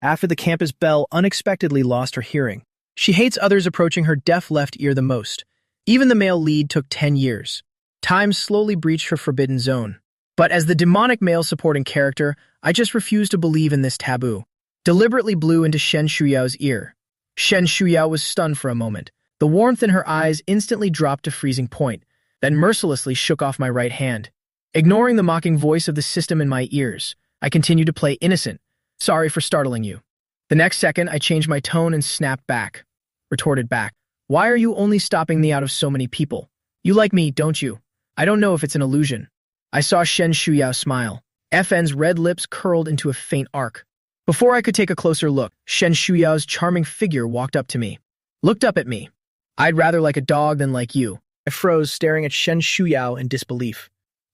After the campus bell unexpectedly lost her hearing. She hates others approaching her deaf left ear the most. Even the male lead took 10 years. Time slowly breached her forbidden zone. But as the demonic male supporting character, I just refused to believe in this taboo. Deliberately blew into Shen Shuyao's ear. Shen Shuyao was stunned for a moment. The warmth in her eyes instantly dropped to freezing point, then mercilessly shook off my right hand. Ignoring the mocking voice of the system in my ears, I continued to play innocent. Sorry for startling you. The next second, I changed my tone and snapped back. Retorted back. Why are you only stopping me out of so many people? You like me, don't you? I don't know if it's an illusion. I saw Shen Shuyao smile. FN's red lips curled into a faint arc. Before I could take a closer look, Shen Shuyao's charming figure walked up to me. Looked up at me. I'd rather like a dog than like you. I froze, staring at Shen Shuyao in disbelief.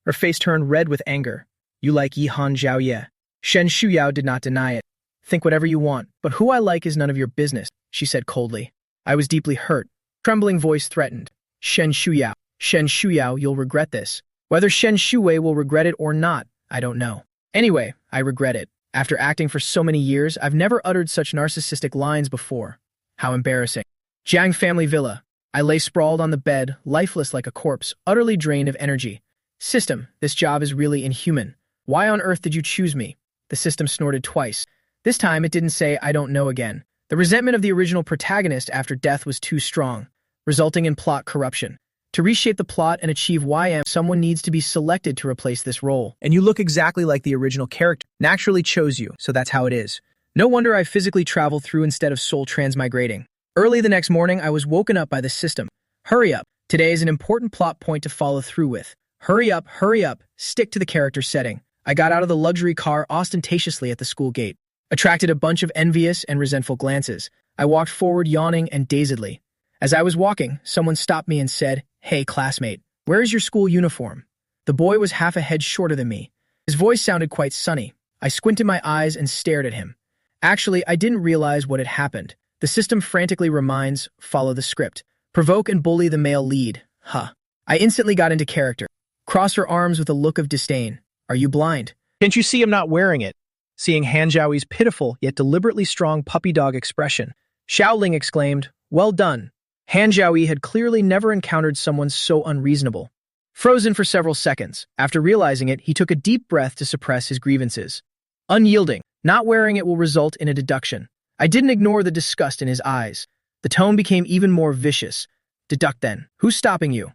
Her face turned red with anger. You like Yihan Zhaoye. Shen Shuyao did not deny it. Think whatever you want, but who I like is none of your business, she said coldly. I was deeply hurt. Trembling voice threatened. Shen Shuyao, you'll regret this. Whether Shen Shuwei will regret it or not, I don't know. Anyway, I regret it. After acting for so many years, I've never uttered such narcissistic lines before. How embarrassing. Jiang family villa. I lay sprawled on the bed, lifeless like a corpse, utterly drained of energy. System, this job is really inhuman. Why on earth did you choose me? The system snorted twice. This time it didn't say I don't know again. The resentment of the original protagonist after death was too strong, resulting in plot corruption. To reshape the plot and achieve YM, someone needs to be selected to replace this role. And you look exactly like the original character. Naturally chose you, so that's how it is. No wonder I physically traveled through instead of soul transmigrating. Early the next morning, I was woken up by the system. Hurry up. Today is an important plot point to follow through with. Hurry up, stick to the character setting. I got out of the luxury car ostentatiously at the school gate. Attracted a bunch of envious and resentful glances. I walked forward yawning and dazedly. As I was walking, someone stopped me and said, Hey, classmate, where is your school uniform? The boy was half a head shorter than me. His voice sounded quite sunny. I squinted my eyes and stared at him. Actually, I didn't realize what had happened. The system frantically reminds, follow the script. Provoke and bully the male lead. Huh. I instantly got into character. Crossed her arms with a look of disdain. Are you blind? Can't you see I'm not wearing it? Seeing Han Zhaoyi's pitiful yet deliberately strong puppy dog expression, Xiaoling exclaimed, Well done. Han Zhaoyi had clearly never encountered someone so unreasonable. Frozen for several seconds, after realizing it, he took a deep breath to suppress his grievances. Unyielding, not wearing it will result in a deduction. I didn't ignore the disgust in his eyes. The tone became even more vicious. Deduct then. Who's stopping you?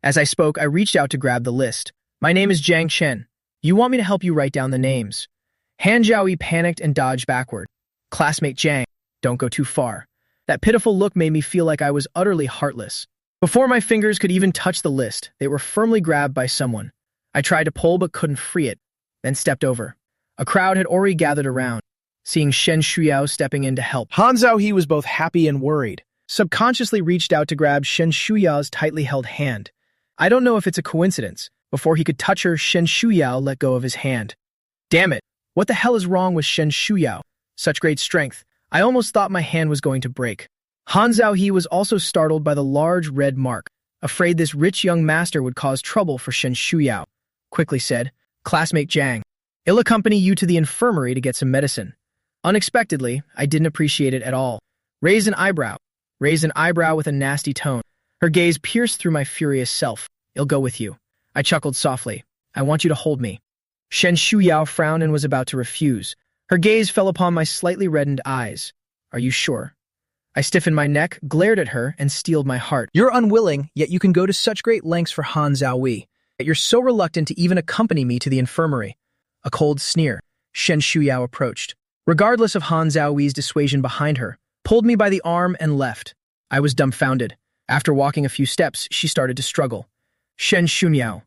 As I spoke, I reached out to grab the list. My name is Jiang Chen. You want me to help you write down the names? Han Zhaoyi panicked and dodged backward. Classmate Jiang, don't go too far. That pitiful look made me feel like I was utterly heartless. Before my fingers could even touch the list, they were firmly grabbed by someone. I tried to pull but couldn't free it, then stepped over. A crowd had already gathered around, seeing Shen Shuyao stepping in to help. Han Zhaoyi was both happy and worried. Subconsciously reached out to grab Shen Shuyao's tightly held hand. I don't know if it's a coincidence. Before he could touch her, Shen Shuyao let go of his hand. Damn it! What the hell is wrong with Shen Shuyao? Such great strength. I almost thought my hand was going to break. Han Zhaoyi was also startled by the large red mark, afraid this rich young master would cause trouble for Shen Shuyao. Quickly said, Classmate Jiang, I'll accompany you to the infirmary to get some medicine. Unexpectedly, I didn't appreciate it at all. Raised an eyebrow with a nasty tone. Her gaze pierced through my furious self. I'll go with you. I chuckled softly. I want you to hold me. Shen Shuyao frowned and was about to refuse. Her gaze fell upon my slightly reddened eyes. Are you sure? I stiffened my neck, glared at her, and steeled my heart. You're unwilling, yet you can go to such great lengths for Han Zhaoyi. Yet you're so reluctant to even accompany me to the infirmary. A cold sneer. Shen Shuyao approached. Regardless of Han Zhaoyi's dissuasion behind her, pulled me by the arm and left. I was dumbfounded. After walking a few steps, she started to struggle. Shen Shuyao,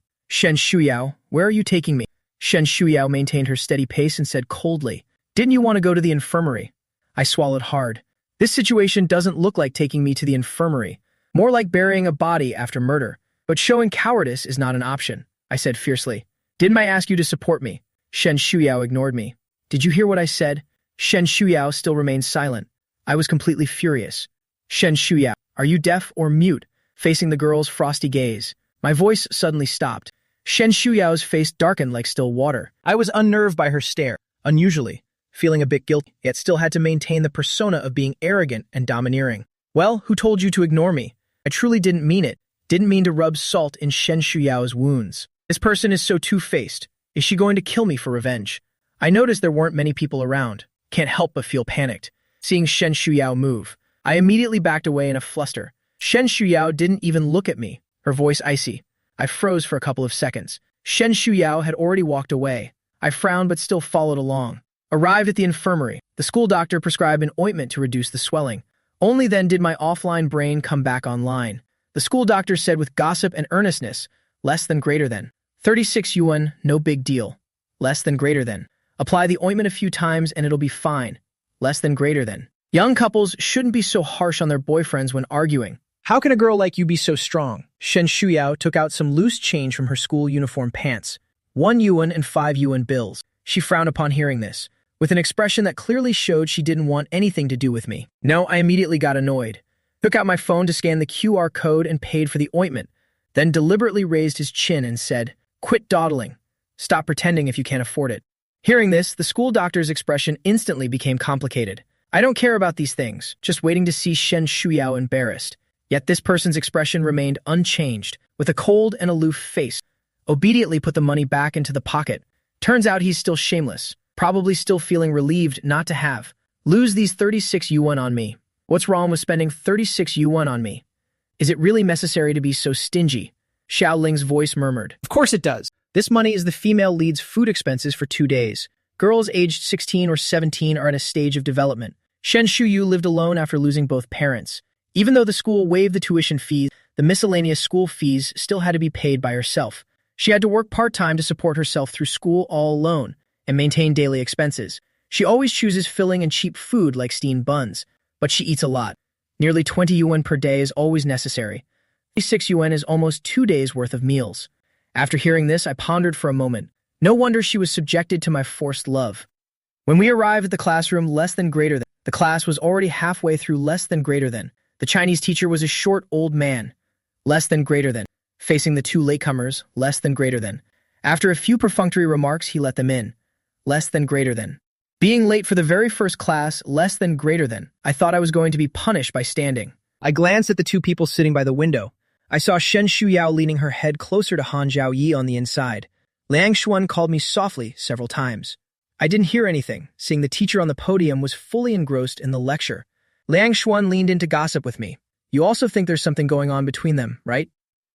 where are you taking me? Shen Shuyao maintained her steady pace and said coldly, Didn't you want to go to the infirmary? I swallowed hard. This situation doesn't look like taking me to the infirmary, more like burying a body after murder. But showing cowardice is not an option, I said fiercely. Didn't I ask you to support me? Shen Shuyao ignored me. Did you hear what I said? Shen Shuyao still remained silent. I was completely furious. Shen Shuyao, are you deaf or mute? Facing the girl's frosty gaze. My voice suddenly stopped. Shen Shuyao's face darkened like still water. I was unnerved by her stare, unusually. feeling a bit guilty, yet still had to maintain the persona of being arrogant and domineering. Well, who told you to ignore me? I truly didn't mean it. Didn't mean to rub salt in Shen Shuyao's wounds. This person is so two-faced. Is she going to kill me for revenge? I noticed there weren't many people around. Can't help but feel panicked. Seeing Shen Shuyao move, I immediately backed away in a fluster. Shen Shuyao didn't even look at me, her voice icy. I froze for a couple of seconds. Shen Shuyao had already walked away. I frowned but still followed along. Arrived at the infirmary, the school doctor prescribed an ointment to reduce the swelling. Only then did my offline brain come back online. The school doctor said with gossip and earnestness, less than greater than. 36 yuan, no big deal. Less than greater than. Apply the ointment a few times and it'll be fine. Less than greater than. Young couples shouldn't be so harsh on their boyfriends when arguing. How can a girl like you be so strong? Shen Shuyao took out some loose change from her school uniform pants. 1 yuan and 5 yuan bills. She frowned upon hearing this, with an expression that clearly showed she didn't want anything to do with me. No, I immediately got annoyed. Took out my phone to scan the QR code and paid for the ointment, then deliberately raised his chin and said, "Quit dawdling. Stop pretending if you can't afford it." Hearing this, the school doctor's expression instantly became complicated. I don't care about these things, just waiting to see Shen Shuyao embarrassed. Yet this person's expression remained unchanged, with a cold and aloof face. Obediently put the money back into the pocket. Turns out he's still shameless, probably still feeling relieved not to have. Lose these 36 yuan on me. What's wrong with spending 36 yuan on me? Is it really necessary to be so stingy? Xiao Ling's voice murmured. Of course it does. This money is the female lead's food expenses for 2 days. Girls aged 16 or 17 are at a stage of development. Shen Shuyu lived alone after losing both parents. Even though the school waived the tuition fees, the miscellaneous school fees still had to be paid by herself. She had to work part-time to support herself through school all alone and maintain daily expenses. She always chooses filling and cheap food like steamed buns, but she eats a lot. Nearly 20 yuan per day is always necessary. 36 yuan is almost 2 days' worth of meals. After hearing this, I pondered for a moment. No wonder she was subjected to my forced love. When we arrived at the classroom less than greater than, the class was already halfway through less than greater than. The Chinese teacher was a short old man. Less than greater than. Facing the 2 latecomers, less than greater than. After a few perfunctory remarks, he let them in. Less than greater than. Being late for the very first class, less than greater than. I thought I was going to be punished by standing. I glanced at the 2 people sitting by the window. I saw Shen Shuyao leaning her head closer to Han Zhaoyi on the inside. Liang Xuan called me softly several times. I didn't hear anything, seeing the teacher on the podium was fully engrossed in the lecture. Liang Xuan leaned in to gossip with me. You also think there's something going on between them, right?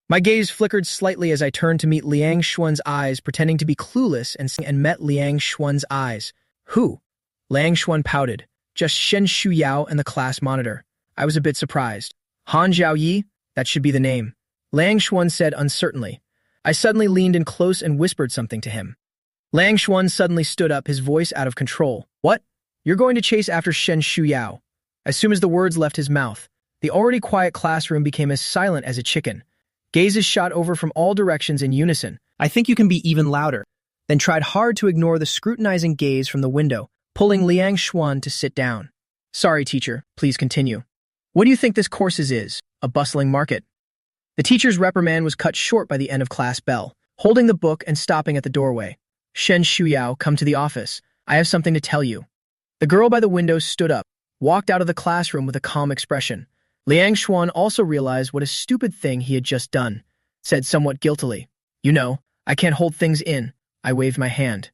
My gaze flickered slightly as I turned to meet Liang Xuan's eyes, pretending to be clueless and met Liang Xuan's eyes. Who? Liang Xuan pouted. Just Shen Shuyao and the class monitor. I was a bit surprised. Han Zhaoyi? That should be the name. Liang Xuan said uncertainly. I suddenly leaned in close and whispered something to him. Liang Xuan suddenly stood up, his voice out of control. What? You're going to chase after Shen Shuyao? As soon as the words left his mouth, the already quiet classroom became as silent as a chicken. Gazes shot over from all directions in unison. I think you can be even louder. Then tried hard to ignore the scrutinizing gaze from the window, pulling Liang Xuan to sit down. Sorry, teacher. Please continue. What do you think this course is? A bustling market. The teacher's reprimand was cut short by the end of class bell, holding the book and stopping at the doorway. Shen Shuyao, come to the office. I have something to tell you. The girl by the window stood up, walked out of the classroom with a calm expression. Liang Xuan also realized what a stupid thing he had just done, said somewhat guiltily. You know, I can't hold things in. I waved my hand.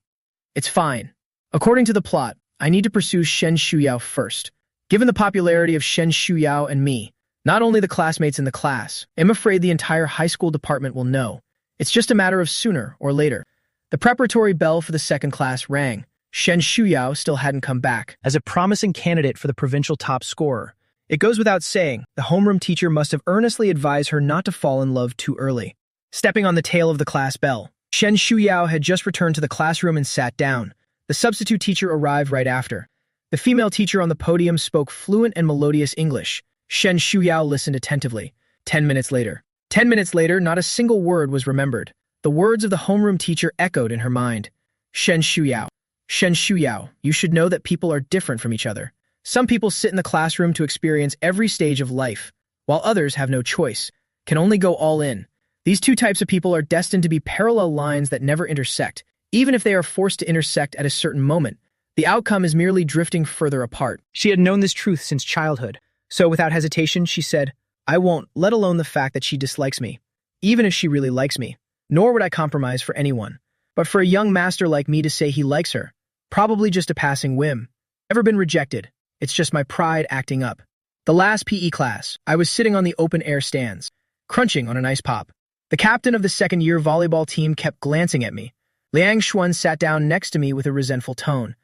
It's fine. According to the plot, I need to pursue Shen Shuyao first. Given the popularity of Shen Shuyao and me, not only the classmates in the class, I'm afraid the entire high school department will know. It's just a matter of sooner or later. The preparatory bell for the second class rang. Shen Shuyao still hadn't come back. As a promising candidate for the provincial top scorer, it goes without saying, the homeroom teacher must have earnestly advised her not to fall in love too early. Stepping on the tail of the class bell, Shen Shuyao had just returned to the classroom and sat down. The substitute teacher arrived right after. The female teacher on the podium spoke fluent and melodious English. Shen Shuyao listened attentively. 10 minutes later. 10 minutes later, not a single word was remembered. The words of the homeroom teacher echoed in her mind. Shen Shuyao. Shen Shuyao, you should know that people are different from each other. Some people sit in the classroom to experience every stage of life, while others have no choice, can only go all in. These 2 types of people are destined to be parallel lines that never intersect. Even if they are forced to intersect at a certain moment, The outcome is merely drifting further apart. She had known this truth since childhood, so without hesitation, she said, I won't, let alone the fact that she dislikes me, even if she really likes me. Nor would I compromise for anyone. But for a young master like me to say he likes her, probably just a passing whim. Never been rejected. It's just my pride acting up. The last PE class, I was sitting on the open-air stands, crunching on an ice pop. The captain of the second-year volleyball team kept glancing at me. Liang Xuan sat down next to me with a resentful tone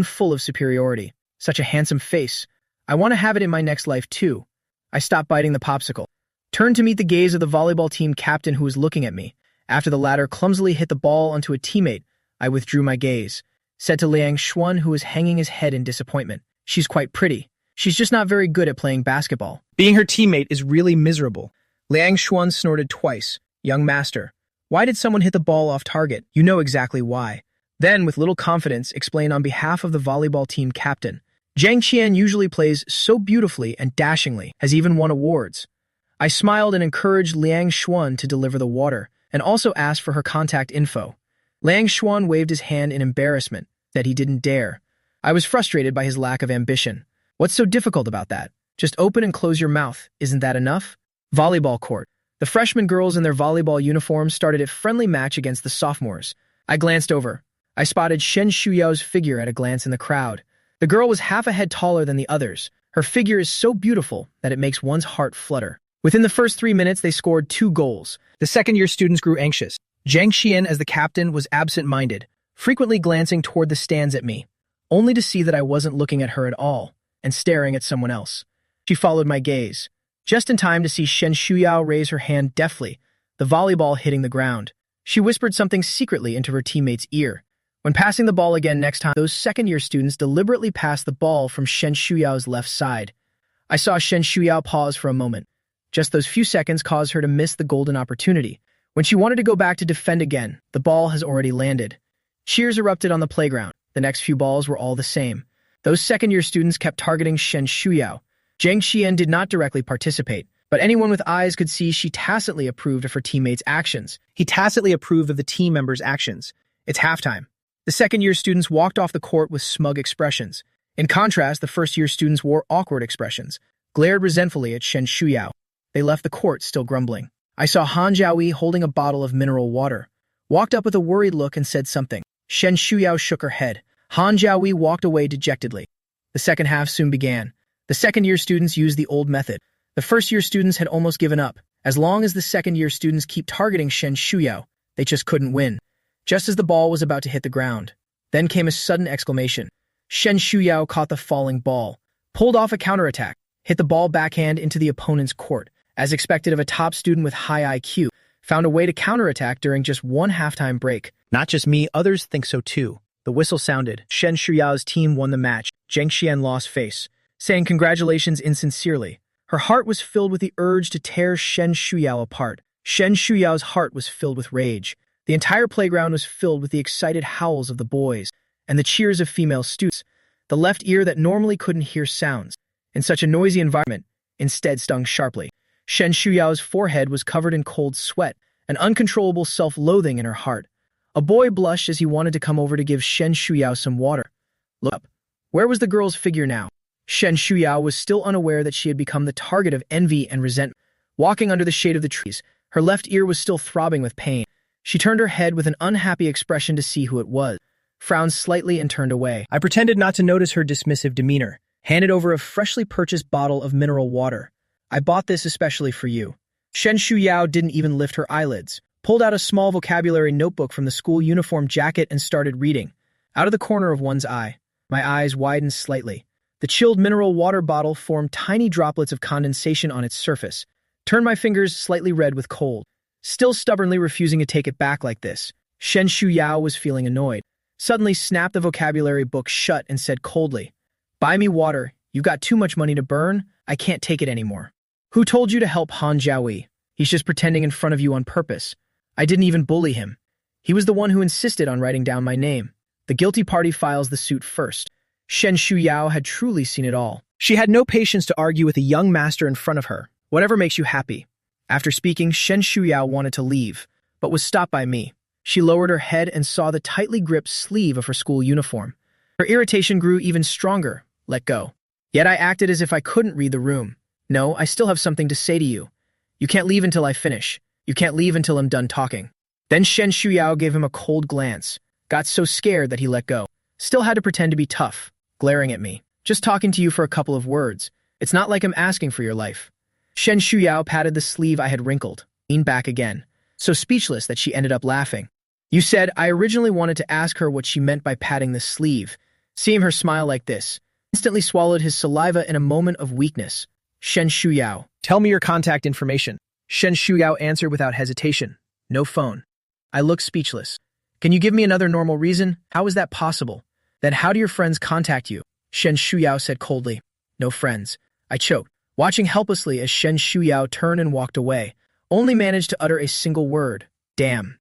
full of superiority. Such a handsome face. I want to have it in my next life, too. I stopped biting the popsicle, turned to meet the gaze of the volleyball team captain who was looking at me. After the latter clumsily hit the ball onto a teammate, I withdrew my gaze, said to Liang Xuan, who was hanging his head in disappointment. She's quite pretty. She's just not very good at playing basketball. Being her teammate is really miserable. Liang Xuan snorted twice. Young master, why did someone hit the ball off target? You know exactly why. Then, with little confidence, explained on behalf of the volleyball team captain. Zhang Qian usually plays so beautifully and dashingly, has even won awards. I smiled and encouraged Liang Xuan to deliver the water, and also asked for her contact info. Liang Xuan waved his hand in embarrassment, that he didn't dare. I was frustrated by his lack of ambition. What's so difficult about that? Just open and close your mouth, isn't that enough? Volleyball court. The freshman girls in their volleyball uniforms started a friendly match against the sophomores. I glanced over. I spotted Shen Shuyao's figure at a glance in the crowd. The girl was half a head taller than the others. Her figure is so beautiful that it makes one's heart flutter. Within the first 3 minutes, they scored 2 goals. The second-year students grew anxious. Zhang Qian, as the captain, was absent-minded, frequently glancing toward the stands at me, only to see that I wasn't looking at her at all, and staring at someone else. She followed my gaze, just in time to see Shen Shuyao raise her hand deftly, the volleyball hitting the ground. She whispered something secretly into her teammate's ear. When passing the ball again next time, those second-year students deliberately passed the ball from Shen Shuyao's left side. I saw Shen Shuyao pause for a moment. Just those few seconds caused her to miss the golden opportunity. When she wanted to go back to defend again, the ball has already landed. Cheers erupted on the playground. The next few balls were all the same. Those second-year students kept targeting Shen Shuyao. Zhang Qian did not directly participate, but anyone with eyes could see she tacitly approved of her teammates' actions. He tacitly approved of the team members' actions. It's halftime. The second-year students walked off the court with smug expressions. In contrast, the first-year students wore awkward expressions, glared resentfully at Shen Shuyao. They left the court still grumbling. I saw Han Jiaoyi holding a bottle of mineral water, walked up with a worried look and said something. Shen Shuyao shook her head. Han Jiaoyi walked away dejectedly. The second half soon began. The second-year students used the old method. The first-year students had almost given up. As long as the second-year students keep targeting Shen Shuyao, they just couldn't win. Just as the ball was about to hit the ground, then came a sudden exclamation. Shen Shuyao caught the falling ball, pulled off a counterattack, hit the ball backhand into the opponent's court. As expected of a top student with high IQ, found a way to counterattack during just one halftime break. Not just me, others think so too. The whistle sounded. Shen Shuyao's team won the match. Zhang Qian lost face, saying congratulations insincerely. Her heart was filled with the urge to tear Shen Shuyao apart. Shen Shuyao's heart was filled with rage. The entire playground was filled with the excited howls of the boys and the cheers of female students. The left ear that normally couldn't hear sounds in such a noisy environment instead stung sharply. Shen Shuyao's forehead was covered in cold sweat, an uncontrollable self-loathing in her heart. A boy blushed as he wanted to come over to give Shen Shuyao some water. Look up. Where was the girl's figure now? Shen Shuyao was still unaware that she had become the target of envy and resentment. Walking under the shade of the trees, her left ear was still throbbing with pain. She turned her head with an unhappy expression to see who it was, frowned slightly and turned away. I pretended not to notice her dismissive demeanor, handed over a freshly purchased bottle of mineral water. I bought this especially for you. Shen Shuyao didn't even lift her eyelids, pulled out a small vocabulary notebook from the school uniform jacket and started reading. Out of the corner of one's eye, my eyes widened slightly. The chilled mineral water bottle formed tiny droplets of condensation on its surface, turned my fingers slightly red with cold. Still stubbornly refusing to take it back like this, Shen Shuyao was feeling annoyed. Suddenly snapped the vocabulary book shut and said coldly, "Buy me water. You've got too much money to burn. I can't take it anymore." Who told you to help Han Jiaoyi? He's just pretending in front of you on purpose. I didn't even bully him. He was the one who insisted on writing down my name. The guilty party files the suit first. Shen Shuyao had truly seen it all. She had no patience to argue with a young master in front of her. Whatever makes you happy. After speaking, Shen Shuyao wanted to leave, but was stopped by me. She lowered her head and saw the tightly gripped sleeve of her school uniform. Her irritation grew even stronger. Let go. Yet I acted as if I couldn't read the room. No, I still have something to say to you. You can't leave until I finish. You can't leave until I'm done talking. Then Shen Shuyao gave him a cold glance, got so scared that he let go. Still had to pretend to be tough, glaring at me. Just talking to you for a couple of words. It's not like I'm asking for your life. Shen Shuyao patted the sleeve I had wrinkled, leaned back again, so speechless that she ended up laughing. You said I originally wanted to ask her what she meant by patting the sleeve. Seeing her smile like this, instantly swallowed his saliva in a moment of weakness. Shen Shuyao. Tell me your contact information. Shen Shuyao answered without hesitation. No phone. I looked speechless. Can you give me another normal reason? How is that possible? Then how do your friends contact you? Shen Shuyao said coldly. No friends. I choked, watching helplessly as Shen Shuyao turned and walked away, only managed to utter a single word. Damn.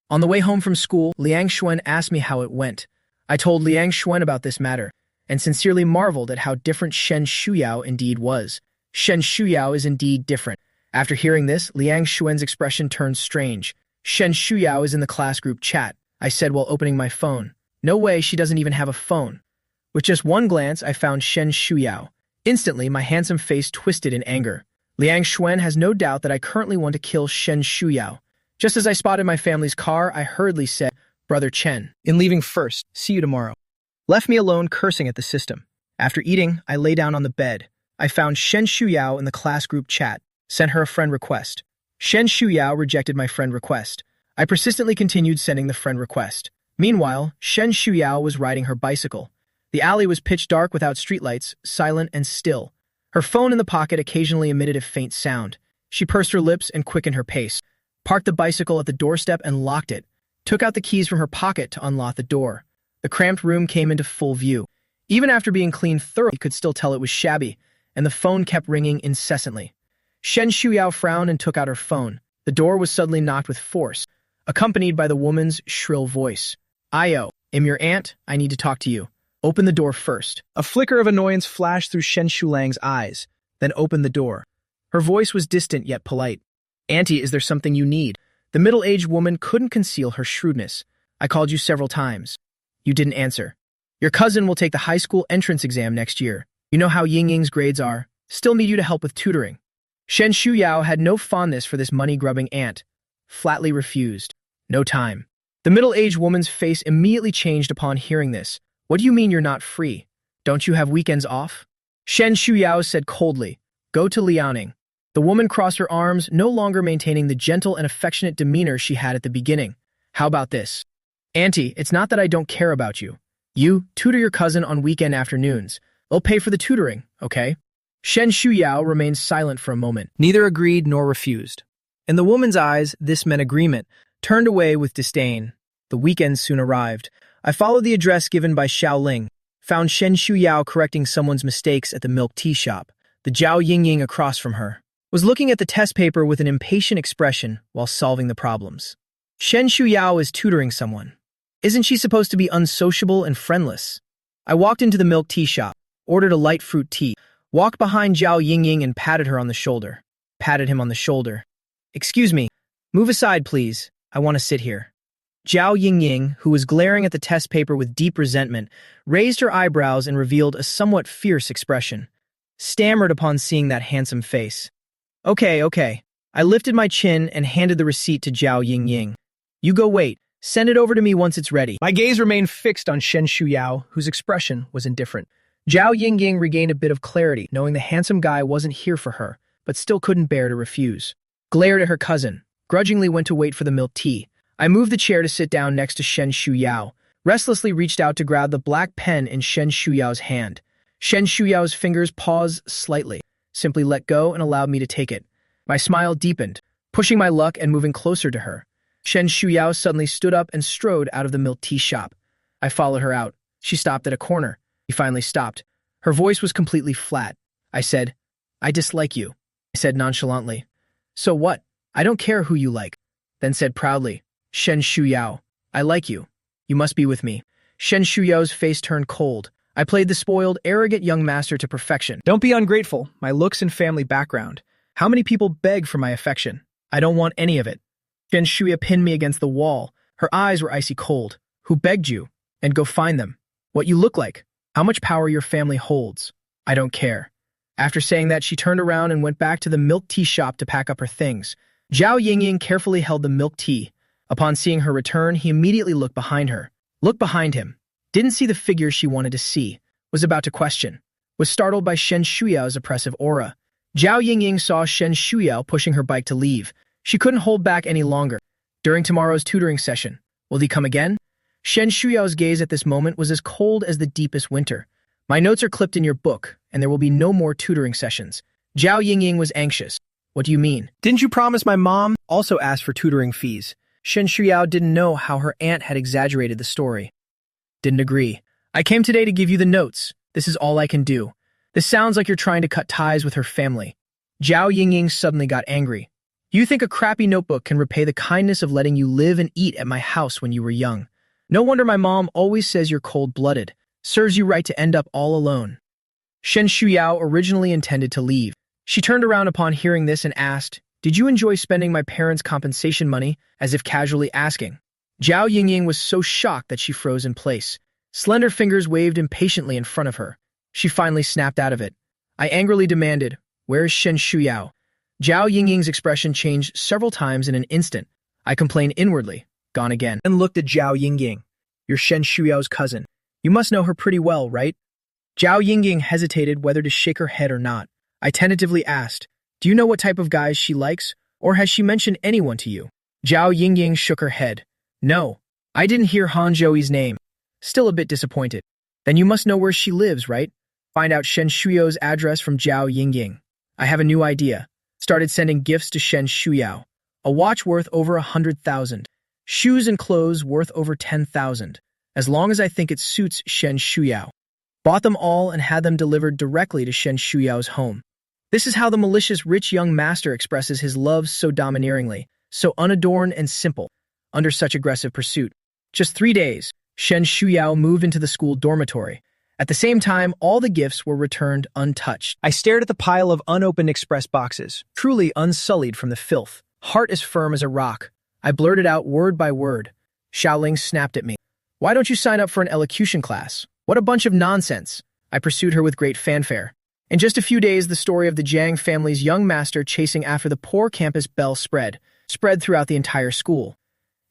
On the way home from school, Liang Xuan asked me how it went. I told Liang Xuan about this matter, and sincerely marveled at how different Shen Shuyao indeed was. Shen Shuyao is indeed different. After hearing this, Liang Xuan's expression turned strange. Shen Shuyao is in the class group chat, I said while opening my phone. No way, she doesn't even have a phone. With just one glance, I found Shen Shuyao. Instantly, my handsome face twisted in anger. Liang Xuan has no doubt that I currently want to kill Shen Shuyao. Just as I spotted my family's car, I hurriedly said, Brother Chen, In leaving first, see you tomorrow. Left me alone cursing at the system. After eating, I lay down on the bed. I found Shen Shuyao in the class group chat, sent her a friend request. Shen Shuyao rejected my friend request. I persistently continued sending the friend request. Meanwhile, Shen Shuyao was riding her bicycle. The alley was pitch dark without streetlights, silent and still. Her phone in the pocket occasionally emitted a faint sound. She pursed her lips and quickened her pace, parked the bicycle at the doorstep and locked it, took out the keys from her pocket to unlock the door. The cramped room came into full view. Even after being cleaned thoroughly, you could still tell it was shabby, and the phone kept ringing incessantly. Shen Shuyao frowned and took out her phone. The door was suddenly knocked with force, accompanied by the woman's shrill voice. Io, I'm your aunt. I need to talk to you. Open the door first. A flicker of annoyance flashed through Shen Shulang's eyes, then opened the door. Her voice was distant yet polite. Auntie, is there something you need? The middle-aged woman couldn't conceal her shrewdness. I called you several times. You didn't answer. Your cousin will take the high school entrance exam next year. You know how Ying Ying's grades are. Still need you to help with tutoring. Shen Shuyao had no fondness for this money-grubbing aunt. Flatly refused. No time. The middle-aged woman's face immediately changed upon hearing this. What do you mean you're not free? Don't you have weekends off? Shen Shuyao said coldly. Go to Liaoning. The woman crossed her arms, no longer maintaining the gentle and affectionate demeanor she had at the beginning. How about this? Auntie, it's not that I don't care about you. You, tutor your cousin on weekend afternoons. They'll pay for the tutoring, okay? Shen Shuyao remained silent for a moment. Neither agreed nor refused. In the woman's eyes, this meant agreement, turned away with disdain. The weekend soon arrived. I followed the address given by Xiao Ling, found Shen Shuyao correcting someone's mistakes at the milk tea shop. The Zhao Yingying across from her was looking at the test paper with an impatient expression while solving the problems. Shen Shuyao is tutoring someone. Isn't she supposed to be unsociable and friendless? I walked into the milk tea shop, ordered a light fruit tea, walked behind Zhao Yingying and patted her on the shoulder. Patted him on the shoulder. Excuse me, move aside please, I want to sit here. Zhao Yingying, who was glaring at the test paper with deep resentment, raised her eyebrows and revealed a somewhat fierce expression. Stammered upon seeing that handsome face. Okay. I lifted my chin and handed the receipt to Zhao Yingying. You go wait. Send it over to me once it's ready. My gaze remained fixed on Shen Shuyao, whose expression was indifferent. Zhao Yingying regained a bit of clarity, knowing the handsome guy wasn't here for her, but still couldn't bear to refuse. Glared at her cousin, grudgingly went to wait for the milk tea. I moved the chair to sit down next to Shen Shuyao, restlessly reached out to grab the black pen in Shen Shuyao's hand. Shen Shuyao's fingers paused slightly, simply let go and allowed me to take it. My smile deepened, pushing my luck and moving closer to her. Shen Shuyao suddenly stood up and strode out of the milk tea shop. I followed her out. She stopped at a corner. He finally stopped. Her voice was completely flat. I said, I dislike you. I said nonchalantly. So what? I don't care who you like. Then said proudly, Shen Shuyao, I like you. You must be with me. Shen Shuyao's face turned cold. I played the spoiled, arrogant young master to perfection. Don't be ungrateful. My looks and family background. How many people beg for my affection? I don't want any of it. Shen Shuya pinned me against the wall. Her eyes were icy cold. Who begged you? And go find them. what you look like, how much power your family holds. I don't care. After saying that, she turned around and went back to the milk tea shop to pack up her things. Zhao Yingying carefully held the milk tea. Upon seeing her return, he immediately looked behind her. Looked behind him. Didn't see the figure she wanted to see. Was about to question. Was startled by Shen Shuyao's oppressive aura. Zhao Yingying saw Shen Shuyao pushing her bike to leave. She couldn't hold back any longer. During tomorrow's tutoring session, will he come again? Shen Shuyao's gaze at this moment was as cold as the deepest winter. My notes are clipped in your book, and there will be no more tutoring sessions. Zhao Yingying was anxious. What do you mean? Didn't you promise my mom also asked for tutoring fees? Shen Shuyao didn't know how her aunt had exaggerated the story. Didn't agree. I came today to give you the notes. This is all I can do. This sounds like you're trying to cut ties with her family. Zhao Yingying suddenly got angry. You think a crappy notebook can repay the kindness of letting you live and eat at my house when you were young? No wonder my mom always says you're cold-blooded. Serves you right to end up all alone. Shen Shuyao originally intended to leave. She turned around upon hearing this and asked, "Did you enjoy spending my parents' compensation money?" as if casually asking. Zhao Yingying was so shocked that she froze in place. Slender fingers waved impatiently in front of her. She finally snapped out of it. I angrily demanded, "Where is Shen Shuyao?" Zhao Yingying's expression changed several times in an instant. I complained inwardly, gone again. And looked at Zhao Yingying. You're Shen Shuyao's cousin. You must know her pretty well, right? Zhao Yingying hesitated whether to shake her head or not. I tentatively asked, "Do you know what type of guys she likes, or has she mentioned anyone to you?" Zhao Yingying shook her head. "No, I didn't hear Han Zhouyi's name." Still a bit disappointed. "Then you must know where she lives, right?" Find out Shen Shuyao's address from Zhao Yingying. I have a new idea. Started sending gifts to Shen Shuyao. A watch worth over 100,000. Shoes and clothes worth over 10,000. As long as I think it suits Shen Shuyao. Bought them all and had them delivered directly to Shen Shuyao's home. This is how the malicious rich young master expresses his love so domineeringly, so unadorned and simple, under such aggressive pursuit. Just 3 days, Shen Shuyao moved into the school dormitory. At the same time, all the gifts were returned untouched. I stared at the pile of unopened express boxes, truly unsullied from the filth, heart as firm as a rock. I blurted out word by word. Xiaoling snapped at me. "Why don't you sign up for an elocution class? What a bunch of nonsense." I pursued her with great fanfare. In just a few days, the story of the Jiang family's young master chasing after the poor campus belle spread throughout the entire school.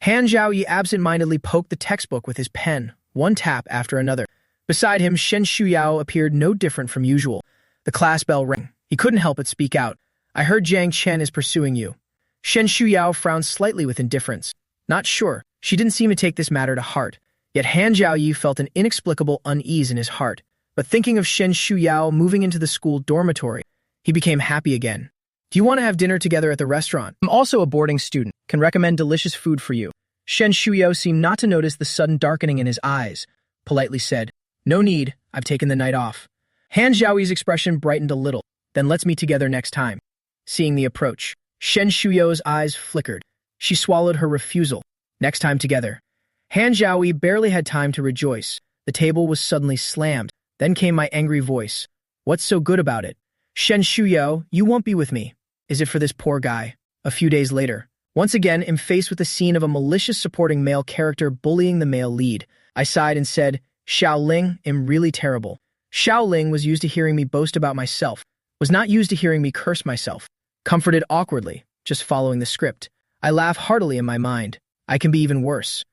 Han Zhaoyi absent-mindedly poked the textbook with his pen, one tap after another. Beside him, Shen Shuyao appeared no different from usual. The class bell rang. He couldn't help but speak out. "I heard Jiang Chen is pursuing you." Shen Shuyao frowned slightly with indifference. Not sure. She didn't seem to take this matter to heart. Yet Han Zhaoyi felt an inexplicable unease in his heart. But thinking of Shen Shuyao moving into the school dormitory, he became happy again. "Do you want to have dinner together at the restaurant? I'm also a boarding student. Can recommend delicious food for you." Shen Shuyao seemed not to notice the sudden darkening in his eyes. Politely said, "No need. I've taken the night off." Han Zhaoyi's expression brightened a little. "Then let's meet together next time." Seeing the approach, Shen Shuyao's eyes flickered. She swallowed her refusal. Next time together. Han Zhaoyi barely had time to rejoice. The table was suddenly slammed. Then came my angry voice. "What's so good about it? Shen Shuyao, you won't be with me. Is it for this poor guy?" A few days later, once again am faced with the scene of a malicious supporting male character bullying the male lead. I sighed and said, "Xiaoling, am really terrible." Xiaoling was used to hearing me boast about myself, was not used to hearing me curse myself. Comforted awkwardly, just following the script. I laugh heartily in my mind. I can be even worse.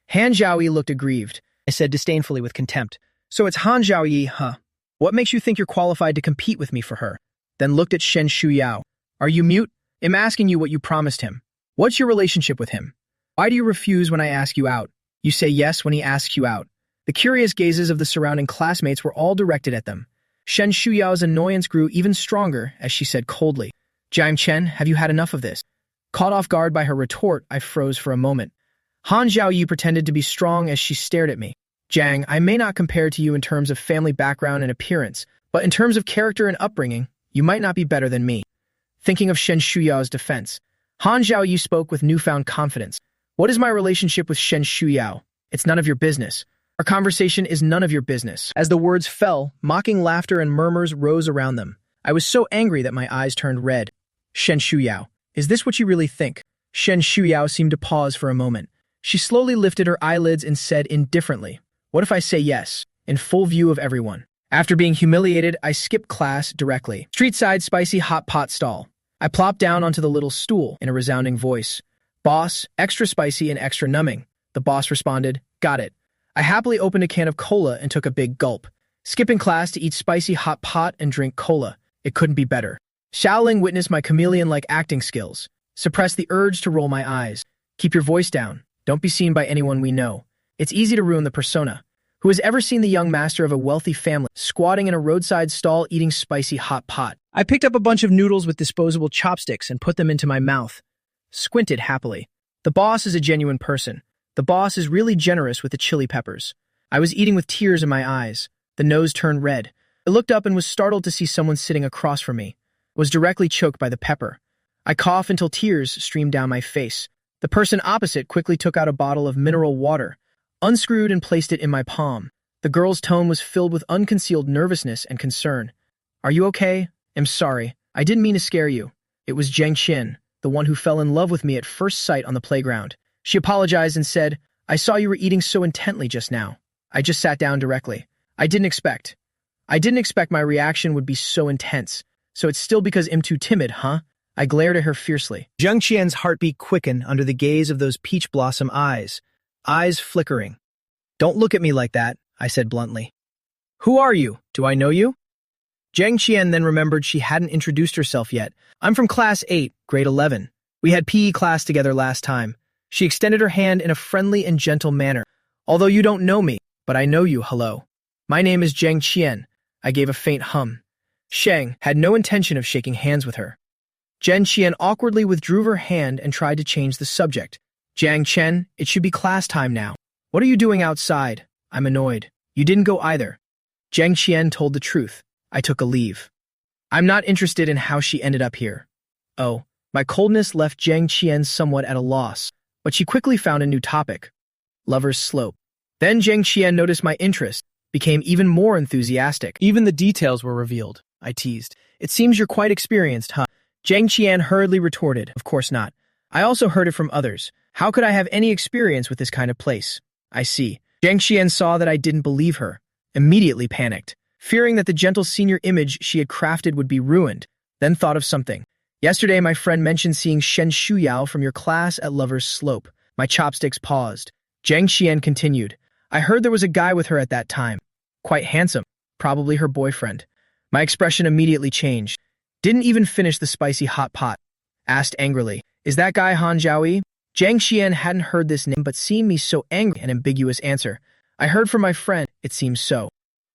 Han Zhaoyi looked aggrieved. I said disdainfully with contempt, "So it's Han Zhaoyi, huh? What makes you think you're qualified to compete with me for her?" Then looked at Shen Shuyao. "Are you mute? I'm asking you what you promised him. What's your relationship with him? Why do you refuse when I ask you out? You say yes when he asks you out." The curious gazes of the surrounding classmates were all directed at them. Shen Shuyao's annoyance grew even stronger as she said coldly, "Jiang Chen, have you had enough of this?" Caught off guard by her retort, I froze for a moment. Han Zhaoyi pretended to be strong as she stared at me. "Jiang, I may not compare to you in terms of family background and appearance, but in terms of character and upbringing, you might not be better than me." Thinking of Shen Shuyao's defense, Han Zhaoyi spoke with newfound confidence. "What is my relationship with Shen Shuyao? It's none of your business. Our conversation is none of your business." As the words fell, mocking laughter and murmurs rose around them. I was so angry that my eyes turned red. "Shen Shuyao, is this what you really think?" Shen Shuyao seemed to pause for a moment. She slowly lifted her eyelids and said indifferently, "What if I say yes? in full view of everyone. After being humiliated, I skipped class directly. Street-side spicy hot pot stall. I plopped down onto the little stool in a resounding voice. "Boss, extra spicy and extra numbing." The boss responded, "Got it." I happily opened a can of cola and took a big gulp. Skipping class to eat spicy hot pot and drink cola. It couldn't be better. Xiaoling witnessed my chameleon-like acting skills. Suppressed the urge to roll my eyes. "Keep your voice down. Don't be seen by anyone we know. It's easy to ruin the persona." Who has ever seen the young master of a wealthy family squatting in a roadside stall eating spicy hot pot? I picked up a bunch of noodles with disposable chopsticks and put them into my mouth. Squinted happily. The boss is a genuine person. The boss is really generous with the chili peppers. I was eating with tears in my eyes. The nose turned red. I looked up and was startled to see someone sitting across from me. I was directly choked by the pepper. I coughed until tears streamed down my face. The person opposite quickly took out a bottle of mineral water, unscrewed and placed it in my palm. The girl's tone was filled with unconcealed nervousness and concern. "Are you okay? I'm sorry. I didn't mean to scare you." It was Zheng Qian, the one who fell in love with me at first sight on the playground. She apologized and said, "I saw you were eating so intently just now." I just sat down directly. I didn't expect my reaction would be so intense. "So it's still because I'm too timid, huh?" I glared at her fiercely. Zheng Qian's heartbeat quickened under the gaze of those peach blossom eyes flickering. "Don't look at me like that," I said bluntly. "Who are you? Do I know you?" Zheng Qian then remembered she hadn't introduced herself yet. "I'm from Class 8, Grade 11. We had PE class together last time." She extended her hand in a friendly and gentle manner. "Although you don't know me, but I know you, hello. My name is Zheng Qian." I gave a faint hum. Sheng had no intention of shaking hands with her. Zheng Qian awkwardly withdrew her hand and tried to change the subject. "Zhang Chen, it should be class time now. What are you doing outside?" I'm annoyed. "You didn't go either." Zheng Qian told the truth. I took a leave. I'm not interested in how she ended up here. Oh, my coldness left Zheng Qian somewhat at a loss, but she quickly found a new topic. Lover's Slope. Then Zheng Qian noticed my interest, became even more enthusiastic. "Even the details were revealed," I teased. "It seems you're quite experienced, huh?" Zheng Qian hurriedly retorted, "Of course not. I also heard it from others. How could I have any experience with this kind of place?" "I see." Zheng Qian saw that I didn't believe her, immediately panicked, fearing that the gentle senior image she had crafted would be ruined, then thought of something. "Yesterday my friend mentioned seeing Shen Shuyao from your class at Lover's Slope." My chopsticks paused. Zheng Qian continued, "I heard there was a guy with her at that time. Quite handsome, probably her boyfriend." My expression immediately changed. "Didn't even finish the spicy hot pot." Asked angrily, "Is that guy Han Zhaoyi?" Zhang Qian hadn't heard this name but seen me so angry and ambiguous answer. "I heard from my friend, it seems so."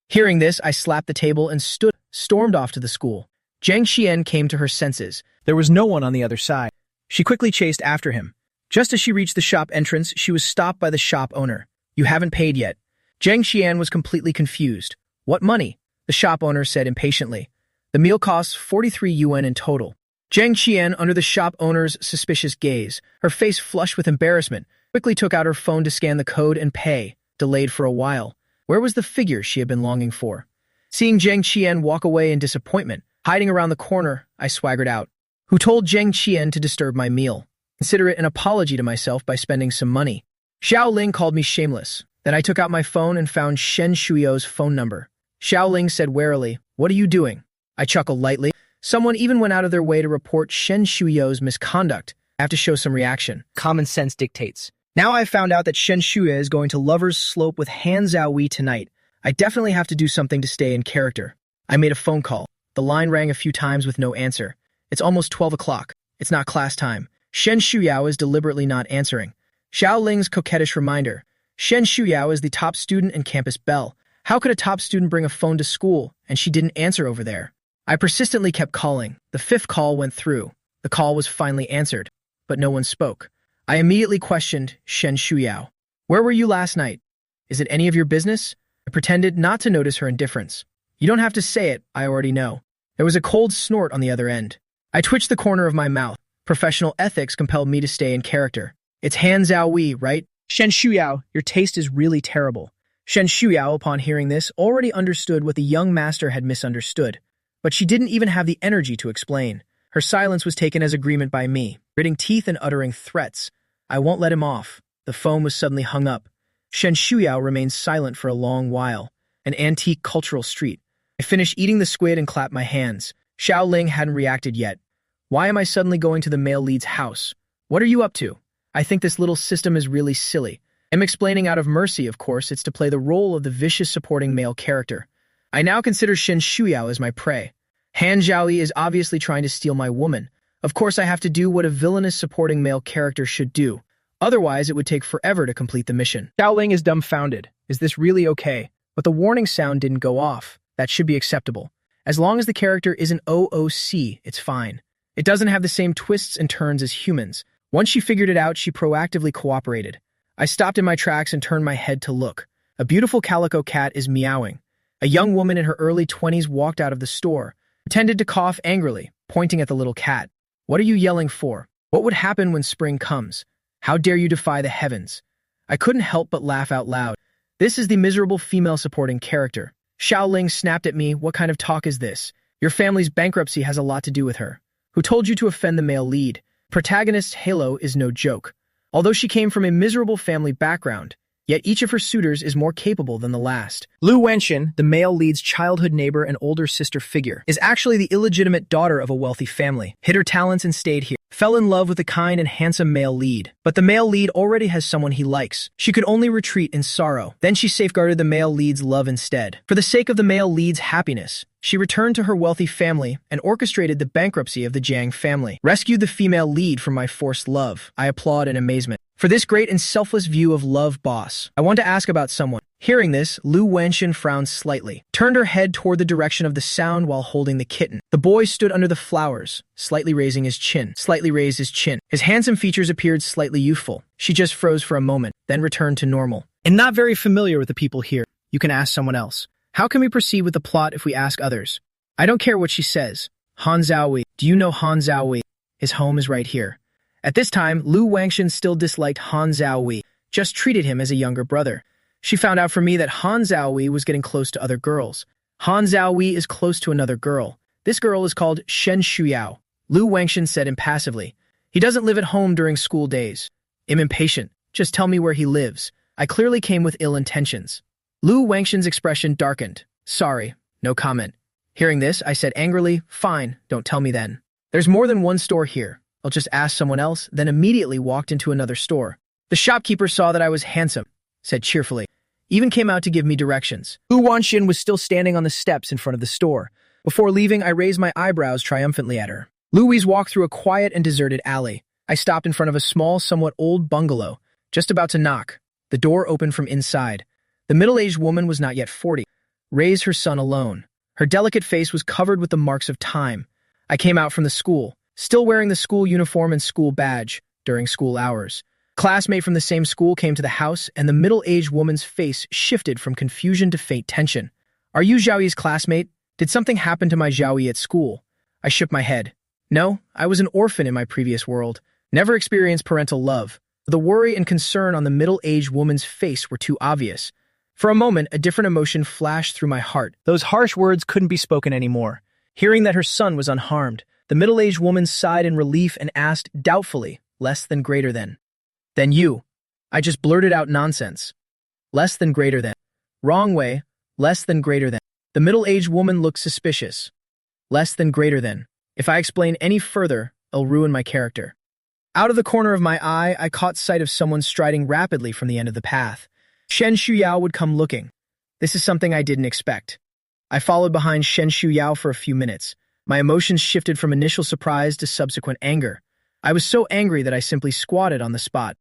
Hearing this, I slapped the table and stormed off to the school. Zhang Qian came to her senses. There was no one on the other side. She quickly chased after him. Just as she reached the shop entrance, she was stopped by the shop owner. "You haven't paid yet." Zhang Qian was completely confused. "What money?" the shop owner said impatiently. "The meal costs 43 yuan in total." Zhang Qian, under the shop owner's suspicious gaze, her face flushed with embarrassment, quickly took out her phone to scan the code and pay, delayed for a while. Where was the figure she had been longing for? Seeing Zhang Qian walk away in disappointment, hiding around the corner, I swaggered out. "Who told Zhang Qian to disturb my meal? Consider it an apology to myself by spending some money." Xiao Ling called me shameless. Then I took out my phone and found Shen Shuyao's phone number. Xiao Ling said warily, "What are you doing?" I chuckled lightly. Someone even went out of their way to report Shen Shuyao's misconduct. I have to show some reaction. Common sense dictates. Now I found out that Shen Shuya is going to Lover's Slope with Han Zhaoyi tonight. I definitely have to do something to stay in character. I made a phone call. The line rang a few times with no answer. It's almost 12 o'clock. It's not class time. Shen Shuyao is deliberately not answering. Xiao Ling's coquettish reminder. Shen Shuyao is the top student and campus belle. How could a top student bring a phone to school and she didn't answer over there? I persistently kept calling. The 5th call went through. The call was finally answered, but no one spoke. I immediately questioned Shen Shuyao. "Where were you last night? Is it any of your business?" I pretended not to notice her indifference. "You don't have to say it, I already know." There was a cold snort on the other end. I twitched the corner of my mouth. Professional ethics compelled me to stay in character. "It's Han Zhaoyi, right?" "Shen Shuyao, your taste is really terrible." Shen Shuyao, upon hearing this, already understood what the young master had misunderstood. But she didn't even have the energy to explain. Her silence was taken as agreement by me, gritting teeth and uttering threats. I won't let him off. The phone was suddenly hung up. Shen Shuyao remained silent for a long while. an antique cultural street. I finished eating the squid and clapped my hands. Xiao Ling hadn't reacted yet. Why am I suddenly going to the male lead's house? What are you up to? I think this little system is really silly. I'm explaining out of mercy, of course. It's to play the role of the vicious supporting male character. I now consider Shen Shuyao as my prey. Han Zhaoyi is obviously trying to steal my woman. Of course I have to do what a villainous supporting male character should do. Otherwise, it would take forever to complete the mission. Xiao Ling is dumbfounded. Is this really okay? But the warning sound didn't go off. That should be acceptable. As long as the character isn't OOC, it's fine. It doesn't have the same twists and turns as humans. Once she figured it out, she proactively cooperated. I stopped in my tracks and turned my head to look. A beautiful calico cat is meowing. A young woman in her early 20s walked out of the store, pretended to cough angrily, pointing at the little cat. What are you yelling for? What would happen when spring comes? How dare you defy the heavens? I couldn't help but laugh out loud. This is the miserable female supporting character. Xiao Ling snapped at me. What kind of talk is this? Your family's bankruptcy has a lot to do with her. Who told you to offend the male lead? Protagonist's halo is no joke. Although she came from a miserable family background, yet each of her suitors is more capable than the last. Lu Wenxin, the male lead's childhood neighbor and older sister figure, is actually the illegitimate daughter of a wealthy family. Hid her talents and stayed here. Fell in love with a kind and handsome male lead. But the male lead already has someone he likes. She could only retreat in sorrow. Then she safeguarded the male lead's love instead. For the sake of the male lead's happiness, she returned to her wealthy family and orchestrated the bankruptcy of the Jiang family. Rescued the female lead from my forced love. I applaud in amazement. For this great and selfless view of love, boss, I want to ask about someone. Hearing this, Lu Wenxin frowned slightly, turned her head toward the direction of the sound while holding the kitten. The boy stood under the flowers, slightly raised his chin. His handsome features appeared slightly youthful. She just froze for a moment, then returned to normal. And not very familiar with the people here. You can ask someone else. How can we proceed with the plot if we ask others? I don't care what she says. Han Zhaoyi. Do you know Han Zhaoyi? His home is right here. At this time, Lu Wenxin still disliked Han Zhaoyi, just treated him as a younger brother. She found out from me that Han Zhaoyi was getting close to other girls. Han Zhaoyi is close to another girl. This girl is called Shen Shuyao. Lu Wenxin said impassively. He doesn't live at home during school days. I'm impatient. Just tell me where he lives. I clearly came with ill intentions. Lu Wenxin's expression darkened. Sorry, no comment. Hearing this, I said angrily, fine, don't tell me then. There's more than one store here. I'll just ask someone else, then immediately walked into another store. The shopkeeper saw that I was handsome, said cheerfully, even came out to give me directions. Lu Wenxin was still standing on the steps in front of the store. Before leaving, I raised my eyebrows triumphantly at her. Louise walked through a quiet and deserted alley. I stopped in front of a small, somewhat old bungalow, just about to knock. The door opened from inside. The middle-aged woman was not yet 40, raised her son alone. Her delicate face was covered with the marks of time. I came out from the school, still wearing the school uniform and school badge, during school hours. Classmate from the same school came to the house, and the middle-aged woman's face shifted from confusion to faint tension. Are you Zhaoyi's classmate? Did something happen to my Zhaoyi at school? I shook my head. No, I was an orphan in my previous world. Never experienced parental love. The worry and concern on the middle-aged woman's face were too obvious. For a moment, a different emotion flashed through my heart. Those harsh words couldn't be spoken anymore. Hearing that her son was unharmed, the middle-aged woman sighed in relief and asked, doubtfully, less than greater than. Then you. I just blurted out nonsense. Less than greater than. Wrong way. Less than greater than. The middle-aged woman looked suspicious. Less than greater than. If I explain any further, it'll ruin my character. Out of the corner of my eye, I caught sight of someone striding rapidly from the end of the path. Shen Shuyao would come looking. This is something I didn't expect. I followed behind Shen Shuyao for a few minutes. My emotions shifted from initial surprise to subsequent anger. I was so angry that I simply squatted on the spot.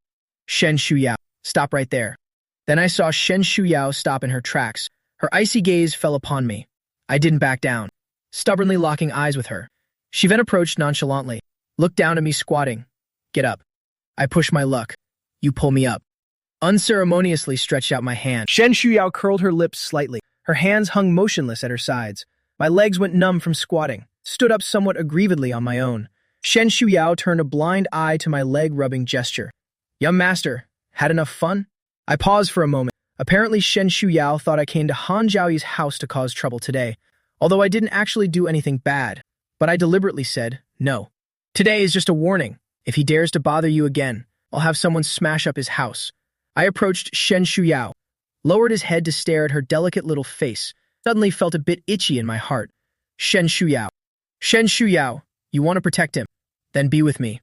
Shen Shuyao, stop right there. Then I saw Shen Shuyao stop in her tracks. Her icy gaze fell upon me. I didn't back down, stubbornly locking eyes with her. She then approached nonchalantly, looked down at me squatting. Get up. I push my luck. You pull me up. Unceremoniously stretched out my hand. Shen Shuyao curled her lips slightly. Her hands hung motionless at her sides. My legs went numb from squatting, stood up somewhat aggrievedly on my own. Shen Shuyao turned a blind eye to my leg-rubbing gesture. Young master, had enough fun? I paused for a moment. Apparently Shen Shuyao thought I came to Han Zhaoyi's house to cause trouble today, although I didn't actually do anything bad. But I deliberately said, no. Today is just a warning. If he dares to bother you again, I'll have someone smash up his house. I approached Shen Shuyao. lowered his head to stare at her delicate little face. Suddenly felt a bit itchy in my heart. Shen Shuyao. Shen Shuyao, you want to protect him? Then be with me.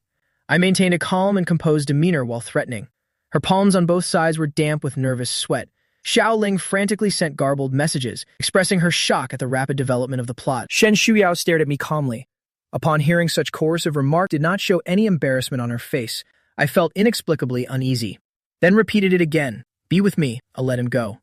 I maintained a calm and composed demeanor while threatening. Her palms on both sides were damp with nervous sweat. Xiao Ling frantically sent garbled messages, expressing her shock at the rapid development of the plot. Shen Shuyao stared at me calmly. Upon hearing such coercive remark, did not show any embarrassment on her face. I felt inexplicably uneasy. Then repeated it again. Be with me, I'll let him go.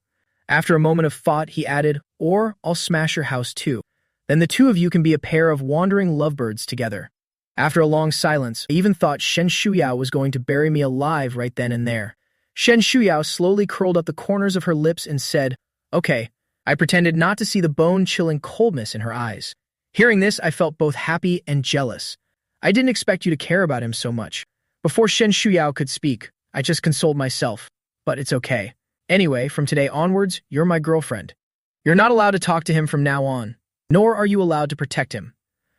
After a moment of thought, he added, or I'll smash your house too. Then the two of you can be a pair of wandering lovebirds together. After a long silence, I even thought Shen Shuyao was going to bury me alive right then and there. Shen Shuyao slowly curled up the corners of her lips and said, okay. I pretended not to see the bone-chilling coldness in her eyes. Hearing this, I felt both happy and jealous. I didn't expect you to care about him so much. Before Shen Shuyao could speak, I just consoled myself. But it's okay. Anyway, from today onwards, you're my girlfriend. You're not allowed to talk to him from now on, nor are you allowed to protect him.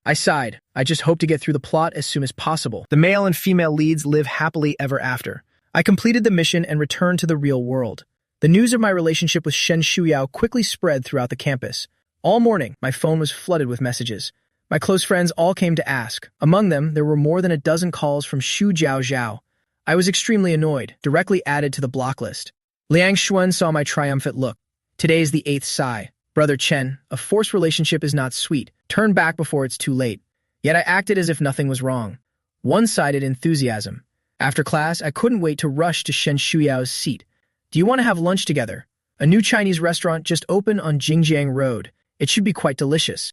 I sighed. I just hope to get through the plot as soon as possible. The male and female leads live happily ever after. I completed the mission and returned to the real world. The news of my relationship with Shen Shuyao quickly spread throughout the campus. All morning, my phone was flooded with messages. My close friends all came to ask. Among them, there were more than a dozen calls from Xu Zhao. I was extremely annoyed, directly added to the block list. Liang Xuan saw my triumphant look. Today is the 8th Sai. Brother Chen, a forced relationship is not sweet. Turn back before it's too late. Yet I acted as if nothing was wrong. One-sided enthusiasm. After class, I couldn't wait to rush to Shen Shuyao's seat. Do you want to have lunch together? A new Chinese restaurant just opened on Jingjiang Road. It should be quite delicious.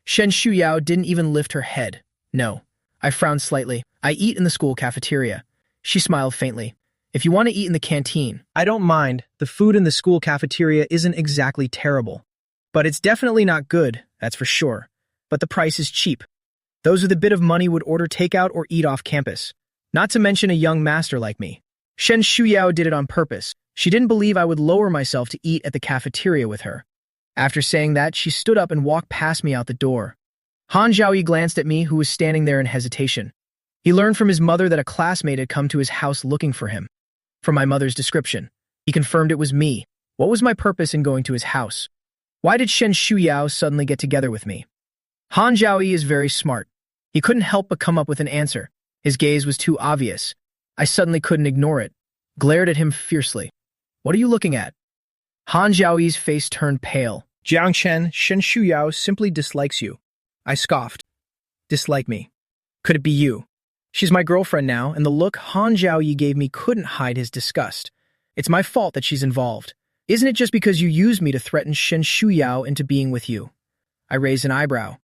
Shen Shuyao didn't even lift her head. No. I frowned slightly. I eat in the school cafeteria. She smiled faintly. If you want to eat in the canteen. I don't mind. The food in the school cafeteria isn't exactly terrible. But it's definitely not good, that's for sure. But the price is cheap. Those with a bit of money would order takeout or eat off campus. Not to mention a young master like me. Shen Shuyao did it on purpose. She didn't believe I would lower myself to eat at the cafeteria with her. After saying that, she stood up and walked past me out the door. Han Zhaoyi glanced at me, who was standing there in hesitation. He learned from his mother that a classmate had come to his house looking for him. From my mother's description, he confirmed it was me. What was my purpose in going to his house? Why did Shen Shuyao suddenly get together with me? Han Zhaoyi is very smart. He couldn't help but come up with an answer. His gaze was too obvious. I suddenly couldn't ignore it. Glared at him fiercely. What are you looking at? Han Zhaoyi's face turned pale. Jiang Chen, Shen Shuyao simply dislikes you. I scoffed. Dislike me. Could it be you? She's my girlfriend now, and the look Han Zhaoyi gave me couldn't hide his disgust. It's my fault that she's involved. Isn't it just because you used me to threaten Shen Shuyao into being with you? I raised an eyebrow.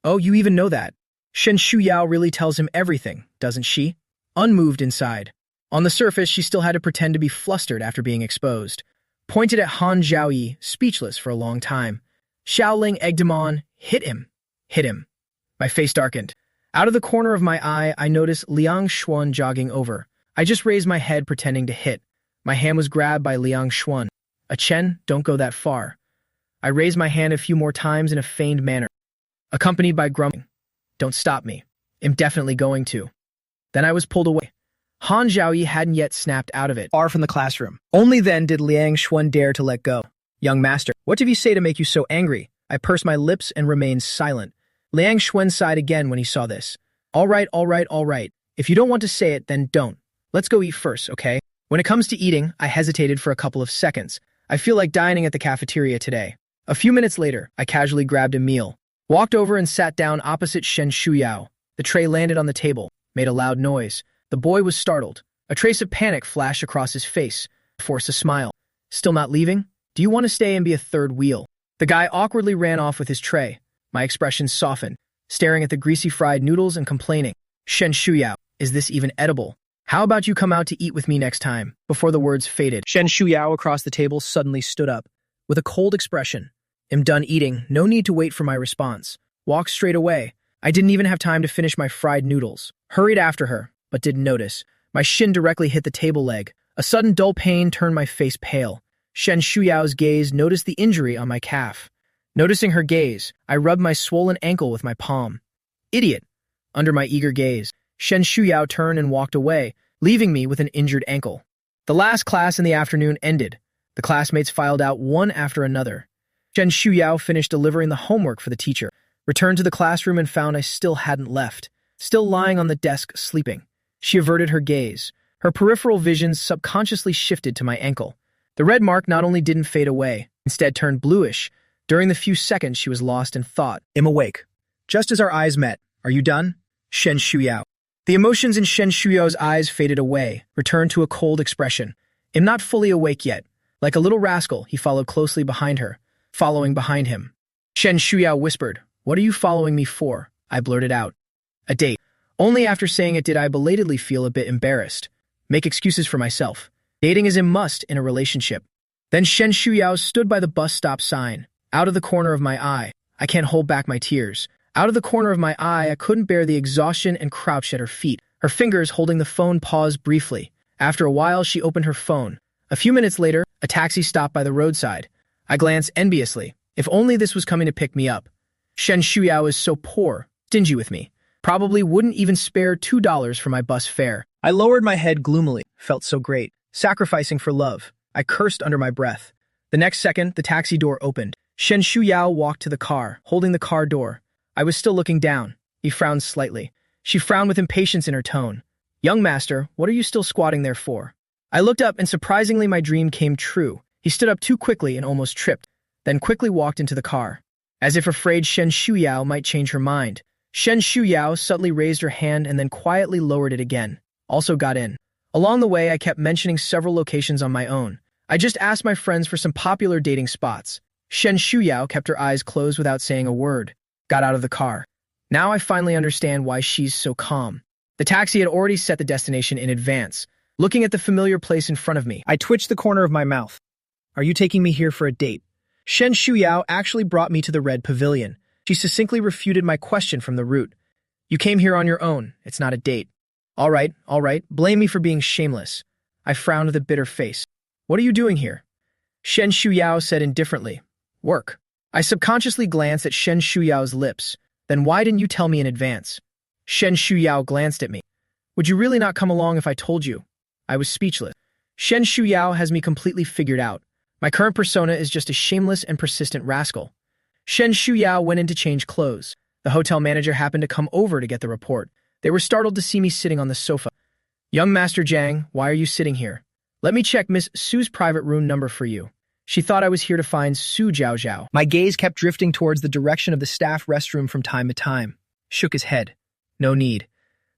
Oh, you even know that? Shen Shuyao really tells him everything, doesn't she? Unmoved inside. On the surface, she still had to pretend to be flustered after being exposed. Pointed at Han Zhaoyi, speechless for a long time. Xiaoling egged him on. Hit him. Hit him. My face darkened. Out of the corner of my eye, I noticed Liang Xuan jogging over. I just raised my head, pretending to hit. My hand was grabbed by Liang Xuan. Chen, don't go that far. I raised my hand a few more times in a feigned manner, accompanied by grumbling. Don't stop me. I'm definitely going to. Then I was pulled away. Han Zhaoyi hadn't yet snapped out of it. Far from the classroom. Only then did Liang Xuan dare to let go. Young master, what did he say to make you so angry? I pursed my lips and remained silent. Liang Xuan sighed again when he saw this. All right. If you don't want to say it, then don't. Let's go eat first, okay? When it comes to eating, I hesitated for a couple of seconds. I feel like dining at the cafeteria today. A few minutes later, I casually grabbed a meal, walked over and sat down opposite Shen Shuyao. The tray landed on the table, made a loud noise. The boy was startled. A trace of panic flashed across his face, forced a smile. Still not leaving? Do you want to stay and be a third wheel? The guy awkwardly ran off with his tray. My expression softened, staring at the greasy fried noodles and complaining. Shen Shuyao, is this even edible? How about you come out to eat with me next time? Before the words faded, Shen Shuyao across the table suddenly stood up, with a cold expression. Am done eating, no need to wait for my response. Walked straight away. I didn't even have time to finish my fried noodles. Hurried after her, but didn't notice. My shin directly hit the table leg. A sudden dull pain turned my face pale. Shen Shuyao's gaze noticed the injury on my calf. Noticing her gaze, I rubbed my swollen ankle with my palm. Idiot! Under my eager gaze, Shen Shuyao turned and walked away, leaving me with an injured ankle. The last class in the afternoon ended. The classmates filed out one after another. Shen Shuyao finished delivering the homework for the teacher, returned to the classroom and found I still hadn't left, still lying on the desk sleeping. She averted her gaze. Her peripheral vision subconsciously shifted to my ankle. The red mark not only didn't fade away, instead turned bluish. During the few seconds she was lost in thought. I'm awake. Just as our eyes met. Are you done? Shen Shuyao. The emotions in Shen Shuyao's eyes faded away, returned to a cold expression. I'm not fully awake yet. Like a little rascal, he followed closely behind her, following behind him. Shen Shuyao whispered, "What are you following me for?" I blurted out. "A date." Only after saying it did I belatedly feel a bit embarrassed. Make excuses for myself. Dating is a must in a relationship. Then Shen Shuyao stood by the bus stop sign. Out of the corner of my eye, I can't hold back my tears. Out of the corner of my eye, I couldn't bear the exhaustion and crouched at her feet. Her fingers holding the phone paused briefly. After a while, she opened her phone. A few minutes later, a taxi stopped by the roadside. I glanced enviously. If only this was coming to pick me up. Shen Shuyao is so poor, stingy with me. Probably wouldn't even spare $2 for my bus fare. I lowered my head gloomily. Felt so great. Sacrificing for love. I cursed under my breath. The next second, the taxi door opened. Shen Shuyao walked to the car, holding the car door. I was still looking down. He frowned slightly. She frowned with impatience in her tone. "Young master, what are you still squatting there for?" I looked up and surprisingly my dream came true. He stood up too quickly and almost tripped, then quickly walked into the car. As if afraid Shen Shuyao might change her mind. Shen Shuyao subtly raised her hand and then quietly lowered it again. Also got in. Along the way, I kept mentioning several locations on my own. I just asked my friends for some popular dating spots. Shen Shuyao kept her eyes closed without saying a word. Got out of the car. Now I finally understand why she's so calm. The taxi had already set the destination in advance. Looking at the familiar place in front of me, I twitched the corner of my mouth. Are you taking me here for a date? Shen Shuyao actually brought me to the Red Pavilion. She succinctly refuted my question from the route. You came here on your own. It's not a date. All right. Blame me for being shameless. I frowned with a bitter face. What are you doing here? Shen Shuyao said indifferently. Work. I subconsciously glanced at Shen Shuyao's lips. Then why didn't you tell me in advance? Shen Shuyao glanced at me. Would you really not come along if I told you? I was speechless. Shen Shuyao has me completely figured out. My current persona is just a shameless and persistent rascal. Shen Shuyao went in to change clothes. The hotel manager happened to come over to get the report. They were startled to see me sitting on the sofa. Young Master Zhang, why are you sitting here? Let me check Miss Su's private room number for you. She thought I was here to find Su Zhao. My gaze kept drifting towards the direction of the staff restroom from time to time. Shook his head. No need.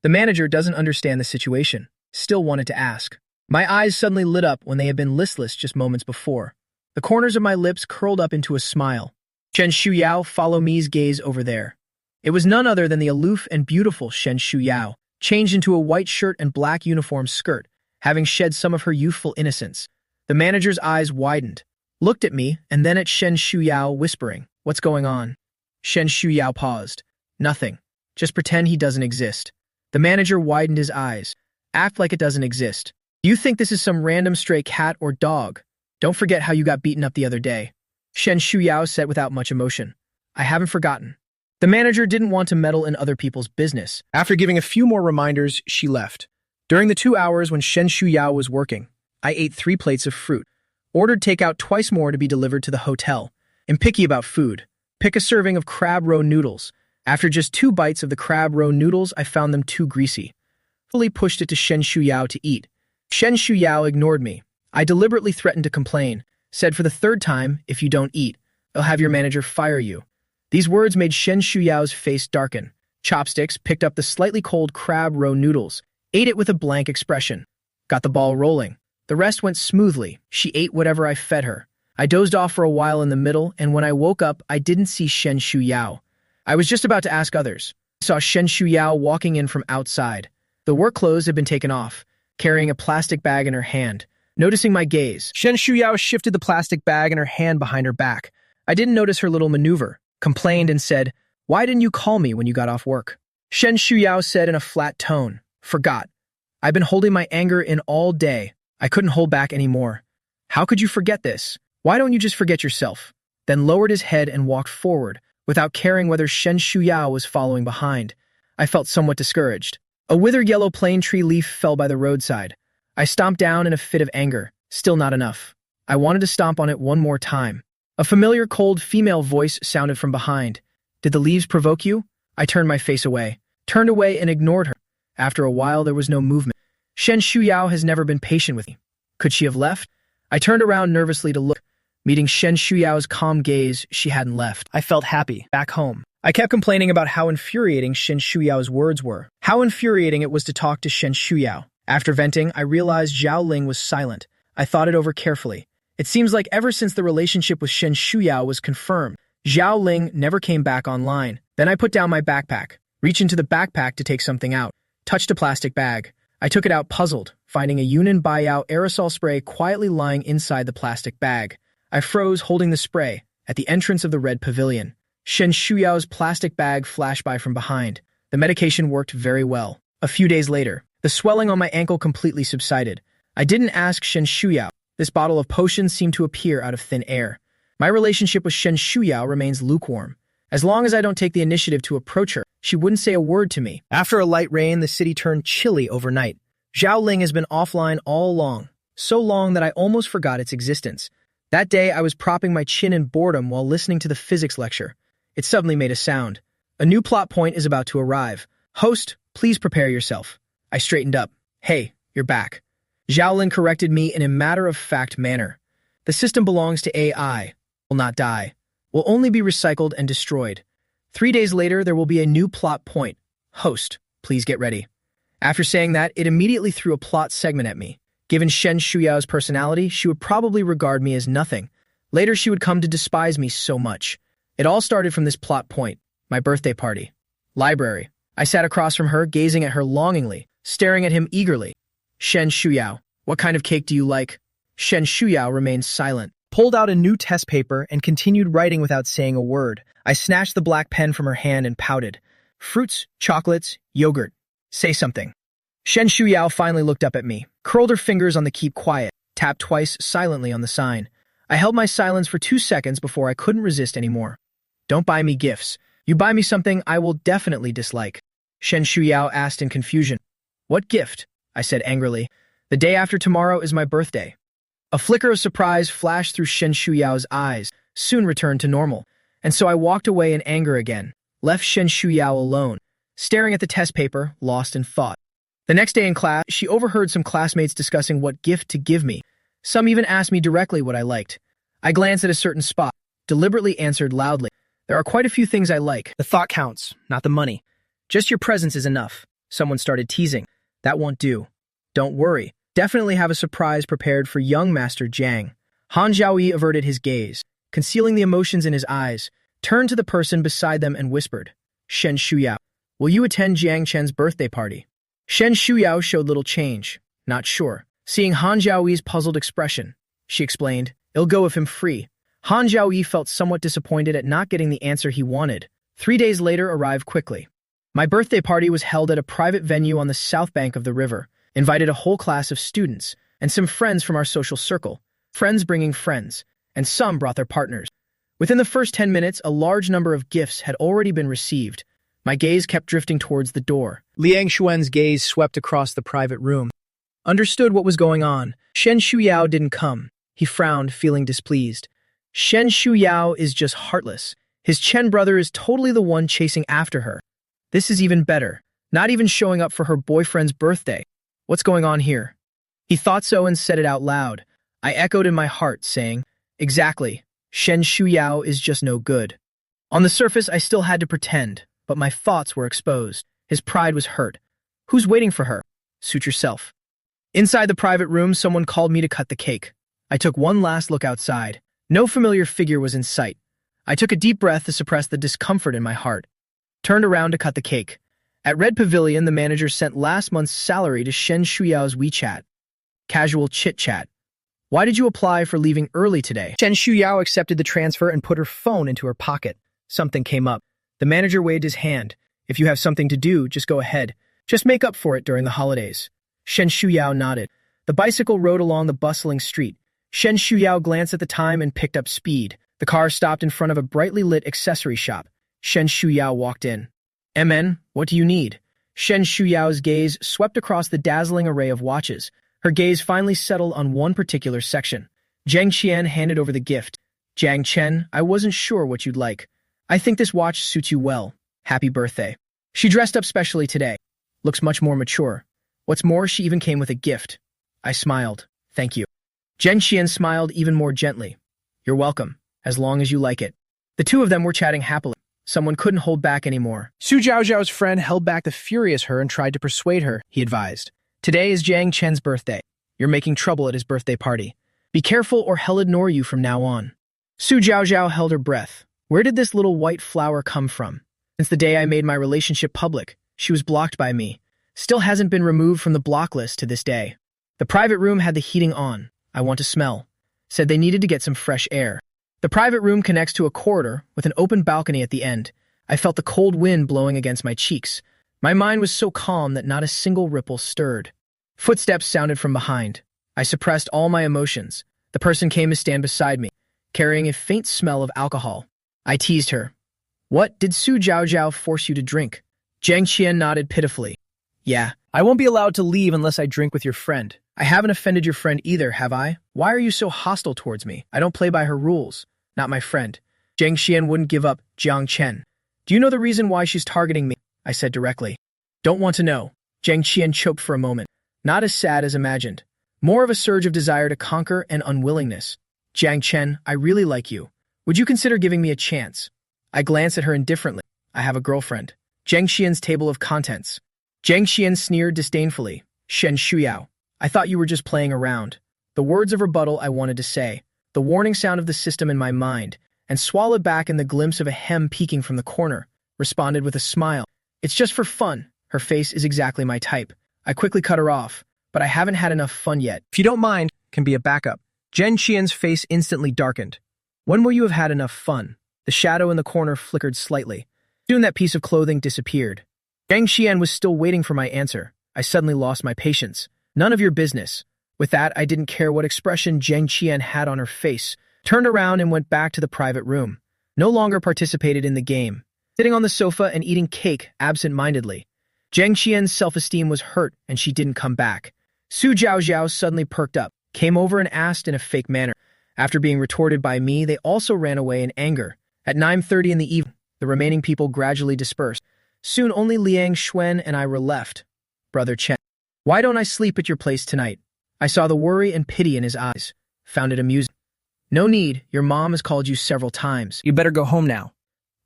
The manager doesn't understand the situation. Still wanted to ask. My eyes suddenly lit up when they had been listless just moments before. The corners of my lips curled up into a smile. Shen Shuyao, follow me's gaze over there. It was none other than the aloof and beautiful Shen Shuyao, changed into a white shirt and black uniform skirt, having shed some of her youthful innocence. The manager's eyes widened, looked at me, and then at Shen Shuyao, whispering, "What's going on?" Shen Shuyao paused. "Nothing. Just pretend he doesn't exist." The manager widened his eyes. "Act like it doesn't exist. Do you think this is some random stray cat or dog? Don't forget how you got beaten up the other day." Shen Shuyao said without much emotion. "I haven't forgotten." The manager didn't want to meddle in other people's business. After giving a few more reminders, she left. During the 2 hours when Shen Shuyao was working, I ate 3 plates of fruit, ordered takeout twice more to be delivered to the hotel. I'm picky about food. Pick a serving of crab roe noodles. After just 2 bites of the crab roe noodles, I found them too greasy. Fully pushed it to Shen Shuyao to eat. Shen Shuyao ignored me. I deliberately threatened to complain, said for the 3rd time, if you don't eat, I'll have your manager fire you. These words made Shen Shuyao's face darken. Chopsticks picked up the slightly cold crab roe noodles, ate it with a blank expression. Got the ball rolling. The rest went smoothly. She ate whatever I fed her. I dozed off for a while in the middle, and when I woke up, I didn't see Shen Shuyao. I was just about to ask others. I saw Shen Shuyao walking in from outside. The work clothes had been taken off, carrying a plastic bag in her hand. Noticing my gaze, Shen Shuyao shifted the plastic bag in her hand behind her back. I didn't notice her little maneuver, complained and said, "Why didn't you call me when you got off work?" Shen Shuyao said in a flat tone, "Forgot. I've been holding my anger in all day. I couldn't hold back anymore." "How could you forget this? Why don't you just forget yourself?" Then lowered his head and walked forward, without caring whether Shen Shuyao was following behind. I felt somewhat discouraged. A withered yellow plane tree leaf fell by the roadside. I stomped down in a fit of anger. Still not enough. I wanted to stomp on it one more time. A familiar, cold female voice sounded from behind. Did the leaves provoke you? I turned my face away, and ignored her. After a while, there was no movement. Shen Shuyao has never been patient with me. Could she have left? I turned around nervously to look. Meeting Shen Shuyao's calm gaze, she hadn't left. I felt happy, back home. I kept complaining about how infuriating Shen Shuyao's words were. How infuriating it was to talk to Shen Shuyao. After venting, I realized Zhao Ling was silent. I thought it over carefully. It seems like ever since the relationship with Shen Shuyao was confirmed, Zhao Ling never came back online. Then I put down my backpack, reached into the backpack to take something out, touched a plastic bag. I took it out puzzled, finding a Yunnan Baiyao aerosol spray quietly lying inside the plastic bag. I froze holding the spray at the entrance of the red pavilion. Shen Shuyao's plastic bag flashed by from behind. The medication worked very well. A few days later, the swelling on my ankle completely subsided. I didn't ask Shen Shuyao. This bottle of potion seemed to appear out of thin air. My relationship with Shen Shuyao remains lukewarm. As long as I don't take the initiative to approach her, she wouldn't say a word to me. After a light rain, the city turned chilly overnight. Zhao Ling has been offline all along, so long that I almost forgot its existence. That day, I was propping my chin in boredom while listening to the physics lecture. It suddenly made a sound. A new plot point is about to arrive. Host, please prepare yourself. I straightened up. Hey, you're back. Zhao Ling corrected me in a matter-of-fact manner. The system belongs to AI, will not die, will only be recycled and destroyed. 3 days later, there will be a new plot point. Host, please get ready. After saying that, it immediately threw a plot segment at me. Given Shen Shuyao's personality, she would probably regard me as nothing. Later, she would come to despise me so much. It all started from this plot point, my birthday party. Library. I sat across from her, gazing at her longingly, staring at him eagerly. Shen Shuyao, what kind of cake do you like? Shen Shuyao remained silent, pulled out a new test paper, and continued writing without saying a word. I snatched the black pen from her hand and pouted. Fruits, chocolates, yogurt. Say something. Shen Shuyao finally looked up at me, curled her fingers on the keep quiet, tapped twice silently on the sign. I held my silence for 2 seconds before I couldn't resist anymore. Don't buy me gifts. You buy me something I will definitely dislike. Shen Shuyao asked in confusion. What gift? I said angrily. The day after tomorrow is my birthday. A flicker of surprise flashed through Shen Shuyao's eyes, soon returned to normal, and so I walked away in anger again, left Shen Shuyao alone, staring at the test paper, lost in thought. The next day in class, she overheard some classmates discussing what gift to give me. Some even asked me directly what I liked. I glanced at a certain spot, deliberately answered loudly. There are quite a few things I like. The thought counts, not the money. Just your presence is enough. Someone started teasing. That won't do. Don't worry. Definitely have a surprise prepared for young Master Jiang. Han Zhaoyi averted his gaze, concealing the emotions in his eyes, turned to the person beside them and whispered, Shen Shuyao, will you attend Jiang Chen's birthday party? Shen Shuyao showed little change, not sure. Seeing Han Zhaoyi's puzzled expression, she explained, I'll go if I'm free. Han Zhaoyi felt somewhat disappointed at not getting the answer he wanted. 3 days later arrived quickly. My birthday party was held at a private venue on the south bank of the river, invited a whole class of students, and some friends from our social circle, friends bringing friends, and some brought their partners. Within the first 10 minutes, a large number of gifts had already been received. My gaze kept drifting towards the door. Liang Xuan's gaze swept across the private room. Understood what was going on. Shen Shuyao didn't come. He frowned, feeling displeased. Shen Shuyao is just heartless. His Chen brother is totally the one chasing after her. This is even better. Not even showing up for her boyfriend's birthday. What's going on here? He thought so and said it out loud. I echoed in my heart, saying, Exactly. Shen Shuyao is just no good. On the surface, I still had to pretend, but my thoughts were exposed. His pride was hurt. Who's waiting for her? Suit yourself. Inside the private room, someone called me to cut the cake. I took one last look outside. No familiar figure was in sight. I took a deep breath to suppress the discomfort in my heart. Turned around to cut the cake. At Red Pavilion, the manager sent last month's salary to Shen Shuyao's WeChat. Casual chit-chat. Why did you apply for leaving early today? Shen Shuyao accepted the transfer and put her phone into her pocket. Something came up. The manager waved his hand. If you have something to do, just go ahead. Just make up for it during the holidays. Shen Shuyao nodded. The bicycle rode along the bustling street. Shen Shuyao glanced at the time and picked up speed. The car stopped in front of a brightly lit accessory shop. Shen Shuyao walked in. MN, what do you need? Shen Shuyao's gaze swept across the dazzling array of watches. Her gaze finally settled on one particular section. Jiang Qian handed over the gift. Jiang Chen, I wasn't sure what you'd like. I think this watch suits you well. Happy birthday. She dressed up specially today. Looks much more mature. What's more, she even came with a gift. I smiled. Thank you. Jiang Qian smiled even more gently. You're welcome, as long as you like it. The two of them were chatting happily. Someone couldn't hold back anymore. Su Zhao's friend held back the furious her and tried to persuade her, he advised. Today is Jiang Chen's birthday. You're making trouble at his birthday party. Be careful or he'll ignore you from now on. Su Zhao held her breath. Where did this little white flower come from? Since the day I made my relationship public, she was blocked by me. Still hasn't been removed from the block list to this day. The private room had the heating on. I want to smell. Said they needed to get some fresh air. The private room connects to a corridor with an open balcony at the end. I felt the cold wind blowing against my cheeks. My mind was so calm that not a single ripple stirred. Footsteps sounded from behind. I suppressed all my emotions. The person came to stand beside me, carrying a faint smell of alcohol. I teased her. What, did Su Zhao force you to drink? Jiang Qian nodded pitifully. Yeah. I won't be allowed to leave unless I drink with your friend. I haven't offended your friend either, have I? Why are you so hostile towards me? I don't play by her rules. Not my friend. Jiang Qian wouldn't give up Jiang Chen. Do you know the reason why she's targeting me? I said directly. Don't want to know. Jiang Qian choked for a moment. Not as sad as imagined. More of a surge of desire to conquer and unwillingness. Jiang Chen, I really like you. Would you consider giving me a chance? I glanced at her indifferently. I have a girlfriend. Jiang Qian's table of contents. Jiang Qian sneered disdainfully. Shen Shuyao. I thought you were just playing around. The words of rebuttal I wanted to say, the warning sound of the system in my mind, and swallowed back in the glimpse of a hem peeking from the corner, responded with a smile. It's just for fun. Her face is exactly my type. I quickly cut her off, but I haven't had enough fun yet. If you don't mind, can be a backup. Jiang Qian's face instantly darkened. When will you have had enough fun? The shadow in the corner flickered slightly. Soon that piece of clothing disappeared. Jiang Qian was still waiting for my answer. I suddenly lost my patience. None of your business. With that, I didn't care what expression Jiang Qian had on her face, turned around and went back to the private room. No longer participated in the game. Sitting on the sofa and eating cake absent-mindedly. Jiang Qian's self-esteem was hurt and she didn't come back. Su Zhao suddenly perked up, came over and asked in a fake manner. After being retorted by me, they also ran away in anger. At 9:30 in the evening, the remaining people gradually dispersed. Soon only Liang Xuan and I were left. Brother Chen. Why don't I sleep at your place tonight? I saw the worry and pity in his eyes. Found it amusing. No need. Your mom has called you several times. You better go home now.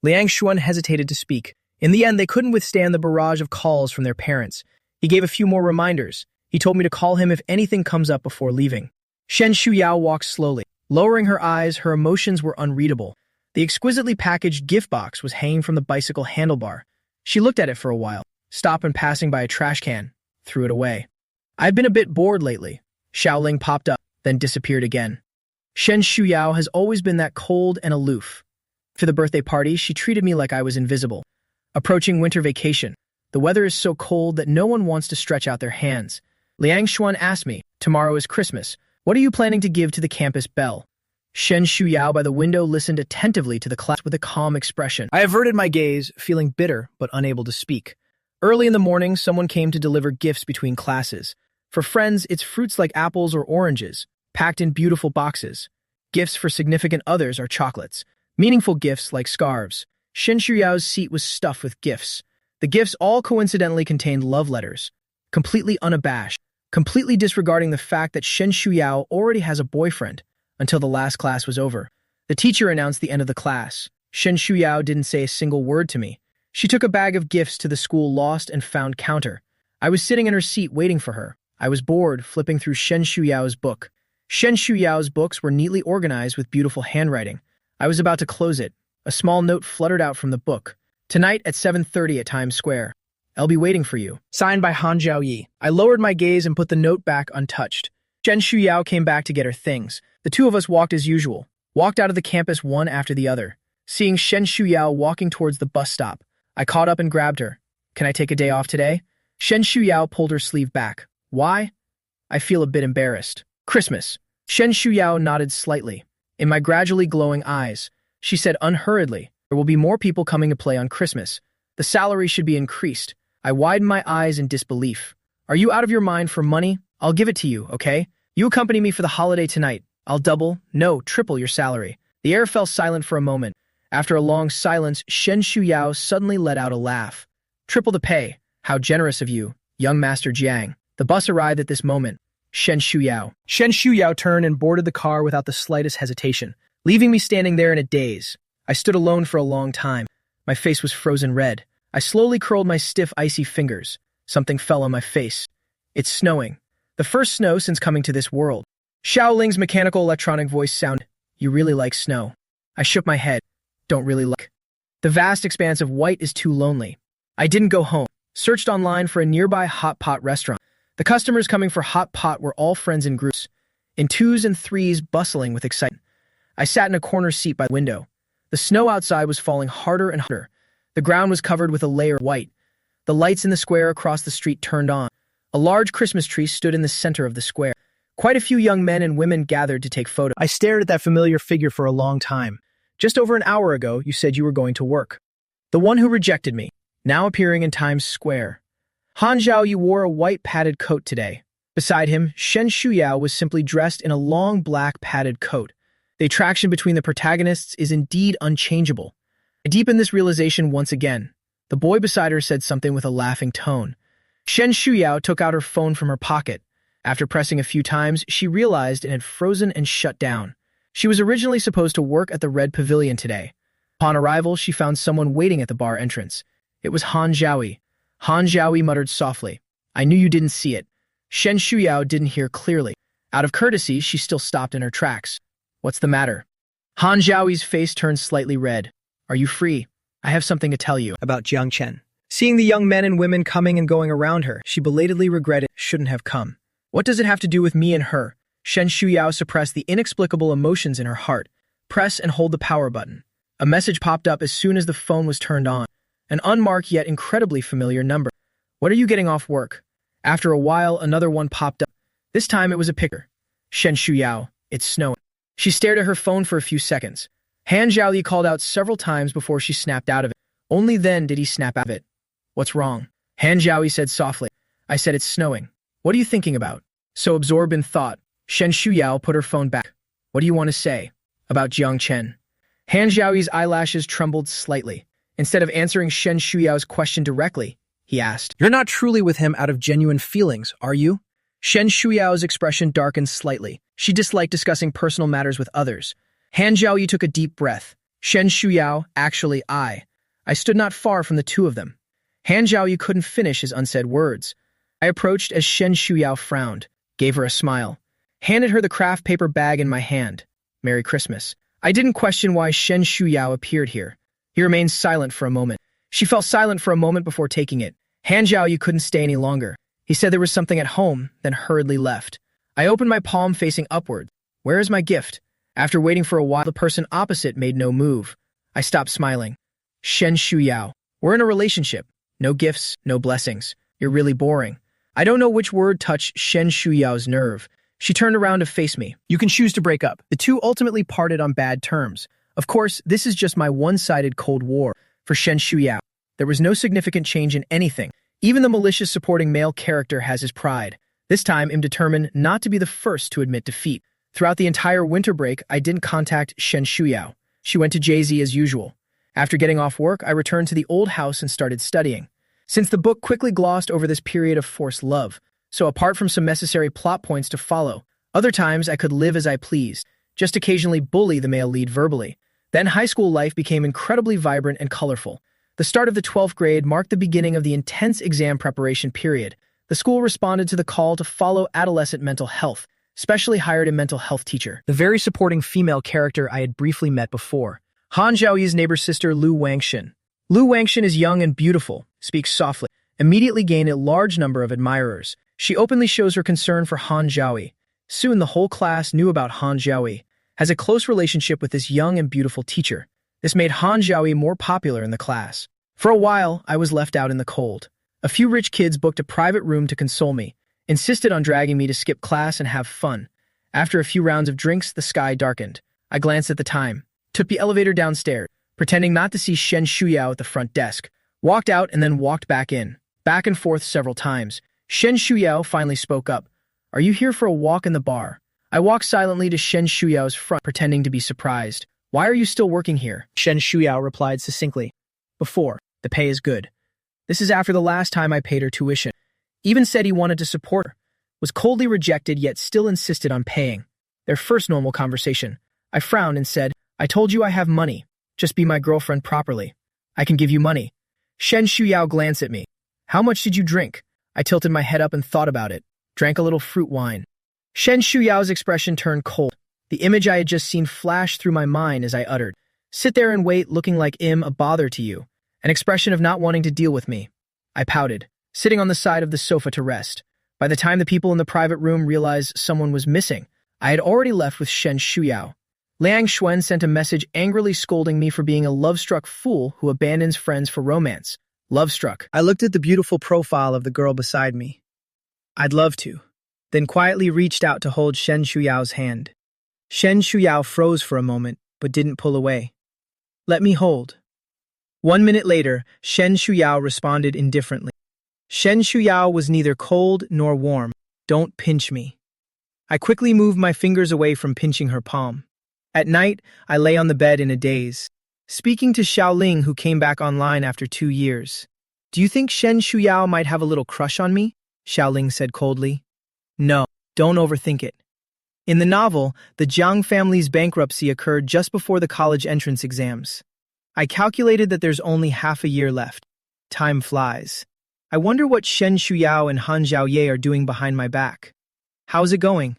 Liang Xuan hesitated to speak. In the end, they couldn't withstand the barrage of calls from their parents. He gave a few more reminders. He told me to call him if anything comes up before leaving. Shen Shuyao walked slowly. Lowering her eyes, her emotions were unreadable. The exquisitely packaged gift box was hanging from the bicycle handlebar. She looked at it for a while, stopped when passing by a trash can, threw it away. I've been a bit bored lately. Xiaoling popped up, then disappeared again. Shen Shuyao has always been that cold and aloof. For the birthday party, she treated me like I was invisible. Approaching winter vacation, the weather is so cold that no one wants to stretch out their hands. Liang Xuan asked me, tomorrow is Christmas. What are you planning to give to the campus belle? Shen Shuyao by the window listened attentively to the class with a calm expression. I averted my gaze, feeling bitter but unable to speak. Early in the morning, someone came to deliver gifts between classes. For friends, it's fruits like apples or oranges, packed in beautiful boxes. Gifts for significant others are chocolates. Meaningful gifts like scarves. Shen Shuyao's seat was stuffed with gifts. The gifts all coincidentally contained love letters. Completely unabashed, completely disregarding the fact that Shen Shuyao already has a boyfriend. Until the last class was over. The teacher announced the end of the class. Shen Shuyao didn't say a single word to me. She took a bag of gifts to the school lost and found counter. I was sitting in her seat waiting for her. I was bored, flipping through Shen Shuyao's book. Shen Shuyao's books were neatly organized with beautiful handwriting. I was about to close it. A small note fluttered out from the book. Tonight at 7:30 at Times Square. I'll be waiting for you. Signed by Han Zhaoyi. I lowered my gaze and put the note back untouched. Shen Shuyao came back to get her things. The two of us walked as usual, walked out of the campus one after the other. Seeing Shen Shuyao walking towards the bus stop, I caught up and grabbed her. Can I take a day off today? Shen Shuyao pulled her sleeve back. Why? I feel a bit embarrassed. Christmas. Shen Shuyao nodded slightly. In my gradually glowing eyes, she said unhurriedly, there will be more people coming to play on Christmas. The salary should be increased. I widened my eyes in disbelief. Are you out of your mind for money? I'll give it to you, okay? You accompany me for the holiday tonight. I'll double, no, triple your salary. The air fell silent for a moment. After a long silence, Shen Shuyao suddenly let out a laugh. Triple the pay. How generous of you, young Master Jiang. The bus arrived at this moment. Shen Shuyao turned and boarded the car without the slightest hesitation, leaving me standing there in a daze. I stood alone for a long time. My face was frozen red. I slowly curled my stiff, icy fingers. Something fell on my face. It's snowing. The first snow since coming to this world. Xiaoling's mechanical electronic voice sounded, "You really like snow." I shook my head. Don't really like. The vast expanse of white is too lonely. I didn't go home. Searched online for a nearby hot pot restaurant. The customers coming for hot pot were all friends in groups, in twos and threes, bustling with excitement. I sat in a corner seat by the window. The snow outside was falling harder and harder. The ground was covered with a layer of white. The lights in the square across the street turned on. A large Christmas tree stood in the center of the square. Quite a few young men and women gathered to take photos. I stared at that familiar figure for a long time. Just over an hour ago, you said you were going to work. The one who rejected me, now appearing in Times Square. Han Zhaoyi wore a white padded coat today. Beside him, Shen Shuyao was simply dressed in a long black padded coat. The attraction between the protagonists is indeed unchangeable. I deepened this realization once again. The boy beside her said something with a laughing tone. Shen Shuyao took out her phone from her pocket. After pressing a few times, she realized it had frozen and shut down. She was originally supposed to work at the Red Pavilion today. Upon arrival, she found someone waiting at the bar entrance. It was Han Zhaoyi. Han Zhaoyi muttered softly, "I knew you didn't see it." Shen Shuyao didn't hear clearly. Out of courtesy, she still stopped in her tracks. "What's the matter?" Han Zhaoyi's face turned slightly red. "Are you free? I have something to tell you." About Jiang Chen. Seeing the young men and women coming and going around her, she belatedly regretted shouldn't have come. What does it have to do with me and her? Shen Shuyao suppressed the inexplicable emotions in her heart. Press and hold the power button. A message popped up as soon as the phone was turned on. An unmarked yet incredibly familiar number. "When are you getting off work?" After a while, another one popped up. This time it was a picture. "Shen Shuyao, it's snowing." She stared at her phone for a few seconds. Han Zhaoyi called out several times before she snapped out of it. Only then did he snap out of it. "What's wrong?" Han Zhaoyi said softly. "I said it's snowing. What are you thinking about?" So absorbed in thought, Shen Shuyao put her phone back. "What do you want to say?" "About Jiang Chen." Han Zhaoyi's eyelashes trembled slightly. Instead of answering Shen Shuyao's question directly, he asked, "You're not truly with him out of genuine feelings, are you?" Shen Shuyao's expression darkened slightly. She disliked discussing personal matters with others. Han Zhaoyi took a deep breath. "Shen Shuyao, actually I stood not far from the two of them." Han Zhaoyi couldn't finish his unsaid words. I approached as Shen Shuyao frowned, gave her a smile, handed her the craft paper bag in my hand. "Merry Christmas." I didn't question why Shen Shuyao appeared here. He remained silent for a moment. She fell silent for a moment before taking it. Han Zhaoyi couldn't stay any longer. He said there was something at home, then hurriedly left. I opened my palm facing upward. "Where is my gift?" After waiting for a while, the person opposite made no move. I stopped smiling. "Shen Shuyao, we're in a relationship. No gifts, no blessings. You're really boring." I don't know which word touched Shen Shuyao's nerve. She turned around to face me. "You can choose to break up." The two ultimately parted on bad terms. Of course, this is just my one-sided Cold War. For Shen Shuyao, there was no significant change in anything. Even the malicious supporting male character has his pride. This time, I'm determined not to be the first to admit defeat. Throughout the entire winter break, I didn't contact Shen Shuyao. She went to Jay-Z as usual. After getting off work, I returned to the old house and started studying. Since the book quickly glossed over this period of forced love, so apart from some necessary plot points to follow, other times I could live as I pleased, just occasionally bully the male lead verbally. Then high school life became incredibly vibrant and colorful. The start of the 12th grade marked the beginning of the intense exam preparation period. The school responded to the call to follow adolescent mental health, specially hired a mental health teacher, the very supporting female character I had briefly met before. Han Zhaoyi's neighbor sister Lu Wangxin. Lu Wangxin is young and beautiful, speaks softly, immediately gained a large number of admirers. She openly shows her concern for Han Zhaoyi. Soon the whole class knew about Han Zhaoyi, has a close relationship with this young and beautiful teacher. This made Han Zhaoyi more popular in the class. For a while, I was left out in the cold. A few rich kids booked a private room to console me, insisted on dragging me to skip class and have fun. After a few rounds of drinks, the sky darkened. I glanced at the time, took the elevator downstairs, pretending not to see Shen Shuyao at the front desk, walked out and then walked back in, back and forth several times. Shen Shuyao finally spoke up. "Are you here for a walk in the bar?" I walked silently to Shen Shuyao's front, pretending to be surprised. Why are you still working here? Shen Shuyao replied succinctly. Before, the pay is good. This is after the last time I paid her tuition. Even said he wanted to support her. Was coldly rejected yet still insisted on paying. Their first normal conversation. I frowned and said, I told you I have money. Just be my girlfriend properly. I can give you money. Shen Shuyao glanced at me. How much did you drink? I tilted my head up and thought about it. Drank a little fruit wine. Shen Shuyao's expression turned cold. The image I had just seen flashed through my mind as I uttered, sit there and wait looking like a bother to you. An expression of not wanting to deal with me. I pouted, sitting on the side of the sofa to rest. By the time the people in the private room realized someone was missing, I had already left with Shen Shuyao. Liang Xuan sent a message angrily scolding me for being a love-struck fool who abandons friends for romance. Love-struck. I looked at the beautiful profile of the girl beside me. I'd love to. Then quietly reached out to hold Shen Shuyao's hand. Shen Shuyao froze for a moment, but didn't pull away. Let me hold. 1 minute later, Shen Shuyao responded indifferently. Shen Shuyao was neither cold nor warm. Don't pinch me. I quickly moved my fingers away from pinching her palm. At night, I lay on the bed in a daze, speaking to Xiaoling, who came back online after 2 years. Do you think Shen Shuyao might have a little crush on me? Xiaoling said coldly. No, don't overthink it. In the novel, the Jiang family's bankruptcy occurred just before the college entrance exams. I calculated that there's only half a year left. Time flies. I wonder what Shen Shuyao and Han Xiaoye are doing behind my back. How's it going?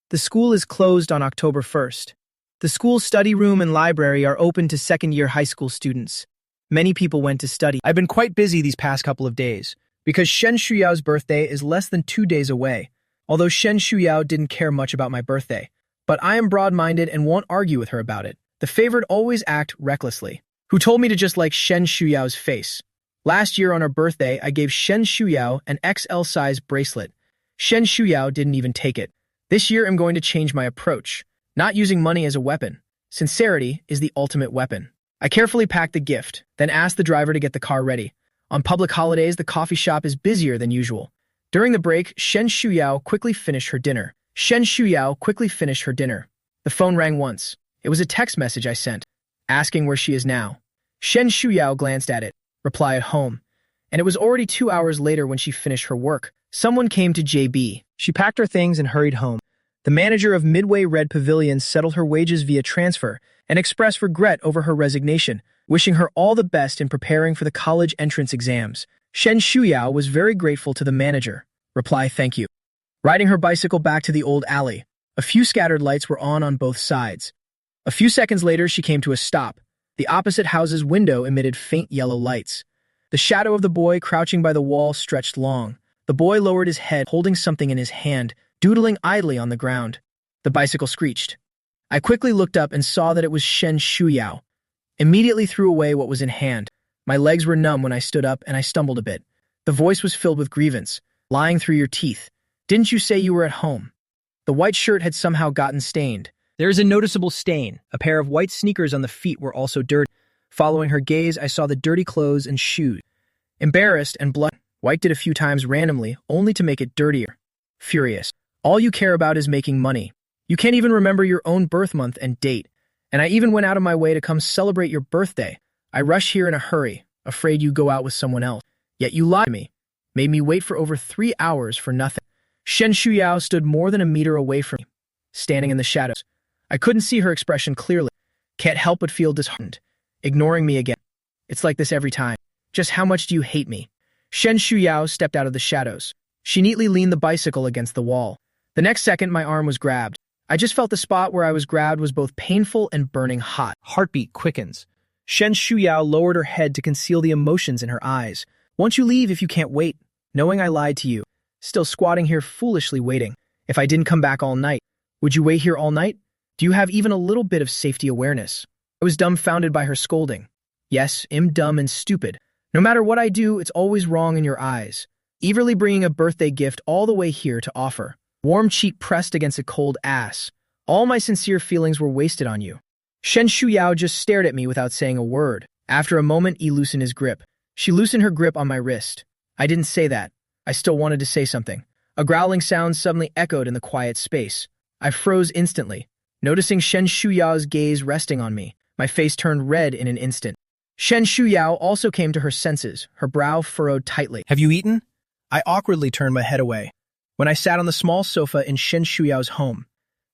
The school is closed on October 1st. The school's study room and library are open to second-year high school students. Many people went to study. I've been quite busy these past couple of days, because Shen Shuyao's birthday is less than 2 days away, although Shen Shuyao didn't care much about my birthday. But I am broad-minded and won't argue with her about it. The favorite always act recklessly. Who told me to just like Shen Shuyao's face? Last year on her birthday, I gave Shen Shuyao an XL-size bracelet. Shen Shuyao didn't even take it. This year I'm going to change my approach. Not using money as a weapon. Sincerity is the ultimate weapon. I carefully packed the gift, then asked the driver to get the car ready. On public holidays, the coffee shop is busier than usual. During the break, Shen Shuyao quickly finished her dinner. The phone rang once. It was a text message I sent, asking where she is now. Shen Shuyao glanced at it, reply at home. And it was already 2 hours later when she finished her work. Someone came to JB. She packed her things and hurried home. The manager of Midway Red Pavilion settled her wages via transfer and expressed regret over her resignation, wishing her all the best in preparing for the college entrance exams. Shen Shuyao was very grateful to the manager. Reply, thank you. Riding her bicycle back to the old alley, a few scattered lights were on both sides. A few seconds later, she came to a stop. The opposite house's window emitted faint yellow lights. The shadow of the boy crouching by the wall stretched long. The boy lowered his head, holding something in his hand, doodling idly on the ground. The bicycle screeched. I quickly looked up and saw that it was Shen Shuyao. Immediately threw away what was in hand. My legs were numb when I stood up and I stumbled a bit. The voice was filled with grievance. Lying through your teeth. Didn't you say you were at home? The white shirt had somehow gotten stained. There is a noticeable stain. A pair of white sneakers on the feet were also dirty. Following her gaze, I saw the dirty clothes and shoes. Embarrassed and blunt, wiped it a few times randomly, only to make it dirtier. Furious. All you care about is making money. You can't even remember your own birth month and date. And I even went out of my way to come celebrate your birthday. I rush here in a hurry, afraid you go out with someone else. Yet you lied to me. Made me wait for over 3 hours for nothing. Shen Shuyao stood more than a meter away from me, standing in the shadows. I couldn't see her expression clearly. Can't help but feel disheartened. Ignoring me again. It's like this every time. Just how much do you hate me? Shen Shuyao stepped out of the shadows. She neatly leaned the bicycle against the wall. The next second, my arm was grabbed. I just felt the spot where I was grabbed was both painful and burning hot. Heartbeat quickens. Shen Shuyao lowered her head to conceal the emotions in her eyes. Won't you leave if you can't wait? Knowing I lied to you. Still squatting here foolishly waiting. If I didn't come back all night, would you wait here all night? Do you have even a little bit of safety awareness? I was dumbfounded by her scolding. Yes, I'm dumb and stupid. No matter what I do, it's always wrong in your eyes. Eagerly bringing a birthday gift all the way here to offer. Warm cheek pressed against a cold ass. All my sincere feelings were wasted on you. Shen Shuyao just stared at me without saying a word. After a moment, he loosened his grip. She loosened her grip on my wrist. I didn't say that. I still wanted to say something. A growling sound suddenly echoed in the quiet space. I froze instantly, noticing Shen Shuyao's gaze resting on me. My face turned red in an instant. Shen Shuyao also came to her senses, her brow furrowed tightly. Have you eaten? I awkwardly turned my head away when I sat on the small sofa in Shen Shuyao's home,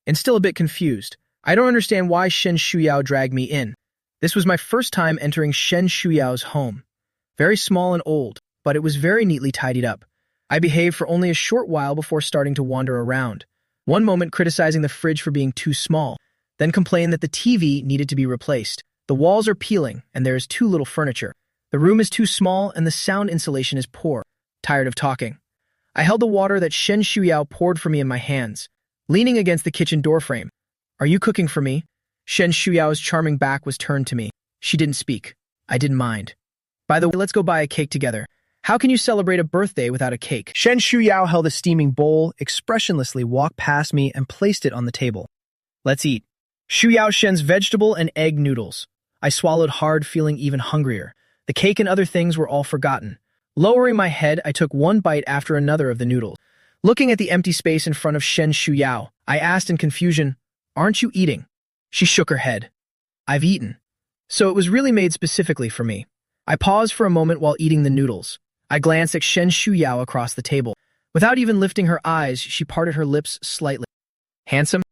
and still a bit confused. I don't understand why Shen Shuyao dragged me in. This was my first time entering Shen Shuyao's home. Very small and old, but it was very neatly tidied up. I behaved for only a short while before starting to wander around. One moment criticizing the fridge for being too small, then complained that the TV needed to be replaced. The walls are peeling, and there is too little furniture. The room is too small, and the sound insulation is poor. Tired of talking, I held the water that Shen Shuyao poured for me in my hands, leaning against the kitchen doorframe. Are you cooking for me? Shen Shuyao's charming back was turned to me. She didn't speak. I didn't mind. By the way, let's go buy a cake together. How can you celebrate a birthday without a cake? Shen Shuyao held a steaming bowl, expressionlessly walked past me and placed it on the table. Let's eat. Shuyao Shen's vegetable and egg noodles. I swallowed hard, feeling even hungrier. The cake and other things were all forgotten. Lowering my head, I took one bite after another of the noodles. Looking at the empty space in front of Shen Shuyao, I asked in confusion, "Aren't you eating?" She shook her head. "I've eaten." So it was really made specifically for me. I paused for a moment while eating the noodles. I glanced at Shen Shuyao across the table. Without even lifting her eyes, she parted her lips slightly. Handsome?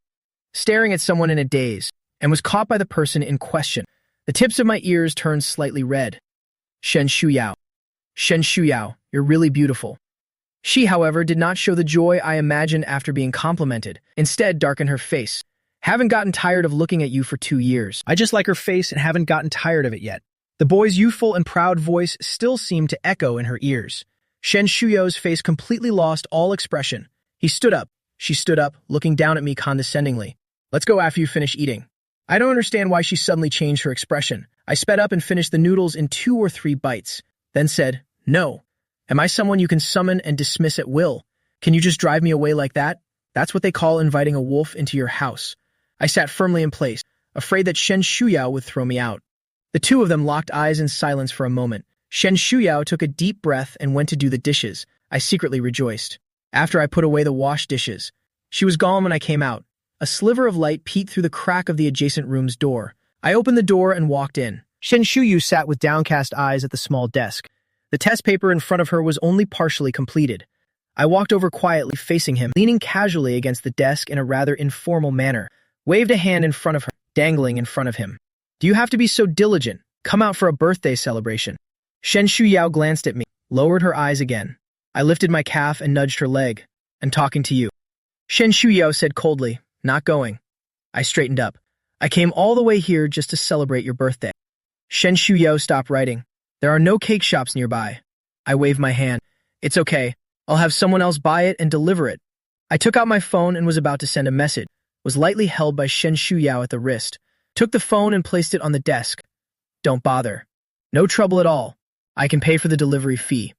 Staring at someone in a daze, and was caught by the person in question. The tips of my ears turned slightly red. Shen Shuyao. Shen Shuyao, you're really beautiful. She, however, did not show the joy I imagined after being complimented. Instead, darkened her face. Haven't gotten tired of looking at you for 2 years. I just like her face and haven't gotten tired of it yet. The boy's youthful and proud voice still seemed to echo in her ears. Shen Shuyao's face completely lost all expression. He stood up. She stood up, looking down at me condescendingly. Let's go after you finish eating. I don't understand why she suddenly changed her expression. I sped up and finished the noodles in 2 or 3 bites, then said, "No. Am I someone you can summon and dismiss at will? Can you just drive me away like that? That's what they call inviting a wolf into your house." I sat firmly in place, afraid that Shen Shuyao would throw me out. The two of them locked eyes in silence for a moment. Shen Shuyao took a deep breath and went to do the dishes. I secretly rejoiced. After I put away the washed dishes, she was gone when I came out. A sliver of light peeked through the crack of the adjacent room's door. I opened the door and walked in. Shen Shuyu sat with downcast eyes at the small desk. The test paper in front of her was only partially completed. I walked over quietly, facing him, leaning casually against the desk in a rather informal manner, waved a hand in front of her, dangling in front of him. "Do you have to be so diligent? Come out for a birthday celebration." Shen Shuyao glanced at me, lowered her eyes again. I lifted my calf and nudged her leg. "And talking to you." Shen Shuyao said coldly, "Not going." I straightened up. "I came all the way here just to celebrate your birthday." Shen Shuyao stopped writing. "There are no cake shops nearby." I waved my hand. "It's okay. I'll have someone else buy it and deliver it." I took out my phone and was about to send a message, was lightly held by Shen Shuyao at the wrist, took the phone and placed it on the desk. "Don't bother. No trouble at all. I can pay for the delivery fee."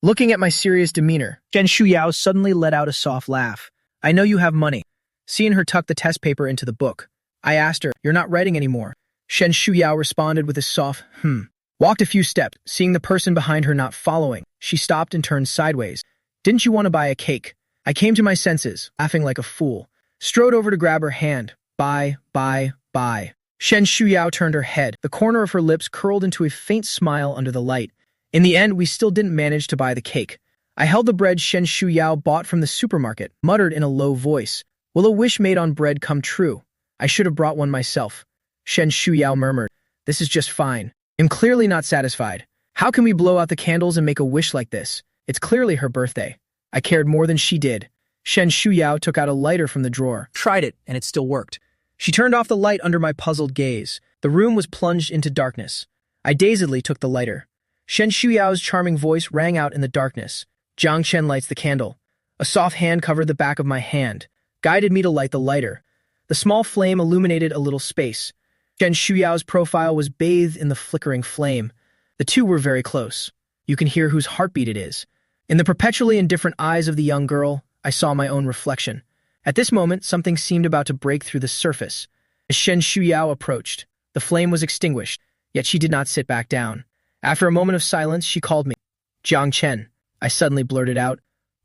Looking at my serious demeanor, Shen Shuyao suddenly let out a soft laugh. "I know you have money." Seeing her tuck the test paper into the book, I asked her, "You're not writing anymore?" Shen Shuyao responded with a soft, Walked a few steps, seeing the person behind her not following. She stopped and turned sideways. "Didn't you want to buy a cake?" I came to my senses, laughing like a fool. Strode over to grab her hand. Buy. Shen Shuyao turned her head. The corner of her lips curled into a faint smile under the light. In the end, we still didn't manage to buy the cake. I held the bread Shen Shuyao bought from the supermarket, muttered in a low voice, "Will a wish made on bread come true? I should have brought one myself." Shen Shuyao murmured, "This is just fine." I'm clearly not satisfied. How can we blow out the candles and make a wish like this? It's clearly her birthday. I cared more than she did. Shen Shuyao took out a lighter from the drawer. Tried it, and it still worked. She turned off the light under my puzzled gaze. The room was plunged into darkness. I dazedly took the lighter. Shen Shuyao's charming voice rang out in the darkness. "Jiang Chen lights the candle." A soft hand covered the back of my hand, guided me to light the lighter. The small flame illuminated a little space. Shen Shuyao's profile was bathed in the flickering flame. The two were very close. You can hear whose heartbeat it is. In the perpetually indifferent eyes of the young girl, I saw my own reflection. At this moment, something seemed about to break through the surface. As Shen Shuyao approached, the flame was extinguished, yet she did not sit back down. After a moment of silence, she called me. "Jiang Chen." I suddenly blurted out,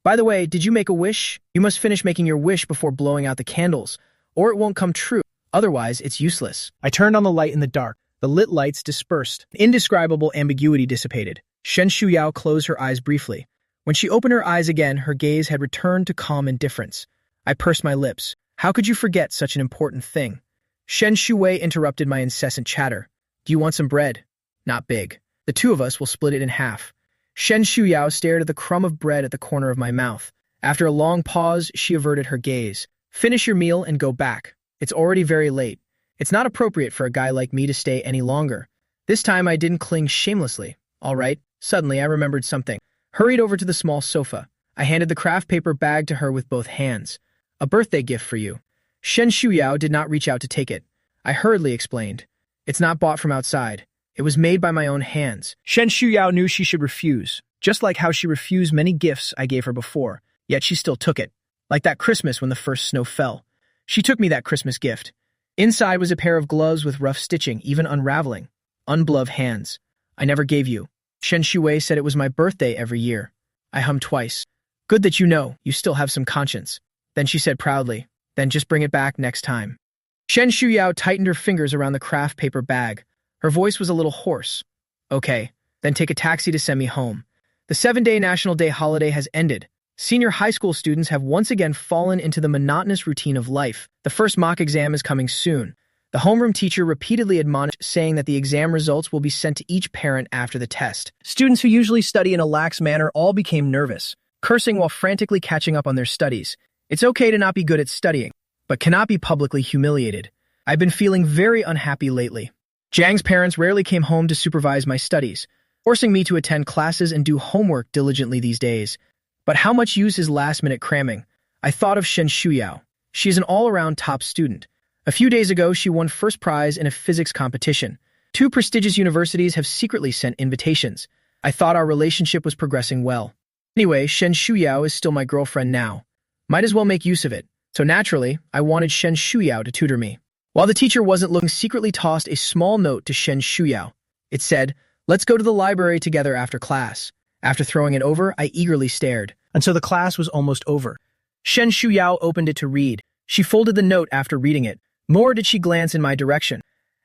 By the way, did you make a wish? You must finish making your wish before blowing out the candles, or it won't come true. Otherwise, it's useless. I turned on the light in the dark. The lit lights dispersed. Indescribable ambiguity dissipated. Shen Shuyao closed her eyes briefly. When she opened her eyes again, her gaze had returned to calm indifference. I pursed my lips. How could you forget such an important thing? Shen Shuwei interrupted my incessant chatter. Do you want some bread? Not big. The two of us will split it in half. Shen Shuyao stared at the crumb of bread at the corner of my mouth. After a long pause, she averted her gaze. Finish your meal and go back. It's already very late. It's not appropriate for a guy like me to stay any longer. This time I didn't cling shamelessly. All right. Suddenly I remembered something. Hurried over to the small sofa. I handed the craft paper bag to her with both hands. A birthday gift for you. Shen Shuyao did not reach out to take it. I hurriedly explained. It's not bought from outside. It was made by my own hands. Shen Shuyao knew she should refuse, just like how she refused many gifts I gave her before, yet she still took it. Like that Christmas when the first snow fell. She took me that Christmas gift. Inside was a pair of gloves with rough stitching, even unraveling. Ungloved hands. I never gave you. Shen Shuwei said it was my birthday every year. I hummed twice. Good that you know, you still have some conscience. Then she said proudly, then just bring it back next time. Shen Shuyao tightened her fingers around the craft paper bag. Her voice was a little hoarse. Okay, then take a taxi to send me home. The 7-day National Day holiday has ended. Senior high school students have once again fallen into the monotonous routine of life. The first mock exam is coming soon. The homeroom teacher repeatedly admonished, saying that the exam results will be sent to each parent after the test. Students who usually study in a lax manner all became nervous, cursing while frantically catching up on their studies. It's okay to not be good at studying, but cannot be publicly humiliated. I've been feeling very unhappy lately. Jiang's parents rarely came home to supervise my studies, forcing me to attend classes and do homework diligently these days. But how much use is last-minute cramming? I thought of Shen Shuyao. She is an all-around top student. A few days ago, she won first prize in a physics competition. 2 prestigious universities have secretly sent invitations. I thought our relationship was progressing well. Anyway, Shen Shuyao is still my girlfriend now. Might as well make use of it. So naturally, I wanted Shen Shuyao to tutor me. While the teacher wasn't looking, secretly tossed a small note to Shen Shuyao. It said, "Let's go to the library together after class." After throwing it over, I eagerly stared. Until the class was almost over. Shen Shuyao opened it to read. She folded the note after reading it. Nor did she glance in my direction.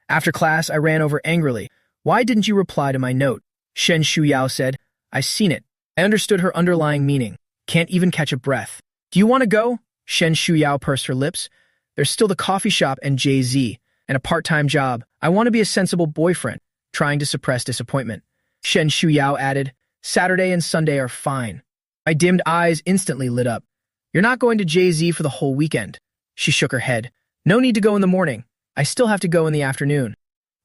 After class, I ran over angrily. Why didn't you reply to my note? Shen Shuyao said. I seen it. I understood her underlying meaning. Can't even catch a breath. Do you want to go? Shen Shuyao pursed her lips. There's still the coffee shop and Jay-Z, and a part-time job. I want to be a sensible boyfriend, trying to suppress disappointment. Shen Shuyao added, Saturday and Sunday are fine. My dimmed eyes instantly lit up. You're not going to Jay-Z for the whole weekend. She shook her head. No need to go in the morning. I still have to go in the afternoon.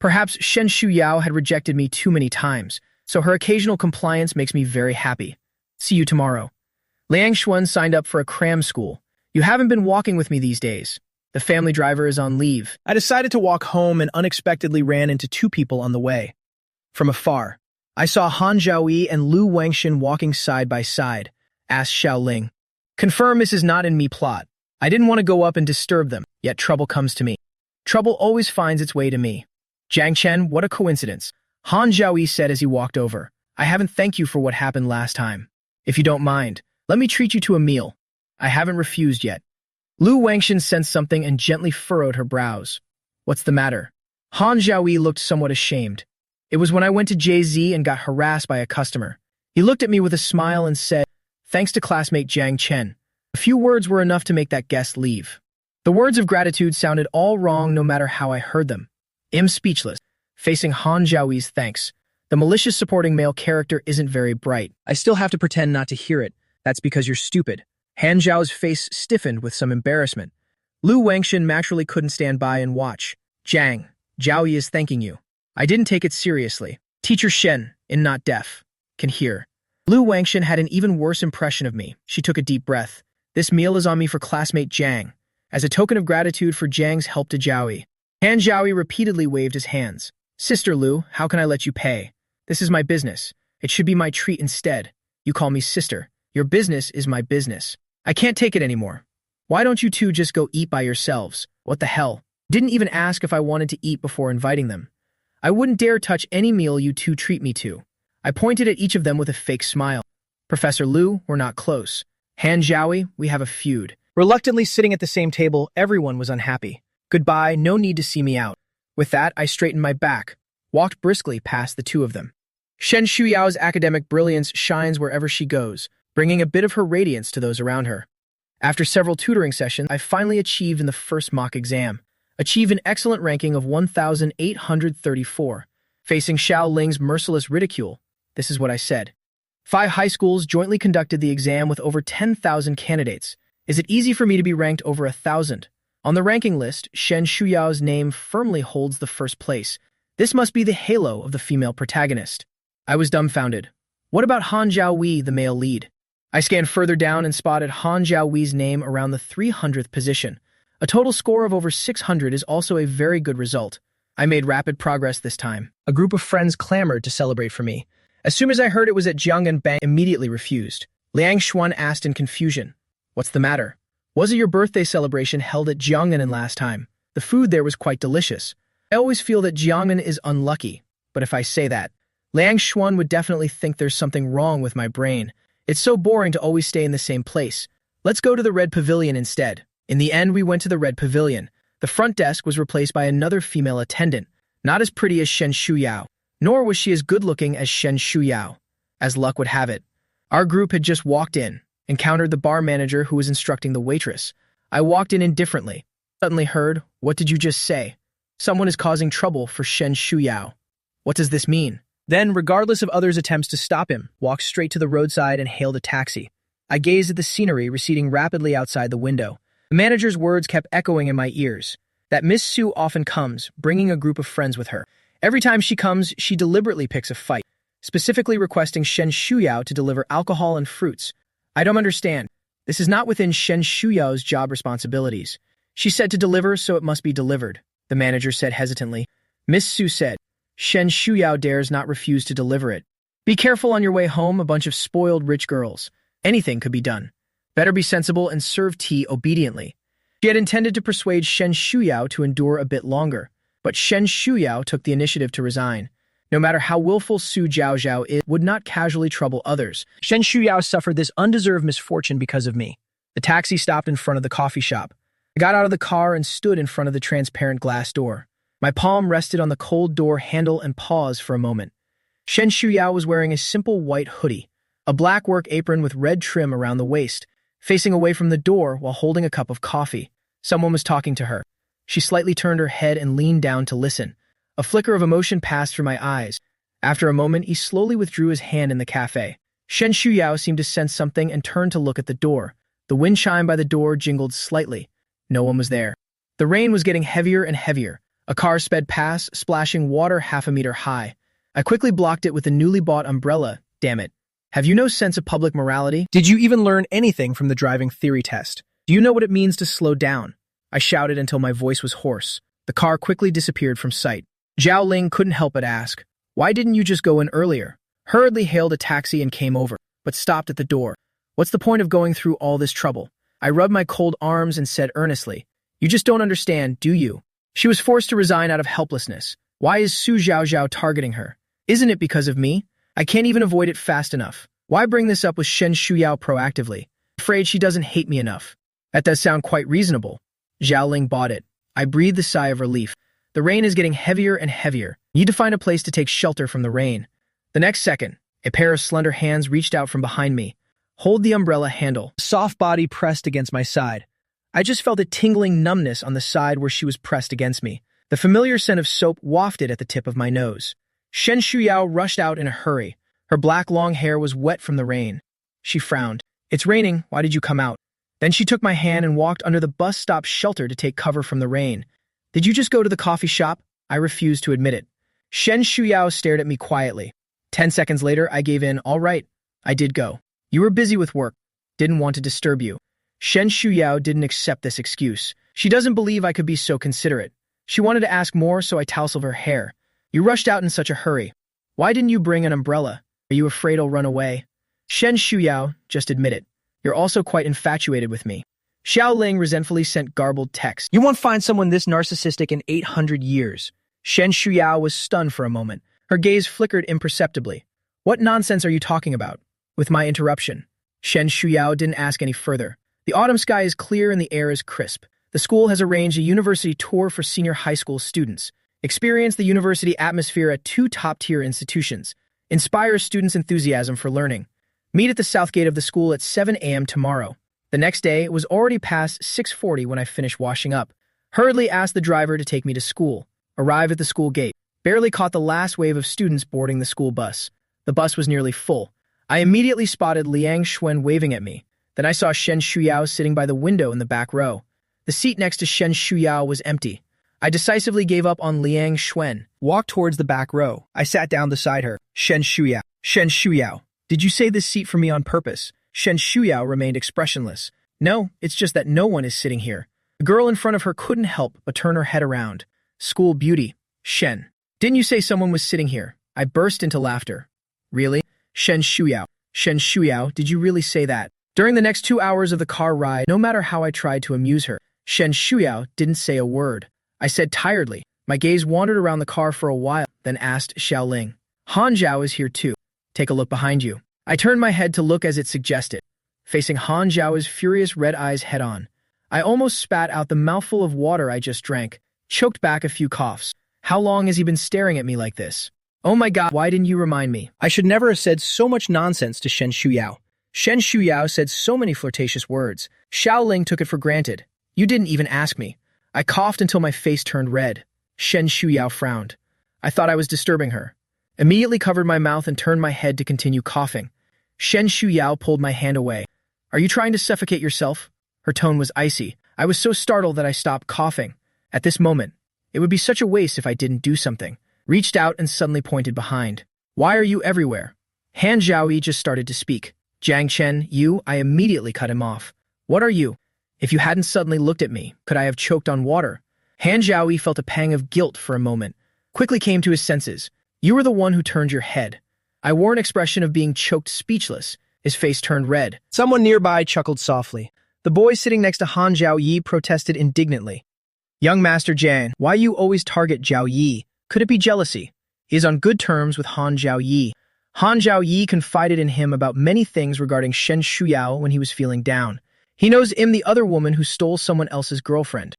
Perhaps Shen Shuyao had rejected me too many times, so her occasional compliance makes me very happy. See you tomorrow. Liang Xuan signed up for a cram school. You haven't been walking with me these days. The family driver is on leave. I decided to walk home and unexpectedly ran into 2 people on the way. From afar, I saw Han Zhaoyi and Lu Wangshan walking side by side. Asked Xiaoling. Confirm this is not in me plot. I didn't want to go up and disturb them, yet trouble comes to me. Trouble always finds its way to me. Jiang Chen, what a coincidence. Han Zhaoyi said as he walked over. I haven't thanked you for what happened last time. If you don't mind, let me treat you to a meal. I haven't refused yet. Lu Wangshan sensed something and gently furrowed her brows. What's the matter? Han Zhaoyi looked somewhat ashamed. It was when I went to Jay-Z and got harassed by a customer. He looked at me with a smile and said, thanks to classmate Jiang Chen. A few words were enough to make that guest leave. The words of gratitude sounded all wrong no matter how I heard them. I'm speechless, facing Han Zhaoyi's thanks. The malicious supporting male character isn't very bright. I still have to pretend not to hear it. That's because you're stupid. Han Zhao's face stiffened with some embarrassment. Lu Wangshan naturally couldn't stand by and watch. Jiang, Zhaoyi is thanking you. I didn't take it seriously. Teacher Shen, in not deaf, can hear. Lu Wangshan had an even worse impression of me. She took a deep breath. This meal is on me for classmate Jiang. As a token of gratitude for Jiang's help to Zhaoyi. Han Zhaoyi repeatedly waved his hands. Sister Lu, how can I let you pay? This is my business. It should be my treat instead. You call me sister. Your business is my business. I can't take it anymore. Why don't you two just go eat by yourselves? What the hell? Didn't even ask if I wanted to eat before inviting them. I wouldn't dare touch any meal you two treat me to. I pointed at each of them with a fake smile. Professor Lu, we're not close. Han Zhaoyi, we have a feud. Reluctantly sitting at the same table, everyone was unhappy. Goodbye, no need to see me out. With that, I straightened my back, walked briskly past the two of them. Shen Shuyao's academic brilliance shines wherever she goes, bringing a bit of her radiance to those around her. After several tutoring sessions, I finally achieved in the first mock exam. Achieved an excellent ranking of 1,834. Facing Xiao Ling's merciless ridicule, this is what I said. 5 high schools jointly conducted the exam with over 10,000 candidates. Is it easy for me to be ranked over 1,000? On the ranking list, Shen Shuyao's name firmly holds the first place. This must be the halo of the female protagonist. I was dumbfounded. What about Han Zhaoyi, the male lead? I scanned further down and spotted Han Zhaoyi's name around the 300th position. A total score of over 600 is also a very good result. I made rapid progress this time. A group of friends clamored to celebrate for me. As soon as I heard it was at Jiang'an, Bang immediately refused. Liang Xuan asked in confusion, "What's the matter? Was it your birthday celebration held at Jiang'an last time? The food there was quite delicious. I always feel that Jiang'an is unlucky, but if I say that, Liang Xuan would definitely think there's something wrong with my brain. It's so boring to always stay in the same place. Let's go to the Red Pavilion instead." In the end, we went to the Red Pavilion. The front desk was replaced by another female attendant, not as pretty as Shen Shuyao, nor was she as good-looking as Shen Shuyao. As luck would have it, our group had just walked in, encountered the bar manager who was instructing the waitress. I walked in indifferently, suddenly heard, "What did you just say? Someone is causing trouble for Shen Shuyao. What does this mean?" Then, regardless of others' attempts to stop him, walked straight to the roadside and hailed a taxi. I gazed at the scenery receding rapidly outside the window. The manager's words kept echoing in my ears. That Miss Su often comes, bringing a group of friends with her. Every time she comes, she deliberately picks a fight, specifically requesting Shen Shuyao to deliver alcohol and fruits. I don't understand. This is not within Shen Shuyao's job responsibilities. She said to deliver, so it must be delivered, the manager said hesitantly. Miss Su said, Shen Shuyao dares not refuse to deliver it. Be careful on your way home, a bunch of spoiled rich girls. Anything could be done. Better be sensible and serve tea obediently. She had intended to persuade Shen Shuyao to endure a bit longer, but Shen Shuyao took the initiative to resign. No matter how willful Su Zhaozhao is, would not casually trouble others. Shen Shuyao suffered this undeserved misfortune because of me. The taxi stopped in front of the coffee shop. I got out of the car and stood in front of the transparent glass door. My palm rested on the cold door handle and paused for a moment. Shen Shuyao was wearing a simple white hoodie, a black work apron with red trim around the waist, facing away from the door while holding a cup of coffee. Someone was talking to her. She slightly turned her head and leaned down to listen. A flicker of emotion passed through my eyes. After a moment, he slowly withdrew his hand in the cafe. Shen Shuyao seemed to sense something and turned to look at the door. The wind chime by the door jingled slightly. No one was there. The rain was getting heavier and heavier. A car sped past, splashing water half a meter high. I quickly blocked it with a newly bought umbrella. Damn it. Have you no sense of public morality? Did you even learn anything from the driving theory test? Do you know what it means to slow down? I shouted until my voice was hoarse. The car quickly disappeared from sight. Zhao Ling couldn't help but ask, why didn't you just go in earlier? Hurriedly hailed a taxi and came over, but stopped at the door. What's the point of going through all this trouble? I rubbed my cold arms and said earnestly, you just don't understand, do you? She was forced to resign out of helplessness. Why is Su Zhaozhao targeting her? Isn't it because of me? I can't even avoid it fast enough. Why bring this up with Shen Shuyao proactively? Afraid she doesn't hate me enough. That does sound quite reasonable. Zhao Ling bought it. I breathed a sigh of relief. The rain is getting heavier and heavier. Need to find a place to take shelter from the rain. The next second, a pair of slender hands reached out from behind me. Hold the umbrella handle. Soft body pressed against my side. I just felt a tingling numbness on the side where she was pressed against me. The familiar scent of soap wafted at the tip of my nose. Shen Shuyao rushed out in a hurry. Her black long hair was wet from the rain. She frowned. It's raining, why did you come out? Then she took my hand and walked under the bus stop shelter to take cover from the rain. Did you just go to the coffee shop? I refused to admit it. Shen Shuyao stared at me quietly. 10 seconds later, I gave in. All right, I did go. You were busy with work. Didn't want to disturb you. Shen Shuyao didn't accept this excuse. She doesn't believe I could be so considerate. She wanted to ask more, so I tousled her hair. You rushed out in such a hurry. Why didn't you bring an umbrella? Are you afraid I'll run away? Shen Shuyao, just admit it. You're also quite infatuated with me. Xiao Ling resentfully sent garbled text. You won't find someone this narcissistic in 800 years. Shen Shuyao was stunned for a moment. Her gaze flickered imperceptibly. What nonsense are you talking about? With my interruption. Shen Shuyao didn't ask any further. The autumn sky is clear and the air is crisp. The school has arranged a university tour for senior high school students. Experience the university atmosphere at 2 top-tier institutions. Inspire students' enthusiasm for learning. Meet at the south gate of the school at 7 a.m. tomorrow. The next day, it was already past 6:40 when I finished washing up. Hurriedly asked the driver to take me to school. Arrived at the school gate. Barely caught the last wave of students boarding the school bus. The bus was nearly full. I immediately spotted Liang Xuan waving at me. Then I saw Shen Shuyao sitting by the window in the back row. The seat next to Shen Shuyao was empty. I decisively gave up on Liang Xuan. Walked towards the back row. I sat down beside her. Shen Shuyao, did you say this seat for me on purpose? Shen Shuyao remained expressionless. No, it's just that no one is sitting here. The girl in front of her couldn't help but turn her head around. School beauty. Shen. Didn't you say someone was sitting here? I burst into laughter. Really? Shen Shuyao, did you really say that? During the next 2 hours of the car ride, no matter how I tried to amuse her, Shen Shuyao didn't say a word. I said tiredly. My gaze wandered around the car for a while, then asked Xiaoling. Han Zhao is here too. Take a look behind you. I turned my head to look as it suggested. Facing Han Zhao's furious red eyes head-on, I almost spat out the mouthful of water I just drank, choked back a few coughs. How long has he been staring at me like this? Oh my god, why didn't you remind me? I should never have said so much nonsense to Shen Shuyao. Shen Shuyao said so many flirtatious words. Xiaoling took it for granted. You didn't even ask me. I coughed until my face turned red. Shen Shuyao frowned. I thought I was disturbing her. Immediately covered my mouth and turned my head to continue coughing. Shen Shuyao pulled my hand away. Are you trying to suffocate yourself? Her tone was icy. I was so startled that I stopped coughing. At this moment, it would be such a waste if I didn't do something. Reached out and suddenly pointed behind. Why are you everywhere? Han Zhaoyi just started to speak. Jiang Chen, you, I immediately cut him off. What are you? If you hadn't suddenly looked at me, could I have choked on water? Han Zhaoyi felt a pang of guilt for a moment, quickly came to his senses. You were the one who turned your head. I wore an expression of being choked speechless. His face turned red. Someone nearby chuckled softly. The boy sitting next to Han Zhaoyi protested indignantly. Young Master Jiang, why you always target Zhao Yi? Could it be jealousy? He is on good terms with Han Zhaoyi. Han Zhaoyi confided in him about many things regarding Shen Shuyao when he was feeling down. He knows him, the other woman who stole someone else's girlfriend.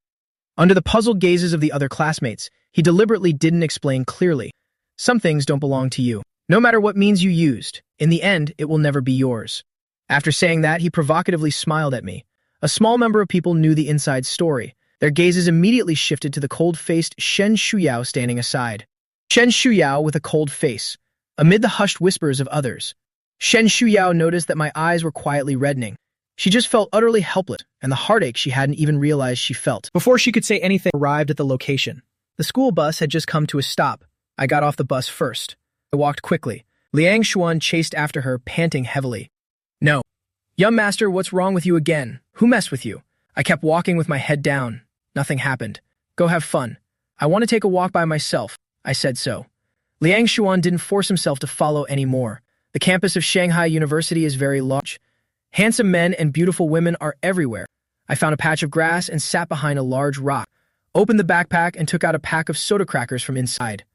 Under the puzzled gazes of the other classmates, he deliberately didn't explain clearly. Some things don't belong to you. No matter what means you used, in the end, it will never be yours. After saying that, he provocatively smiled at me. A small number of people knew the inside story. Their gazes immediately shifted to the cold-faced Shen Shuyao standing aside. Shen Shuyao with a cold face. Amid the hushed whispers of others, Shen Shuyao noticed that my eyes were quietly reddening. She just felt utterly helpless, and the heartache she hadn't even realized she felt. Before she could say anything, arrived at the location. The school bus had just come to a stop. I got off the bus first. I walked quickly. Liang Xuan chased after her, panting heavily. No. Young master, what's wrong with you again? Who messed with you? I kept walking with my head down. Nothing happened. Go have fun. I want to take a walk by myself. I said so. Liang Xuan didn't force himself to follow anymore. The campus of Shanghai University is very large. Handsome men and beautiful women are everywhere. I found a patch of grass and sat behind a large rock, opened the backpack and took out a pack of soda crackers from inside,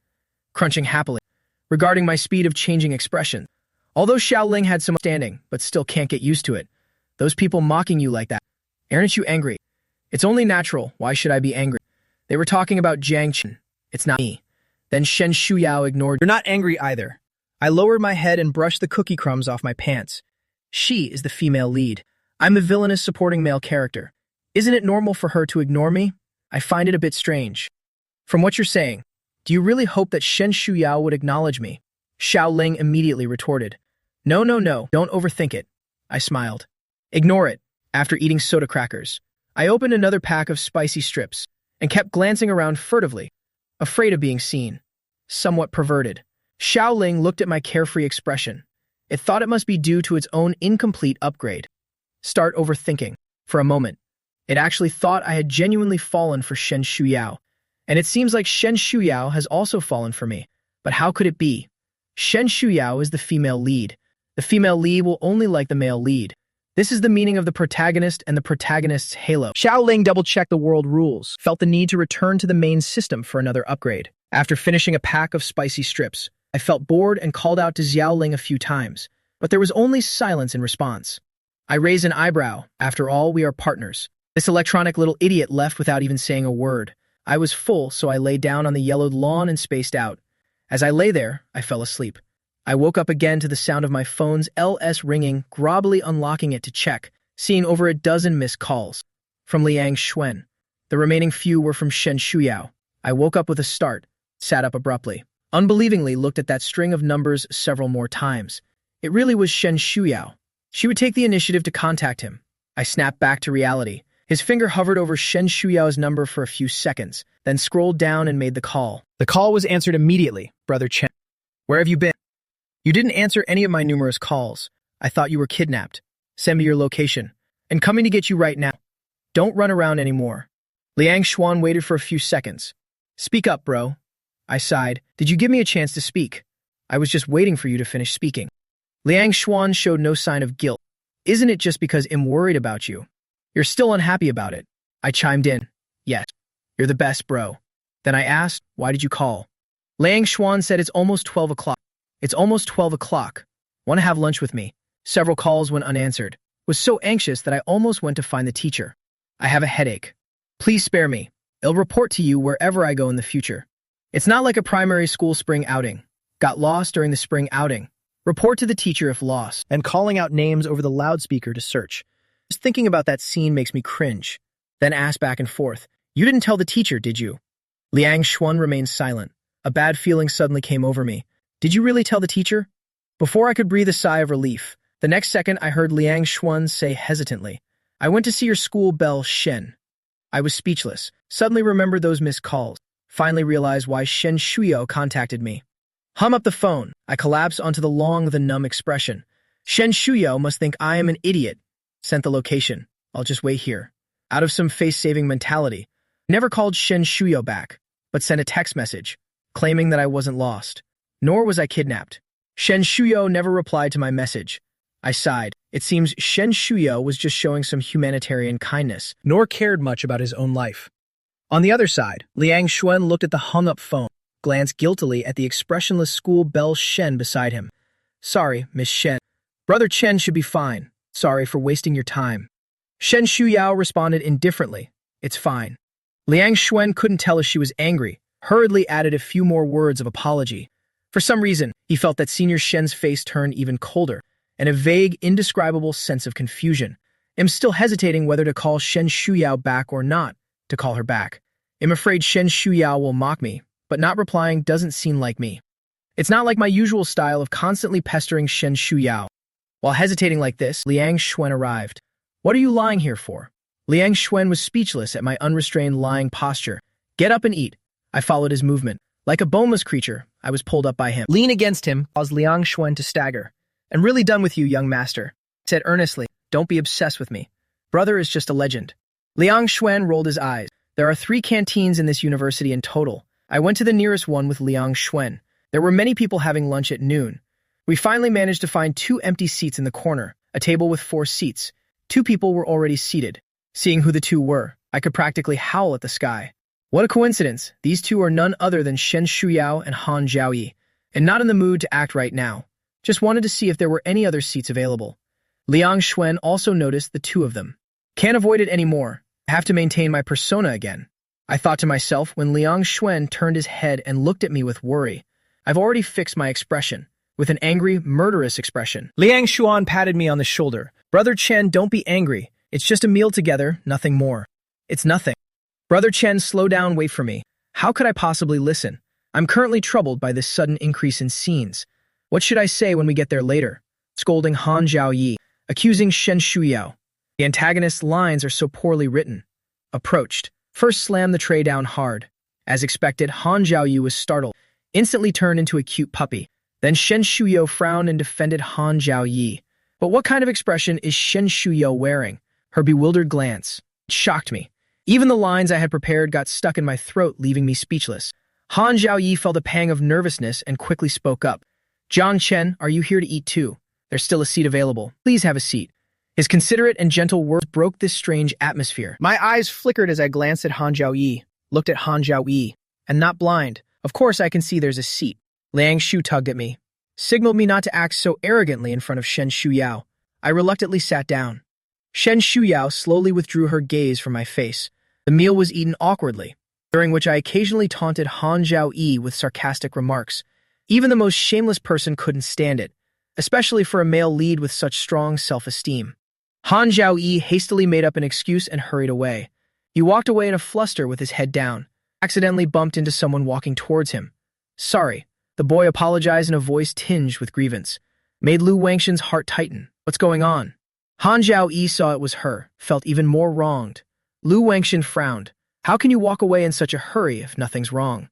crunching happily. Regarding my speed of changing expression, although Xiaoling had some understanding, but still can't get used to it. Those people mocking you like that. Aren't you angry? It's only natural. Why should I be angry? They were talking about Jiang Chen. It's not me. Then Shen Shuyao ignored. You're not angry either. I lowered my head and brushed the cookie crumbs off my pants. She is the female lead. I'm the villainous supporting male character. Isn't it normal for her to ignore me? I find it a bit strange. From what you're saying, do you really hope that Shen Shuyao would acknowledge me? Xiaoling immediately retorted. No, don't overthink it. I smiled. Ignore it. After eating soda crackers, I opened another pack of spicy strips and kept glancing around furtively, afraid of being seen. Somewhat perverted. Xiaoling looked at my carefree expression. It thought it must be due to its own incomplete upgrade. Start overthinking. For a moment, it actually thought I had genuinely fallen for Shen Shuyao. And it seems like Shen Shuyao has also fallen for me. But how could it be? Shen Shuyao is the female lead. The female lead will only like the male lead. This is the meaning of the protagonist and the protagonist's halo. Xiaoling double-checked the world rules, felt the need to return to the main system for another upgrade. After finishing a pack of spicy strips, I felt bored and called out to Xiaoling a few times, but there was only silence in response. I raised an eyebrow. After all, we are partners. This electronic little idiot left without even saying a word. I was full, so I lay down on the yellowed lawn and spaced out. As I lay there, I fell asleep. I woke up again to the sound of my phone's LS ringing, groggily unlocking it to check, seeing over a dozen missed calls. From Liang Xuan. The remaining few were from Shen Shuyao. I woke up with a start, sat up abruptly. Unbelievingly looked at that string of numbers several more times. It really was Shen Shuyao. She would take the initiative to contact him. I snapped back to reality. His finger hovered over Shen Shuyao's number for a few seconds, then scrolled down and made the call. The call was answered immediately, Brother Chen. Where have you been? You didn't answer any of my numerous calls. I thought you were kidnapped. Send me your location. I'm coming to get you right now. Don't run around anymore. Liang Xuan waited for a few seconds. Speak up, bro. I sighed. Did you give me a chance to speak? I was just waiting for you to finish speaking. Liang Xuan showed no sign of guilt. Isn't it just because I'm worried about you? You're still unhappy about it. I chimed in. Yes. You're the best, bro. Then I asked, why did you call? Liang Xuan said it's almost 12 o'clock. It's almost 12 o'clock. Want to have lunch with me? Several calls went unanswered. Was so anxious that I almost went to find the teacher. I have a headache. Please spare me. I'll report to you wherever I go in the future. It's not like a primary school spring outing. Got lost during the spring outing. Report to the teacher if lost. And calling out names over the loudspeaker to search. Just thinking about that scene makes me cringe. Then asked back and forth. You didn't tell the teacher, did you? Liang Xuan remained silent. A bad feeling suddenly came over me. Did you really tell the teacher? Before I could breathe a sigh of relief, the next second I heard Liang Xuan say hesitantly, I went to see your school belle, Shen. I was speechless. Suddenly remembered those missed calls. Finally realized why Shen Shuyo contacted me. Hung up the phone. I collapsed onto the numb expression. Shen Shuyo must think I am an idiot. Sent the location. I'll just wait here. Out of some face-saving mentality. Never called Shen Shuyo back, but sent a text message, claiming that I wasn't lost. Nor was I kidnapped. Shen Shuyo never replied to my message. I sighed. It seems Shen Shuyo was just showing some humanitarian kindness. Nor cared much about his own life. On the other side, Liang Xuan looked at the hung-up phone, glanced guiltily at the expressionless school belle Shen beside him. Sorry, Miss Shen. Brother Chen should be fine. Sorry for wasting your time. Shen Shuyao responded indifferently. It's fine. Liang Xuan couldn't tell if she was angry, hurriedly added a few more words of apology. For some reason, he felt that Senior Shen's face turned even colder, and a vague, indescribable sense of confusion. I'm still hesitating whether to call Shen Shuyao back or not to call her back. I'm afraid Shen Shuyao will mock me, but not replying doesn't seem like me. It's not like my usual style of constantly pestering Shen Shuyao. While hesitating like this, Liang Xuan arrived. What are you lying here for? Liang Xuan was speechless at my unrestrained lying posture. Get up and eat. I followed his movement. Like a boneless creature, I was pulled up by him. Lean against him caused Liang Xuan to stagger. I'm really done with you, young master. I said earnestly, don't be obsessed with me. Brother is just a legend. Liang Xuan rolled his eyes. There are 3 canteens in this university in total. I went to the nearest one with Liang Xuan. There were many people having lunch at noon. We finally managed to find 2 empty seats in the corner, a table with 4 seats. 2 people were already seated. Seeing who the 2 were, I could practically howl at the sky. What a coincidence. These 2 are none other than Shen Shuyao and Han Zhaoyi, and not in the mood to act right now. Just wanted to see if there were any other seats available. Liang Xuan also noticed the 2 of them. Can't avoid it anymore. I have to maintain my persona again. I thought to myself when Liang Xuan turned his head and looked at me with worry. I've already fixed my expression, with an angry, murderous expression. Liang Xuan patted me on the shoulder. Brother Chen, don't be angry. It's just a meal together, nothing more. It's nothing. Brother Chen, slow down, wait for me. How could I possibly listen? I'm currently troubled by this sudden increase in scenes. What should I say when we get there later? Scolding Han Zhaoyi, accusing Shen Shuyao. The antagonist's lines are so poorly written. Approached. First slammed the tray down hard. As expected, Han Zhaoyi was startled, instantly turned into a cute puppy. Then Shen Shuyao frowned and defended Han Zhaoyi. But what kind of expression is Shen Shuyao wearing? Her bewildered glance shocked me. Even the lines I had prepared got stuck in my throat, leaving me speechless. Han Zhaoyi felt a pang of nervousness and quickly spoke up. John Chen, are you here to eat too? There's still a seat available. Please have a seat. His considerate and gentle words broke this strange atmosphere. My eyes flickered as I glanced at Han Zhaoyi, looked at Han Zhaoyi, and not blind. Of course I can see there's a seat. Liang Shu tugged at me, signaled me not to act so arrogantly in front of Shen Shuyao. I reluctantly sat down. Shen Shuyao slowly withdrew her gaze from my face. The meal was eaten awkwardly, during which I occasionally taunted Han Zhao-yi with sarcastic remarks. Even the most shameless person couldn't stand it, especially for a male lead with such strong self-esteem. Han Zhao-yi hastily made up an excuse and hurried away. He walked away in a fluster with his head down, accidentally bumped into someone walking towards him. Sorry, the boy apologized in a voice tinged with grievance. Made Lu Wangshan's heart tighten. What's going on? Han Zhao-yi saw it was her, felt even more wronged. Lu Wangshan frowned. How can you walk away in such a hurry if nothing's wrong?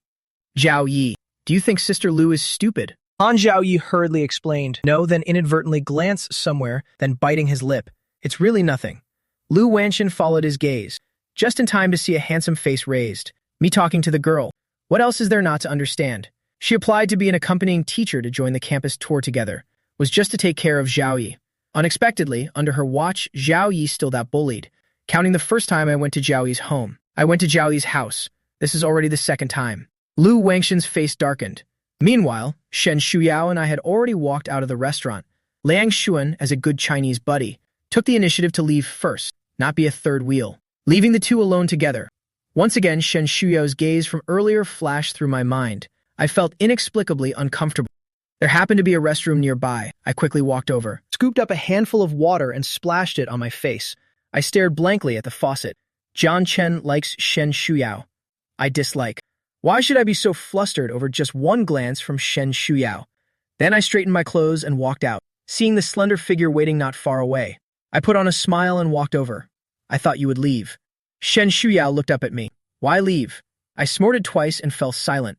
Zhao Yi, do you think Sister Lu is stupid? Han Zhao-yi hurriedly explained, no, then inadvertently glanced somewhere, then biting his lip. It's really nothing. Lu Wangshan followed his gaze, just in time to see a handsome face raised. Me talking to the girl. What else is there not to understand? She applied to be an accompanying teacher to join the campus tour together. Was just to take care of Zhao Yi. Unexpectedly, under her watch, Zhao Yi still got bullied. Counting the first time I went to Zhao Yi's home. I went to Zhao Yi's house. This is already the second time. Lu Wangshan's face darkened. Meanwhile, Shen Shuyao and I had already walked out of the restaurant. Liang Xuan, as a good Chinese buddy, took the initiative to leave first, not be a third wheel, leaving the two alone together. Once again, Shen Shuyao's gaze from earlier flashed through my mind. I felt inexplicably uncomfortable. There happened to be a restroom nearby. I quickly walked over, scooped up a handful of water and splashed it on my face. I stared blankly at the faucet. Jiang Chen likes Shen Shuyao. I dislike. Why should I be so flustered over just one glance from Shen Shuyao? Then I straightened my clothes and walked out, seeing the slender figure waiting not far away. I put on a smile and walked over. I thought you would leave. Shen Shuyao looked up at me. Why leave? I snorted twice and fell silent.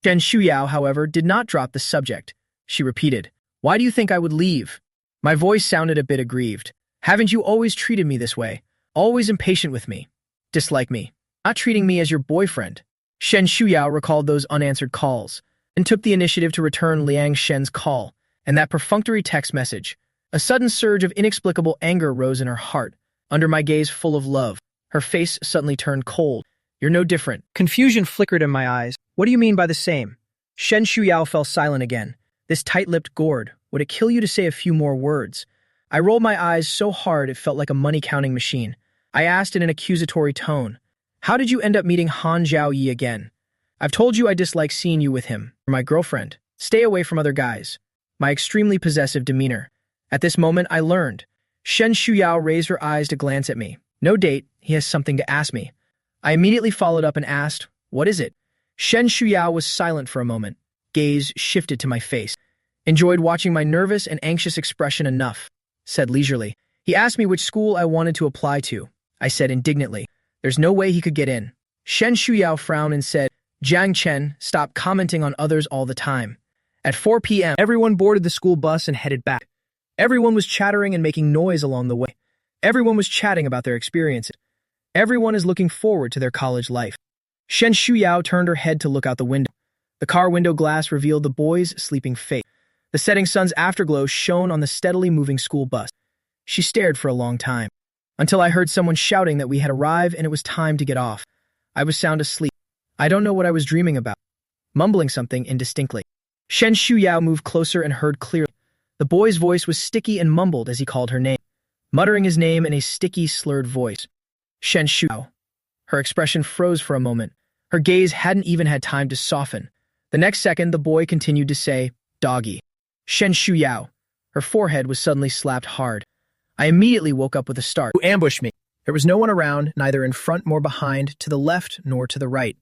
Shen Shuyao, however, did not drop the subject. She repeated, why do you think I would leave? My voice sounded a bit aggrieved. Haven't you always treated me this way? Always impatient with me? Dislike me? Not treating me as your boyfriend? Shen Shuyao recalled those unanswered calls and took the initiative to return Liang Shen's call and that perfunctory text message. A sudden surge of inexplicable anger rose in her heart. Under my gaze full of love, her face suddenly turned cold. You're no different. Confusion flickered in my eyes. What do you mean by the same? Shen Shuyao fell silent again. This tight-lipped gourd, would it kill you to say a few more words? I rolled my eyes so hard it felt like a money-counting machine. I asked in an accusatory tone, how did you end up meeting Han Zhao-yi again? I've told you I dislike seeing you with him, or my girlfriend. Stay away from other guys. My extremely possessive demeanor. At this moment, I learned. Shen Shuyao raised her eyes to glance at me. No date, he has something to ask me. I immediately followed up and asked, what is it? Shen Shuyao was silent for a moment. Gaze shifted to my face. Enjoyed watching my nervous and anxious expression enough. Said leisurely. He asked me which school I wanted to apply to. I said indignantly. There's no way he could get in. Shen Shuyao frowned and said, Jiang Chen, stop commenting on others all the time. At 4 p.m., everyone boarded the school bus and headed back. Everyone was chattering and making noise along the way. Everyone was chatting about their experiences. Everyone is looking forward to their college life. Shen Shuyao turned her head to look out the window. The car window glass revealed the boy's sleeping face. The setting sun's afterglow shone on the steadily moving school bus. She stared for a long time, until I heard someone shouting that we had arrived and it was time to get off. I was sound asleep. I don't know what I was dreaming about. Mumbling something indistinctly. Shen Shuyao moved closer and heard clearly. The boy's voice was sticky and mumbled as he called her name, muttering his name in a sticky, slurred voice. Shen Shuyao. Her expression froze for a moment. Her gaze hadn't even had time to soften. The next second, the boy continued to say, Doggy. Shen Shuyao. Her forehead was suddenly slapped hard. I immediately woke up with a start. Who ambushed me? There was no one around, neither in front nor behind, to the left nor to the right.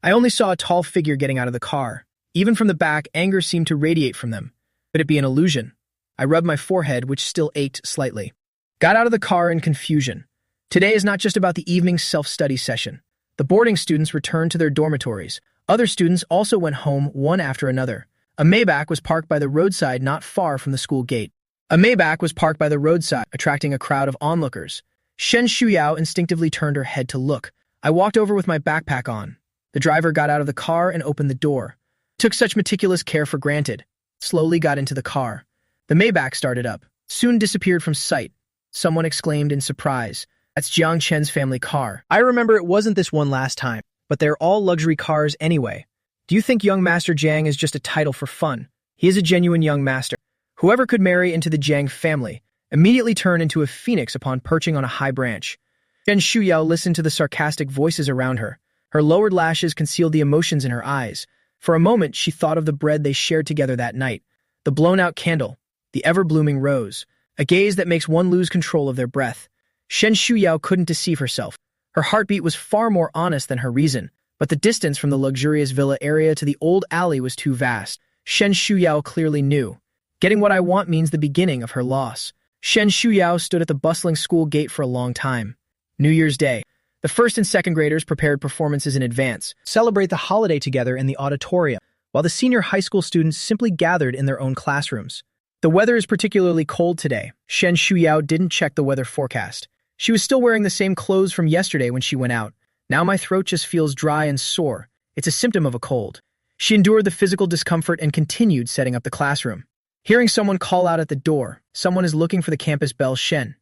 I only saw a tall figure getting out of the car. Even from the back, anger seemed to radiate from them. Could it be an illusion? I rubbed my forehead, which still ached slightly. Got out of the car in confusion. Today is not just about the evening self-study session. The boarding students returned to their dormitories. Other students also went home one after another. A Maybach was parked by the roadside not far from the school gate. Attracting a crowd of onlookers. Shen Shuyao instinctively turned her head to look. I walked over with my backpack on. The driver got out of the car and opened the door. Took such meticulous care for granted. Slowly got into the car. The Maybach started up. Soon disappeared from sight. Someone exclaimed in surprise. That's Jiang Chen's family car. I remember it wasn't this one last time, but they're all luxury cars anyway. Do you think young Master Jiang is just a title for fun? He is a genuine young master. Whoever could marry into the Jiang family, immediately turn into a phoenix upon perching on a high branch. Shen Shuyao listened to the sarcastic voices around her. Her lowered lashes concealed the emotions in her eyes. For a moment, she thought of the bread they shared together that night, the blown-out candle, the ever-blooming rose, a gaze that makes one lose control of their breath. Shen Shuyao couldn't deceive herself. Her heartbeat was far more honest than her reason, but the distance from the luxurious villa area to the old alley was too vast. Shen Shuyao clearly knew. Getting what I want means the beginning of her loss. Shen Shuyao stood at the bustling school gate for a long time. New Year's Day. The first and second graders prepared performances in advance, celebrate the holiday together in the auditorium, while the senior high school students simply gathered in their own classrooms. The weather is particularly cold today. Shen Shuyao didn't check the weather forecast. She was still wearing the same clothes from yesterday when she went out. Now my throat just feels dry and sore. It's a symptom of a cold. She endured the physical discomfort and continued setting up the classroom. Hearing someone call out at the door, someone is looking for the campus belle Shen.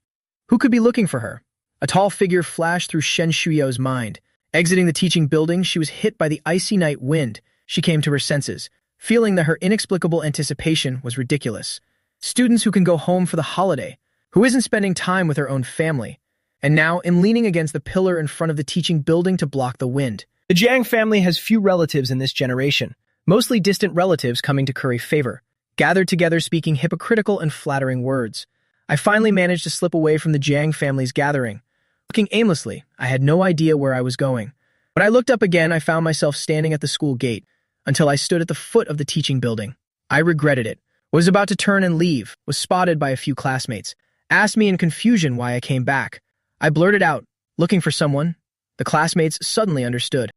Who could be looking for her? A tall figure flashed through Shen Shuyao's mind. Exiting the teaching building, she was hit by the icy night wind. She came to her senses, feeling that her inexplicable anticipation was ridiculous. Students who can go home for the holiday, who isn't spending time with her own family, and now am leaning against the pillar in front of the teaching building to block the wind. The Jiang family has few relatives in this generation, mostly distant relatives coming to curry favor, gathered together speaking hypocritical and flattering words. I finally managed to slip away from the Jiang family's gathering. Looking aimlessly, I had no idea where I was going. When I looked up again, I found myself standing at the school gate, until I stood at the foot of the teaching building. I regretted it. Was about to turn and leave, was spotted by a few classmates, asked me in confusion why I came back. I blurted out, looking for someone. The classmates suddenly understood.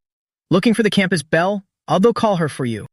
Looking for the campus belle? I'll go call her for you.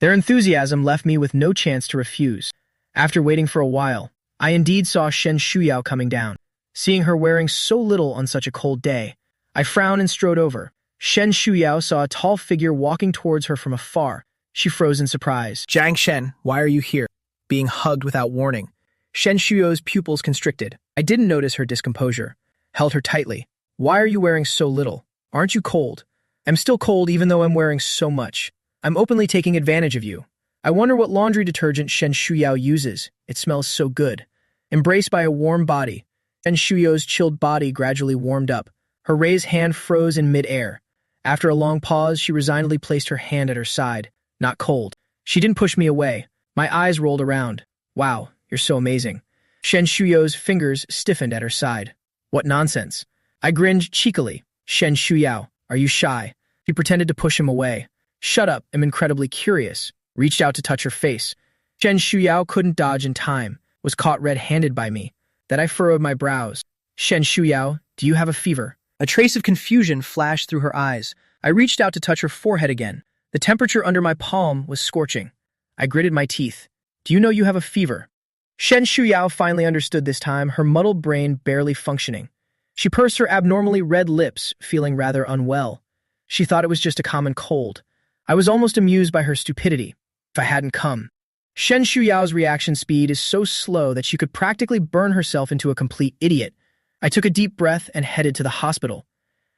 Their enthusiasm left me with no chance to refuse. After waiting for a while, I indeed saw Shen Shuyao coming down. Seeing her wearing so little on such a cold day, I frowned and strode over. Shen Shuyao saw a tall figure walking towards her from afar. She froze in surprise. Jiang Shen, why are you here? Being hugged without warning. Shen Shuyao's pupils constricted. I didn't notice her discomposure. Held her tightly. Why are you wearing so little? Aren't you cold? I'm still cold even though I'm wearing so much. I'm openly taking advantage of you. I wonder what laundry detergent Shen Shuyao uses. It smells so good. Embraced by a warm body, Shen Shuyao's chilled body gradually warmed up. Her raised hand froze in mid-air. After a long pause, she resignedly placed her hand at her side. Not cold. She didn't push me away. My eyes rolled around. Wow, you're so amazing. Shen Shuyao's fingers stiffened at her side. What nonsense. I grinned cheekily. Shen Shuyao, are you shy? She pretended to push him away. Shut up, I'm incredibly curious. Reached out to touch her face. Shen Shuyao couldn't dodge in time. Was caught red-handed by me. That I furrowed my brows. Shen Shuyao, do you have a fever? A trace of confusion flashed through her eyes. I reached out to touch her forehead again. The temperature under my palm was scorching. I gritted my teeth. Do you know you have a fever? Shen Shuyao finally understood this time, her muddled brain barely functioning. She pursed her abnormally red lips, feeling rather unwell. She thought it was just a common cold. I was almost amused by her stupidity. If I hadn't come. Shen Shuyao's reaction speed is so slow that she could practically burn herself into a complete idiot. I took a deep breath and headed to the hospital.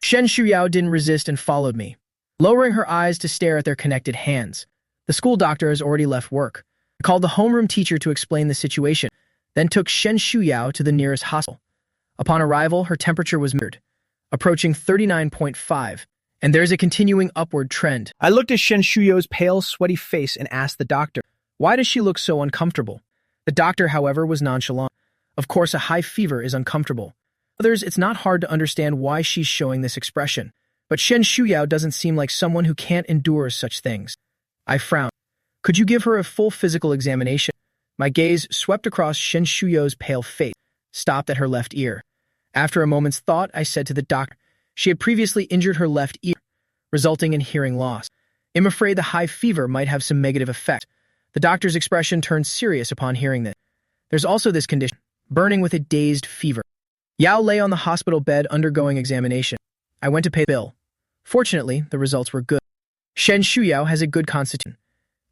Shen Shuyao didn't resist and followed me, lowering her eyes to stare at their connected hands. The school doctor has already left work. I called the homeroom teacher to explain the situation, then took Shen Shuyao to the nearest hospital. Upon arrival, her temperature was measured, approaching 39.5, and there's a continuing upward trend. I looked at Shen Shuyao's pale, sweaty face and asked the doctor, why does she look so uncomfortable? The doctor, however, was nonchalant. Of course, a high fever is uncomfortable. Others, it's not hard to understand why she's showing this expression. But Shen Shuyao doesn't seem like someone who can't endure such things. I frowned. Could you give her a full physical examination? My gaze swept across Shen Shuyao's pale face, stopped at her left ear. After a moment's thought, I said to the doctor, she had previously injured her left ear, resulting in hearing loss. I'm afraid the high fever might have some negative effect. The doctor's expression turned serious upon hearing this. There's also this condition, burning with a dazed fever. Yao lay on the hospital bed undergoing examination. I went to pay the bill. Fortunately, the results were good. Shen Shuyao has a good constitution.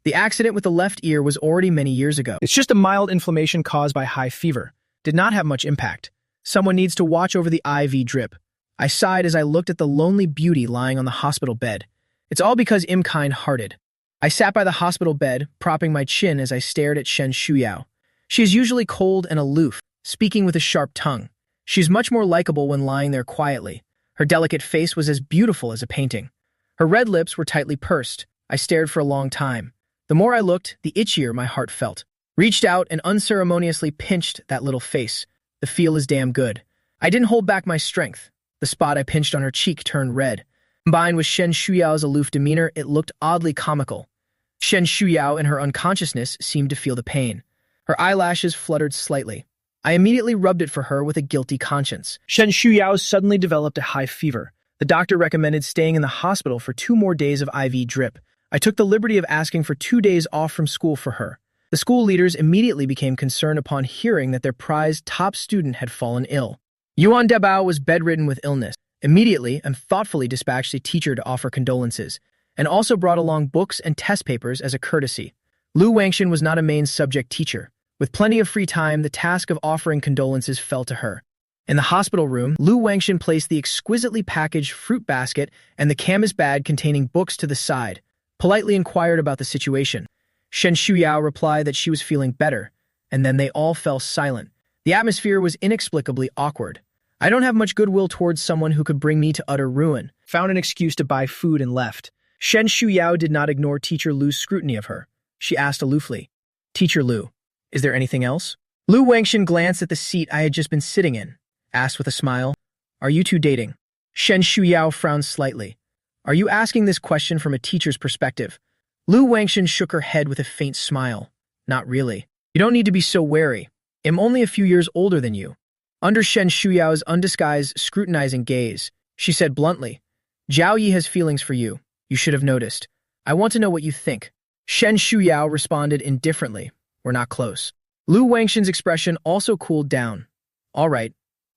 The accident with the left ear was already many years ago. It's just a mild inflammation caused by high fever. Did not have much impact. Someone needs to watch over the IV drip. I sighed as I looked at the lonely beauty lying on the hospital bed. It's all because I'm kind-hearted. I sat by the hospital bed, propping my chin as I stared at Shen Shuyao. She is usually cold and aloof, speaking with a sharp tongue. She's much more likable when lying there quietly. Her delicate face was as beautiful as a painting. Her red lips were tightly pursed. I stared for a long time. The more I looked, the itchier my heart felt. Reached out and unceremoniously pinched that little face. The feel is damn good. I didn't hold back my strength. The spot I pinched on her cheek turned red. Combined with Shen Shuyao's aloof demeanor, it looked oddly comical. Shen Shuyao, in her unconsciousness, seemed to feel the pain. Her eyelashes fluttered slightly. I immediately rubbed it for her with a guilty conscience. Shen Shuyao suddenly developed a high fever. The doctor recommended staying in the hospital for 2 more days of IV drip. I took the liberty of asking for 2 days off from school for her. The school leaders immediately became concerned upon hearing that their prized top student had fallen ill. Yuan Debao was bedridden with illness. Immediately and thoughtfully dispatched a teacher to offer condolences, and also brought along books and test papers as a courtesy. Lu Wangshan was not a main subject teacher. With plenty of free time, the task of offering condolences fell to her. In the hospital room, Lu Wangshan placed the exquisitely packaged fruit basket and the canvas bag containing books to the side, politely inquired about the situation. Shen Shuyao replied that she was feeling better, and then they all fell silent. The atmosphere was inexplicably awkward. I don't have much goodwill towards someone who could bring me to utter ruin. Found an excuse to buy food and left. Shen Shuyao did not ignore Teacher Lu's scrutiny of her. She asked aloofly, "Teacher Lu, is there anything else?" Lu Wangshan glanced at the seat I had just been sitting in, asked with a smile, "Are you two dating?" Shen Shuyao frowned slightly. "Are you asking this question from a teacher's perspective?" Lu Wangshan shook her head with a faint smile. "Not really. You don't need to be so wary. I'm only a few years older than you." Under Shen Shuyao's undisguised, scrutinizing gaze, she said bluntly, "Zhao Yi has feelings for you. You should have noticed. I want to know what you think." Shen Shuyao responded indifferently, "We're not close." Lu Wangshan's expression also cooled down. "All right,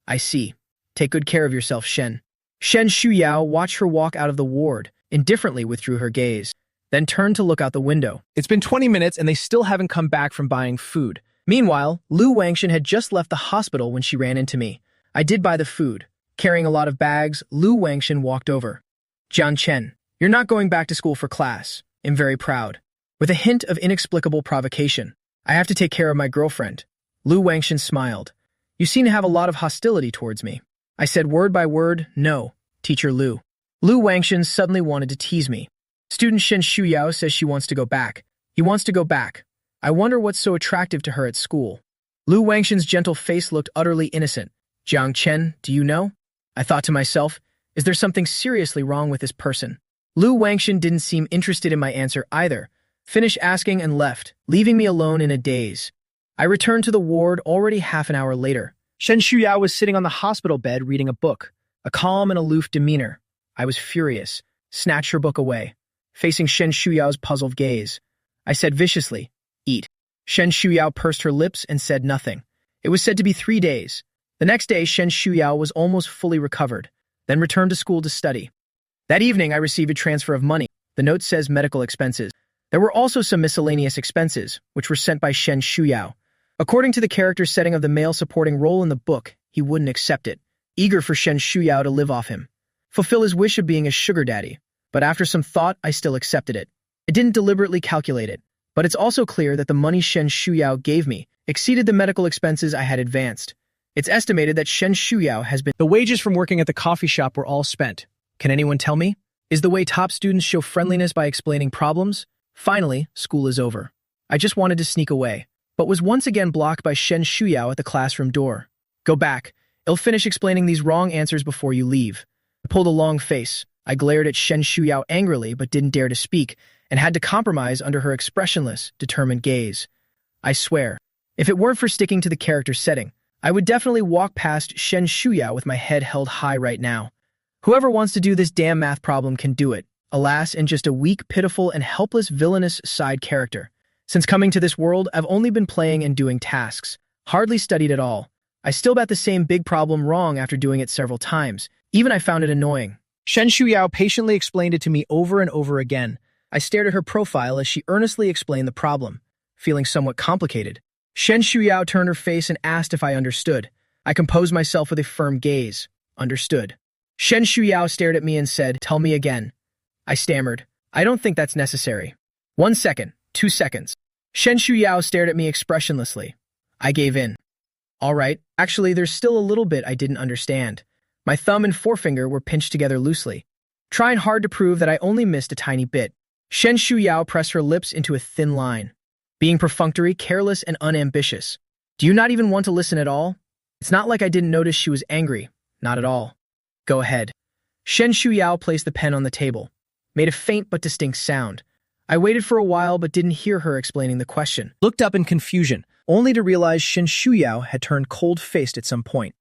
I see. Take good care of yourself, Shen." Shen Shuyao watched her walk out of the ward, indifferently withdrew her gaze, then turned to look out the window. It's been 20 minutes and they still haven't come back from buying food. Meanwhile, Lu Wangshan had just left the hospital when she ran into me. I did buy the food. Carrying a lot of bags, Lu Wangshan walked over. "Jian Chen, you're not going back to school for class. I'm very proud." With a hint of inexplicable provocation, "I have to take care of my girlfriend." Lu Wangshan smiled. "You seem to have a lot of hostility towards me." I said word by word, "No, Teacher Lu." Lu Wangshan suddenly wanted to tease me. "Student Shen Shuyao says she wants to go back. He wants to go back. I wonder what's so attractive to her at school." Lu Wangshan's gentle face looked utterly innocent. "Jiang Chen, do you know?" I thought to myself, is there something seriously wrong with this person? Lu Wangshan didn't seem interested in my answer either, finished asking and left, leaving me alone in a daze. I returned to the ward already half an hour later. Shen Shuyao was sitting on the hospital bed reading a book, a calm and aloof demeanor. I was furious, snatched her book away. Facing Shen Shuyao's puzzled gaze, I said viciously, "Eat." Shen Shuyao pursed her lips and said nothing. It was said to be 3 days. The next day, Shen Shuyao was almost fully recovered, then returned to school to study. That evening, I received a transfer of money. The note says medical expenses. There were also some miscellaneous expenses, which were sent by Shen Shuyao. According to the character setting of the male supporting role in the book, he wouldn't accept it, eager for Shen Shuyao to live off him, fulfill his wish of being a sugar daddy. But after some thought, I still accepted it. I didn't deliberately calculate it, but it's also clear that the money Shen Shuyao gave me exceeded the medical expenses I had advanced. It's estimated that Shen Shuyao has been— The wages from working at the coffee shop were all spent. Can anyone tell me? Is the way top students show friendliness by explaining problems? Finally, school is over. I just wanted to sneak away, but was once again blocked by Shen Shuyao at the classroom door. "Go back. I'll finish explaining these wrong answers before you leave." I pulled a long face. I glared at Shen Shuyao angrily but didn't dare to speak, and had to compromise under her expressionless, determined gaze. I swear, if it weren't for sticking to the character setting, I would definitely walk past Shen Shuyao with my head held high right now. Whoever wants to do this damn math problem can do it. Alas, in just a weak, pitiful, and helpless villainous side character. Since coming to this world, I've only been playing and doing tasks, hardly studied at all. I still got the same big problem wrong after doing it several times. Even I found it annoying. Shen Shuyao patiently explained it to me over and over again. I stared at her profile as she earnestly explained the problem, feeling somewhat complicated. Shen Shuyao turned her face and asked if I understood. I composed myself with a firm gaze. Understood. Shen Shuyao stared at me and said, "Tell me again." I stammered, "I don't think that's necessary." 1 second, 2 seconds. Shen Shuyao stared at me expressionlessly. I gave in. All right, actually, there's still a little bit I didn't understand. My thumb and forefinger were pinched together loosely, trying hard to prove that I only missed a tiny bit. Shen Shuyao pressed her lips into a thin line, being perfunctory, careless, and unambitious. Do you not even want to listen at all? It's not like I didn't notice she was angry. Not at all. Go ahead. Shen Shuyao placed the pen on the table, made a faint but distinct sound. I waited for a while but didn't hear her explaining the question. Looked up in confusion, only to realize Shen Shuyao had turned cold-faced at some point.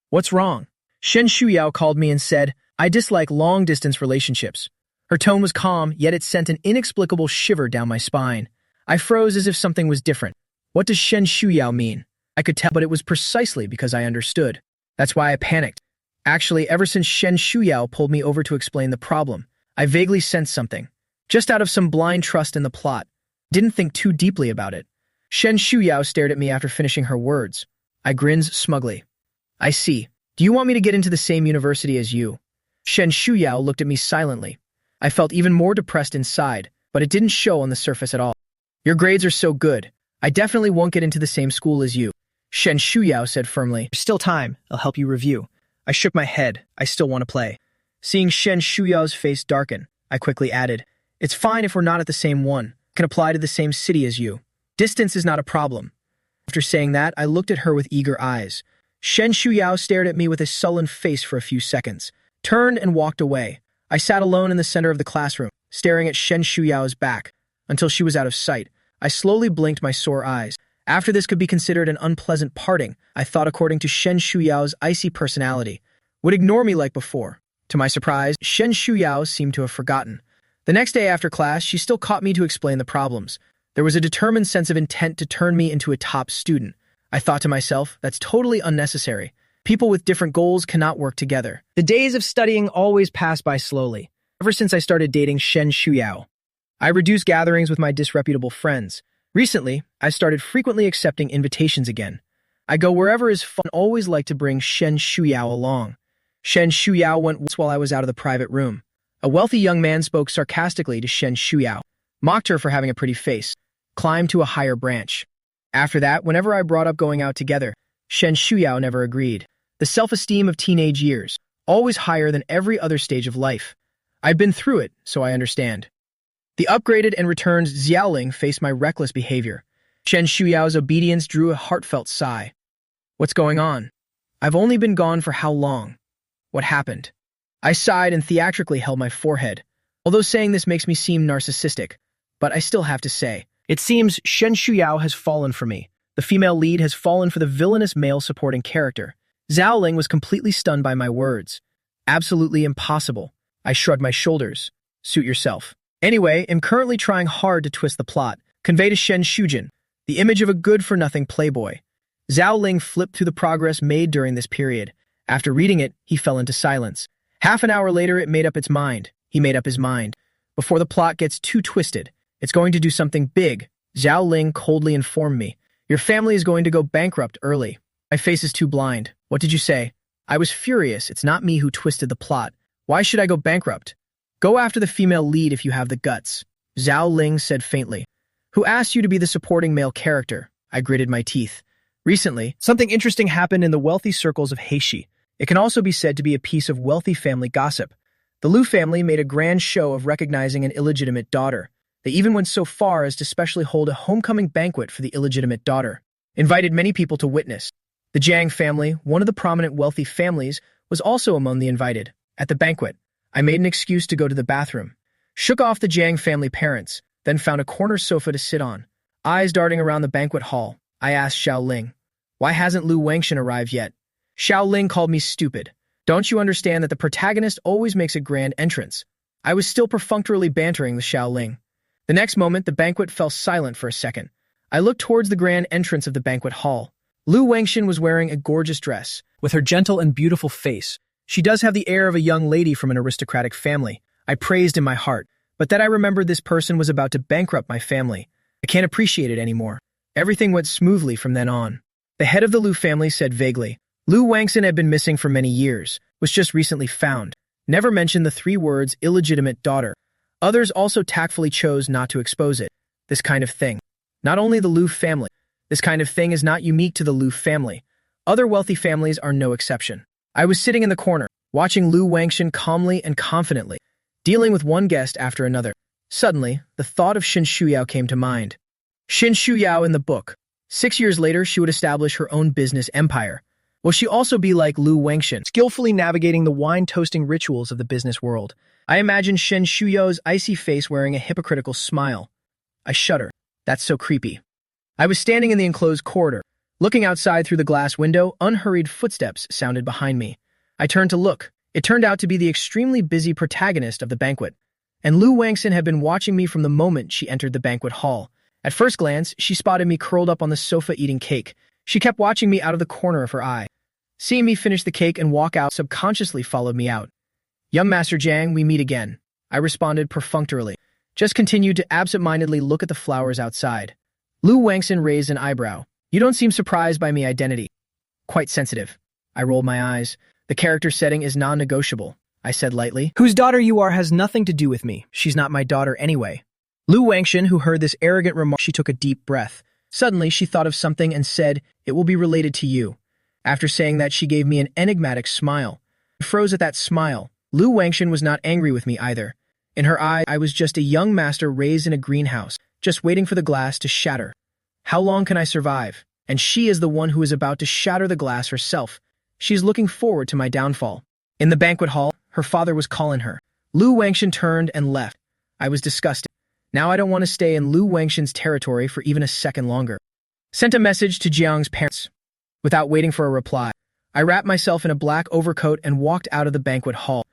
What's wrong? Shen Shuyao called me and said, I dislike long-distance relationships. Her tone was calm, yet it sent an inexplicable shiver down my spine. I froze as if something was different. What does Shen Shuyao mean? I could tell, but it was precisely because I understood. That's why I panicked. Actually, ever since Shen Shuyao pulled me over to explain the problem, I vaguely sensed something. Just out of some blind trust in the plot. Didn't think too deeply about it. Shen Shuyao stared at me after finishing her words. I grinned smugly. I see. Do you want me to get into the same university as you? Shen Shuyao looked at me silently. I felt even more depressed inside, but it didn't show on the surface at all. Your grades are so good. I definitely won't get into the same school as you, Shen Shuyao said firmly. There's still time. I'll help you review. I shook my head. I still want to play. Seeing Shen Shuyao's face darken, I quickly added, It's fine if we're not at the same one. I can apply to the same city as you. Distance is not a problem. After saying that, I looked at her with eager eyes. Shen Shuyao stared at me with a sullen face for a few seconds, turned and walked away. I sat alone in the center of the classroom, staring at Shen Shuyao's back, until she was out of sight. I slowly blinked my sore eyes. After this could be considered an unpleasant parting, I thought, according to Shen Shuyao's icy personality, would ignore me like before. To my surprise, Shen Shuyao seemed to have forgotten. The next day after class, she still caught me to explain the problems. There was a determined sense of intent to turn me into a top student. I thought to myself, that's totally unnecessary. People with different goals cannot work together. The days of studying always pass by slowly. Ever since I started dating Shen Shuyao, I reduced gatherings with my disreputable friends. Recently, I started frequently accepting invitations again. I go wherever is fun, always like to bring Shen Shuyao along. Shen Shuyao went once while I was out of the private room. A wealthy young man spoke sarcastically to Shen Shuyao, mocked her for having a pretty face, climbed to a higher branch. After that, whenever I brought up going out together, Shen Shuyao never agreed. The self-esteem of teenage years, always higher than every other stage of life. I've been through it, so I understand. The upgraded and returned Xiaoling faced my reckless behavior. Shen Shuyao's obedience drew a heartfelt sigh. What's going on? I've only been gone for how long? What happened? I sighed and theatrically held my forehead. Although saying this makes me seem narcissistic, but I still have to say, it seems Shen Shuyao has fallen for me. The female lead has fallen for the villainous male supporting character. Xiaoling was completely stunned by my words. Absolutely impossible. I shrugged my shoulders. Suit yourself. Anyway, I'm currently trying hard to twist the plot, convey to Shen Shujin the image of a good-for-nothing playboy. Xiaoling flipped through the progress made during this period. After reading it, he fell into silence. Half an hour later, it made up its mind. He made up his mind. Before the plot gets too twisted, it's going to do something big. Xiaoling coldly informed me. Your family is going to go bankrupt early. My face is too blind. What did you say? I was furious. It's not me who twisted the plot. Why should I go bankrupt? Go after the female lead if you have the guts, Xiaoling said faintly. Who asked you to be the supporting male character? I gritted my teeth. Recently, something interesting happened in the wealthy circles of Heishi. It can also be said to be a piece of wealthy family gossip. The Liu family made a grand show of recognizing an illegitimate daughter. They even went so far as to specially hold a homecoming banquet for the illegitimate daughter. Invited many people to witness. The Jiang family, one of the prominent wealthy families, was also among the invited. At the banquet, I made an excuse to go to the bathroom. Shook off the Jiang family parents, then found a corner sofa to sit on. Eyes darting around the banquet hall, I asked Xiaoling, why hasn't Lu Wangshan arrived yet? Xiaoling called me stupid. Don't you understand that the protagonist always makes a grand entrance? I was still perfunctorily bantering the Xiaoling. The next moment, the banquet fell silent for a second. I looked towards the grand entrance of the banquet hall. Lu Wangshan was wearing a gorgeous dress. With her gentle and beautiful face, she does have the air of a young lady from an aristocratic family. I praised in my heart, but then I remembered this person was about to bankrupt my family. I can't appreciate it anymore. Everything went smoothly from then on. The head of the Liu family said vaguely, Lu Wangshan had been missing for many years, was just recently found. Never mentioned the 3 words illegitimate daughter. Others also tactfully chose not to expose it. This kind of thing. Not only the Liu family. This kind of thing is not unique to the Liu family. Other wealthy families are no exception. I was sitting in the corner, watching Lu Wangshan calmly and confidently, dealing with one guest after another. Suddenly, the thought of Shin Shuyao came to mind. Shin Shuyao in the book. 6 years later, she would establish her own business empire. Will she also be like Lu Wangshan, skillfully navigating the wine-toasting rituals of the business world? I imagine Shen Shuyao's icy face wearing a hypocritical smile. I shudder. That's so creepy. I was standing in the enclosed corridor. Looking outside through the glass window, unhurried footsteps sounded behind me. I turned to look. It turned out to be the extremely busy protagonist of the banquet. And Lu Wangson had been watching me from the moment she entered the banquet hall. At first glance, she spotted me curled up on the sofa eating cake. She kept watching me out of the corner of her eye. Seeing me finish the cake and walk out subconsciously followed me out. "Young Master Jiang, we meet again," I responded perfunctorily. Just continued to absent-mindedly look at the flowers outside. Lu Wangson raised an eyebrow. "You don't seem surprised by my identity." "Quite sensitive." I rolled my eyes. "The character setting is non-negotiable," I said lightly. "Whose daughter you are has nothing to do with me. She's not my daughter anyway." Lu Wangshan, who heard this arrogant remark, she took a deep breath. Suddenly, she thought of something and said, "It will be related to you." After saying that, she gave me an enigmatic smile. I froze at that smile. Lu Wangshan was not angry with me either. In her eye, I was just a young master raised in a greenhouse, just waiting for the glass to shatter. How long can I survive? And she is the one who is about to shatter the glass herself. She is looking forward to my downfall. In the banquet hall, her father was calling her. Lu Wangshan turned and left. I was disgusted. Now I don't want to stay in Lu Wangshan's territory for even a second longer. Sent a message to Jiang's parents. Without waiting for a reply, I wrapped myself in a black overcoat and walked out of the banquet hall.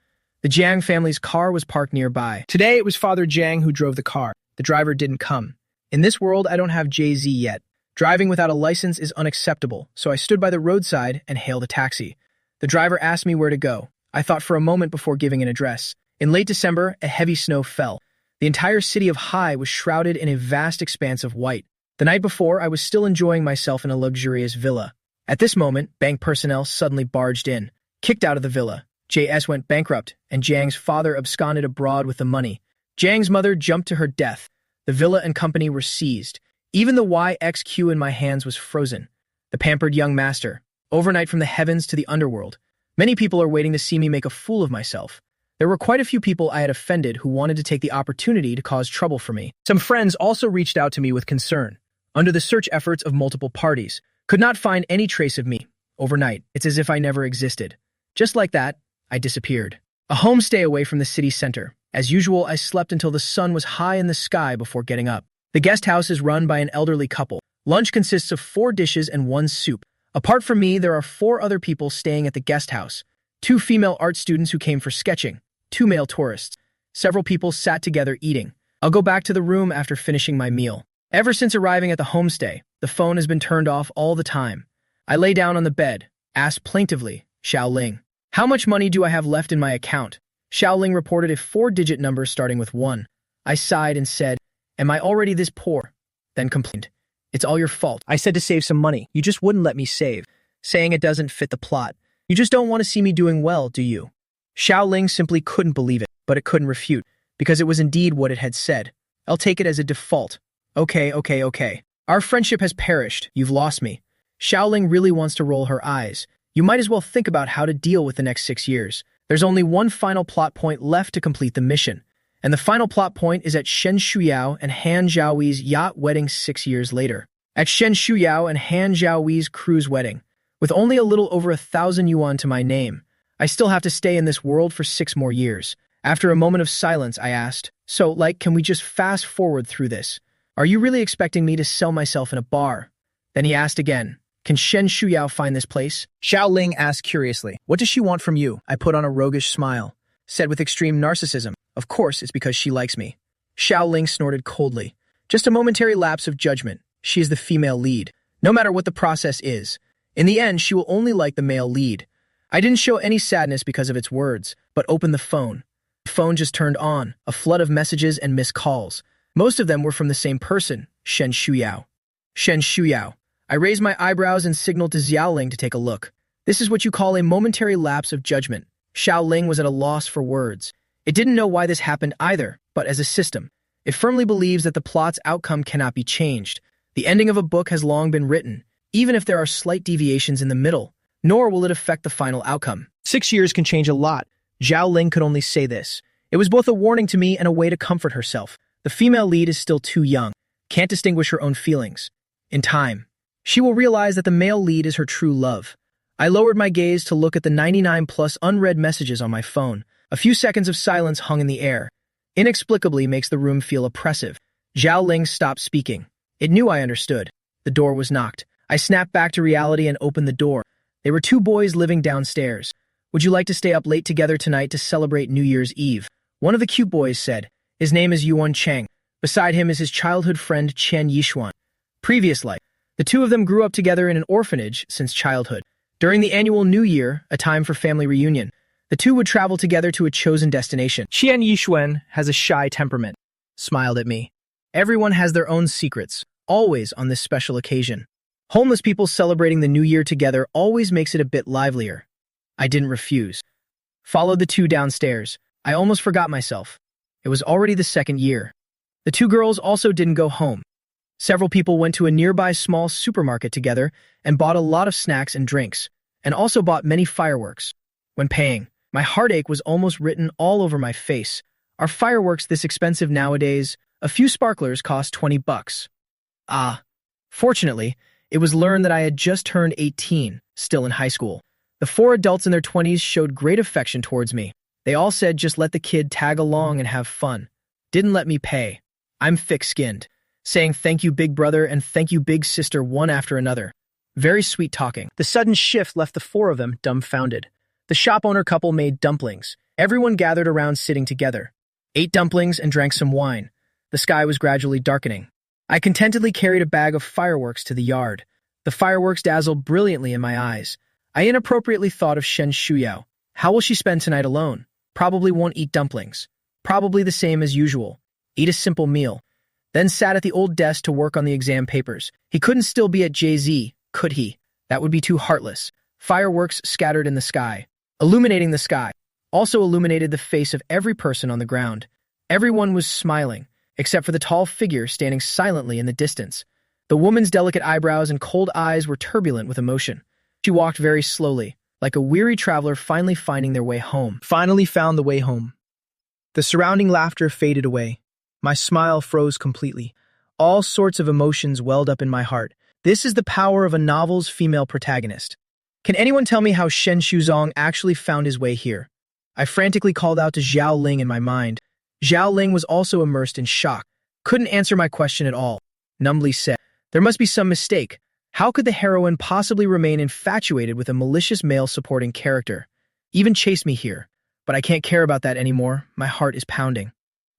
The Jiang family's car was parked nearby. Today it was Father Jiang who drove the car. The driver didn't come. In this world, I don't have Jay-Z yet. Driving without a license is unacceptable, so I stood by the roadside and hailed a taxi. The driver asked me where to go. I thought for a moment before giving an address. In late December, a heavy snow fell. The entire city of Hai was shrouded in a vast expanse of white. The night before, I was still enjoying myself in a luxurious villa. At this moment, bank personnel suddenly barged in, kicked out of the villa. JS went bankrupt, and Jiang's father absconded abroad with the money. Jiang's mother jumped to her death. The villa and company were seized. Even the YXQ in my hands was frozen. The pampered young master, overnight from the heavens to the underworld. Many people are waiting to see me make a fool of myself. There were quite a few people I had offended who wanted to take the opportunity to cause trouble for me. Some friends also reached out to me with concern. Under the search efforts of multiple parties, could not find any trace of me. Overnight, it's as if I never existed. Just like that, I disappeared. A homestay away from the city center. As usual, I slept until the sun was high in the sky before getting up. The guest house is run by an elderly couple. Lunch consists of 4 dishes and 1 soup. Apart from me, there are 4 other people staying at the guest house. 2 female art students who came for sketching. 2 male tourists. Several people sat together eating. I'll go back to the room after finishing my meal. Ever since arriving at the homestay, the phone has been turned off all the time. I lay down on the bed, asked plaintively, "Xiao Ling, how much money do I have left in my account?" Xiao Ling reported a 4-digit number starting with 1. I sighed and said, "Am I already this poor?" Then complained, "It's all your fault. I said to save some money. You just wouldn't let me save, saying it doesn't fit the plot. You just don't want to see me doing well, do you?" Xiao Ling simply couldn't believe it, but it couldn't refute, because it was indeed what it had said. I'll take it as a default. Okay. Our friendship has perished. You've lost me. Xiao Ling really wants to roll her eyes. You might as well think about how to deal with the next 6 years. There's only one final plot point left to complete the mission. And the final plot point is at Shen Shuyao and Han Zhaoyi's yacht wedding 6 years later. At Shen Shuyao and Han Zhaoyi's cruise wedding. With only a little over 1,000 yuan to my name, I still have to stay in this world for 6 more years. After a moment of silence, I asked, "So, can we just fast forward through this? Are you really expecting me to sell myself in a bar?" Then he asked again, "Can Shen Shuyao find this place?" Xiao Ling asked curiously, "What does she want from you?" I put on a roguish smile, said with extreme narcissism, "Of course, it's because she likes me." Xiao Ling snorted coldly. "Just a momentary lapse of judgment. She is the female lead. No matter what the process is, in the end, she will only like the male lead." I didn't show any sadness because of its words, but opened the phone. The phone just turned on, a flood of messages and missed calls. Most of them were from the same person, Shen Shuyao. Shen Shuyao. I raised my eyebrows and signaled to Xiao Ling to take a look. This is what you call a momentary lapse of judgment. Xiao Ling was at a loss for words. It didn't know why this happened either, but as a system, it firmly believes that the plot's outcome cannot be changed. The ending of a book has long been written. even if there are slight deviations in the middle, nor will it affect the final outcome. 6 years can change a lot. Zhao Ling could only say this. It was both a warning to me and a way to comfort herself. The female lead is still too young, can't distinguish her own feelings. In time, she will realize that the male lead is her true love. I lowered my gaze to look at the 99+ unread messages on my phone. A few seconds of silence hung in the air. Inexplicably makes the room feel oppressive. Zhao Ling stopped speaking. It knew I understood. The door was knocked. I snapped back to reality and opened the door. They were 2 boys living downstairs. Would you like to stay up late together tonight to celebrate New Year's Eve? One of the cute boys said. His name is Yuan Cheng. Beside him is his childhood friend Chen Yishuan. Previous life. The 2 of them grew up together in an orphanage since childhood. During the annual New Year, a time for family reunion, the 2 would travel together to a chosen destination. Chen Yishuan has a shy temperament. Smiled at me. Everyone has their own secrets, always on this special occasion. Homeless people celebrating the New Year together always makes it a bit livelier. I didn't refuse. Followed the 2 downstairs. I almost forgot myself. It was already the 2nd year. The 2 girls also didn't go home. Several people went to a nearby small supermarket together and bought a lot of snacks and drinks, and also bought many fireworks. When paying, my heartache was almost written all over my face. Are fireworks this expensive nowadays? A few sparklers cost $20. Fortunately, it was learned that I had just turned 18, still in high school. The 4 adults in their 20s showed great affection towards me. They all said just let the kid tag along and have fun. Didn't let me pay. I'm thick-skinned, saying thank you big brother and thank you big sister one after another. Very sweet talking. The sudden shift left the 4 of them dumbfounded. The shop owner couple made dumplings. Everyone gathered around sitting together, ate dumplings and drank some wine. The sky was gradually darkening. I contentedly carried a bag of fireworks to the yard. The fireworks dazzled brilliantly in my eyes. I inappropriately thought of Shen Shuyao. How will she spend tonight alone? Probably won't eat dumplings. Probably the same as usual. Eat a simple meal. Then sat at the old desk to work on the exam papers. He couldn't still be at JZ, could he? That would be too heartless. Fireworks scattered in the sky, illuminating the sky, also illuminated the face of every person on the ground. Everyone was smiling, except for the tall figure standing silently in the distance. The woman's delicate eyebrows and cold eyes were turbulent with emotion. She walked very slowly, like a weary traveler finally finding their way home. Finally found the way home. The surrounding laughter faded away. My smile froze completely. All sorts of emotions welled up in my heart. This is the power of a novel's female protagonist. Can anyone tell me how Shen Shuzong actually found his way here? I frantically called out to Zhao Ling in my mind. Zhao Ling was also immersed in shock. Couldn't answer my question at all. Numbly said, there must be some mistake. How could the heroine possibly remain infatuated with a malicious male supporting character? Even chase me here. But I can't care about that anymore. My heart is pounding.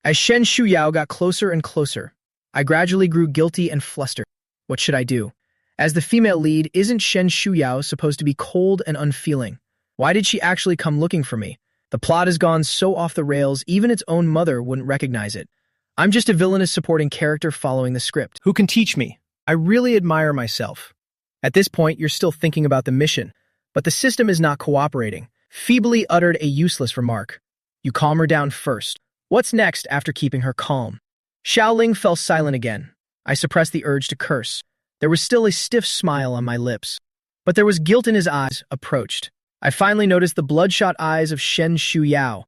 As Shen Shuyao got closer and closer, I gradually grew guilty and flustered. What should I do? As the female lead, isn't Shen Shuyao supposed to be cold and unfeeling? Why did she actually come looking for me? The plot has gone so off the rails, even its own mother wouldn't recognize it. I'm just a villainous supporting character following the script. Who can teach me? I really admire myself. At this point, you're still thinking about the mission, but the system is not cooperating. Feebly uttered a useless remark. You calm her down first. What's next after keeping her calm? Xiaoling fell silent again. I suppressed the urge to curse. There was still a stiff smile on my lips, but there was guilt in his eyes. Approached. I finally noticed the bloodshot eyes of Shen Shuyao.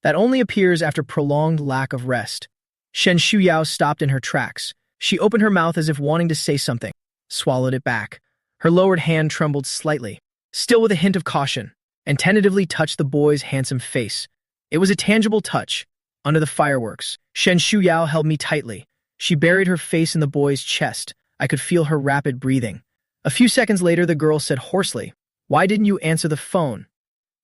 That only appears after prolonged lack of rest. Shen Shuyao stopped in her tracks. She opened her mouth as if wanting to say something, swallowed it back. Her lowered hand trembled slightly, still with a hint of caution, and tentatively touched the boy's handsome face. It was a tangible touch. Under the fireworks, Shen Shuyao held me tightly. She buried her face in the boy's chest. I could feel her rapid breathing. A few seconds later, the girl said hoarsely, "Why didn't you answer the phone?"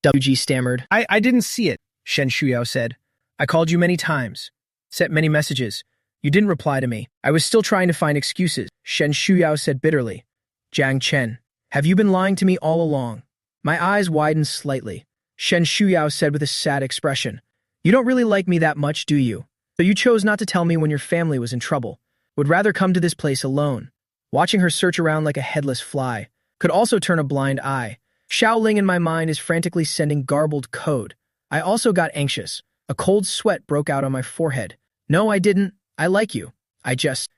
WG stammered. I didn't see it, Shen Shuyao said. I called you many times, sent many messages. You didn't reply to me. I was still trying to find excuses, Shen Shuyao said bitterly. Jiang Chen, have you been lying to me all along? My eyes widened slightly. Shen Shuyao said with a sad expression, You don't really like me that much, do you? So you chose not to tell me when your family was in trouble. Would rather come to this place alone. Watching her search around like a headless fly. Could also turn a blind eye. Xiaoling in my mind is frantically sending garbled code. I also got anxious. A cold sweat broke out on my forehead. No, I didn't. I like you.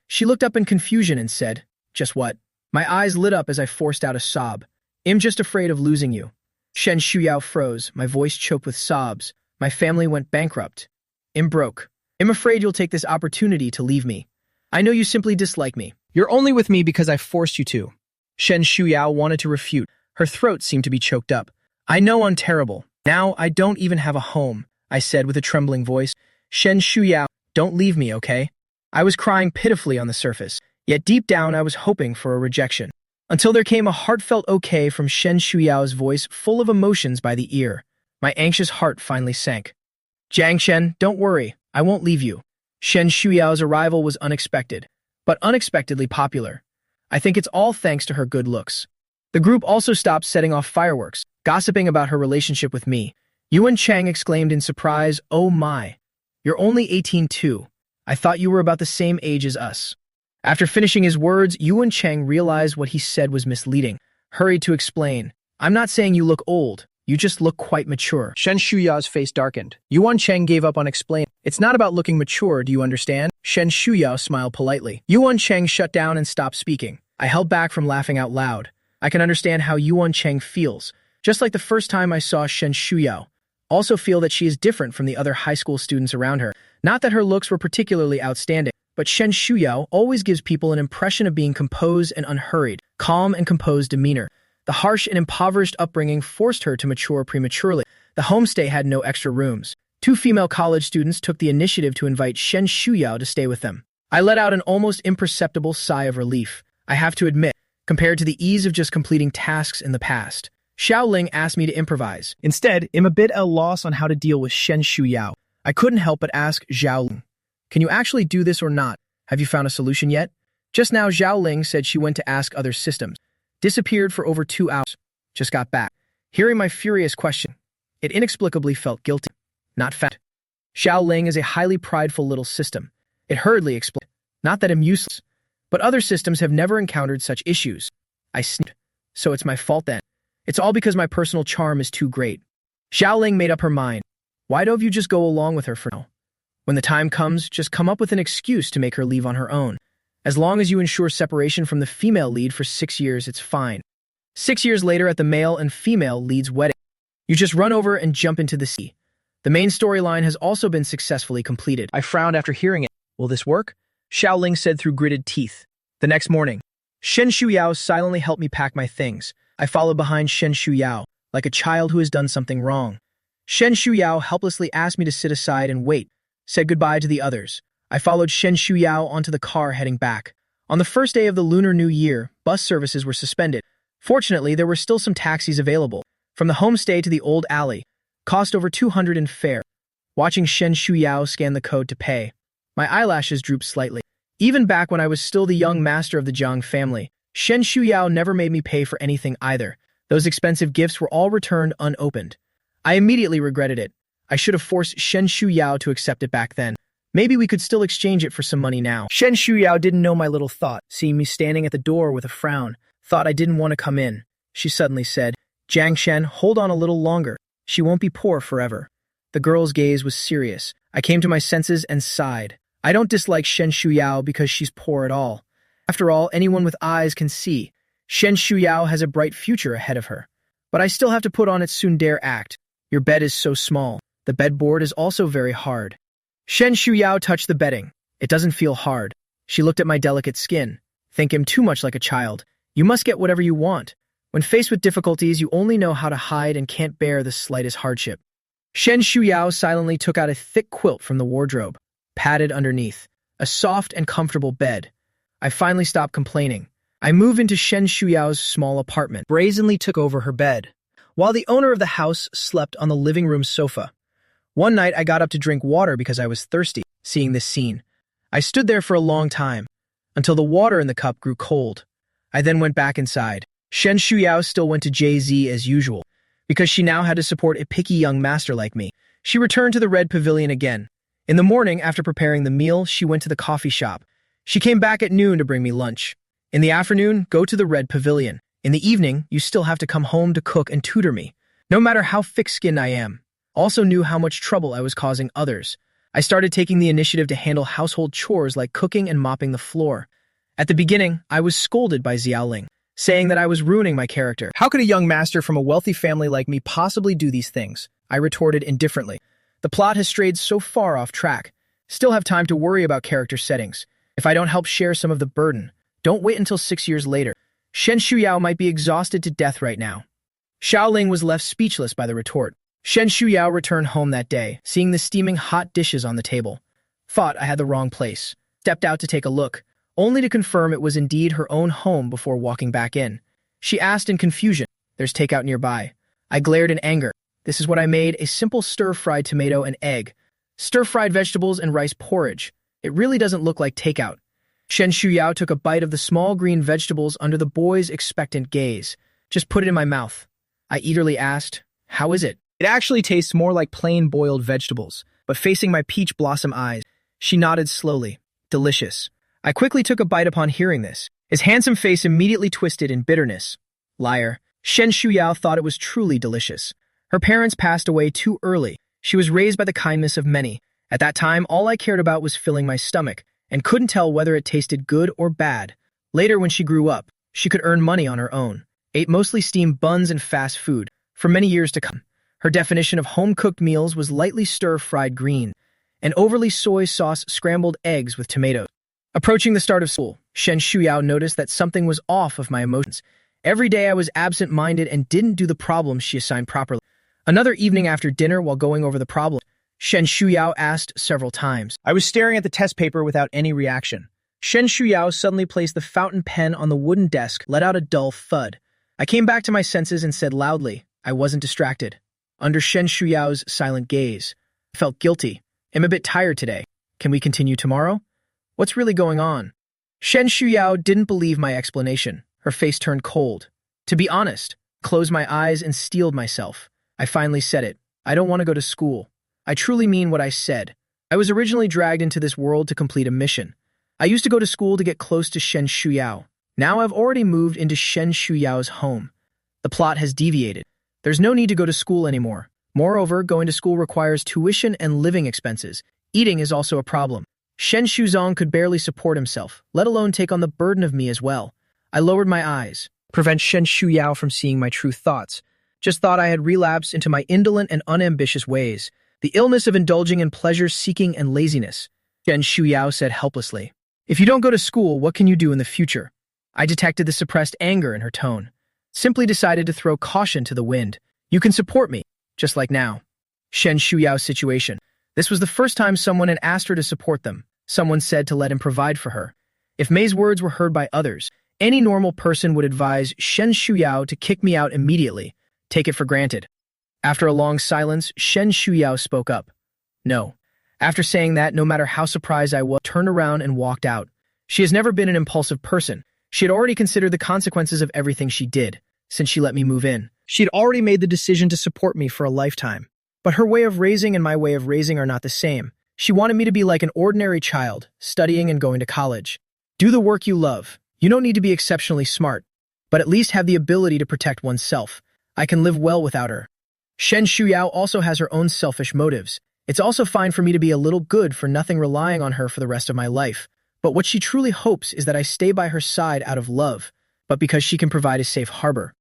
She looked up in confusion and said, Just what? My eyes lit up as I forced out a sob. I'm just afraid of losing you. Shen Shuyao froze, my voice choked with sobs. My family went bankrupt. I'm broke. I'm afraid you'll take this opportunity to leave me. I know you simply dislike me. You're only with me because I forced you to. Shen Shuyao wanted to refute. Her throat seemed to be choked up. I know I'm terrible. Now I don't even have a home, I said with a trembling voice. Shen Shuyao, don't leave me, okay? I was crying pitifully on the surface, yet deep down I was hoping for a rejection. Until there came a heartfelt okay from Shen Shuyao's voice full of emotions by the ear. My anxious heart finally sank. Jiang Shen, don't worry, I won't leave you. Shen Shuyao's arrival was unexpected, but unexpectedly popular. I think it's all thanks to her good looks. The group also stopped setting off fireworks, gossiping about her relationship with me. Yuan Chang exclaimed in surprise, "Oh my, you're only 18 too. I thought you were about the same age as us." After finishing his words, Yuan Chang realized what he said was misleading, hurried to explain, "I'm not saying you look old, you just look quite mature." Shen Shuyao's face darkened. Yuan Chang gave up on explaining. It's not about looking mature, do you understand? Shen Shuyao smiled politely. Yuan Chang shut down and stopped speaking. I held back from laughing out loud. I can understand how Yuan Chang feels, just like the first time I saw Shen Shuyao. Also feel that she is different from the other high school students around her. Not that her looks were particularly outstanding, but Shen Shuyao always gives people an impression of being composed and unhurried, calm and composed demeanor. The harsh and impoverished upbringing forced her to mature prematurely. The homestay had no extra rooms. 2 female college students took the initiative to invite Shen Shuyao to stay with them. I let out an almost imperceptible sigh of relief. I have to admit, compared to the ease of just completing tasks in the past, Xiaoling asked me to improvise. Instead, I'm a bit at a loss on how to deal with Shen Shuyao. I couldn't help but ask Xiaoling, "Can you actually do this or not? Have you found a solution yet?" Just now, Xiaoling said she went to ask other systems. Disappeared for over 2 hours. Just got back. Hearing my furious question, it inexplicably felt guilty. Not fat. Xiaoling is a highly prideful little system. It hurriedly explained, "Not that I'm useless, but other systems have never encountered such issues." I sniffed. "So it's my fault then. It's all because my personal charm is too great." Xiaoling made up her mind. "Why don't you just go along with her for now? When the time comes, just come up with an excuse to make her leave on her own. As long as you ensure separation from the female lead for 6 years, it's fine. 6 years later at the male and female lead's wedding, you just run over and jump into the sea." The main storyline has also been successfully completed. I frowned after hearing it. Will this work? Xiaoling said through gritted teeth. The next morning, Shen Shuyao silently helped me pack my things. I followed behind Shen Shuyao, like a child who has done something wrong. Shen Shuyao helplessly asked me to sit aside and wait, said goodbye to the others. I followed Shen Shuyao onto the car heading back. On the first day of the Lunar New Year, bus services were suspended. Fortunately, there were still some taxis available. From the homestay to the old alley, cost over 200 in fare. Watching Shen Shuyao scan the code to pay, my eyelashes drooped slightly. Even back when I was still the young master of the Jiang family, Shen Shuyao never made me pay for anything either. Those expensive gifts were all returned unopened. I immediately regretted it. I should have forced Shen Shuyao to accept it back then. Maybe we could still exchange it for some money now. Shen Shuyao didn't know my little thought, seeing me standing at the door with a frown. Thought I didn't want to come in. She suddenly said, "Jiang Shen, hold on a little longer. She won't be poor forever." The girl's gaze was serious. I came to my senses and sighed. I don't dislike Shen Shuyao because she's poor at all. After all, anyone with eyes can see. Shen Shuyao has a bright future ahead of her. But I still have to put on its tsundere act. Your bed is so small. The bedboard is also very hard. Shen Shuyao touched the bedding. It doesn't feel hard. She looked at my delicate skin. Think him too much like a child. You must get whatever you want. When faced with difficulties, you only know how to hide and can't bear the slightest hardship. Shen Shuyao silently took out a thick quilt from the wardrobe, padded underneath. A soft and comfortable bed. I finally stopped complaining. I moved into Shen Shuyao's small apartment, brazenly took over her bed, while the owner of the house slept on the living room sofa. One night, I got up to drink water because I was thirsty, seeing this scene. I stood there for a long time, until the water in the cup grew cold. I then went back inside. Shen Shuyao still went to JZ as usual, because she now had to support a picky young master like me. She returned to the Red Pavilion again. In the morning, after preparing the meal, she went to the coffee shop. She came back at noon to bring me lunch. In the afternoon, go to the Red Pavilion. In the evening, you still have to come home to cook and tutor me. No matter how thick-skinned I am, also knew how much trouble I was causing others. I started taking the initiative to handle household chores like cooking and mopping the floor. At the beginning, I was scolded by Xiaoling, saying that I was ruining my character. How could a young master from a wealthy family like me possibly do these things? I retorted indifferently. The plot has strayed so far off track. Still have time to worry about character settings. If I don't help share some of the burden, don't wait until 6 years later. Shen Shuyao might be exhausted to death right now. Xiaoling was left speechless by the retort. Shen Shuyao returned home that day, seeing the steaming hot dishes on the table. Thought I had the wrong place. Stepped out to take a look, only to confirm it was indeed her own home before walking back in. She asked in confusion, "There's takeout nearby." I glared in anger. This is what I made, a simple stir-fried tomato and egg. Stir-fried vegetables and rice porridge. It really doesn't look like takeout. Shen Shuyao took a bite of the small green vegetables under the boy's expectant gaze. "Just put it in my mouth." I eagerly asked, "How is it?" It actually tastes more like plain boiled vegetables, but facing my peach blossom eyes, she nodded slowly. "Delicious." I quickly took a bite upon hearing this. His handsome face immediately twisted in bitterness. Liar. Shen Shuyao thought it was truly delicious. Her parents passed away too early. She was raised by the kindness of many. At that time, all I cared about was filling my stomach, and couldn't tell whether it tasted good or bad. Later, when she grew up, she could earn money on her own, ate mostly steamed buns and fast food, for many years to come. Her definition of home-cooked meals was lightly stir-fried green, and overly soy sauce scrambled eggs with tomatoes. Approaching the start of school, Shen Shuyao noticed that something was off of my emotions. Every day I was absent-minded and didn't do the problems she assigned properly. Another evening after dinner, while going over the problem, Shen Shuyao asked several times. I was staring at the test paper without any reaction. Shen Shuyao suddenly placed the fountain pen on the wooden desk, let out a dull thud. I came back to my senses and said loudly, I wasn't distracted. Under Shen Shuyao's silent gaze, I felt guilty. I'm a bit tired today. Can we continue tomorrow? What's really going on? Shen Shuyao didn't believe my explanation. Her face turned cold. To be honest, closed my eyes and steeled myself. I finally said it. I don't want to go to school. I truly mean what I said. I was originally dragged into this world to complete a mission. I used to go to school to get close to Shen Shuyao. Now I've already moved into Shen Shuyao's home. The plot has deviated. There's no need to go to school anymore. Moreover, going to school requires tuition and living expenses. Eating is also a problem. Shen Shuzong could barely support himself, let alone take on the burden of me as well. I lowered my eyes, prevent Shen Shuyao from seeing my true thoughts. Just thought I had relapsed into my indolent and unambitious ways, the illness of indulging in pleasure-seeking and laziness. Shen Shuyao said helplessly, If you don't go to school, what can you do in the future? I detected the suppressed anger in her tone. Simply decided to throw caution to the wind. You can support me, just like now. Shen Shuyao's situation. This was the first time someone had asked her to support them. Someone said to let him provide for her. If Mei's words were heard by others, any normal person would advise Shen Shuyao to kick me out immediately. Take it for granted. After a long silence, Shen Shuyao spoke up. No. After saying that, no matter how surprised I was, turned around and walked out. She has never been an impulsive person. She had already considered the consequences of everything she did, since she let me move in. She had already made the decision to support me for a lifetime. But her way of raising and my way of raising are not the same. She wanted me to be like an ordinary child, studying and going to college. Do the work you love. You don't need to be exceptionally smart, but at least have the ability to protect oneself. I can live well without her. Shen Shuyao also has her own selfish motives. It's also fine for me to be a little good for nothing relying on her for the rest of my life. But what she truly hopes is that I stay by her side out of love, but because she can provide a safe harbor.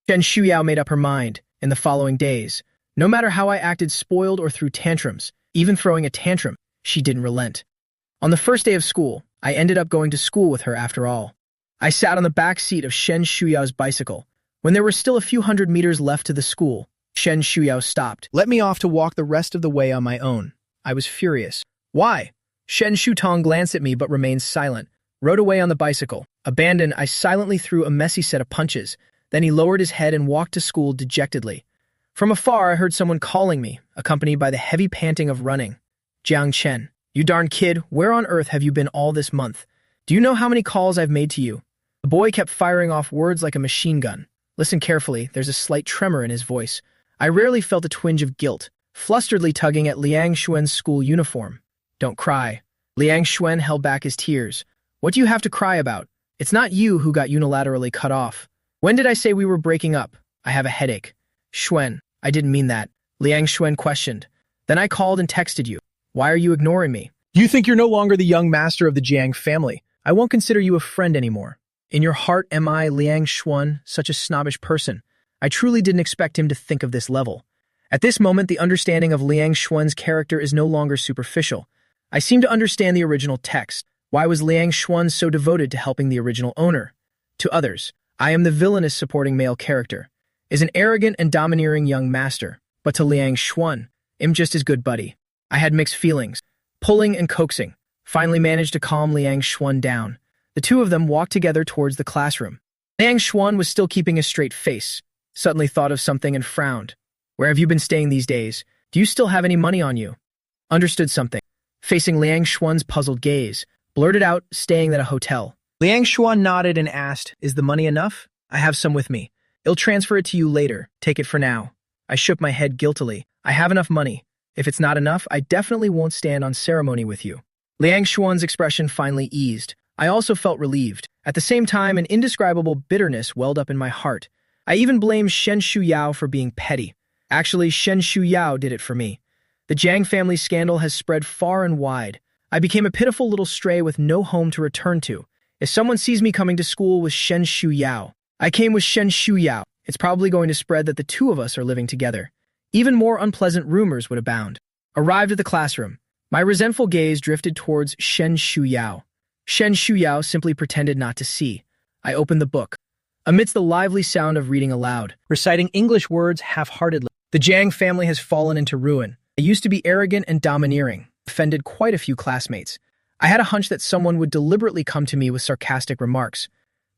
Shen Shuyao made up her mind in the following days. No matter how I acted spoiled or threw tantrums, even throwing a tantrum, she didn't relent. On the first day of school, I ended up going to school with her after all. I sat on the back seat of Shen Shuyao's bicycle. When there were still a few hundred meters left to the school, Shen Shuyao stopped. Let me off to walk the rest of the way on my own. I was furious. Why? Shen Shutong glanced at me but remained silent. Rode away on the bicycle. Abandoned, I silently threw a messy set of punches. Then he lowered his head and walked to school dejectedly. From afar, I heard someone calling me, accompanied by the heavy panting of running. Jiang Chen, you darn kid, where on earth have you been all this month? Do you know how many calls I've made to you? The boy kept firing off words like a machine gun. Listen carefully, there's a slight tremor in his voice. I rarely felt a twinge of guilt, flusteredly tugging at Liang Xuan's school uniform. Don't cry. Liang Xuan held back his tears. What do you have to cry about? It's not you who got unilaterally cut off. When did I say we were breaking up? I have a headache. Xuan, I didn't mean that. Liang Xuan questioned. Then I called and texted you. Why are you ignoring me? You think you're no longer the young master of the Jiang family. I won't consider you a friend anymore. In your heart, am I, Liang Xuan, such a snobbish person? I truly didn't expect him to think of this level. At this moment, the understanding of Liang Xuan's character is no longer superficial. I seem to understand the original text. Why was Liang Xuan so devoted to helping the original owner? To others, I am the villainous supporting male character, is an arrogant and domineering young master. But to Liang Xuan, I'm just his good buddy. I had mixed feelings, pulling and coaxing, finally managed to calm Liang Xuan down. The two of them walked together towards the classroom. Liang Xuan was still keeping a straight face, suddenly thought of something and frowned. Where have you been staying these days? Do you still have any money on you? Understood something. Facing Liang Xuan's puzzled gaze, blurted out, staying at a hotel. Liang Xuan nodded and asked, is the money enough? I have some with me. I'll transfer it to you later. Take it for now. I shook my head guiltily. I have enough money. If it's not enough, I definitely won't stand on ceremony with you. Liang Xuan's expression finally eased. I also felt relieved. At the same time, an indescribable bitterness welled up in my heart. I even blamed Shen Shuyao for being petty. Actually, Shen Shuyao did it for me. The Jiang family scandal has spread far and wide. I became a pitiful little stray with no home to return to. If someone sees me coming to school with Shen Shuyao, I came with Shen Shuyao. It's probably going to spread that the two of us are living together. Even more unpleasant rumors would abound. Arrived at the classroom. My resentful gaze drifted towards Shen Shuyao. Shen Shuyao simply pretended not to see. I opened the book. Amidst the lively sound of reading aloud, reciting English words half-heartedly, the Jiang family has fallen into ruin. I used to be arrogant and domineering, offended quite a few classmates. I had a hunch that someone would deliberately come to me with sarcastic remarks.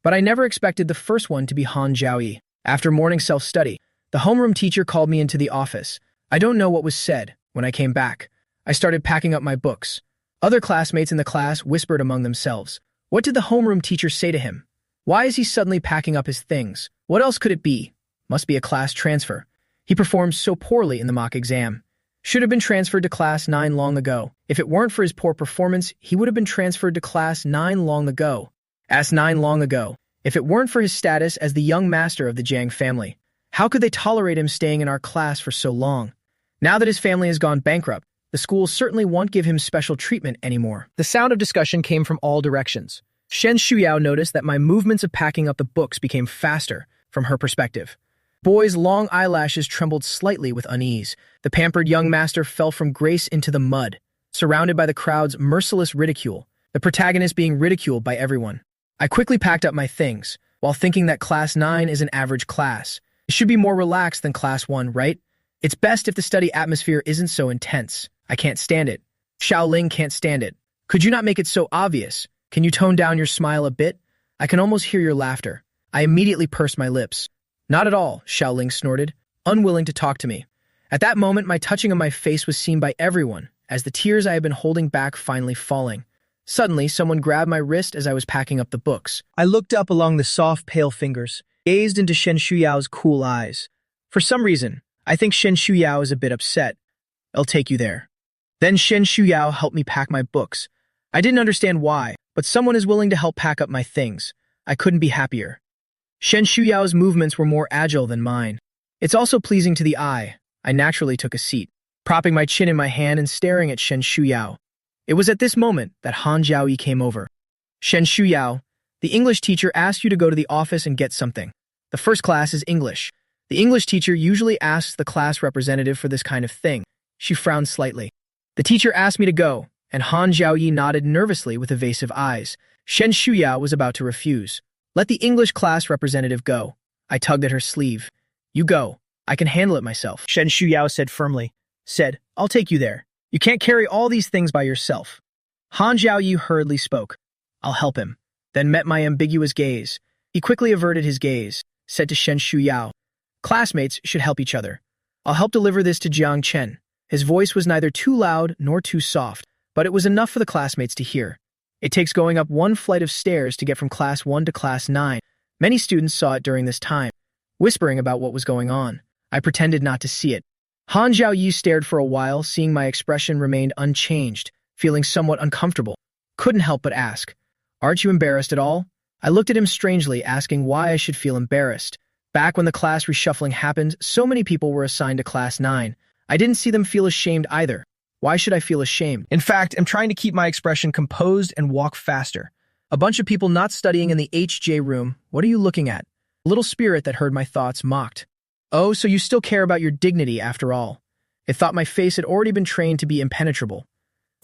But I never expected the first one to be Han Jiaoyi. After morning self-study, the homeroom teacher called me into the office. I don't know what was said. When I came back, I started packing up my books. Other classmates in the class whispered among themselves. What did the homeroom teacher say to him? Why is he suddenly packing up his things? What else could it be? Must be a class transfer. He performed so poorly in the mock exam. Should have been transferred to class 9 long ago. If it weren't for his poor performance, he would have been transferred to class 9 long ago. As 9 long ago. If it weren't for his status as the young master of the Jiang family, how could they tolerate him staying in our class for so long? Now that his family has gone bankrupt, the school certainly won't give him special treatment anymore. The sound of discussion came from all directions. Shen Shuyao noticed that my movements of packing up the books became faster from her perspective. Boy's long eyelashes trembled slightly with unease. The pampered young master fell from grace into the mud, surrounded by the crowd's merciless ridicule, the protagonist being ridiculed by everyone. I quickly packed up my things, while thinking that Class 9 is an average class. It should be more relaxed than Class 1, right? It's best if the study atmosphere isn't so intense. I can't stand it. Xiaoling can't stand it. Could you not make it so obvious? Can you tone down your smile a bit? I can almost hear your laughter. I immediately pursed my lips. Not at all, Xiaoling snorted, unwilling to talk to me. At that moment, my touching of my face was seen by everyone, as the tears I had been holding back finally falling. Suddenly, someone grabbed my wrist as I was packing up the books. I looked up along the soft, pale fingers, gazed into Shen Shuyao's cool eyes. For some reason, I think Shen Shuyao is a bit upset. I'll take you there. Then Shen Shuyao helped me pack my books. I didn't understand why, but someone is willing to help pack up my things. I couldn't be happier. Shen Shuyao's movements were more agile than mine. It's also pleasing to the eye. I naturally took a seat, propping my chin in my hand and staring at Shen Shuyao. It was at this moment that Han Jiaoyi came over. Shen Shuyao, the English teacher asked you to go to the office and get something. The first class is English. The English teacher usually asks the class representative for this kind of thing. She frowned slightly. The teacher asked me to go, and Han Jiaoyi nodded nervously with evasive eyes. Shen Shuyao was about to refuse. Let the English class representative go. I tugged at her sleeve. You go. I can handle it myself. Shen Shuyao said firmly. I'll take you there. You can't carry all these things by yourself. Han Jiaoyi hurriedly spoke. I'll help him. Then met my ambiguous gaze. He quickly averted his gaze, said to Shen Shuyao. Classmates should help each other. I'll help deliver this to Jiang Chen. His voice was neither too loud nor too soft, but it was enough for the classmates to hear. It takes going up one flight of stairs to get from Class 1 to Class 9. Many students saw it during this time, whispering about what was going on. I pretended not to see it. Han Jiaoyi stared for a while, seeing my expression remained unchanged, feeling somewhat uncomfortable. Couldn't help but ask, Aren't you embarrassed at all? I looked at him strangely, asking why I should feel embarrassed. Back when the class reshuffling happened, so many people were assigned to Class 9. I didn't see them feel ashamed either. Why should I feel ashamed? In fact, I'm trying to keep my expression composed and walk faster. A bunch of people not studying in the HJ room. What are you looking at? A little spirit that heard my thoughts mocked. Oh, so you still care about your dignity after all. It thought my face had already been trained to be impenetrable.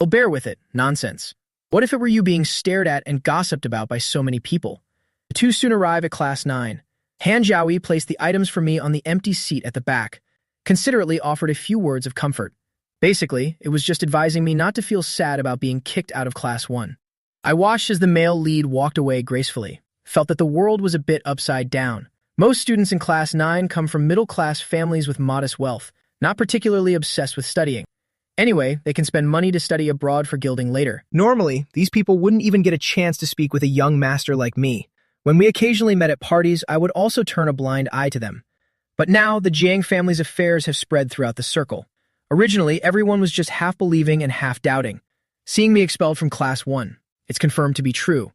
Well, bear with it. Nonsense. What if it were you being stared at and gossiped about by so many people? The two soon arrive at class 9. Han Jiaoyi placed the items for me on the empty seat at the back, considerately offered a few words of comfort. Basically, it was just advising me not to feel sad about being kicked out of class 1. I watched as the male lead walked away gracefully, felt that the world was a bit upside down. Most students in class 9 come from middle-class families with modest wealth, not particularly obsessed with studying. Anyway, they can spend money to study abroad for gilding later. Normally, these people wouldn't even get a chance to speak with a young master like me. When we occasionally met at parties, I would also turn a blind eye to them. But now, the Jiang family's affairs have spread throughout the circle. Originally, everyone was just half believing and half doubting. Seeing me expelled from class 1, it's confirmed to be true.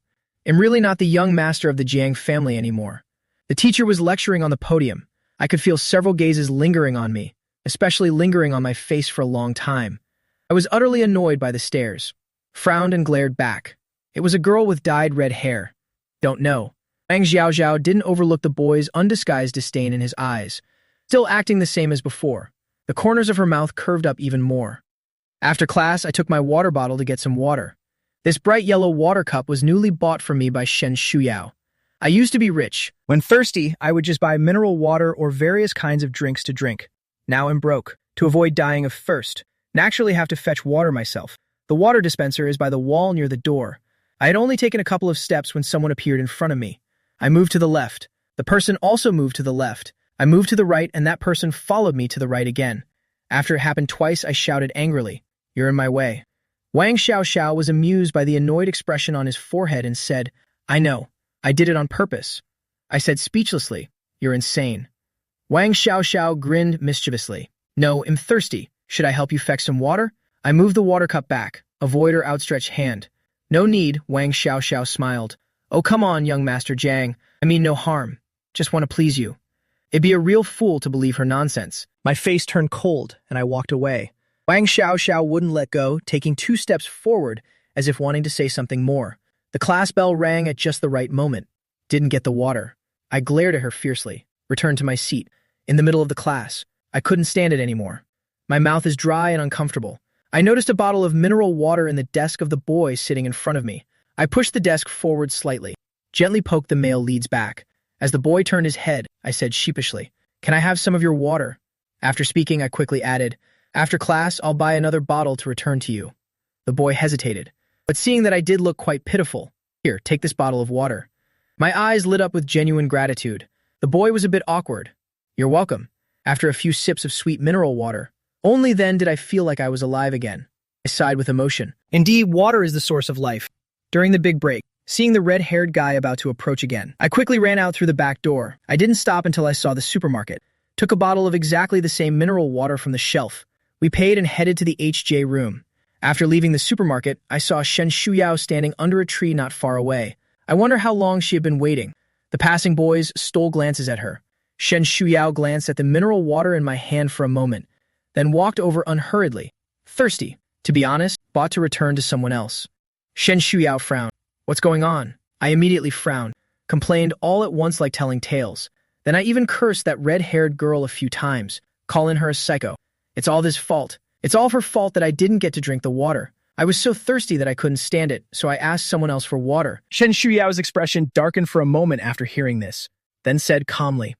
I'm really not the young master of the Jiang family anymore. The teacher was lecturing on the podium. I could feel several gazes lingering on me, especially lingering on my face for a long time. I was utterly annoyed by the stares, frowned and glared back. It was a girl with dyed red hair. Don't know. Wang Xiaoxiao didn't overlook the boy's undisguised disdain in his eyes, still acting the same as before. The corners of her mouth curved up even more. After class, I took my water bottle to get some water. This bright yellow water cup was newly bought for me by Shen Shuyao. I used to be rich. When thirsty, I would just buy mineral water or various kinds of drinks to drink. Now I'm broke. To avoid dying of thirst, naturally have to fetch water myself. The water dispenser is by the wall near the door. I had only taken a couple of steps when someone appeared in front of me. I moved to the left. The person also moved to the left. I moved to the right, and that person followed me to the right again. After it happened twice, I shouted angrily, "You're in my way." Wang Xiaoxiao was amused by the annoyed expression on his forehead and said, "I know. I did it on purpose." I said speechlessly, "You're insane." Wang Xiaoxiao grinned mischievously. "No, I'm thirsty. Should I help you fetch some water?" I moved the water cup back, avoid her outstretched hand. "No need," Wang Xiaoxiao smiled. "Oh, come on, young Master Jiang. I mean no harm. Just want to please you." It'd be a real fool to believe her nonsense. My face turned cold, and I walked away. Wang Xiaoxiao wouldn't let go, taking 2 steps forward, as if wanting to say something more. The class bell rang at just the right moment. Didn't get the water. I glared at her fiercely, returned to my seat. In the middle of the class. I couldn't stand it anymore. My mouth is dry and uncomfortable. I noticed a bottle of mineral water in the desk of the boy sitting in front of me. I pushed the desk forward slightly, gently poked the male lead's back. As the boy turned his head, I said sheepishly, "Can I have some of your water?" After speaking, I quickly added, "After class, I'll buy another bottle to return to you." The boy hesitated, but seeing that I did look quite pitiful, "Here, take this bottle of water." My eyes lit up with genuine gratitude. The boy was a bit awkward. "You're welcome." After a few sips of sweet mineral water, only then did I feel like I was alive again. I sighed with emotion. Indeed, water is the source of life. During the big break, seeing the red-haired guy about to approach again, I quickly ran out through the back door. I didn't stop until I saw the supermarket. Took a bottle of exactly the same mineral water from the shelf. We paid and headed to the HJ room. After leaving the supermarket, I saw Shen Shuyao standing under a tree not far away. I wonder how long she had been waiting. The passing boys stole glances at her. Shen Shuyao glanced at the mineral water in my hand for a moment, then walked over unhurriedly. Thirsty, to be honest, bought to return to someone else. Shen Shuyao frowned. "What's going on?" I immediately frowned, complained all at once like telling tales. Then I even cursed that red-haired girl a few times, calling her a psycho. It's all his fault. It's all her fault that I didn't get to drink the water. I was so thirsty that I couldn't stand it, so I asked someone else for water. Shen Shuyao's expression darkened for a moment after hearing this, then said calmly,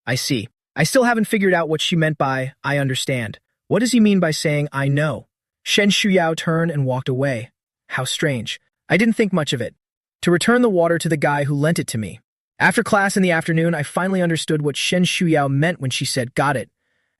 "I see. I still haven't figured out what she meant by, 'I understand.' What does he mean by saying, 'I know'?" Shen Shuyao turned and walked away. How strange. I didn't think much of it. To return the water to the guy who lent it to me. After class in the afternoon, I finally understood what Shen Shuyao meant when she said, "Got it."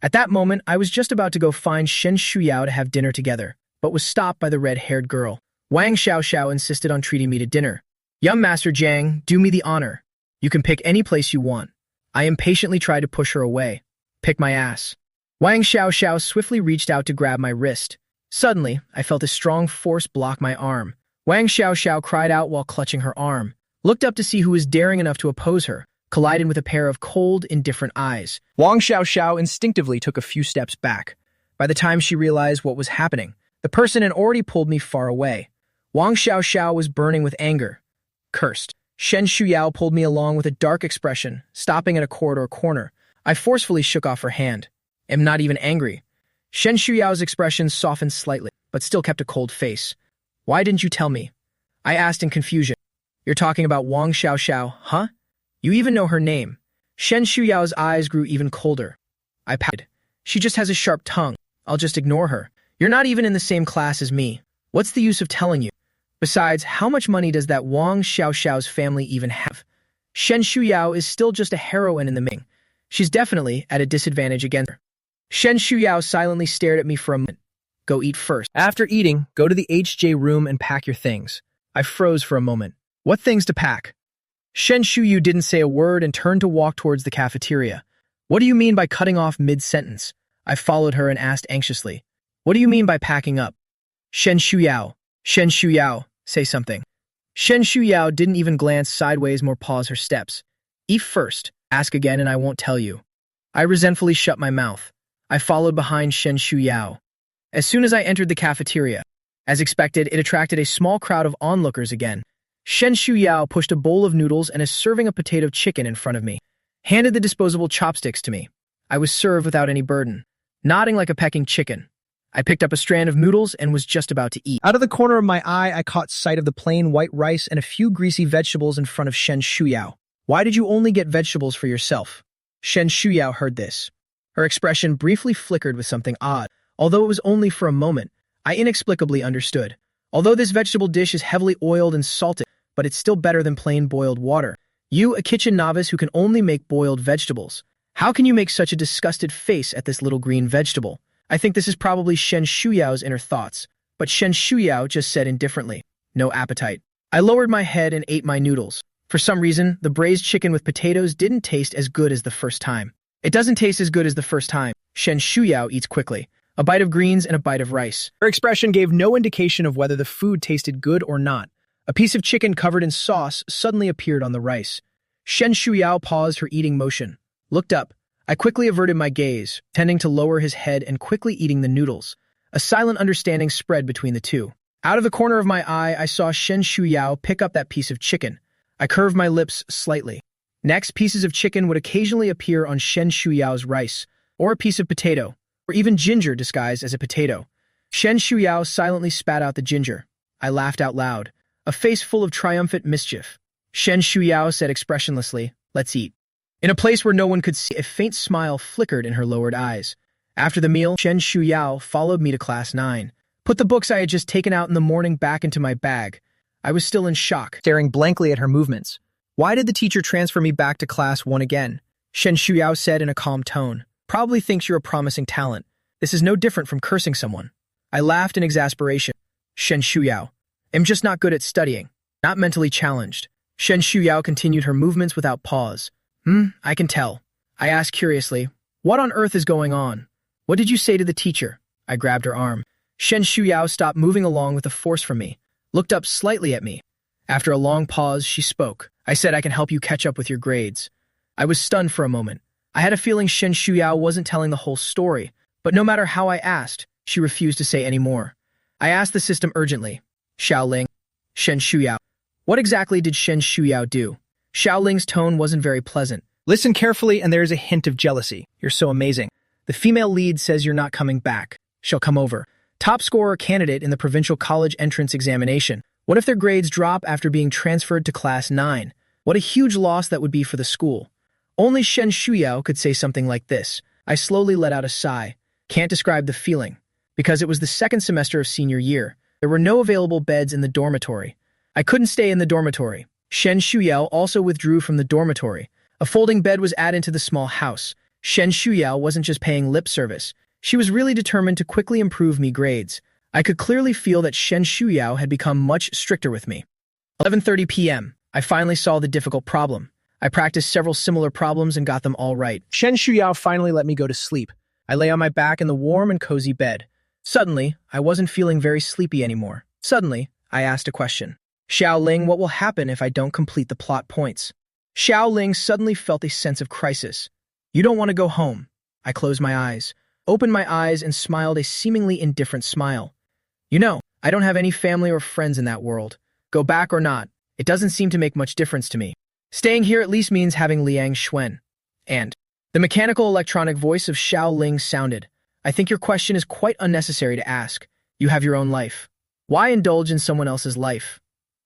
At that moment, I was just about to go find Shen Shuyao to have dinner together, but was stopped by the red-haired girl. Wang Xiaoxiao insisted on treating me to dinner. "Young Master Jiang, do me the honor. You can pick any place you want." I impatiently tried to push her away. "Pick my ass." Wang Xiaoxiao swiftly reached out to grab my wrist. Suddenly, I felt a strong force block my arm. Wang Xiaoxiao cried out while clutching her arm, looked up to see who was daring enough to oppose her, collided with a pair of cold, indifferent eyes. Wang Xiaoxiao instinctively took a few steps back. By the time she realized what was happening, the person had already pulled me far away. Wang Xiaoxiao was burning with anger. cursed. Shen Shuyao pulled me along with a dark expression, stopping at a corridor corner. I forcefully shook off her hand. Am not even angry. Shen Shuyao's expression softened slightly, but still kept a cold face. Why didn't you tell me? I asked in confusion. You're talking about Wang Xiaoxiao, huh? You even know her name. Shen Shuyao's eyes grew even colder. I pouted. She just has a sharp tongue. I'll just ignore her. You're not even in the same class as me. What's the use of telling you? Besides, how much money does that Wang Xiaoxiao's family even have? Shen Shuyao is still just a heroine in the making. She's definitely at a disadvantage against her. Shen Shuyao silently stared at me for a moment. Go eat first. After eating, go to the HJ room and pack your things. I froze for a moment. What things to pack? Shen Shuyu didn't say a word and turned to walk towards the cafeteria. What do you mean by cutting off mid-sentence? I followed her and asked anxiously. What do you mean by packing up? Shen Shuyao, say something. Shen Shuyao didn't even glance sideways nor pause her steps. Eat first, ask again and I won't tell you. I resentfully shut my mouth. I followed behind Shen Shuyao. As soon as I entered the cafeteria, as expected, it attracted a small crowd of onlookers again. Shen Shuyao pushed a bowl of noodles and is serving a potato chicken in front of me, handed the disposable chopsticks to me. I was served without any burden, nodding like a pecking chicken. I picked up a strand of noodles and was just about to eat. Out of the corner of my eye, I caught sight of the plain white rice and a few greasy vegetables in front of Shen Shuyao. Why did you only get vegetables for yourself? Shen Shuyao heard this. Her expression briefly flickered with something odd. Although it was only for a moment, I inexplicably understood. Although this vegetable dish is heavily oiled and salted, but it's still better than plain boiled water. You, a kitchen novice who can only make boiled vegetables. How can you make such a disgusted face at this little green vegetable? I think this is probably Shen Shuyao's inner thoughts, but Shen Shuyao just said indifferently, no appetite. I lowered my head and ate my noodles. For some reason, the braised chicken with potatoes didn't taste as good as the first time. It doesn't taste as good as the first time. Shen Shuyao eats quickly. A bite of greens and a bite of rice. Her expression gave no indication of whether the food tasted good or not. A piece of chicken covered in sauce suddenly appeared on the rice. Shen Shuyao paused her eating motion, looked up. I quickly averted my gaze, tending to lower his head and quickly eating the noodles. A silent understanding spread between the two. Out of the corner of my eye, I saw Shen Shuyao pick up that piece of chicken. I curved my lips slightly. Next, pieces of chicken would occasionally appear on Shen Shuyao's rice, or a piece of potato, or even ginger disguised as a potato. Shen Shuyao silently spat out the ginger. I laughed out loud, a face full of triumphant mischief. Shen Shuyao said expressionlessly, "Let's eat." In a place where no one could see, a faint smile flickered in her lowered eyes. After the meal, Shen Shuyao followed me to class 9, put the books I had just taken out in the morning back into my bag. I was still in shock, staring blankly at her movements. Why did the teacher transfer me back to class 1 again? Shen Shuyao said in a calm tone. Probably thinks you're a promising talent. This is no different from cursing someone. I laughed in exasperation. Shen Shuyao. I'm just not good at studying, not mentally challenged. Shen Shuyao continued her movements without pause. I can tell. I asked curiously, what on earth is going on? What did you say to the teacher? I grabbed her arm. Shen Shuyao stopped moving along with a force from me, looked up slightly at me. After a long pause, she spoke. I said I can help you catch up with your grades. I was stunned for a moment. I had a feeling Shen Shuyao wasn't telling the whole story, but no matter how I asked, she refused to say any more. I asked the system urgently. Xiaoling, Shen Shuyao. What exactly did Shen Shuyao do? Xiaoling's tone wasn't very pleasant. Listen carefully and there is a hint of jealousy. You're so amazing. The female lead says you're not coming back. She'll come over. Top scorer candidate in the provincial college entrance examination. What if their grades drop after being transferred to class 9? What a huge loss that would be for the school. Only Shen Shuyao could say something like this. I slowly let out a sigh. Can't describe the feeling. Because it was the second semester of senior year. There were no available beds in the dormitory. I couldn't stay in the dormitory. Shen Shuyao also withdrew from the dormitory. A folding bed was added to the small house. Shen Shuyao wasn't just paying lip service. She was really determined to quickly improve me grades. I could clearly feel that Shen Shuyao had become much stricter with me. 11:30 p.m. I finally saw the difficult problem. I practiced several similar problems and got them all right. Shen Shuyao finally let me go to sleep. I lay on my back in the warm and cozy bed. Suddenly, I wasn't feeling very sleepy anymore. Suddenly, I asked a question. Xiaoling, what will happen if I don't complete the plot points? Xiaoling suddenly felt a sense of crisis. You don't want to go home. I closed my eyes, opened my eyes, and smiled a seemingly indifferent smile. You know, I don't have any family or friends in that world. Go back or not, It doesn't seem to make much difference to me. Staying here at least means having Liang Xuan. And the mechanical electronic voice of Xiao Ling sounded. I think your question is quite unnecessary to ask. You have your own life. Why indulge in someone else's life?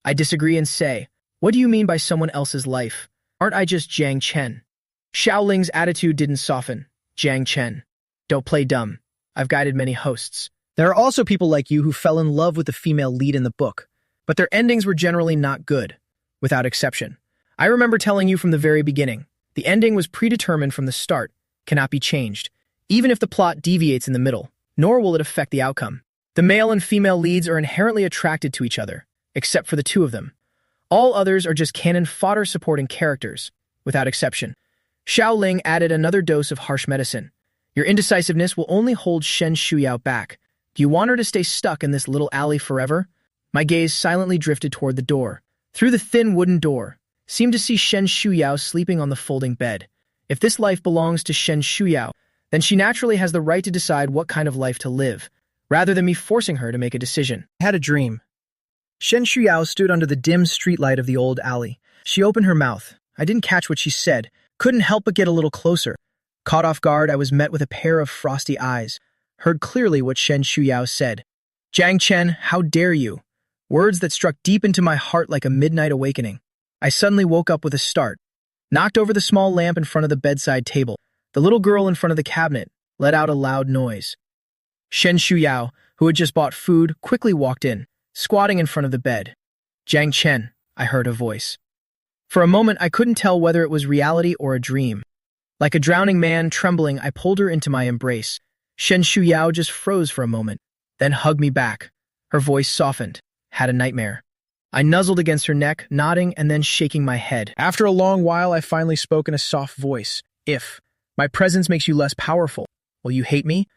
I disagree and say, what do you mean by someone else's life? Aren't I just Jiang Chen? Xiao Ling's attitude didn't soften. Jiang Chen. Don't play dumb. I've guided many hosts. There are also people like you who fell in love with the female lead in the book, But their endings were generally not good, without exception. I remember telling you from the very beginning, the ending was predetermined from the start, cannot be changed, even if the plot deviates in the middle, nor will it affect the outcome. The male and female leads are inherently attracted to each other, except for the two of them. All others are just canon fodder supporting characters, without exception. Xiao Ling added another dose of harsh medicine. Your indecisiveness will only hold Shen Shuyao back. Do you want her to stay stuck in this little alley forever? My gaze silently drifted toward the door. Through the thin wooden door, seemed to see Shen Shuyao sleeping on the folding bed. If this life belongs to Shen Shuyao, then she naturally has the right to decide what kind of life to live, rather than me forcing her to make a decision. I had a dream. Shen Shuyao stood under the dim streetlight of the old alley. She opened her mouth. I didn't catch what she said, couldn't help but get a little closer. Caught off guard, I was met with a pair of frosty eyes. Heard clearly what Shen Shuyao said. Jiang Chen, how dare you? Words that struck deep into my heart like a midnight awakening. I suddenly woke up with a start. Knocked over the small lamp in front of the bedside table. The little girl in front of the cabinet let out a loud noise. Shen Shuyao, who had just bought food, quickly walked in, squatting in front of the bed. Jiang Chen, I heard a voice. For a moment, I couldn't tell whether it was reality or a dream. Like a drowning man trembling, I pulled her into my embrace. Shen Shuyao just froze for a moment, then hugged me back. Her voice softened. Had a nightmare. I nuzzled against her neck, nodding and then shaking my head. After a long while, I finally spoke in a soft voice. If my presence makes you less powerful, will you hate me?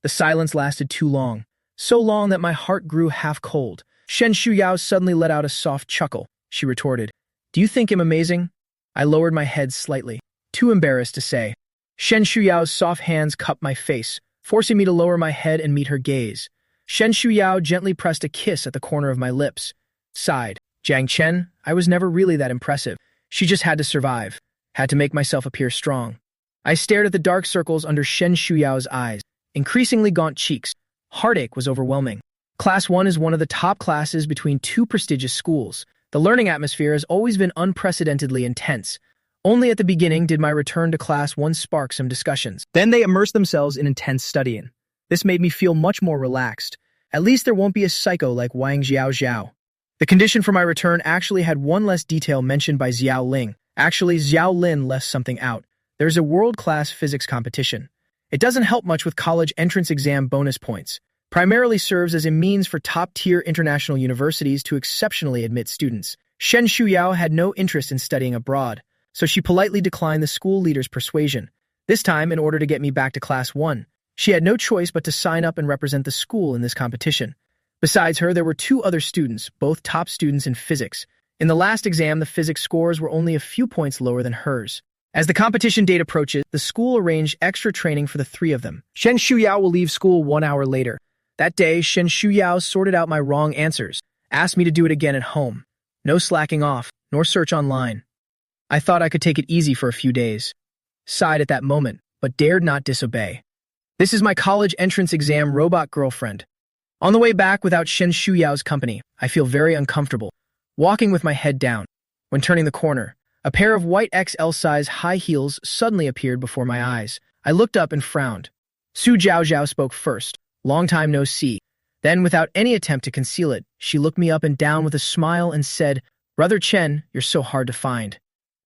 The silence lasted too long. So long that my heart grew half cold. Shen Shuyao suddenly let out a soft chuckle. She retorted, Do you think I'm amazing? I lowered my head slightly, too embarrassed to say. Shen Shuyao's soft hands cupped my face, forcing me to lower my head and meet her gaze. Shen Shuyao gently pressed a kiss at the corner of my lips. Sighed. Jiang Chen, I was never really that impressive. She just had to survive. Had to make myself appear strong. I stared at the dark circles under Shen Shuyao's eyes, increasingly gaunt cheeks. Heartache was overwhelming. Class 1 is one of the top classes between two prestigious schools. The learning atmosphere has always been unprecedentedly intense. Only at the beginning did my return to Class 1 spark some discussions. Then they immersed themselves in intense studying. This made me feel much more relaxed. At least there won't be a psycho like Wang Xiao. The condition for my return actually had one less detail mentioned by Xiao Ling. Actually, Xiao Lin left something out. There's a world-class physics competition. It doesn't help much with college entrance exam bonus points. Primarily serves as a means for top-tier international universities to exceptionally admit students. Shen Shuyao had no interest in studying abroad, so she politely declined the school leader's persuasion. This time, in order to get me back to Class 1, she had no choice but to sign up and represent the school in this competition. Besides her, there were two other students, both top students in physics. In the last exam, the physics scores were only a few points lower than hers. As the competition date approaches, the school arranged extra training for the three of them. Shen Shuyao will leave school 1 hour later. That day, Shen Shuyao sorted out my wrong answers, asked me to do it again at home. No slacking off, nor search online. I thought I could take it easy for a few days. Sighed at that moment, but dared not disobey. This is my college entrance exam robot girlfriend. On the way back without Shen Shuyao's company, I feel very uncomfortable, walking with my head down. When turning the corner, a pair of white XL-size high heels suddenly appeared before my eyes. I looked up and frowned. Su Zhaozhao spoke first. Long time no see. Then, without any attempt to conceal it, she looked me up and down with a smile and said, Brother Chen, you're so hard to find.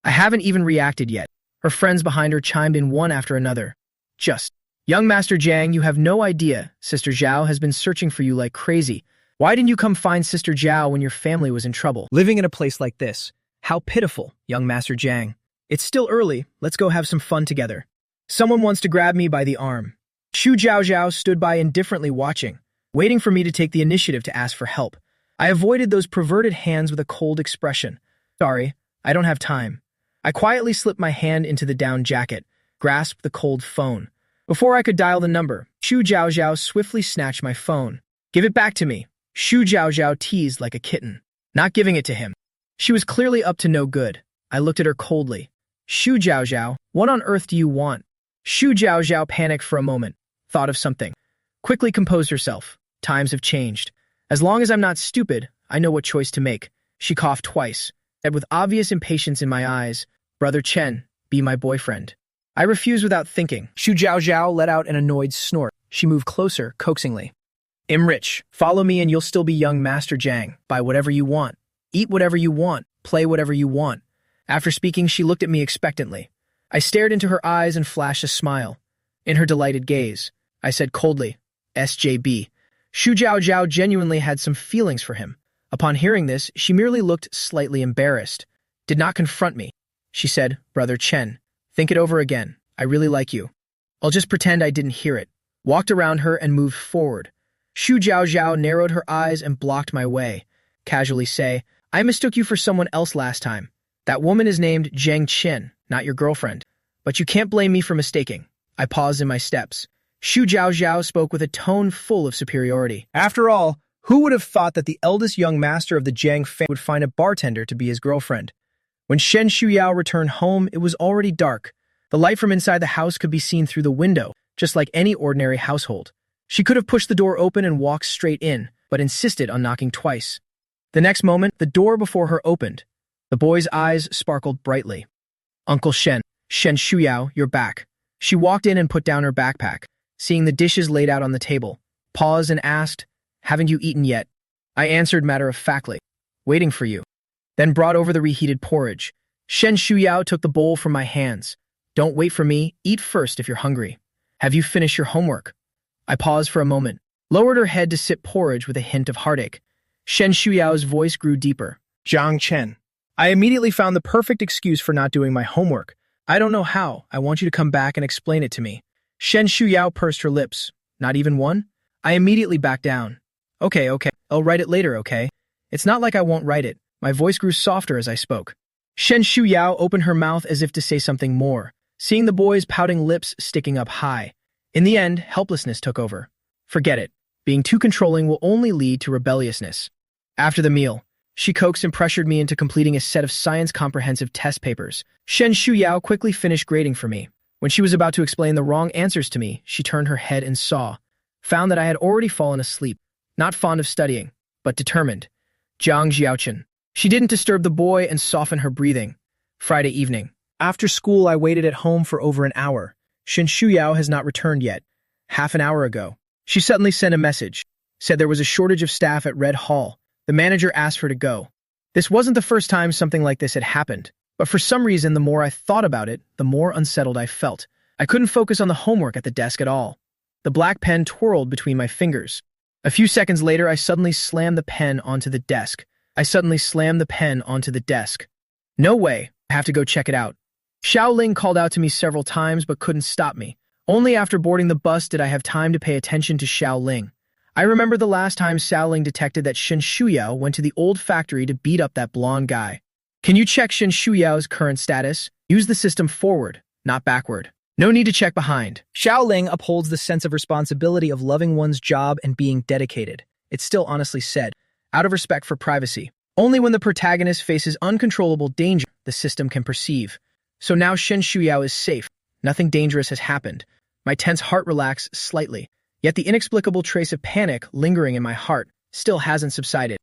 I haven't even reacted yet. Her friends behind her chimed in one after another. Just, Young Master Jiang, you have no idea. Sister Zhao has been searching for you like crazy. Why didn't you come find Sister Zhao when your family was in trouble? Living in a place like this. How pitiful, young Master Jiang. It's still early. Let's go have some fun together. Someone wants to grab me by the arm. Xu Zhaozhao stood by indifferently watching, waiting for me to take the initiative to ask for help. I avoided those perverted hands with a cold expression. Sorry, I don't have time. I quietly slipped my hand into the down jacket, grasped the cold phone. Before I could dial the number, Xu Zhaozhao swiftly snatched my phone. Give it back to me. Xu Zhaozhao teased like a kitten. Not giving it to him. She was clearly up to no good. I looked at her coldly. Shu Zhao, what on earth do you want? Shu Zhao panicked for a moment, thought of something. Quickly composed herself. Times have changed. As long as I'm not stupid, I know what choice to make. She coughed twice, said with obvious impatience in my eyes, Brother Chen, be my boyfriend. I refused without thinking. Shu Zhao let out an annoyed snort. She moved closer, coaxingly. I'm rich. Follow me and you'll still be young Master Zhang. Buy whatever you want. Eat whatever you want. Play whatever you want. After speaking, she looked at me expectantly. I stared into her eyes and flashed a smile. In her delighted gaze, I said coldly, SJB. Shu Zhao genuinely had some feelings for him. Upon hearing this, she merely looked slightly embarrassed. Did not confront me. She said, Brother Chen, think it over again. I really like you. I'll just pretend I didn't hear it. Walked around her and moved forward. Shu Zhao narrowed her eyes and blocked my way. Casually say, I mistook you for someone else last time. That woman is named Zhang Chen, not your girlfriend. But you can't blame me for mistaking. I paused in my steps. Shu Zhao spoke with a tone full of superiority. After all, who would have thought that the eldest young master of the Zhang family would find a bartender to be his girlfriend? When Shen Shuyao returned home, it was already dark. The light from inside the house could be seen through the window, just like any ordinary household. She could have pushed the door open and walked straight in, but insisted on knocking twice. The next moment, the door before her opened. The boy's eyes sparkled brightly. Uncle Shen Shuyao, you're back. She walked in and put down her backpack, seeing the dishes laid out on the table, paused and asked, Haven't you eaten yet? I answered matter-of-factly, waiting for you. Then brought over the reheated porridge. Shen Shuyao took the bowl from my hands. Don't wait for me, eat first if you're hungry. Have you finished your homework? I paused for a moment, lowered her head to sip porridge with a hint of heartache. Shen Shuyao's voice grew deeper. Zhang Chen. I immediately found the perfect excuse for not doing my homework. I don't know how. I want you to come back and explain it to me. Shen Shuyao pursed her lips. Not even one? I immediately backed down. Okay. I'll write it later, okay? It's not like I won't write it. My voice grew softer as I spoke. Shen Shuyao opened her mouth as if to say something more, seeing the boy's pouting lips sticking up high. In the end, helplessness took over. Forget it. Being too controlling will only lead to rebelliousness. After the meal, she coaxed and pressured me into completing a set of science comprehensive test papers. Shen Shuyao quickly finished grading for me. When she was about to explain the wrong answers to me, she turned her head and found that I had already fallen asleep, not fond of studying, but determined. Zhang Jiaochen. She didn't disturb the boy and soften her breathing. Friday evening. After school, I waited at home for over an hour. Shen Shuyao has not returned yet. Half an hour ago, she suddenly sent a message. Said there was a shortage of staff at Red Hall. The manager asked her to go. This wasn't the first time something like this had happened, but for some reason, the more I thought about it, the more unsettled I felt. I couldn't focus on the homework at the desk at all. The black pen twirled between my fingers. A few seconds later, I suddenly slammed the pen onto the desk. No way. I have to go check it out. Xiao Ling called out to me several times but couldn't stop me. Only after boarding the bus did I have time to pay attention to Xiao Ling. I remember the last time Xiao Ling detected that Shen Shuyao went to the old factory to beat up that blonde guy. Can you check Shen Shuyao's current status? Use the system forward, not backward. No need to check behind. Xiao Ling upholds the sense of responsibility of loving one's job and being dedicated. It's still honestly said, out of respect for privacy. Only when the protagonist faces uncontrollable danger, the system can perceive. So now Shen Shuyao is safe. Nothing dangerous has happened. My tense heart relaxed slightly, yet the inexplicable trace of panic lingering in my heart still hasn't subsided.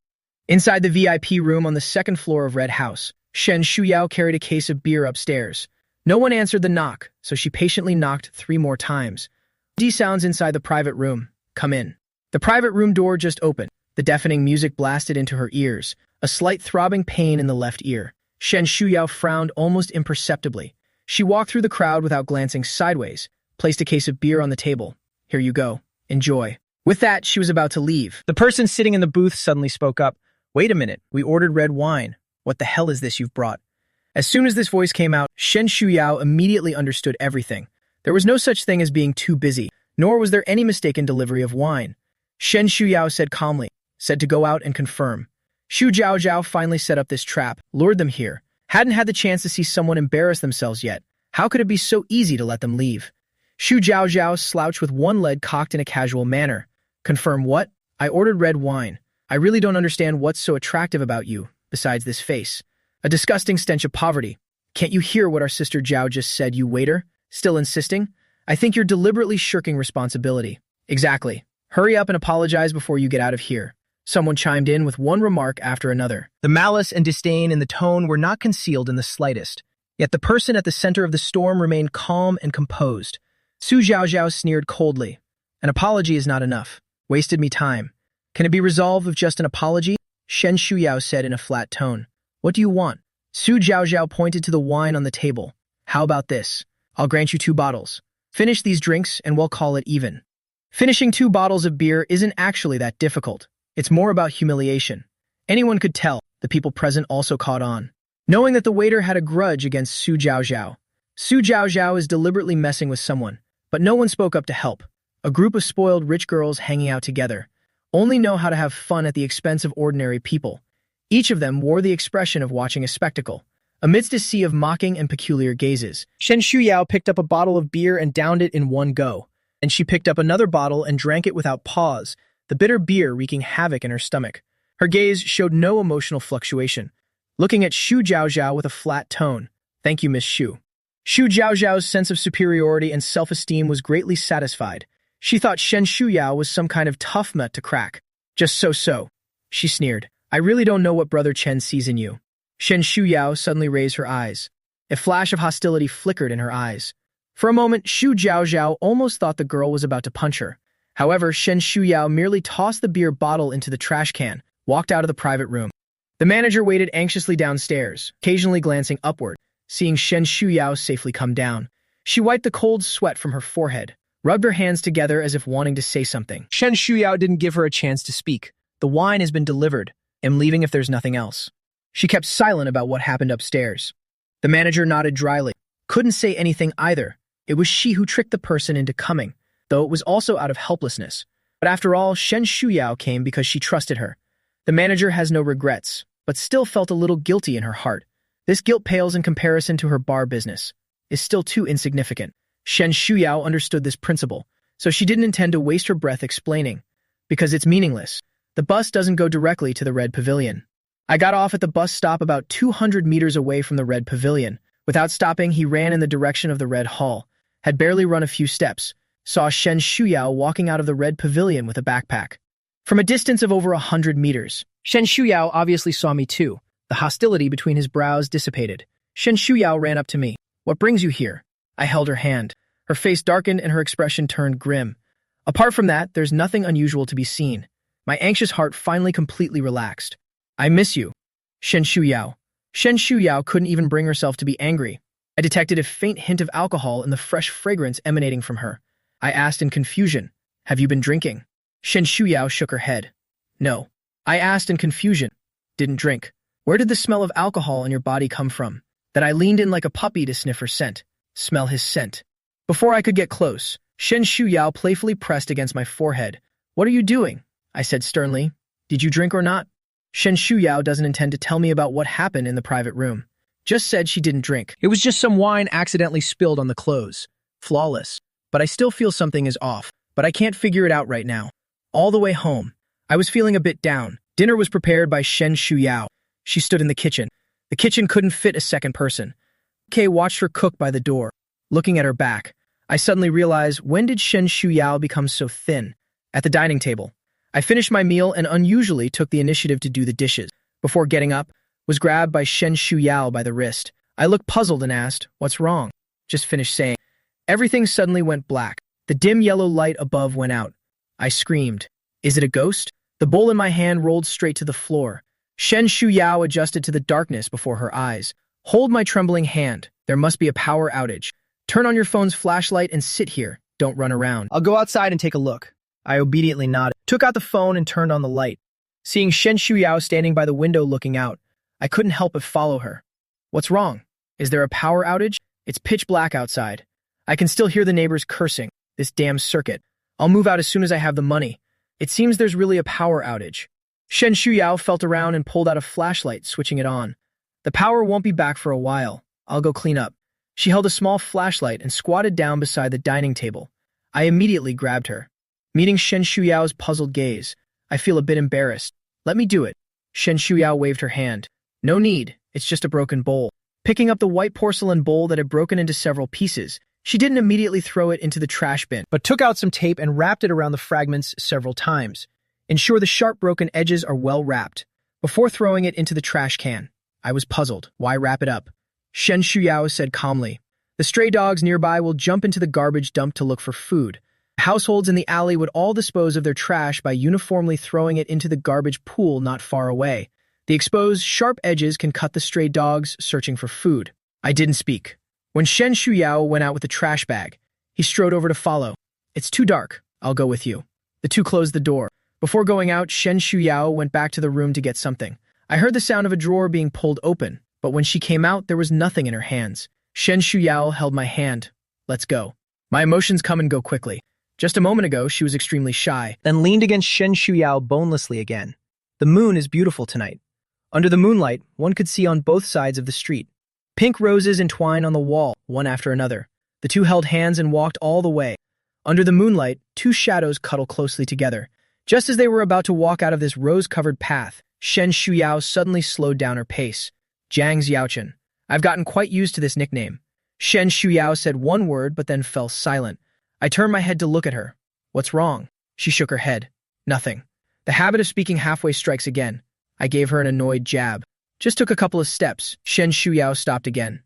Inside the VIP room on the second floor of Red House, Shen Shuyao carried a case of beer upstairs. No one answered the knock, so she patiently knocked 3 more times. D sounds inside the private room. Come in. The private room door just opened. The deafening music blasted into her ears, a slight throbbing pain in the left ear. Shen Shuyao frowned almost imperceptibly. She walked through the crowd without glancing sideways, placed a case of beer on the table. Here you go. Enjoy. With that, she was about to leave. The person sitting in the booth suddenly spoke up. Wait a minute, we ordered red wine. What the hell is this you've brought? As soon as this voice came out, Shen Shuyao immediately understood everything. There was no such thing as being too busy, nor was there any mistaken delivery of wine. Shen Shuyao said calmly, said to go out and confirm. Shu Zhao finally set up this trap, lured them here. Hadn't had the chance to see someone embarrass themselves yet. How could it be so easy to let them leave? Shu Zhao slouched with one leg cocked in a casual manner. Confirm what? I ordered red wine. I really don't understand what's so attractive about you. besides this face. A disgusting stench of poverty. Can't you hear what our sister Zhao just said, you waiter? Still insisting? I think you're deliberately shirking responsibility. Exactly. Hurry up and apologize before you get out of here. Someone chimed in with one remark after another. The malice and disdain in the tone were not concealed in the slightest. Yet the person at the center of the storm remained calm and composed. Su Zhaozhao sneered coldly. An apology is not enough. Wasted me time. Can it be resolved with just an apology? Shen Shuyao said in a flat tone. What do you want? Su Zhaozhao pointed to the wine on the table. How about this? I'll grant you 2 bottles. Finish these drinks and we'll call it even. Finishing 2 bottles of beer isn't actually that difficult. It's more about humiliation. Anyone could tell. The people present also caught on. Knowing that the waiter had a grudge against Su Zhaozhao. Su Zhaozhao is deliberately messing with someone, but no one spoke up to help. A group of spoiled rich girls hanging out together. Only know how to have fun at the expense of ordinary people. Each of them wore the expression of watching a spectacle. Amidst a sea of mocking and peculiar gazes, Shen Shuyao picked up a bottle of beer and downed it in one go. And she picked up another bottle and drank it without pause, the bitter beer wreaking havoc in her stomach. Her gaze showed no emotional fluctuation, looking at Xu Zhaozhao with a flat tone. Thank you, Miss Xu. Xu Zhaozhao's sense of superiority and self-esteem was greatly satisfied. She thought Shen Shuyao was some kind of tough nut to crack. Just so. She sneered. I really don't know what Brother Chen sees in you. Shen Shuyao suddenly raised her eyes. A flash of hostility flickered in her eyes. For a moment, Xu Zhaozhao almost thought the girl was about to punch her. However, Shen Shuyao merely tossed the beer bottle into the trash can, walked out of the private room. The manager waited anxiously downstairs, occasionally glancing upward, seeing Shen Shuyao safely come down. She wiped the cold sweat from her forehead, rubbed her hands together as if wanting to say something. Shen Shuyao didn't give her a chance to speak. The wine has been delivered. Am leaving if there's nothing else. She kept silent about what happened upstairs. The manager nodded dryly. Couldn't say anything either. It was she who tricked the person into coming, though it was also out of helplessness. But after all, Shen Shuyao came because she trusted her. The manager has no regrets, but still felt a little guilty in her heart. This guilt pales in comparison to her bar business. Is still too insignificant. Shen Shuyao understood this principle, so she didn't intend to waste her breath explaining. Because it's meaningless. The bus doesn't go directly to the Red Pavilion. I got off at the bus stop about 200 meters away from the Red Pavilion. Without stopping, he ran in the direction of the Red Hall. Had barely run a few steps, saw Shen Shuyao walking out of the Red Pavilion with a backpack. From a distance of over 100 meters, Shen Shuyao obviously saw me too. The hostility between his brows dissipated. Shen Shuyao ran up to me. What brings you here? I held her hand. Her face darkened and her expression turned grim. Apart from that, there's nothing unusual to be seen. My anxious heart finally completely relaxed. I miss you. Shen Shuyao. Shen Shuyao couldn't even bring herself to be angry. I detected a faint hint of alcohol in the fresh fragrance emanating from her. I asked in confusion, have you been drinking? Shen Shuyao shook her head. No. I asked in confusion. Didn't drink. Where did the smell of alcohol in your body come from? That I leaned in like a puppy to sniff her scent. Smell his scent. Before I could get close, Shen Shuyao playfully pressed against my forehead. What are you doing? I said sternly. Did you drink or not? Shen Shuyao doesn't intend to tell me about what happened in the private room. Just said she didn't drink. It was just some wine accidentally spilled on the clothes. Flawless. But I still feel something is off. But I can't figure it out right now. All the way home, I was feeling a bit down. Dinner was prepared by Shen Shuyao. She stood in the kitchen. The kitchen couldn't fit a second person. Kay watched her cook by the door. Looking at her back, I suddenly realized, when did Shen Shuyao become so thin? At the dining table. I finished my meal and unusually took the initiative to do the dishes. Before getting up, was grabbed by Shen Shuyao by the wrist. I looked puzzled and asked, what's wrong? Just finished saying. Everything suddenly went black. The dim yellow light above went out. I screamed. Is it a ghost? The bowl in my hand rolled straight to the floor. Shen Shuyao adjusted to the darkness before her eyes. Hold my trembling hand. There must be a power outage. Turn on your phone's flashlight and sit here. Don't run around. I'll go outside and take a look. I obediently nodded, took out the phone and turned on the light. Seeing Shen Shuyao standing by the window looking out, I couldn't help but follow her. What's wrong? Is there a power outage? It's pitch black outside. I can still hear the neighbors cursing. This damn circuit. I'll move out as soon as I have the money. It seems there's really a power outage. Shen Shuyao felt around and pulled out a flashlight, switching it on. The power won't be back for a while. I'll go clean up. She held a small flashlight and squatted down beside the dining table. I immediately grabbed her. Meeting Shen Shuyao's puzzled gaze, I feel a bit embarrassed. Let me do it. Shen Shuyao waved her hand. No need, it's just a broken bowl. Picking up the white porcelain bowl that had broken into several pieces, she didn't immediately throw it into the trash bin, but took out some tape and wrapped it around the fragments several times. Ensure the sharp broken edges are well wrapped. Before throwing it into the trash can, I was puzzled. Why wrap it up? Shen Shuyao said calmly. The stray dogs nearby will jump into the garbage dump to look for food. Households in the alley would all dispose of their trash by uniformly throwing it into the garbage pool not far away. The exposed, sharp edges can cut the stray dogs searching for food. I didn't speak. When Shen Shuyao went out with the trash bag, he strode over to follow. It's too dark. I'll go with you. The two closed the door. Before going out, Shen Shuyao went back to the room to get something. I heard the sound of a drawer being pulled open, but when she came out, there was nothing in her hands. Shen Shuyao held my hand. Let's go. My emotions come and go quickly. Just a moment ago, she was extremely shy, then leaned against Shen Shuyao bonelessly again. The moon is beautiful tonight. Under the moonlight, one could see on both sides of the street. Pink roses entwine on the wall, one after another. The two held hands and walked all the way. Under the moonlight, two shadows cuddle closely together. Just as they were about to walk out of this rose-covered path, Shen Shuyao suddenly slowed down her pace. Jiang Xiaochen. I've gotten quite used to this nickname. Shen Shuyao said one word but then fell silent. I turned my head to look at her. What's wrong? She shook her head. Nothing. The habit of speaking halfway strikes again. I gave her an annoyed jab. Just took a couple of steps. Shen Shuyao stopped again.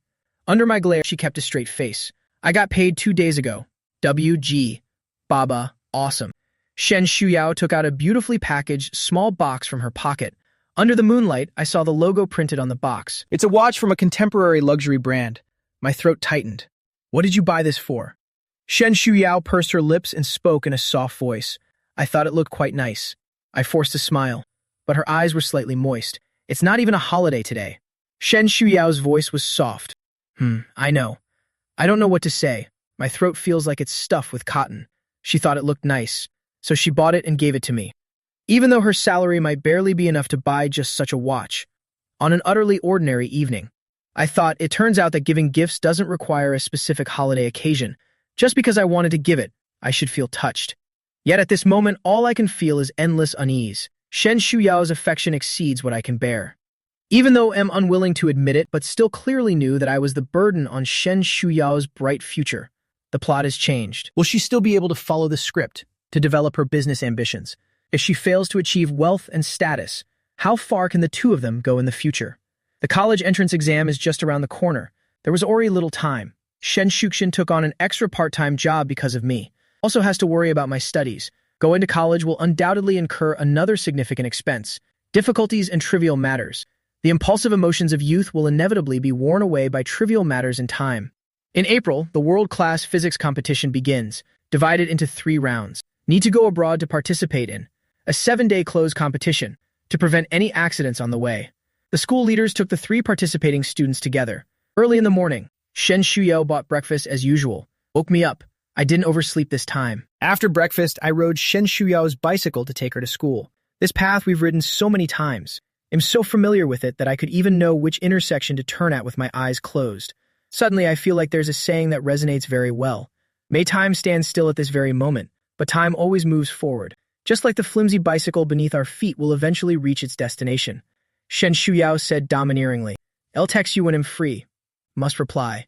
Under my glare, she kept a straight face. I got paid 2 days ago. WG. Baba. Awesome. Shen Shuyao took out a beautifully packaged, small box from her pocket. Under the moonlight, I saw the logo printed on the box. It's a watch from a contemporary luxury brand. My throat tightened. What did you buy this for? Shen Shuyao pursed her lips and spoke in a soft voice. I thought it looked quite nice. I forced a smile, but her eyes were slightly moist. It's not even a holiday today. Shen Shuyao's voice was soft. I know. I don't know what to say. My throat feels like it's stuffed with cotton. She thought it looked nice, so she bought it and gave it to me. Even though her salary might barely be enough to buy just such a watch. On an utterly ordinary evening, I thought it turns out that giving gifts doesn't require a specific holiday occasion. Just because I wanted to give it, I should feel touched. Yet at this moment, all I can feel is endless unease. Shen Shuyao's affection exceeds what I can bear. Even though I'm unwilling to admit it, but still clearly knew that I was the burden on Shen Shuyao's bright future. The plot has changed. Will she still be able to follow the script, to develop her business ambitions? If she fails to achieve wealth and status, how far can the two of them go in the future? The college entrance exam is just around the corner. There was already little time. Shen Shuxin took on an extra part-time job because of me. Also has to worry about my studies. Going to college will undoubtedly incur another significant expense. Difficulties and trivial matters. The impulsive emotions of youth will inevitably be worn away by trivial matters in time. In April, the world-class physics competition begins, divided into 3 rounds. Need to go abroad to participate in. A 7-day closed competition, to prevent any accidents on the way. The school leaders took the 3 participating students together. Early in the morning, Shen Shuyao bought breakfast as usual. Woke me up. I didn't oversleep this time. After breakfast, I rode Shen Shuyao's bicycle to take her to school. This path we've ridden so many times. I'm so familiar with it that I could even know which intersection to turn at with my eyes closed. Suddenly, I feel like there's a saying that resonates very well. May time stand still at this very moment, but time always moves forward. Just like the flimsy bicycle beneath our feet will eventually reach its destination. Shen Shuyao said domineeringly. I'll text you when I'm free. Must reply.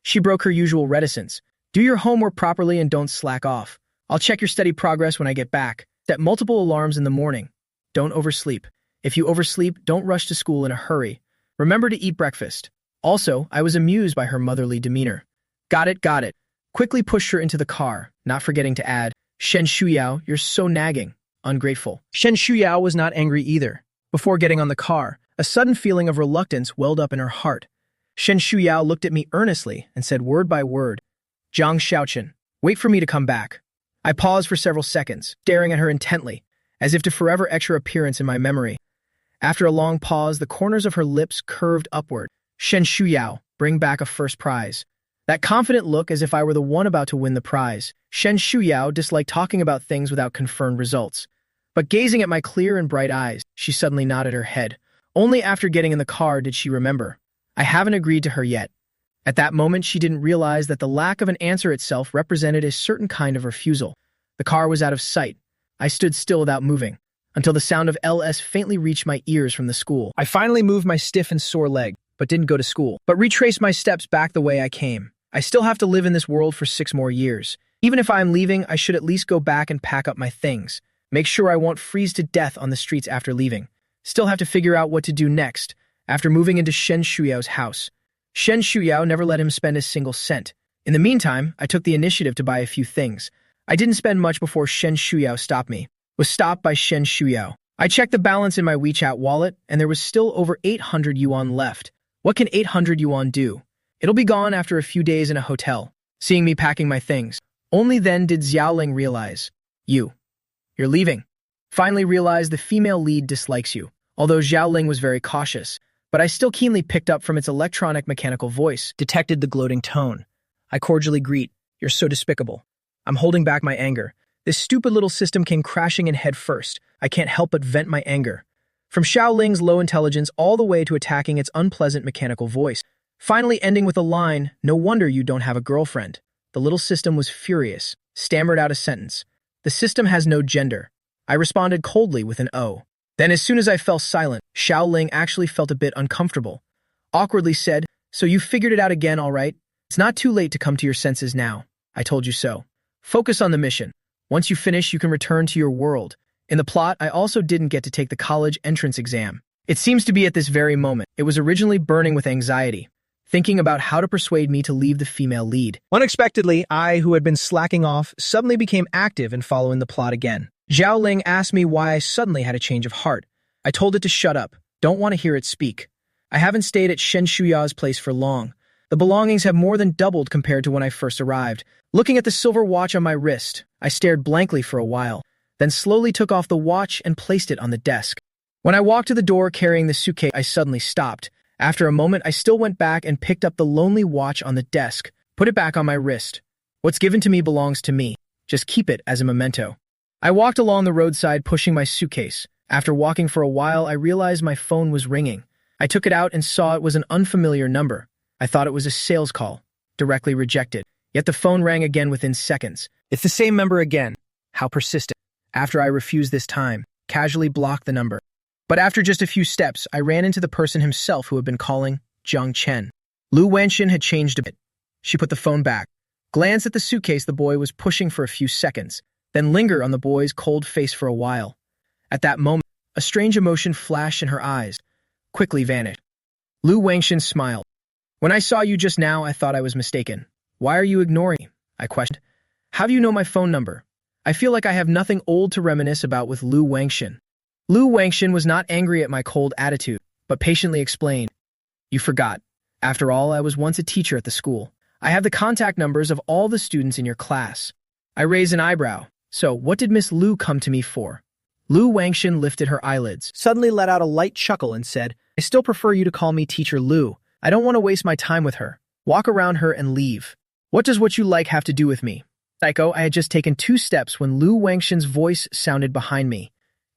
She broke her usual reticence. Do your homework properly and don't slack off. I'll check your study progress when I get back. Set multiple alarms in the morning. Don't oversleep. If you oversleep, don't rush to school in a hurry. Remember to eat breakfast. Also, I was amused by her motherly demeanor. Got it. Quickly pushed her into the car, not forgetting to add, Shen Shuyao, you're so nagging. Ungrateful. Shen Shuyao was not angry either. Before getting on the car, a sudden feeling of reluctance welled up in her heart. Shen Shuyao looked at me earnestly and said word by word, Jiang Xiaochen, wait for me to come back. I paused for several seconds, staring at her intently, as if to forever etch her appearance in my memory. After a long pause, the corners of her lips curved upward. Shen Shuyao, bring back a first prize. That confident look as if I were the one about to win the prize. Shen Shuyao disliked talking about things without confirmed results. But gazing at my clear and bright eyes, she suddenly nodded her head. Only after getting in the car did she remember. I haven't agreed to her yet. At that moment, she didn't realize that the lack of an answer itself represented a certain kind of refusal. The car was out of sight. I stood still without moving. until the sound of LS faintly reached my ears from the school. I finally moved my stiff and sore leg, but didn't go to school, but retraced my steps back the way I came. I still have to live in this world for 6 more years. Even if I'm leaving, I should at least go back and pack up my things. Make sure I won't freeze to death on the streets after leaving. Still have to figure out what to do next after moving into Shen Shuyao's house. Shen Shuyao never let him spend a single cent. In the meantime, I took the initiative to buy a few things. I didn't spend much before Shen Shuyao stopped me. Was stopped by Shen Shuyao. I checked the balance in my WeChat wallet, and there was still over 800 yuan left. What can 800 yuan do? It'll be gone after a few days in a hotel. Seeing me packing my things. Only then did Xiaoling realize. You're leaving. Finally realized the female lead dislikes you. Although Xiaoling was very cautious, but I still keenly picked up from its electronic mechanical voice, detected the gloating tone. I cordially greet. You're so despicable. I'm holding back my anger. This stupid little system came crashing in head first. I can't help but vent my anger. From Xiaoling's low intelligence all the way to attacking its unpleasant mechanical voice. Finally ending with a line, no wonder you don't have a girlfriend. The little system was furious, stammered out a sentence. The system has no gender. I responded coldly with an O. Then as soon as I fell silent, Xiaoling actually felt a bit uncomfortable. Awkwardly said, so you figured it out again, all right? It's not too late to come to your senses now. I told you so. Focus on the mission. Once you finish, you can return to your world. In the plot, I also didn't get to take the college entrance exam. It seems to be at this very moment. It was originally burning with anxiety, thinking about how to persuade me to leave the female lead. Unexpectedly, I, who had been slacking off, suddenly became active in following the plot again. Xiaoling asked me why I suddenly had a change of heart. I told it to shut up. Don't want to hear it speak. I haven't stayed at Shen Shuya's place for long. The belongings have more than doubled compared to when I first arrived. Looking at the silver watch on my wrist, I stared blankly for a while, then slowly took off the watch and placed it on the desk. When I walked to the door carrying the suitcase, I suddenly stopped. After a moment, I still went back and picked up the lonely watch on the desk, put it back on my wrist. What's given to me belongs to me. Just keep it as a memento. I walked along the roadside pushing my suitcase. After walking for a while, I realized my phone was ringing. I took it out and saw it was an unfamiliar number. I thought it was a sales call. Directly rejected. Yet the phone rang again within seconds. It's the same number again. How persistent. After I refused this time, casually blocked the number. But after just a few steps, I ran into the person himself who had been calling, Zhang Chen. Lu Wenxin had changed a bit. She put the phone back, glanced at the suitcase the boy was pushing for a few seconds, then lingered on the boy's cold face for a while. At that moment, a strange emotion flashed in her eyes, quickly vanished. Lu Wenxin smiled. When I saw you just now, I thought I was mistaken. Why are you ignoring me? I questioned. How do you know my phone number? I feel like I have nothing old to reminisce about with Lu Wenxin. Lu Wenxin was not angry at my cold attitude, but patiently explained. You forgot. After all, I was once a teacher at the school. I have the contact numbers of all the students in your class. I raised an eyebrow. So, what did Miss Lu come to me for? Lu Wenxin lifted her eyelids, suddenly let out a light chuckle and said, I still prefer you to call me Teacher Lu. I don't want to waste my time with her. Walk around her and leave. What does what you like have to do with me? Psycho, I had just taken 2 steps when Lu Wenxin's voice sounded behind me.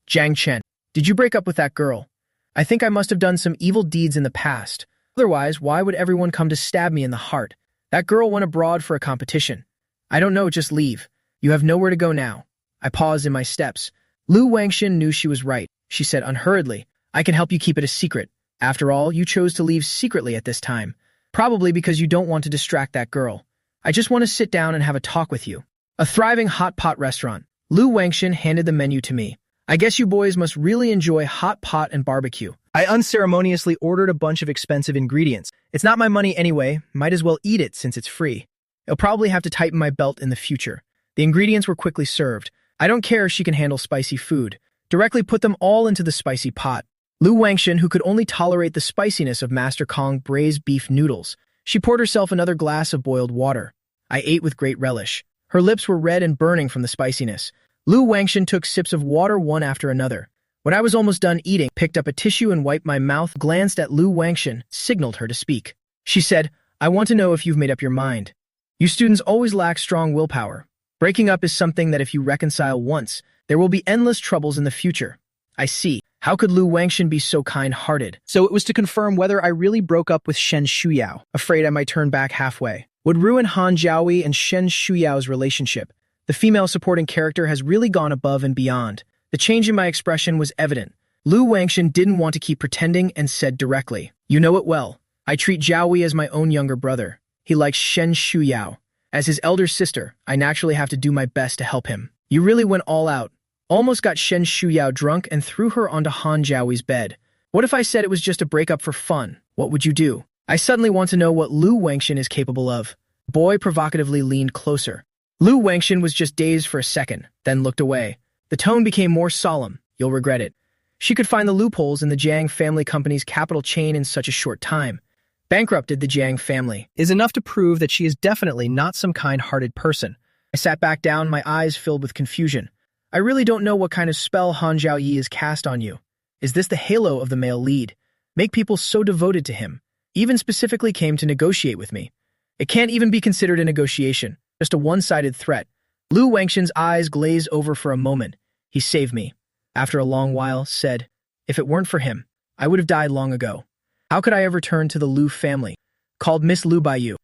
Zhang Chen, did you break up with that girl? I think I must have done some evil deeds in the past. Otherwise, why would everyone come to stab me in the heart? That girl went abroad for a competition. I don't know, just leave. You have nowhere to go now. I paused in my steps. Lu Wenxin knew she was right. She said unhurriedly, I can help you keep it a secret. After all, you chose to leave secretly at this time. Probably because you don't want to distract that girl. I just want to sit down and have a talk with you. A thriving hot pot restaurant. Lu Wenxin handed the menu to me. I guess you boys must really enjoy hot pot and barbecue. I unceremoniously ordered a bunch of expensive ingredients. It's not my money anyway. Might as well eat it since it's free. I'll probably have to tighten my belt in the future. The ingredients were quickly served. I don't care if she can handle spicy food. Directly put them all into the spicy pot. Lu Wenxin, who could only tolerate the spiciness of Master Kong braised beef noodles, she poured herself another glass of boiled water. I ate with great relish. Her lips were red and burning from the spiciness. Lu Wenxin took sips of water one after another. When I was almost done eating, picked up a tissue and wiped my mouth, glanced at Lu Wenxin, signaled her to speak. She said, I want to know if you've made up your mind. You students always lack strong willpower. Breaking up is something that if you reconcile once, there will be endless troubles in the future. I see. How could Lu Wenxin be so kind-hearted? So it was to confirm whether I really broke up with Shen Shuyao, afraid I might turn back halfway. Would ruin Han Jiaoyi and Shen Shuyao's relationship. The female supporting character has really gone above and beyond. The change in my expression was evident. Lu Wangshan didn't want to keep pretending and said directly, "You know it well. I treat Zhaohui as my own younger brother. He likes Shen Shuyao. As his elder sister, I naturally have to do my best to help him. You really went all out. Almost got Shen Shuyao drunk and threw her onto Han Zhaohui's bed. What if I said it was just a breakup for fun? What would you do?" I suddenly want to know what Lu Wangshan is capable of. The boy provocatively leaned closer. Lu Wangshan was just dazed for a second, then looked away. The tone became more solemn. "You'll regret it." She could find the loopholes in the Jiang family company's capital chain in such a short time. Bankrupted the Jiang family Is enough to prove that she is definitely not some kind-hearted person. I sat back down, my eyes filled with confusion. I really don't know what kind of spell Han Zhaoyi is cast on you. Is this the halo of the male lead? Make people so devoted to him. Even specifically came to negotiate with me. It can't even be considered a negotiation, just a one-sided threat. Lu Wangshan's eyes glazed over for a moment. He saved me. After a long while, said, "If it weren't for him, I would have died long ago. How could I ever turn to the Lu family? Called Miss Lu by you.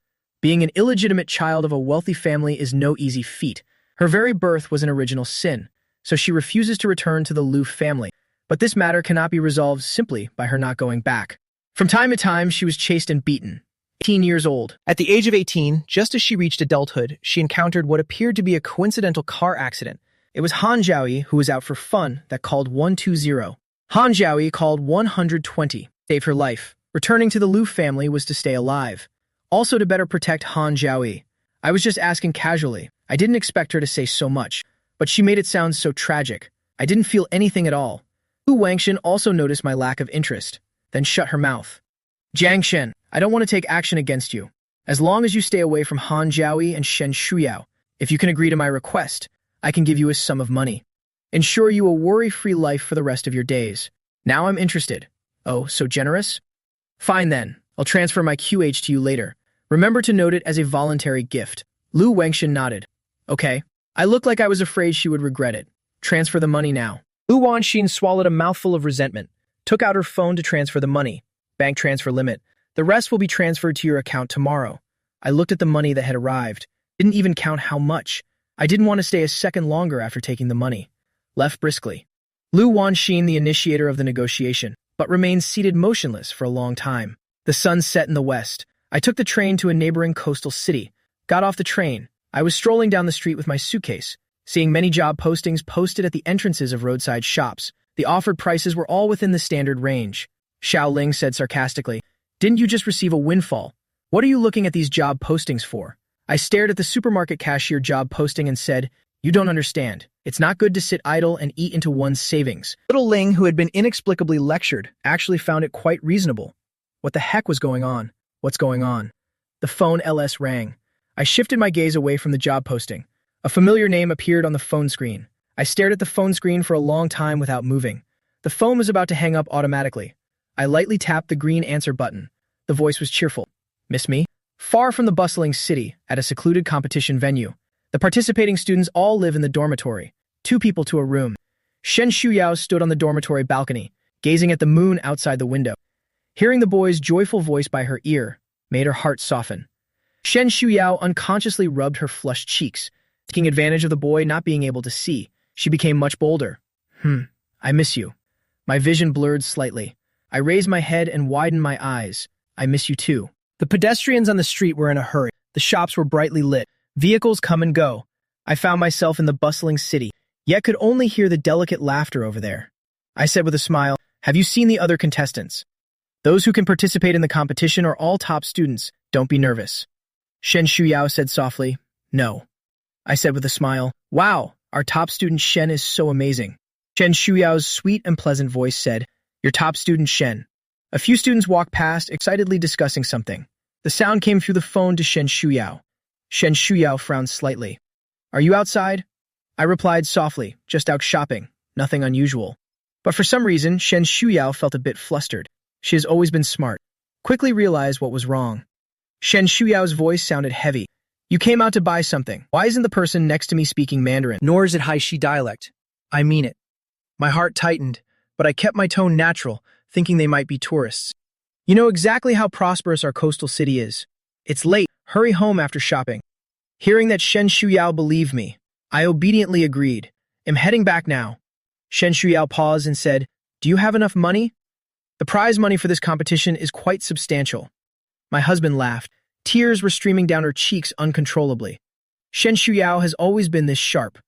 Being an illegitimate child of a wealthy family is no easy feat. Her very birth was an original sin, so she refuses to return to the Lu family. But this matter cannot be resolved simply by her not going back. From time to time, she was chased and beaten. 18 years old. At the age of 18, just as she reached adulthood, she encountered what appeared to be a coincidental car accident. It was Han Zhaohui, who was out for fun, that called 120. Han Zhaohui called 120, saved her life. Returning to the Lu family was to stay alive. Also to better protect Han Zhaohui. I was just asking casually. I didn't expect her to say so much, but she made it sound so tragic. I didn't feel anything at all. Lu Wangshan also noticed my lack of interest, then shut her mouth. "Jiang Shen, I don't want to take action against you. As long as you stay away from Han Zhaohui and Shen Shuyao, if you can agree to my request, I can give you a sum of money. Ensure you a worry-free life for the rest of your days. Now I'm interested." "Oh, so generous?" "Fine then. I'll transfer my QH to you later. Remember to note it as a voluntary gift." Lu Wangshan nodded. "Okay." I looked like I was afraid she would regret it. "Transfer the money now." Lu Wangshan swallowed a mouthful of resentment, took out her phone to transfer the money. Bank transfer limit. The rest will be transferred to your account tomorrow. I looked at the money that had arrived. Didn't even count how much. I didn't want to stay a second longer after taking the money. Left briskly. Lu Wangshan, the initiator of the negotiation, but remained seated motionless for a long time. The sun set in the west. I took the train to a neighboring coastal city. Got off the train. I was strolling down the street with my suitcase, seeing many job postings posted at the entrances of roadside shops. The offered prices were all within the standard range. Xiao Ling said sarcastically, "Didn't you just receive a windfall? What are you looking at these job postings for?" I stared at the supermarket cashier job posting and said, "You don't understand. It's not good to sit idle and eat into one's savings." Little Ling, who had been inexplicably lectured, actually found it quite reasonable. What the heck was going on? What's going on? The phone LS rang. I shifted my gaze away from the job posting. A familiar name appeared on the phone screen. I stared at the phone screen for a long time without moving. The phone was about to hang up automatically. I lightly tapped the green answer button. The voice was cheerful. "Miss me?" Far from the bustling city, at a secluded competition venue. The participating students all live in the dormitory. 2 people to a room. Shen Shuyao stood on the dormitory balcony, gazing at the moon outside the window. Hearing the boy's joyful voice by her ear made her heart soften. Shen Shuyao unconsciously rubbed her flushed cheeks. Taking advantage of the boy not being able to see, she became much bolder. I miss you." My vision blurred slightly. I raised my head and widened my eyes. "I miss you too." The pedestrians on the street were in a hurry. The shops were brightly lit. Vehicles come and go. I found myself in the bustling city, yet could only hear the delicate laughter over there. I said with a smile, "Have you seen the other contestants? Those who can participate in the competition are all top students. Don't be nervous." Shen Shuyao said softly, "No." I said with a smile, "Wow, our top student Shen is so amazing." Shen Shuyao's sweet and pleasant voice said, "Your top student Shen." A few students walked past, excitedly discussing something. The sound came through the phone to Shen Shuyao. Shen Shuyao frowned slightly. "Are you outside?" I replied softly, "Just out shopping. Nothing unusual." But for some reason, Shen Shuyao felt a bit flustered. She has always been smart. Quickly realized what was wrong. Shen Shuyao's voice sounded heavy. "You came out to buy something. Why isn't the person next to me speaking Mandarin? Nor is it Haishi dialect. I mean it." My heart tightened, but I kept my tone natural, thinking they might be tourists. "You know exactly how prosperous our coastal city is. It's late. Hurry home after shopping." Hearing that Shen Shuyao believed me, I obediently agreed. "Am heading back now." Shen Shuyao paused and said, "Do you have enough money? The prize money for this competition is quite substantial." My husband laughed. Tears were streaming down her cheeks uncontrollably. Shen Shuyao has always been this sharp.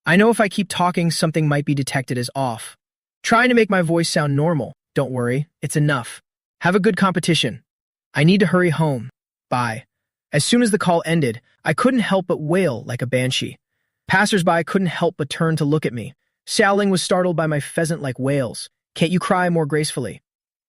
I know if I keep talking, something might be detected as off. Trying to make my voice sound normal. Don't worry, it's enough. Have a good competition. I need to hurry home. Bye. As soon as the call ended, I couldn't help but wail like a banshee. Passers-by couldn't help but turn to look at me. Xiaoling was startled by my pheasant-like wails. Can't you cry more gracefully?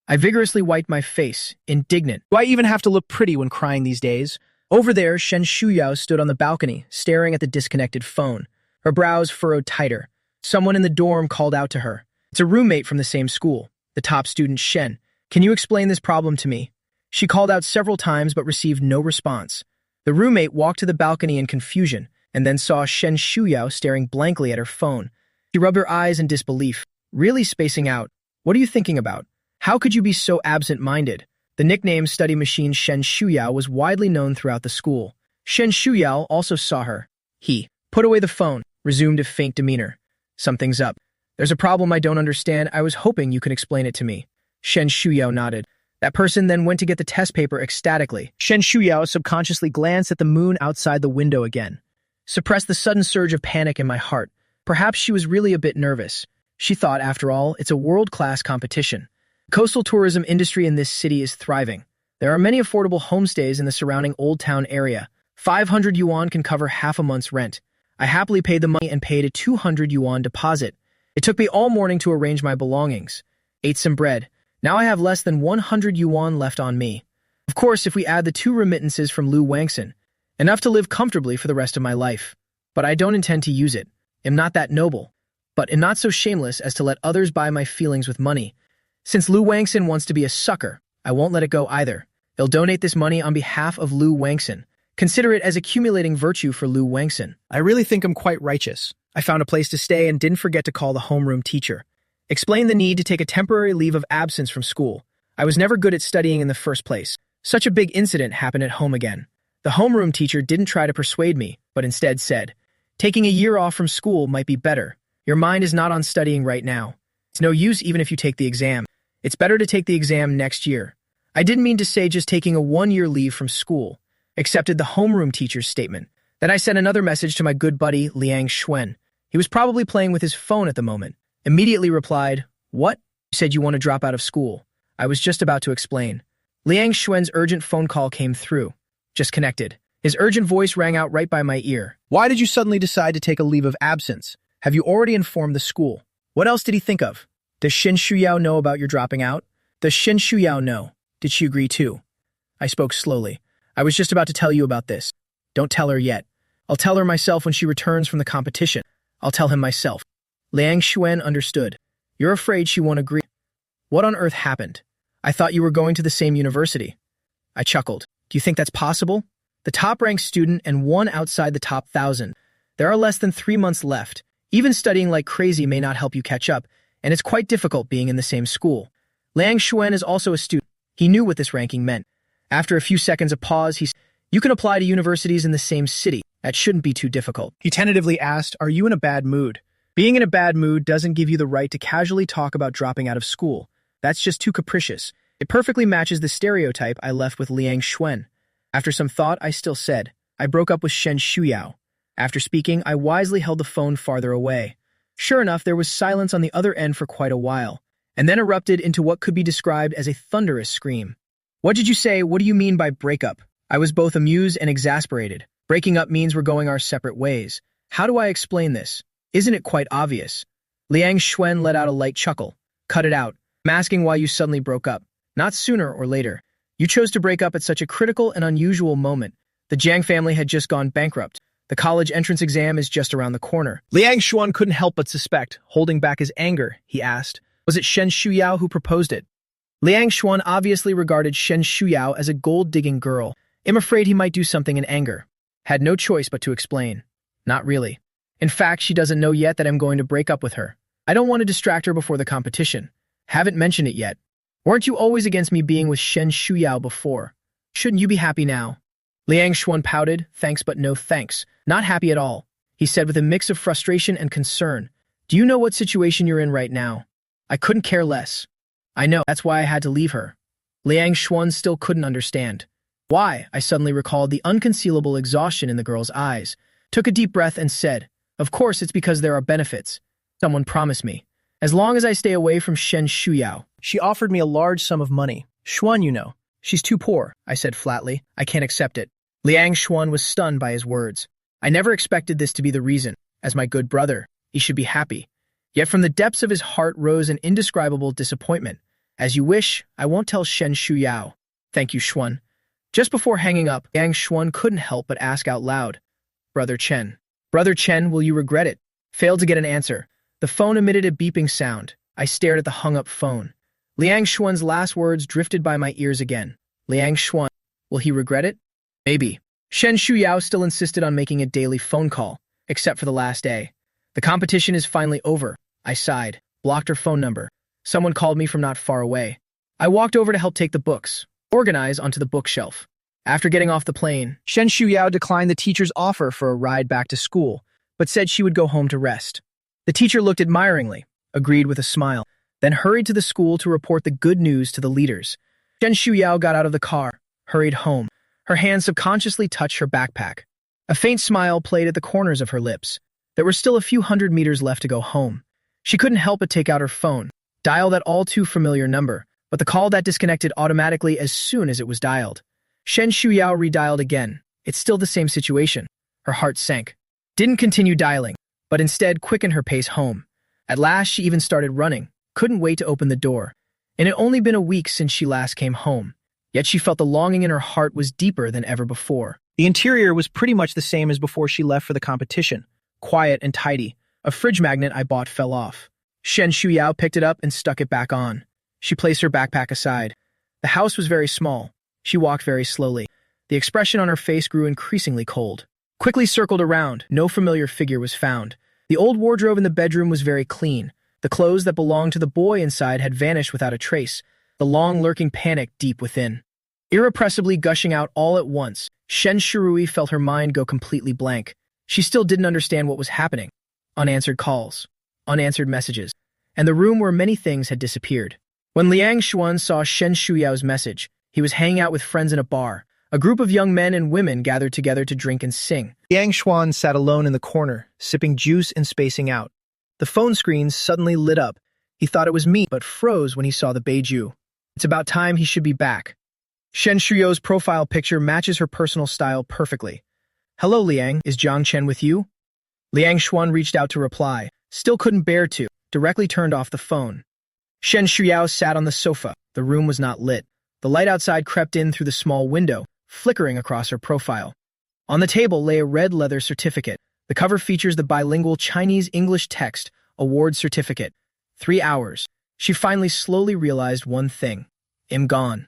I vigorously wiped my face, indignant. Do I even have to look pretty when crying these days? Over there, Shen Shuyao stood on the balcony, staring at the disconnected phone. Her brows furrowed tighter. Someone in the dorm called out to her. It's a roommate from the same school, the top student Shen. Can you explain this problem to me? She called out several times but received no response. The roommate walked to the balcony in confusion and then saw Shen Shuyao staring blankly at her phone. She rubbed her eyes in disbelief, really spacing out. What are you thinking about? How could you be so absent-minded? The nickname study machine Shen Shuyao was widely known throughout the school. Shen Shuyao also saw her. He put away the phone, resumed a faint demeanor. Something's up. There's a problem I don't understand. I was hoping you could explain it to me. Shen Shuyao nodded. That person then went to get the test paper ecstatically. Shen Shuyao subconsciously glanced at the moon outside the window again. Suppressed the sudden surge of panic in my heart. Perhaps she was really a bit nervous. She thought, after all, it's a world-class competition. The coastal tourism industry in this city is thriving. There are many affordable homestays in the surrounding Old Town area. 500 yuan can cover half a month's rent. I happily paid the money and paid a 200 yuan deposit. It took me all morning to arrange my belongings. Ate some bread. Now I have less than 100 yuan left on me. Of course, if we add the 2 remittances from Lu Wangson, enough to live comfortably for the rest of my life. But I don't intend to use it. I'm not that noble, but am not so shameless as to let others buy my feelings with money. Since Lu Wangson wants to be a sucker, I won't let it go either. I'll donate this money on behalf of Lu Wangson. Consider it as accumulating virtue for Lu Wangson. I really think I'm quite righteous. I found a place to stay and didn't forget to call the homeroom teacher. Explained the need to take a temporary leave of absence from school. I was never good at studying in the first place. Such a big incident happened at home again. The homeroom teacher didn't try to persuade me, but instead said, taking a year off from school might be better. Your mind is not on studying right now. It's no use even if you take the exam. It's better to take the exam next year. I didn't mean to say just taking a 1-year leave from school. Accepted the homeroom teacher's statement. Then I sent another message to my good buddy, Liang Shuen. He was probably playing with his phone at the moment. Immediately replied, "What? You said you want to drop out of school." I was just about to explain. Liang Xuan's urgent phone call came through. Just connected. His urgent voice rang out right by my ear. Why did you suddenly decide to take a leave of absence? Have you already informed the school? What else did he think of? Does Shen Shuyao know about your dropping out? Does Shen Shuyao know? Did she agree too? I spoke slowly. I was just about to tell you about this. Don't tell her yet. I'll tell her myself when she returns from the competition. I'll tell him myself. Liang Shuen understood. You're afraid she won't agree. What on earth happened? I thought you were going to the same university. I chuckled. Do you think that's possible? The top-ranked student and one outside the top 1,000. There are less than 3 months left. Even studying like crazy may not help you catch up, and it's quite difficult being in the same school. Liang Shuen is also a student. He knew what this ranking meant. After a few seconds of pause, he said, you can apply to universities in the same city. That shouldn't be too difficult. He tentatively asked, are you in a bad mood? Being in a bad mood doesn't give you the right to casually talk about dropping out of school. That's just too capricious. It perfectly matches the stereotype I left with Liang Shuen. After some thought, I still said, I broke up with Shen Shuyao. After speaking, I wisely held the phone farther away. Sure enough, there was silence on the other end for quite a while, and then erupted into what could be described as a thunderous scream. What did you say? What do you mean by breakup? I was both amused and exasperated. Breaking up means we're going our separate ways. How do I explain this? Isn't it quite obvious? Liang Shuen let out a light chuckle. Cut it out. I'm asking why you suddenly broke up. Not sooner or later. You chose to break up at such a critical and unusual moment. The Jiang family had just gone bankrupt. The college entrance exam is just around the corner. Liang Shuen couldn't help but suspect, holding back his anger, he asked. Was it Shen Shuyao who proposed it? Liang Shuen obviously regarded Shen Shuyao as a gold-digging girl. I'm afraid he might do something in anger. Had no choice but to explain. Not really. In fact, she doesn't know yet that I'm going to break up with her. I don't want to distract her before the competition. Haven't mentioned it yet. Weren't you always against me being with Shen Shuyao before? Shouldn't you be happy now? Liang Shuen pouted, thanks but no thanks. Not happy at all. He said with a mix of frustration and concern. Do you know what situation you're in right now? I couldn't care less. I know, that's why I had to leave her. Liang Xuan still couldn't understand. Why? I suddenly recalled the unconcealable exhaustion in the girl's eyes, took a deep breath and said, of course it's because there are benefits. Someone promised me. As long as I stay away from Shen Shuyao. She offered me a large sum of money. Xuan, you know. She's too poor, I said flatly. I can't accept it. Liang Xuan was stunned by his words. I never expected this to be the reason. As my good brother, he should be happy. Yet from the depths of his heart rose an indescribable disappointment. As you wish, I won't tell Shen Shuyao. Thank you, Xuan. Just before hanging up, Liang Xuan couldn't help but ask out loud, Brother Chen. Brother Chen, will you regret it? Failed to get an answer. The phone emitted a beeping sound. I stared at the hung-up phone. Liang Xuan's last words drifted by my ears again. Liang Xuan, will he regret it? Maybe. Shen Shuyao still insisted on making a daily phone call, except for the last day. The competition is finally over. I sighed, blocked her phone number. Someone called me from not far away. I walked over to help take the books, organize onto the bookshelf. After getting off the plane, Shen Shuyao declined the teacher's offer for a ride back to school, but said she would go home to rest. The teacher looked admiringly, agreed with a smile, then hurried to the school to report the good news to the leaders. Shen Shuyao got out of the car, hurried home. Her hand subconsciously touched her backpack. A faint smile played at the corners of her lips. There were still a few hundred meters left to go home. She couldn't help but take out her phone, dial that all-too-familiar number, but the call that disconnected automatically as soon as it was dialed. Shen Shuyao redialed again. It's still the same situation. Her heart sank. Didn't continue dialing, but instead quickened her pace home. At last, she even started running. Couldn't wait to open the door. It had only been a week since she last came home. Yet she felt the longing in her heart was deeper than ever before. The interior was pretty much the same as before she left for the competition. Quiet and tidy. A fridge magnet I bought fell off. Shen Shuyao picked it up and stuck it back on. She placed her backpack aside. The house was very small. She walked very slowly. The expression on her face grew increasingly cold. Quickly circled around, no familiar figure was found. The old wardrobe in the bedroom was very clean. The clothes that belonged to the boy inside had vanished without a trace, the long lurking panic deep within. Irrepressibly gushing out all at once, Shen Shirui felt her mind go completely blank. She still didn't understand what was happening. Unanswered calls, unanswered messages, and the room where many things had disappeared. When Liang Xuan saw Shen Shuyao's message, he was hanging out with friends in a bar. A group of young men and women gathered together to drink and sing. Liang Xuan sat alone in the corner, sipping juice and spacing out. The phone screens suddenly lit up. He thought it was me, but froze when he saw the Beiju. It's about time he should be back. Shen Shuyao's profile picture matches her personal style perfectly. Hello, Liang, is Jiang Chen with you? Liang Xuan reached out to reply, still couldn't bear to, directly turned off the phone. Shen Shuyao sat on the sofa. The room was not lit. The light outside crept in through the small window, flickering across her profile. On the table lay a red leather certificate. The cover features the bilingual Chinese-English text, award certificate. 3 hours. She finally slowly realized one thing. I'm gone.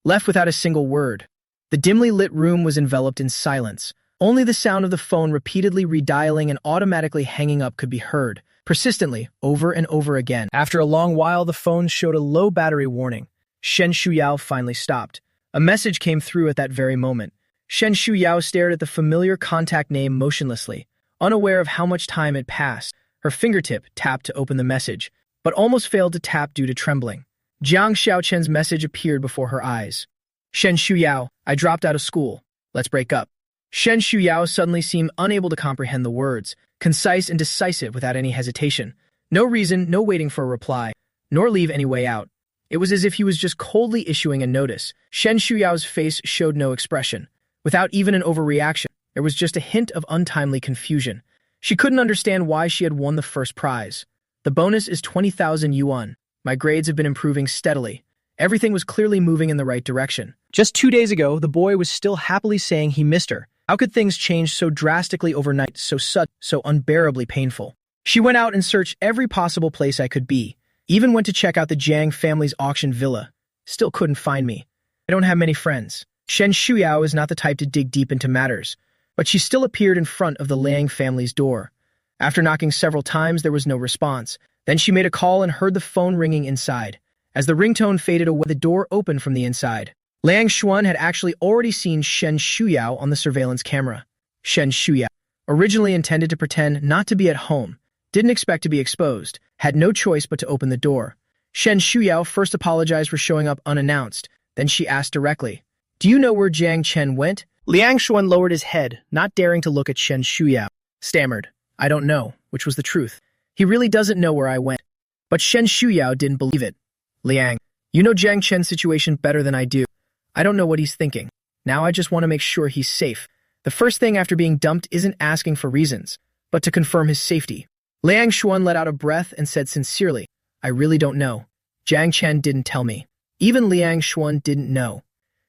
Left without a single word. The dimly lit room was enveloped in silence. Only the sound of the phone repeatedly redialing and automatically hanging up could be heard, persistently, over and over again. After a long while, the phone showed a low battery warning. Shen Shuyao finally stopped. A message came through at that very moment. Shen Shuyao stared at the familiar contact name motionlessly, unaware of how much time had passed. Her fingertip tapped to open the message, but almost failed to tap due to trembling. Jiang Xiaochen's message appeared before her eyes. Shen Shuyao, I dropped out of school. Let's break up. Shen Shuyao suddenly seemed unable to comprehend the words, concise and decisive without any hesitation. No reason, no waiting for a reply, nor leave any way out. It was as if he was just coldly issuing a notice. Shen Shuyao's face showed no expression. Without even an overreaction, there was just a hint of untimely confusion. She couldn't understand why she had won the first prize. The bonus is 20,000 yuan. My grades have been improving steadily. Everything was clearly moving in the right direction. Just 2 days ago, the boy was still happily saying he missed her. How could things change so drastically overnight, so unbearably painful? She went out and searched every possible place I could be. Even went to check out the Jiang family's auction villa. Still couldn't find me. I don't have many friends. Shen Shuyao is not the type to dig deep into matters, but she still appeared in front of the Liang family's door. After knocking several times, there was no response. Then she made a call and heard the phone ringing inside. As the ringtone faded away, the door opened from the inside. Liang Xuan had actually already seen Shen Shuyao on the surveillance camera. Shen Shuyao, originally intended to pretend not to be at home, didn't expect to be exposed, had no choice but to open the door. Shen Shuyao first apologized for showing up unannounced, then she asked directly, "Do you know where Jiang Chen went?" Liang Xuan lowered his head, not daring to look at Shen Shuyao. Stammered, "I don't know," which was the truth. He really doesn't know where I went. But Shen Shuyao didn't believe it. "Liang, you know Jiang Chen's situation better than I do. I don't know what he's thinking. Now I just want to make sure he's safe. The first thing after being dumped isn't asking for reasons, but to confirm his safety." Liang Xuan let out a breath and said sincerely, "I really don't know. Jiang Chen didn't tell me." Even Liang Xuan didn't know.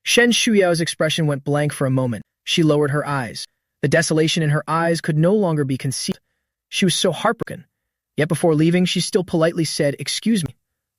Shen Shuyao's expression went blank for a moment. She lowered her eyes. The desolation in her eyes could no longer be concealed. She was so heartbroken. Yet before leaving, she still politely said, "Excuse me,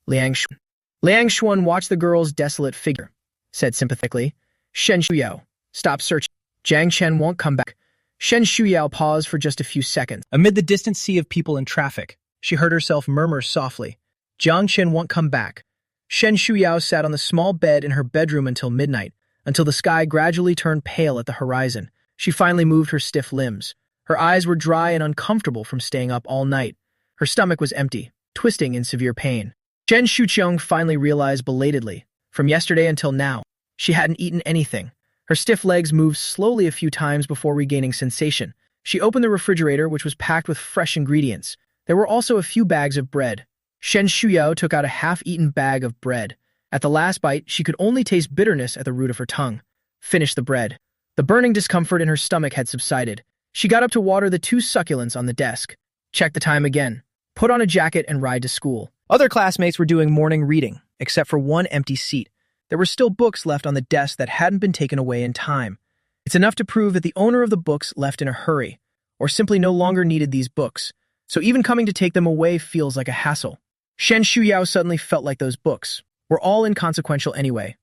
Liang Xuan." Liang Xuan watched the girl's desolate figure, said sympathetically, "Shen Shuyao, stop searching. Jiang Chen won't come back." Shen Shuyao paused for just a few seconds. Amid the distant sea of people and traffic, she heard herself murmur softly, "Jiang Chen won't come back." Shen Shuyao sat on the small bed in her bedroom until midnight, until the sky gradually turned pale at the horizon. She finally moved her stiff limbs. Her eyes were dry and uncomfortable from staying up all night. Her stomach was empty, twisting in severe pain. Shen Shuqiang finally realized belatedly, from yesterday until now, she hadn't eaten anything. Her stiff legs moved slowly a few times before regaining sensation. She opened the refrigerator, which was packed with fresh ingredients. There were also a few bags of bread. Shen Shuyao took out a half-eaten bag of bread. At the last bite, she could only taste bitterness at the root of her tongue. Finished the bread. The burning discomfort in her stomach had subsided. She got up to water the 2 succulents on the desk. Check the time again. Put on a jacket and ride to school. Other classmates were doing morning reading, except for one empty seat. There were still books left on the desk that hadn't been taken away in time. It's enough to prove that the owner of the books left in a hurry, or simply no longer needed these books. So even coming to take them away feels like a hassle. Shen Shuyao suddenly felt like those books were all inconsequential anyway.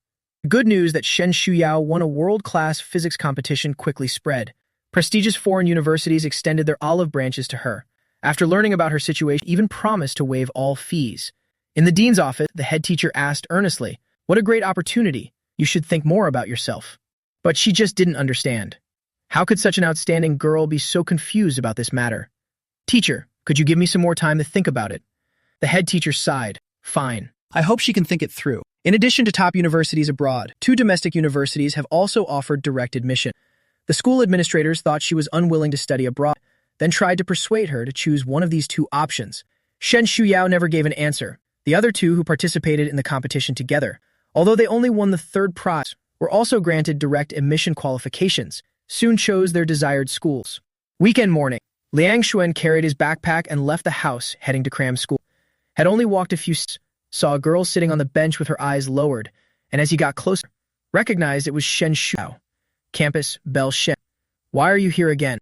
The good news that Shen Shuyao won a world-class physics competition quickly spread. Prestigious foreign universities extended their olive branches to her. After learning about her situation, even promised to waive all fees. In the dean's office, the head teacher asked earnestly, "What a great opportunity. You should think more about yourself." But she just didn't understand. How could such an outstanding girl be so confused about this matter? "Teacher, could you give me some more time to think about it?" The head teacher sighed. "Fine. I hope she can think it through." In addition to top universities abroad, 2 domestic universities have also offered direct admission. The school administrators thought she was unwilling to study abroad, then tried to persuade her to choose one of these 2 options. Shen Shuyao never gave an answer. The other 2 who participated in the competition together, although they only won the 3rd prize, were also granted direct admission qualifications, soon chose their desired schools. Weekend morning, Liang Xuan carried his backpack and left the house, heading to cram school. Had only walked a few steps, saw a girl sitting on the bench with her eyes lowered, and as he got closer, recognized it was Shen Shuyao. "Campus, Belle Shen. Why are you here again?"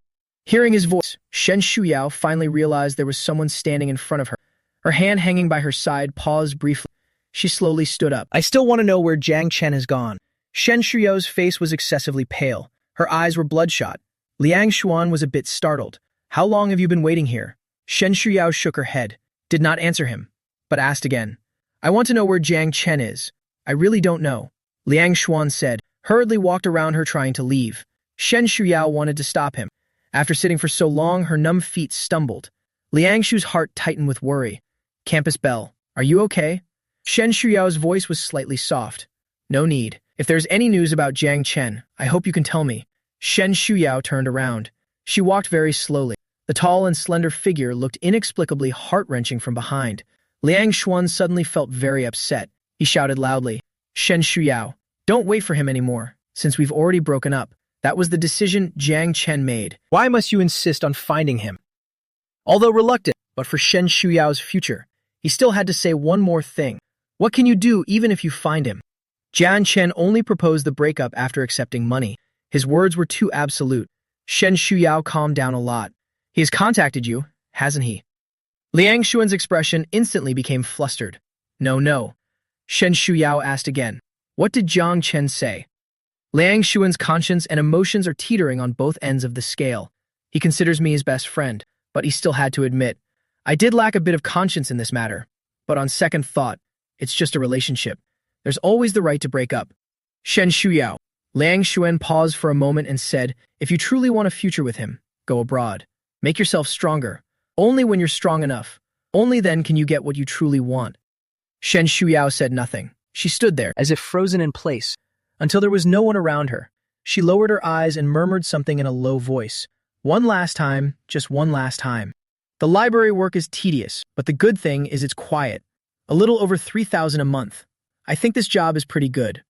Hearing his voice, Shen Shuyao finally realized there was someone standing in front of her. Her hand hanging by her side paused briefly. She slowly stood up. "I still want to know where Jiang Chen has gone." Shen Shuyao's face was excessively pale. Her eyes were bloodshot. Liang Xuan was a bit startled. "How long have you been waiting here?" Shen Shuyao shook her head, did not answer him, but asked again. "I want to know where Jiang Chen is." "I really don't know," Liang Xuan said, hurriedly walked around her trying to leave. Shen Shuyao wanted to stop him. After sitting for so long, her numb feet stumbled. Liang Shu's heart tightened with worry. "Campus Belle, are you okay?" Shen Shuyao's voice was slightly soft. "No need. If there's any news about Jiang Chen, I hope you can tell me." Shen Shuyao turned around. She walked very slowly. The tall and slender figure looked inexplicably heart-wrenching from behind. Liang Xuan suddenly felt very upset. He shouted loudly, "Shen Shuyao, don't wait for him anymore, since we've already broken up. That was the decision Jiang Chen made. Why must you insist on finding him?" Although reluctant, but for Shen Shuyao's future, he still had to say one more thing. "What can you do even if you find him?" Jiang Chen only proposed the breakup after accepting money. His words were too absolute. Shen Shuyao calmed down a lot. "He has contacted you, hasn't he?" Liang Xuan's expression instantly became flustered. No. Shen Shuyao asked again. "What did Jiang Chen say?" Liang Xuan's conscience and emotions are teetering on both ends of the scale. He considers me his best friend, but he still had to admit, "I did lack a bit of conscience in this matter. But on second thought, it's just a relationship. There's always the right to break up." Shen Shuyao. Liang Xuan paused for a moment and said, "If you truly want a future with him, go abroad. Make yourself stronger. Only when you're strong enough. Only then can you get what you truly want. Shen Shuyao said nothing. She stood there, as if frozen in place, until there was no one around her. She lowered her eyes and murmured something in a low voice. One last time, just one last time. The library work is tedious, but the good thing is it's quiet. A little over 3,000 a month. I think this job is pretty good.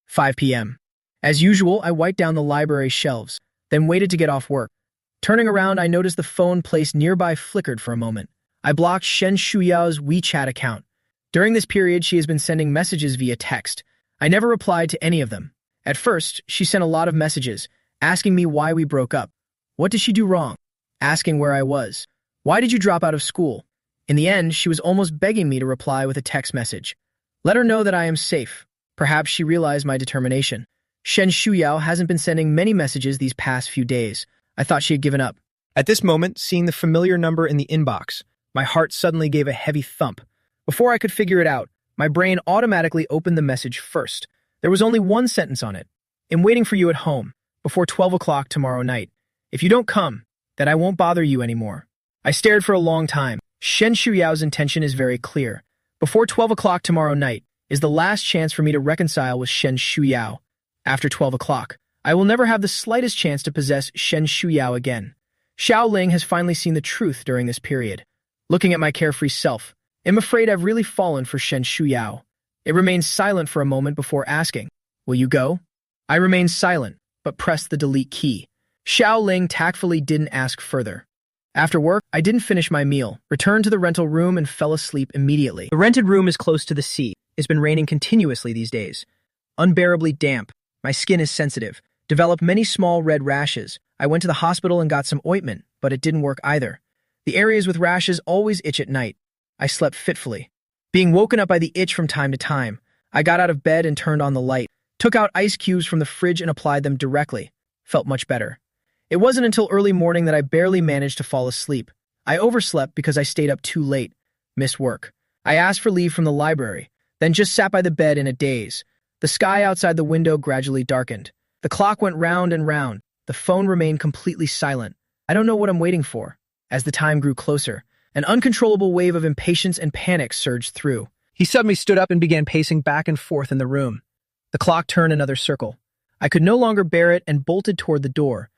5 p.m. As usual, I wiped down the library shelves, then waited to get off work. Turning around, I noticed the phone placed nearby flickered for a moment. I blocked Shen Shuyao's WeChat account. During this period, she has been sending messages via text. I never replied to any of them. At first, she sent a lot of messages, asking me why we broke up. What did she do wrong? Asking where I was. Why did you drop out of school? In the end, she was almost begging me to reply with a text message. Let her know that I am safe. Perhaps she realized my determination. Shen Shuyao hasn't been sending many messages these past few days. I thought she had given up. At this moment, seeing the familiar number in the inbox, my heart suddenly gave a heavy thump. Before I could figure it out, my brain automatically opened the message first. There was only one sentence on it. I'm waiting for you at home, before 12 o'clock tomorrow night. If you don't come, then I won't bother you anymore. I stared for a long time. Shen Shuyao's intention is very clear. Before 12 o'clock tomorrow night is the last chance for me to reconcile with Shen Shuyao. After 12 o'clock, I will never have the slightest chance to possess Shen Shuyao again. Xiao Ling has finally seen the truth during this period. Looking at my carefree self, I'm afraid I've really fallen for Shen Shuyao. It remained silent for a moment before asking, will you go? I remained silent, but pressed the delete key. Xiao Ling tactfully didn't ask further. After work, I didn't finish my meal, returned to the rental room and fell asleep immediately. The rented room is close to the sea. It's been raining continuously these days. Unbearably damp. My skin is sensitive. Developed many small red rashes. I went to the hospital and got some ointment, but it didn't work either. The areas with rashes always itch at night. I slept fitfully. Being woken up by the itch from time to time, I got out of bed and turned on the light, took out ice cubes from the fridge and applied them directly. Felt much better. It wasn't until early morning that I barely managed to fall asleep. I overslept because I stayed up too late. Missed work. I asked for leave from the library, then just sat by the bed in a daze. The sky outside the window gradually darkened. The clock went round and round. The phone remained completely silent. I don't know what I'm waiting for. As the time grew closer, an uncontrollable wave of impatience and panic surged through. He suddenly stood up and began pacing back and forth in the room. The clock turned another circle. I could no longer bear it and bolted toward the door,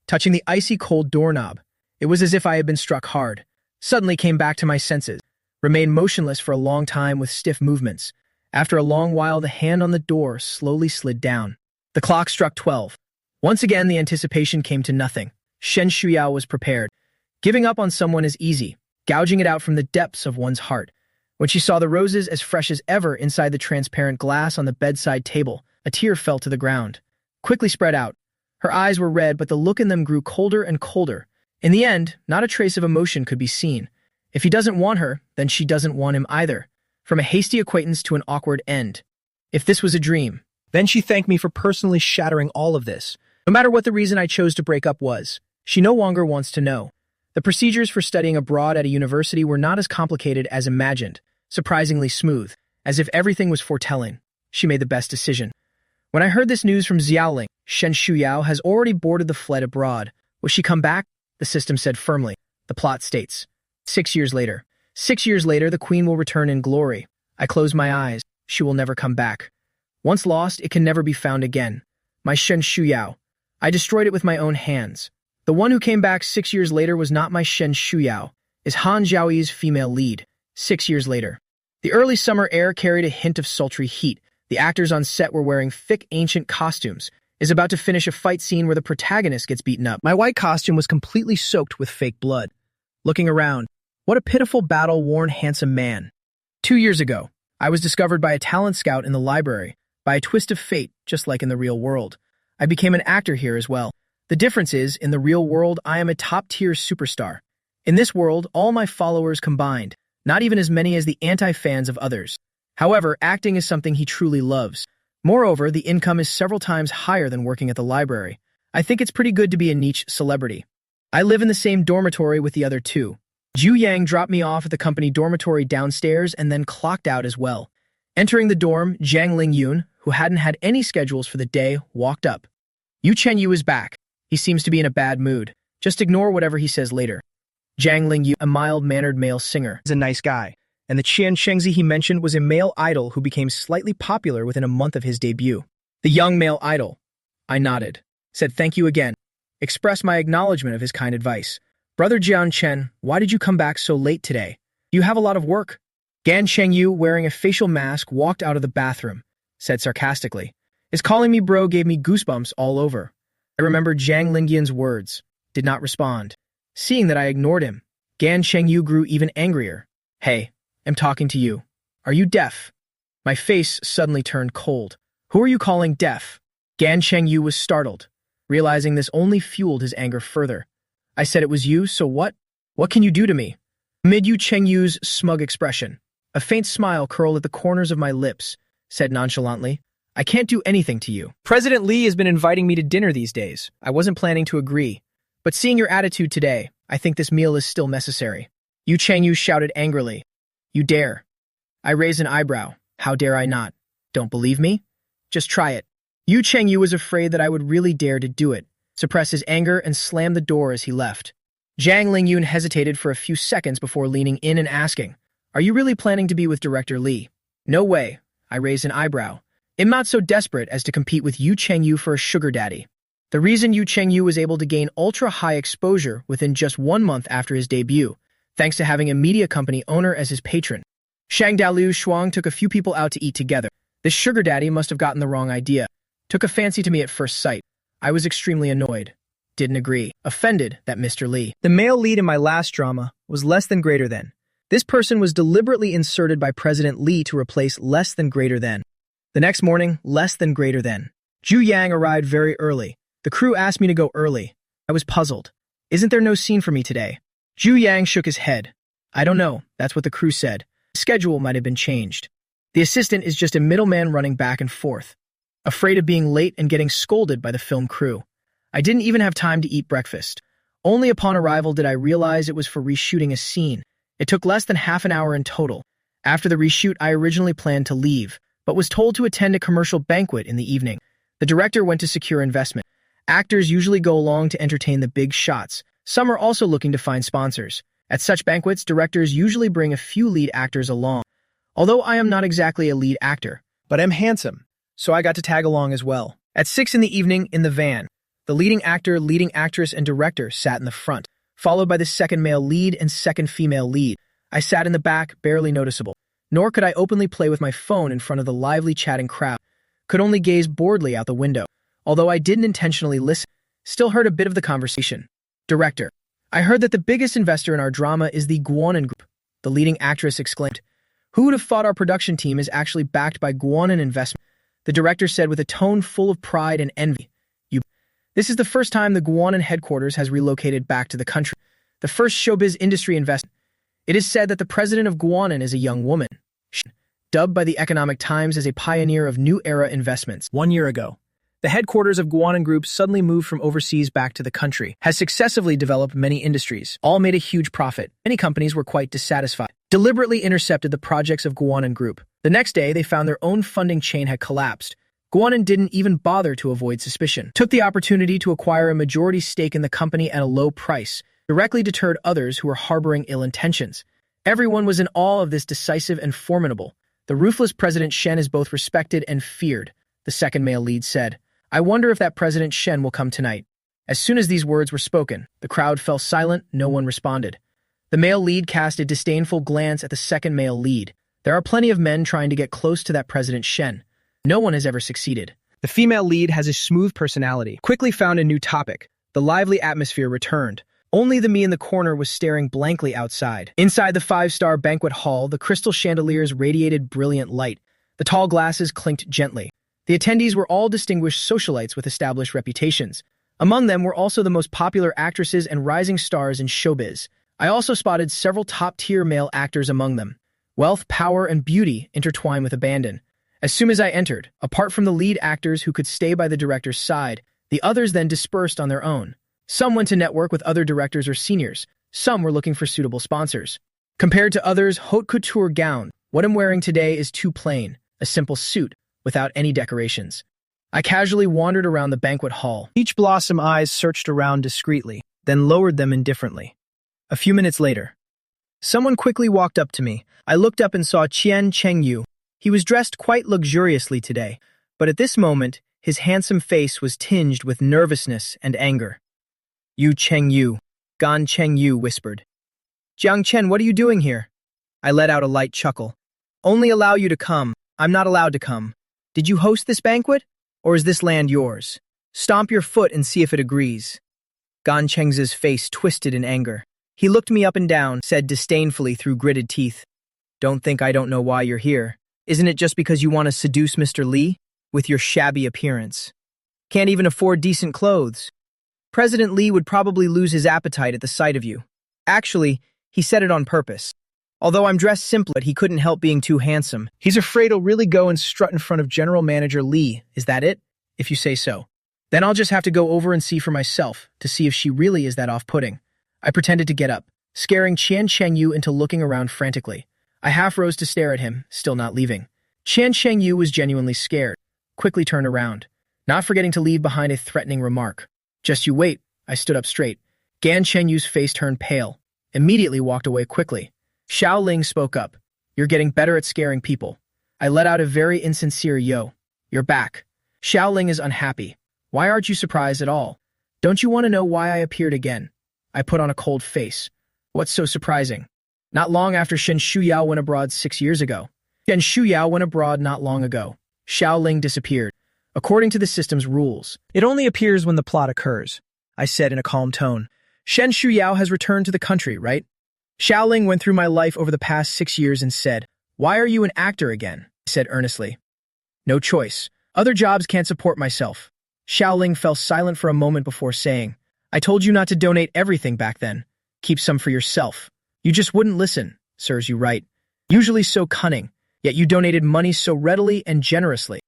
touching the icy cold doorknob. It was as if I had been struck hard. Suddenly came back to my senses. Remained motionless for a long time with stiff movements. After a long while, the hand on the door slowly slid down. The clock struck 12. Once again, the anticipation came to nothing. Shen Shuyao was prepared. Giving up on someone is easy, gouging it out from the depths of one's heart. When she saw the roses as fresh as ever inside the transparent glass on the bedside table, a tear fell to the ground. Quickly spread out. Her eyes were red, but the look in them grew colder and colder. In the end, not a trace of emotion could be seen. If he doesn't want her, then she doesn't want him either. From a hasty acquaintance to an awkward end. If this was a dream. Then she thanked me for personally shattering all of this. No matter what the reason I chose to break up was, she no longer wants to know. The procedures for studying abroad at a university were not as complicated as imagined, surprisingly smooth, as if everything was foretelling. She made the best decision. When I heard this news from Xiaoling, Shen Shuyao has already boarded the flight abroad. Will she come back? The system said firmly. The plot states. 6 years later. 6 years later, the queen will return in glory. I close my eyes. She will never come back. Once lost, it can never be found again. My Shen Shuyao. I destroyed it with my own hands. The one who came back 6 years later was not my Shen Shuyao. Is Han Zhaoyi's female lead. 6 years later. The early summer air carried a hint of sultry heat. The actors on set were wearing thick, ancient costumes. Is about to finish a fight scene where the protagonist gets beaten up. My white costume was completely soaked with fake blood. Looking around, what a pitiful battle-worn, handsome man. 2 years ago, I was discovered by a talent scout in the library. By a twist of fate, just like in the real world. I became an actor here as well. The difference is, in the real world, I am a top-tier superstar. In this world, all my followers combined, not even as many as the anti-fans of others. However, acting is something he truly loves. Moreover, the income is several times higher than working at the library. I think it's pretty good to be a niche celebrity. I live in the same dormitory with the other two. Zhu Yang dropped me off at the company dormitory downstairs and then clocked out as well. Entering the dorm, Zhang Lingyun, who hadn't had any schedules for the day, walked up. Yu Chenyu is back. He seems to be in a bad mood. Just ignore whatever he says later. Zhang Lingyu, a mild-mannered male singer, is a nice guy, and the Qian Shengzi he mentioned was a male idol who became slightly popular within a month of his debut. The young male idol. I nodded, said thank you again, expressed my acknowledgement of his kind advice. Brother Jian Chen, why did you come back so late today? Do you have a lot of work? Gan Shengyu, wearing a facial mask, walked out of the bathroom, said sarcastically. His calling me bro gave me goosebumps all over. I remembered Zhang Lingyan's words, did not respond. Seeing that I ignored him, Gan Shengyu grew even angrier. Hey, I'm talking to you. Are you deaf? My face suddenly turned cold. Who are you calling deaf? Gan Shengyu was startled, realizing this only fueled his anger further. I said it was you, so what? What can you do to me? Amid Yu Chengyu's smug expression, a faint smile curled at the corners of my lips, said nonchalantly, I can't do anything to you. President Li has been inviting me to dinner these days. I wasn't planning to agree, but seeing your attitude today, I think this meal is still necessary. Yu Chengyu shouted angrily. You dare. I raised an eyebrow. How dare I not? Don't believe me? Just try it. Yu Chengyu was afraid that I would really dare to do it, suppressed his anger and slammed the door as he left. Zhang Lingyun hesitated for a few seconds before leaning in and asking, Are you really planning to be with Director Li? No way. I raised an eyebrow. I'm not so desperate as to compete with Yu Chengyu for a sugar daddy. The reason Yu Chengyu was able to gain ultra-high exposure within just 1 month after his debut, thanks to having a media company owner as his patron. Shang Dalu Shuang took a few people out to eat together. This sugar daddy must have gotten the wrong idea. Took a fancy to me at first sight. I was extremely annoyed. Didn't agree. Offended that Mr. Li. The male lead in my last drama was less than greater than. This person was deliberately inserted by President Li to replace less than greater than. The next morning, less than greater than. Zhu Yang arrived very early. The crew asked me to go early. I was puzzled. Isn't there no scene for me today? Zhu Yang shook his head. I don't know. That's what the crew said. The schedule might have been changed. The assistant is just a middleman running back and forth, afraid of being late and getting scolded by the film crew. I didn't even have time to eat breakfast. Only upon arrival did I realize it was for reshooting a scene. It took less than half an hour in total. After the reshoot, I originally planned to leave, but was told to attend a commercial banquet in the evening. The director went to secure investment. Actors usually go along to entertain the big shots. Some are also looking to find sponsors. At such banquets, directors usually bring a few lead actors along. Although I am not exactly a lead actor, but I'm handsome, so I got to tag along as well. At 6 in the evening, in the van, the leading actor, leading actress, and director sat in the front, followed by the second male lead and second female lead. I sat in the back, barely noticeable. Nor could I openly play with my phone in front of the lively chatting crowd. Could only gaze boredly out the window. Although I didn't intentionally listen, still heard a bit of the conversation. Director. I heard that the biggest investor in our drama is the Guanan Group. The leading actress exclaimed. Who would have thought our production team is actually backed by Guanan Investment? The director said with a tone full of pride and envy. This is the first time the Guanan headquarters has relocated back to the country. The first showbiz industry investment. It is said that the president of Guanan is a young woman, dubbed by the Economic Times as a pioneer of new era investments. 1 year ago, the headquarters of Guanan Group suddenly moved from overseas back to the country, has successively developed many industries, all made a huge profit. Many companies were quite dissatisfied, deliberately intercepted the projects of Guanan Group. The next day, they found their own funding chain had collapsed. Guanan didn't even bother to avoid suspicion, took the opportunity to acquire a majority stake in the company at a low price, directly deterred others who were harboring ill intentions. Everyone was in awe of this decisive and formidable. The ruthless President Shen is both respected and feared, the second male lead said. I wonder if that President Shen will come tonight. As soon as these words were spoken, the crowd fell silent, no one responded. The male lead cast a disdainful glance at the second male lead. There are plenty of men trying to get close to that President Shen. No one has ever succeeded. The female lead has a smooth personality, quickly found a new topic. The lively atmosphere returned. Only the me in the corner was staring blankly outside. Inside the 5-star banquet hall, the crystal chandeliers radiated brilliant light. The tall glasses clinked gently. The attendees were all distinguished socialites with established reputations. Among them were also the most popular actresses and rising stars in showbiz. I also spotted several top-tier male actors among them. Wealth, power, and beauty intertwined with abandon. As soon as I entered, apart from the lead actors who could stay by the director's side, the others then dispersed on their own. Some went to network with other directors or seniors. Some were looking for suitable sponsors. Compared to others, haute couture gown. What I'm wearing today is too plain, a simple suit, without any decorations. I casually wandered around the banquet hall. Each blossom eyes searched around discreetly, then lowered them indifferently. A few minutes later, someone quickly walked up to me. I looked up and saw Qian Chengyu. He was dressed quite luxuriously today, but at this moment, his handsome face was tinged with nervousness and anger. "You Chengyu," Gan Chengyu whispered. "Jiang Chen, what are you doing here?" I let out a light chuckle. "Only allow you to come. I'm not allowed to come. Did you host this banquet? Or is this land yours? Stomp your foot and see if it agrees." Gan Cheng's face twisted in anger. He looked me up and down, said disdainfully through gritted teeth, "Don't think I don't know why you're here. Isn't it just because you want to seduce Mr. Li? With your shabby appearance. Can't even afford decent clothes. President Li would probably lose his appetite at the sight of you. Actually, he said it on purpose. Although I'm dressed simply, but he couldn't help being too handsome. He's afraid he'll really go and strut in front of General Manager Li. Is that it? If you say so. Then I'll just have to go over and see for myself, to see if she really is that off-putting." I pretended to get up, scaring Qian Chengyu into looking around frantically. I half rose to stare at him, still not leaving. Qian Chengyu was genuinely scared, quickly turned around, not forgetting to leave behind a threatening remark. "Just you wait." I stood up straight. Gan Chenyu's face turned pale, immediately walked away quickly. Xiao Ling spoke up. "You're getting better at scaring people." I let out a very insincere "Yo, you're back." Xiao Ling is unhappy. "Why aren't you surprised at all? Don't you want to know why I appeared again?" I put on a cold face. "What's so surprising?" "Not long after Shen Shuyao went abroad 6 years ago." Shen Shuyao went abroad not long ago. Xiao Ling disappeared. According to the system's rules, it only appears when the plot occurs. I said in a calm tone. "Shen Shuyao has returned to the country, right?" Xiao Ling went through my life over the past 6 years and said, "Why are you an actor again?" I said earnestly. "No choice. Other jobs can't support myself." Xiao Ling fell silent for a moment before saying, "I told you not to donate everything back then. Keep some for yourself. You just wouldn't listen. Serves you right. Usually so cunning, yet you donated money so readily and generously.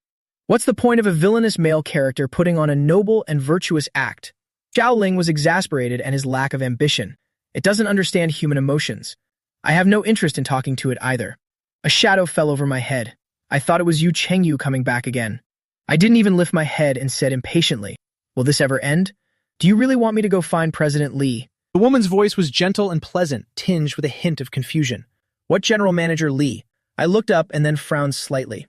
What's the point of a villainous male character putting on a noble and virtuous act?" Xiao Ling was exasperated at his lack of ambition. It doesn't understand human emotions. I have no interest in talking to it either. A shadow fell over my head. I thought it was you Chengyu coming back again. I didn't even lift my head and said impatiently, "Will this ever end? Do you really want me to go find President Li?" The woman's voice was gentle and pleasant, tinged with a hint of confusion. "What General Manager Li?" I looked up and then frowned slightly.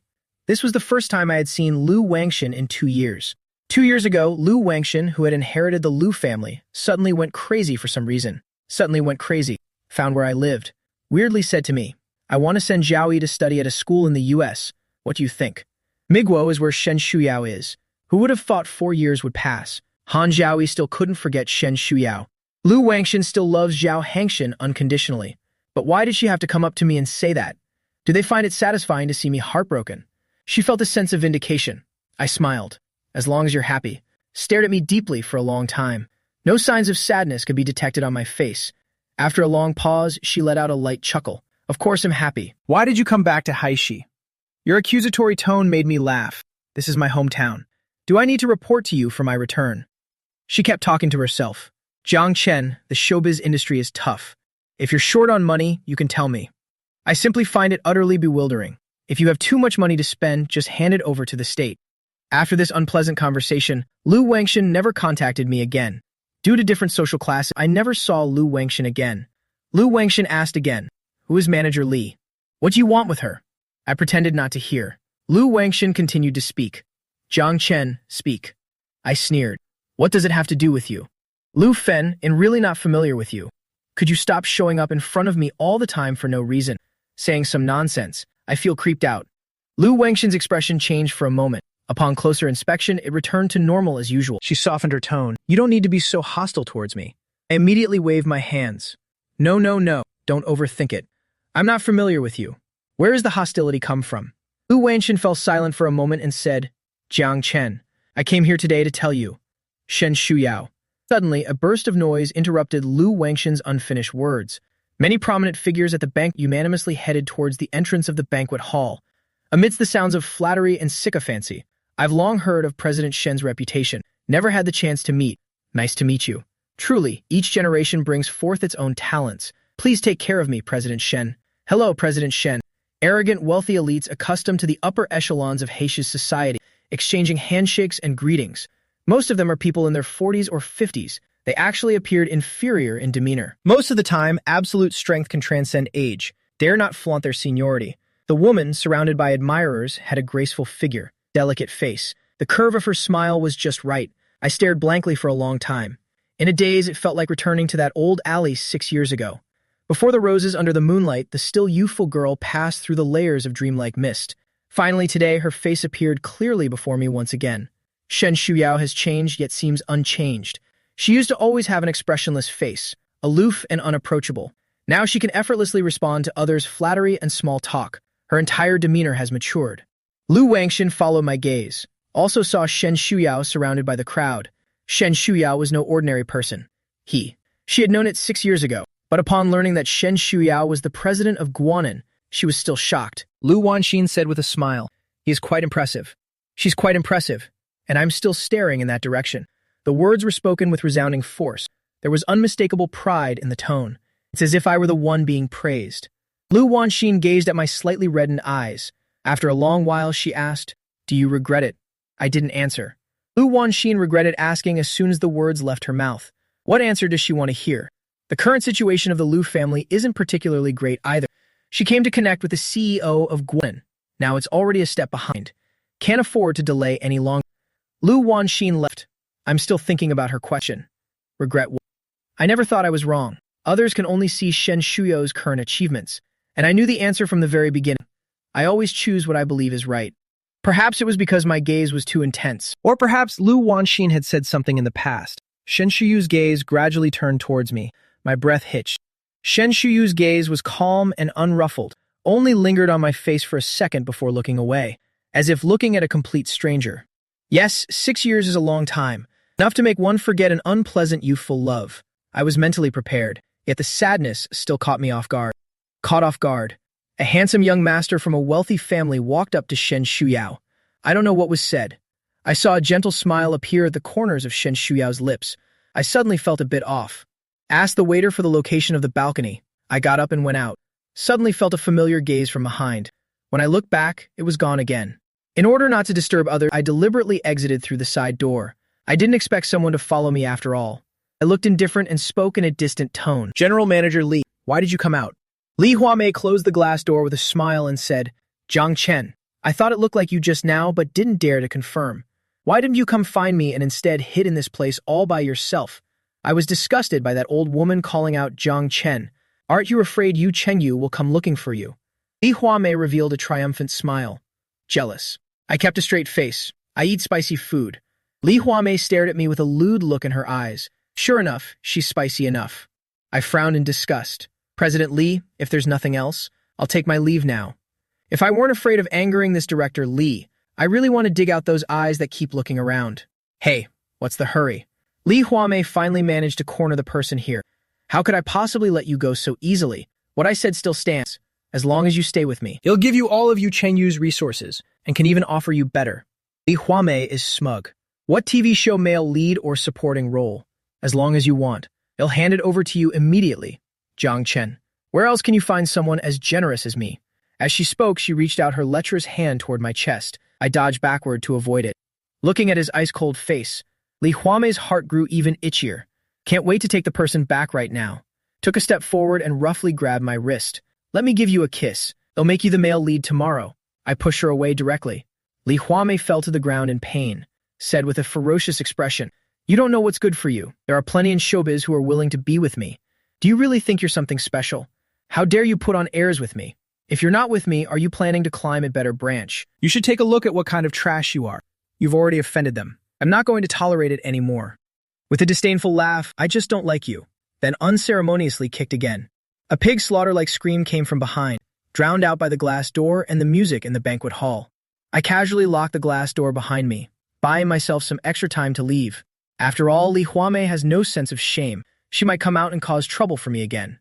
This was the first time I had seen Lu Wangshan in 2 years. 2 years ago, Lu Wangshan, who had inherited the Lu family, suddenly went crazy for some reason. Found where I lived. Weirdly said to me, "I want to send Zhao Yi to study at a school in the US. What do you think?" Miguo is where Shen Shuyao is. Who would have thought 4 years would pass? Han Zhaoyi still couldn't forget Shen Shuyao. Lu Wangshan still loves Zhao Hangshan unconditionally. But why did she have to come up to me and say that? Do they find it satisfying to see me heartbroken? She felt a sense of vindication. I smiled. "As long as you're happy." Stared at me deeply for a long time. No signs of sadness could be detected on my face. After a long pause, she let out a light chuckle. "Of course I'm happy. Why did you come back to Haishi?" Your accusatory tone made me laugh. This is my hometown. Do I need to report to you for my return? She kept talking to herself. "Jiang Chen, the showbiz industry is tough. If you're short on money, you can tell me. I simply find it utterly bewildering. If you have too much money to spend, just hand it over to the state." After this unpleasant conversation, Lu Wangshan never contacted me again. Due to different social classes, I never saw Lu Wangshan again. Lu Wangshan asked again, "Who is Manager Li? What do you want with her?" I pretended not to hear. Lu Wangshan continued to speak. "Jiang Chen, speak." I sneered. "What does it have to do with you?" "Lu Fen, I'm really not familiar with you. Could you stop showing up in front of me all the time for no reason? Saying some nonsense. I feel creeped out." Lu Wangshan's expression changed for a moment. Upon closer inspection, it returned to normal as usual. She softened her tone. "You don't need to be so hostile towards me." I immediately waved my hands. No, don't overthink it. I'm not familiar with you. Where does the hostility come from?" Lu Wangshan fell silent for a moment and said, "Jiang Chen, I came here today to tell you. Shen Shuyao." Suddenly, a burst of noise interrupted Lu Wangshan's unfinished words. Many prominent figures at the bank unanimously headed towards the entrance of the banquet hall. Amidst the sounds of flattery and sycophancy, I've long heard of President Shen's reputation. Never had the chance to meet. Nice to meet you. Truly, each generation brings forth its own talents. Please take care of me, President Shen. Hello, President Shen. Arrogant, wealthy elites accustomed to the upper echelons of Haitia's society, exchanging handshakes and greetings. Most of them are people in their 40s or 50s. They actually appeared inferior in demeanor. Most of the time, absolute strength can transcend age. Dare not flaunt their seniority. The woman, surrounded by admirers, had a graceful figure, delicate face. The curve of her smile was just right. I stared blankly for a long time. In a daze, it felt like returning to that old alley 6 years ago. Before the roses under the moonlight, the still youthful girl passed through the layers of dreamlike mist. Finally today, her face appeared clearly before me once again. Shen Shuyao has changed, yet seems unchanged. She used to always have an expressionless face, aloof and unapproachable. Now she can effortlessly respond to others' flattery and small talk. Her entire demeanor has matured. Lu Wangxin followed my gaze. Also saw Shen Shuyao surrounded by the crowd. Shen Shuyao was no ordinary person. She had known it 6 years ago, but upon learning that Shen Shuyao was the president of Guanan, she was still shocked. Lu Wanxin said with a smile, "He is quite impressive. She's quite impressive." And I'm still staring in that direction. The words were spoken with resounding force. There was unmistakable pride in the tone. It's as if I were the one being praised. Lu Wanxin gazed at my slightly reddened eyes. After a long while, she asked, "Do you regret it?" I didn't answer. Lu Wanxin regretted asking as soon as the words left her mouth. What answer does she want to hear? The current situation of the Lu family isn't particularly great either. She came to connect with the CEO of Guanan. Now it's already a step behind. Can't afford to delay any longer. Lu Wanxin left. I'm still thinking about her question. Regret what? I never thought I was wrong. Others can only see Shen Shuyao's current achievements, and I knew the answer from the very beginning. I always choose what I believe is right. Perhaps it was because my gaze was too intense. Or perhaps Lu Wanxin had said something in the past. Shen Shuyu's gaze gradually turned towards me. My breath hitched. Shen Shuyu's gaze was calm and unruffled, only lingered on my face for a second before looking away, as if looking at a complete stranger. Yes, 6 years is a long time, enough to make one forget an unpleasant youthful love. I was mentally prepared, yet the sadness still caught me off guard. Caught off guard. A handsome young master from a wealthy family walked up to Shen Shuyao. I don't know what was said. I saw a gentle smile appear at the corners of Shen Shuyao's lips. I suddenly felt a bit off. Asked the waiter for the location of the balcony. I got up and went out. Suddenly felt a familiar gaze from behind. When I looked back, it was gone again. In order not to disturb others, I deliberately exited through the side door. I didn't expect someone to follow me after all. I looked indifferent and spoke in a distant tone. General Manager Li, why did you come out? Li Huamei closed the glass door with a smile and said, Zhang Chen, I thought it looked like you just now but didn't dare to confirm. Why didn't you come find me and instead hid in this place all by yourself? I was disgusted by that old woman calling out Zhang Chen. Aren't you afraid Yu Chengyu will come looking for you? Li Huamei revealed a triumphant smile. Jealous. I kept a straight face. I eat spicy food. Li Huamei stared at me with a lewd look in her eyes. Sure enough, she's spicy enough. I frowned in disgust. President Li, if there's nothing else, I'll take my leave now. If I weren't afraid of angering this director Li, I really want to dig out those eyes that keep looking around. Hey, what's the hurry? Li Huamei finally managed to corner the person here. How could I possibly let you go so easily? What I said still stands. As long as you stay with me, he'll give you all of Yu Chengyu's resources, and can even offer you better. Li Huamei is smug. What TV show male lead or supporting role? As long as you want. He'll hand it over to you immediately. Zhang Chen. Where else can you find someone as generous as me? As she spoke, she reached out her lecherous hand toward my chest. I dodged backward to avoid it. Looking at his ice-cold face, Li Huamei's heart grew even itchier. Can't wait to take the person back right now. Took a step forward and roughly grabbed my wrist. Let me give you a kiss. They'll make you the male lead tomorrow. I pushed her away directly. Li Huamei fell to the ground in pain, said with a ferocious expression, You don't know what's good for you. There are plenty in showbiz who are willing to be with me. Do you really think you're something special? How dare you put on airs with me? If you're not with me, are you planning to climb a better branch? You should take a look at what kind of trash you are. You've already offended them. I'm not going to tolerate it anymore. With a disdainful laugh, I just don't like you. Then unceremoniously kicked again. A pig slaughter-like scream came from behind, drowned out by the glass door and the music in the banquet hall. I casually locked the glass door behind me, buying myself some extra time to leave. After all, Li Huamei has no sense of shame. She might come out and cause trouble for me again.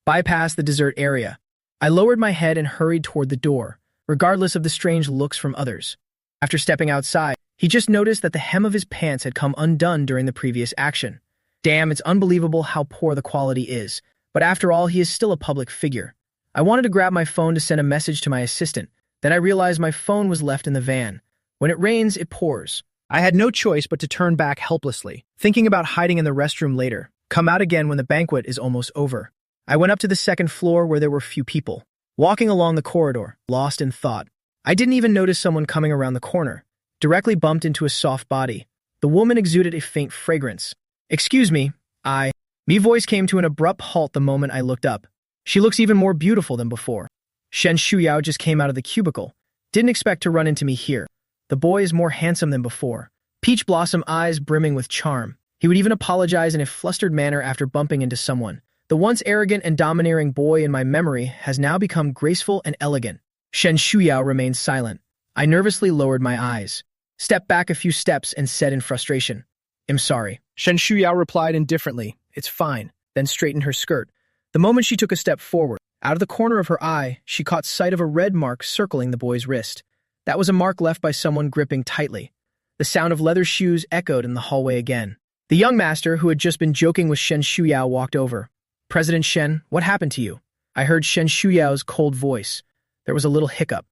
Bypassed the dessert area. I lowered my head and hurried toward the door, regardless of the strange looks from others. After stepping outside, he just noticed that the hem of his pants had come undone during the previous action. Damn, it's unbelievable how poor the quality is. But after all, he is still a public figure. I wanted to grab my phone to send a message to my assistant. Then I realized my phone was left in the van. When it rains, it pours. I had no choice but to turn back helplessly, thinking about hiding in the restroom later, come out again when the banquet is almost over. I went up to the second floor where there were few people, walking along the corridor, lost in thought. I didn't even notice someone coming around the corner, directly bumped into a soft body. The woman exuded a faint fragrance. "Excuse me, my voice came to an abrupt halt the moment I looked up. She looks even more beautiful than before. Shen Shuyao just came out of the cubicle. Didn't expect to run into me here. The boy is more handsome than before. Peach blossom eyes brimming with charm. He would even apologize in a flustered manner after bumping into someone. The once arrogant and domineering boy in my memory has now become graceful and elegant." Shen Shuyao remained silent. I nervously lowered my eyes, stepped back a few steps, and said in frustration, "I'm sorry." Shen Shuyao replied indifferently, "It's fine," then straightened her skirt. The moment she took a step forward, out of the corner of her eye, she caught sight of a red mark circling the boy's wrist. That was a mark left by someone gripping tightly. The sound of leather shoes echoed in the hallway again. The young master, who had just been joking with Shen Shuyao, walked over. "President Shen, what happened to you?" I heard Shen Shuyao's cold voice. There was a little hiccup.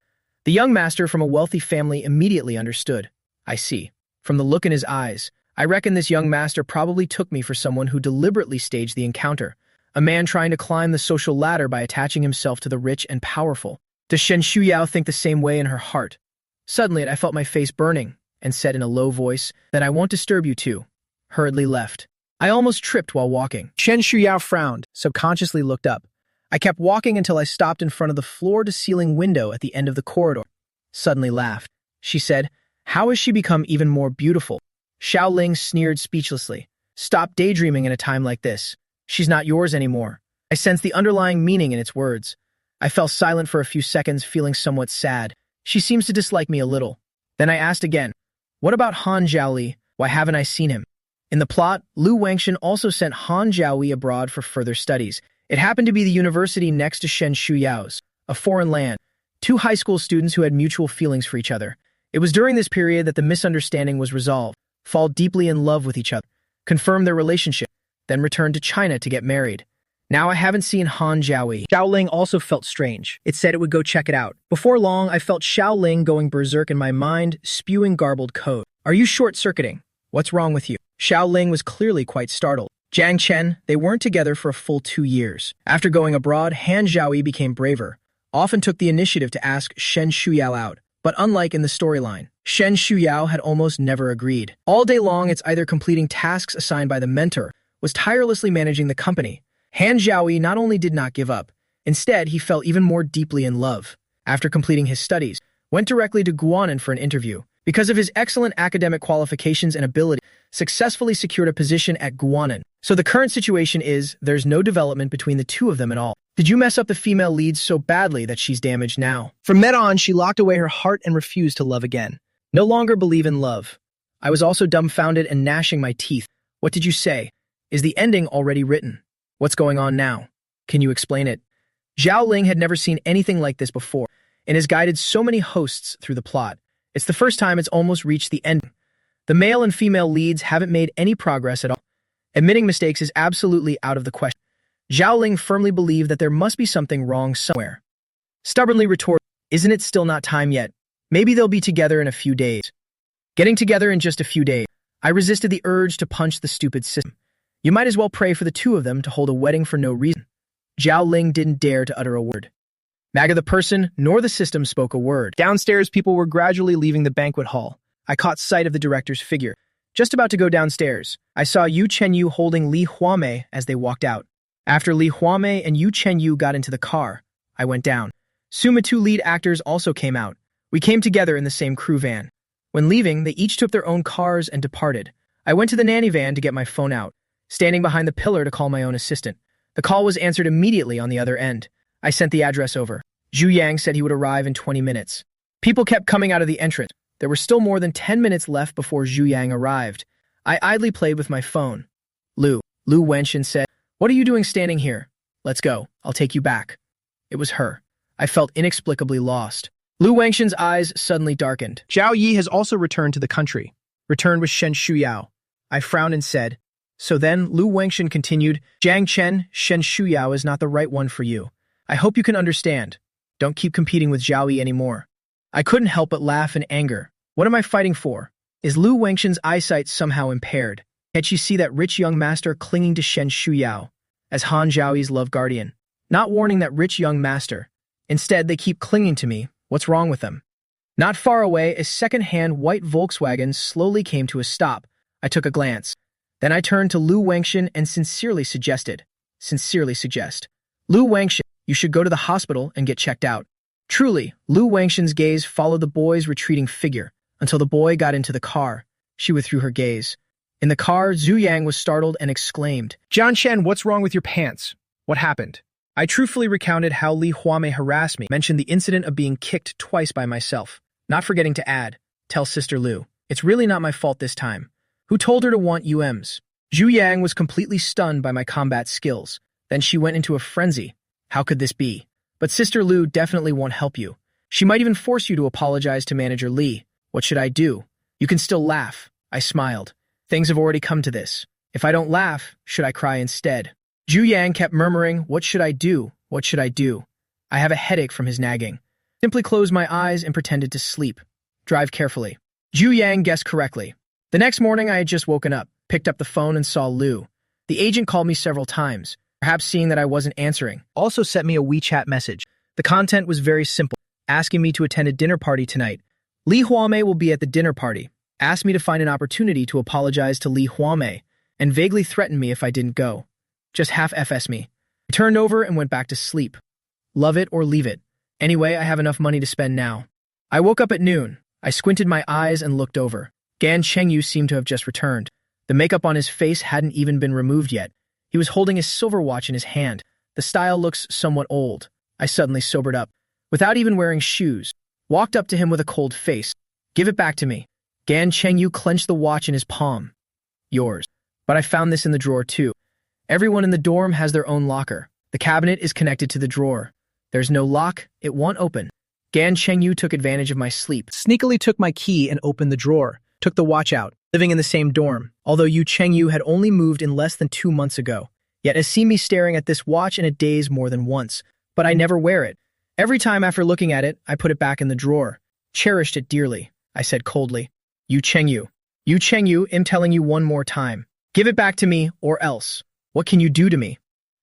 The young master from a wealthy family immediately understood. "I see. From the look in his eyes, I reckon this young master probably took me for someone who deliberately staged the encounter. A man trying to climb the social ladder by attaching himself to the rich and powerful. Does Shen Shuyao think the same way in her heart?" Suddenly, I felt my face burning and said in a low voice that I won't disturb you too. Hurriedly left. I almost tripped while walking. Shen Shuyao frowned, subconsciously looked up. I kept walking until I stopped in front of the floor-to-ceiling window at the end of the corridor. Suddenly laughed. She said, "How has she become even more beautiful?" Xiao Ling sneered speechlessly. "Stop daydreaming in a time like this. She's not yours anymore." I sensed the underlying meaning in its words. I fell silent for a few seconds, feeling somewhat sad. She seems to dislike me a little. Then I asked again, "What about Han Zhaoli? Why haven't I seen him?" In the plot, Lu Wangshan also sent Han Zhaoli abroad for further studies. It happened to be the university next to Shen Shuyao's, a foreign land. Two high school students who had mutual feelings for each other. It was during this period that the misunderstanding was resolved, fall deeply in love with each other, confirm their relationship, then return to China to get married. Now I haven't seen Han Zhaoli. Xiao Ling also felt strange. It said it would go check it out. Before long, I felt Xiao Ling going berserk in my mind, spewing garbled code. "Are you short-circuiting? What's wrong with you?" Xiao Ling was clearly quite startled. Jiang Chen, they weren't together for a full 2 years. After going abroad, Han Zhaoli became braver, often took the initiative to ask Shen Shuyao out. But unlike in the storyline, Shen Shuyao had almost never agreed. All day long, it's either completing tasks assigned by the mentor, was tirelessly managing the company. Han Zhaoli not only did not give up, instead he fell even more deeply in love. After completing his studies, went directly to Guanan for an interview. Because of his excellent academic qualifications and ability, successfully secured a position at Guanan. So the current situation is, there's no development between the two of them at all. Did you mess up the female lead so badly that she's damaged now? From then on, she locked away her heart and refused to love again. No longer believe in love. I was also dumbfounded and gnashing my teeth. What did you say? Is the ending already written? What's going on now? Can you explain it? Xiao Ling had never seen anything like this before, and has guided so many hosts through the plot. It's the first time it's almost reached the end. The male and female leads haven't made any progress at all. Admitting mistakes is absolutely out of the question. Xiao Ling firmly believed that there must be something wrong somewhere. Stubbornly retorted, "Isn't it still not time yet? Maybe they'll be together in a few days." Getting together in just a few days. I resisted the urge to punch the stupid system. You might as well pray for the two of them to hold a wedding for no reason. Xiao Ling didn't dare to utter a word. Neither the person nor the system spoke a word. Downstairs, people were gradually leaving the banquet hall. I caught sight of the director's figure. Just about to go downstairs, I saw Yu Chenyu holding Li Huamei as they walked out. After Li Huamei and Yu Chenyu got into the car, I went down. Soon the two lead actors also came out. We came together in the same crew van. When leaving, they each took their own cars and departed. I went to the nanny van to get my phone out, standing behind the pillar to call my own assistant. The call was answered immediately on the other end. I sent the address over. Zhu Yang said he would arrive in 20 minutes. People kept coming out of the entrance. There were still more than 10 minutes left before Zhu Yang arrived. I idly played with my phone. Lu Wenshin said, "What are you doing standing here? Let's go. I'll take you back." It was her. I felt inexplicably lost. Lu Wangshin's eyes suddenly darkened. Zhao Yi has also returned to the country. Returned with Shen Shuyao. I frowned and said, "So then," Lu Wangshin continued, "Jiang Chen, Shen Shuyao is not the right one for you. I hope you can understand. Don't keep competing with Zhao Yi anymore." I couldn't help but laugh in anger. What am I fighting for? Is Lu Wengshan's eyesight somehow impaired? Can't she see that rich young master clinging to Shen Shuyao as Han Zhaoyi's love guardian? Not warning that rich young master. Instead, they keep clinging to me. What's wrong with them? Not far away, a second-hand white Volkswagen slowly came to a stop. I took a glance. Then I turned to Lu Wengshan and sincerely suggest, Lu Wengshan, you should go to the hospital and get checked out. Truly, Lu Wengshan's gaze followed the boy's retreating figure until the boy got into the car. She withdrew her gaze. In the car, Zhu Yang was startled and exclaimed, John Shen, what's wrong with your pants? What happened? I truthfully recounted how Li Huamei harassed me, mentioned the incident of being kicked twice by myself, not forgetting to add, tell Sister Lu, it's really not my fault this time. Who told her to want UMs? Zhu Yang was completely stunned by my combat skills. Then she went into a frenzy. How could this be? But Sister Lu definitely won't help you. She might even force you to apologize to Manager Li. What should I do? You can still laugh. I smiled. Things have already come to this. If I don't laugh, should I cry instead? Zhu Yang kept murmuring, what should I do? What should I do? I have a headache from his nagging. Simply closed my eyes and pretended to sleep. Drive carefully. Zhu Yang guessed correctly. The next morning, I had just woken up, picked up the phone and saw Lu. The agent called me several times, perhaps seeing that I wasn't answering. Also sent me a WeChat message. The content was very simple, asking me to attend a dinner party tonight. Li Huamei will be at the dinner party, asked me to find an opportunity to apologize to Li Huamei, and vaguely threatened me if I didn't go. Just half FS me. I turned over and went back to sleep. Love it or leave it. Anyway, I have enough money to spend now. I woke up at noon. I squinted my eyes and looked over. Gan Chengyu seemed to have just returned. The makeup on his face hadn't even been removed yet. He was holding a silver watch in his hand. The style looks somewhat old. I suddenly sobered up. Without even wearing shoes, walked up to him with a cold face. Give it back to me. Gan Chengyu clenched the watch in his palm. Yours. But I found this in the drawer too. Everyone in the dorm has their own locker. The cabinet is connected to the drawer. There's no lock. It won't open. Gan Chengyu took advantage of my sleep. Sneakily took my key and opened the drawer. Took the watch out, living in the same dorm, although Yu Chengyu had only moved in less than 2 months ago. Yet has seen me staring at this watch in a daze more than once, but I never wear it. Every time after looking at it, I put it back in the drawer. Cherished it dearly, I said coldly. Yu Chengyu, I'm telling you one more time. Give it back to me, or else. What can you do to me?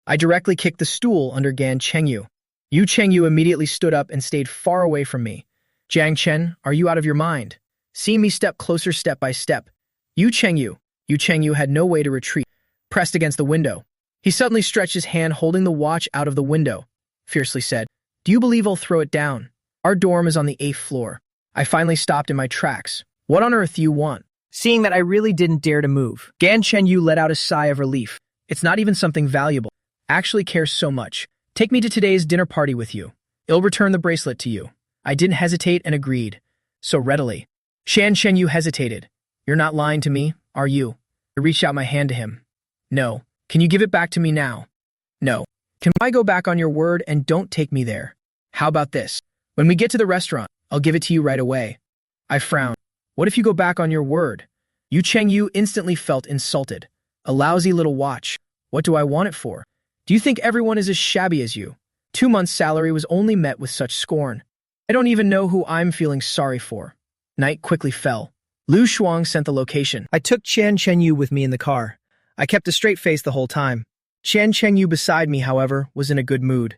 I directly kicked the stool under Gan Chengyu. Yu Chengyu immediately stood up and stayed far away from me. Jiang Chen, are you out of your mind? Seeing me step closer step by step. Yu Chengyu had no way to retreat, pressed against the window. He suddenly stretched his hand holding the watch out of the window, fiercely said, Do you believe I'll throw it down? Our dorm is on the 8th floor. I finally stopped in my tracks. What on earth do you want? Seeing that I really didn't dare to move, Gan Chengyu let out a sigh of relief. It's not even something valuable. Actually cares so much. Take me to today's dinner party with you. I'll return the bracelet to you. I didn't hesitate and agreed. So readily. Shan Chengyu hesitated. You're not lying to me, are you? I reached out my hand to him. No. Can you give it back to me now? No. Can I go back on your word and don't take me there? How about this? When we get to the restaurant, I'll give it to you right away. I frowned. What if you go back on your word? Yu Chengyu instantly felt insulted. A lousy little watch. What do I want it for? Do you think everyone is as shabby as you? 2 months' salary was only met with such scorn. I don't even know who I'm feeling sorry for. Night quickly fell. Lu Shuang sent the location. I took Qian Chenyu with me in the car. I kept a straight face the whole time. Qian Chenyu beside me, however, was in a good mood.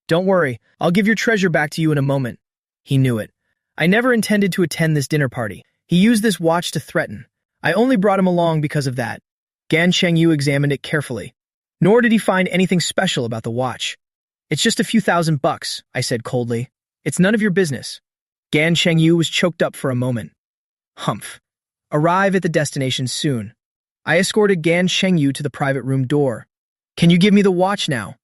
Don't worry, I'll give your treasure back to you in a moment. He knew it. I never intended to attend this dinner party. He used this watch to threaten. I only brought him along because of that. Gan Chengyu examined it carefully. Nor did he find anything special about the watch. It's just a few $1,000, I said coldly. It's none of your business. Gan Chengyu was choked up for a moment. Humph. Arrive at the destination soon. I escorted Gan Chengyu to the private room door. Can you give me the watch now?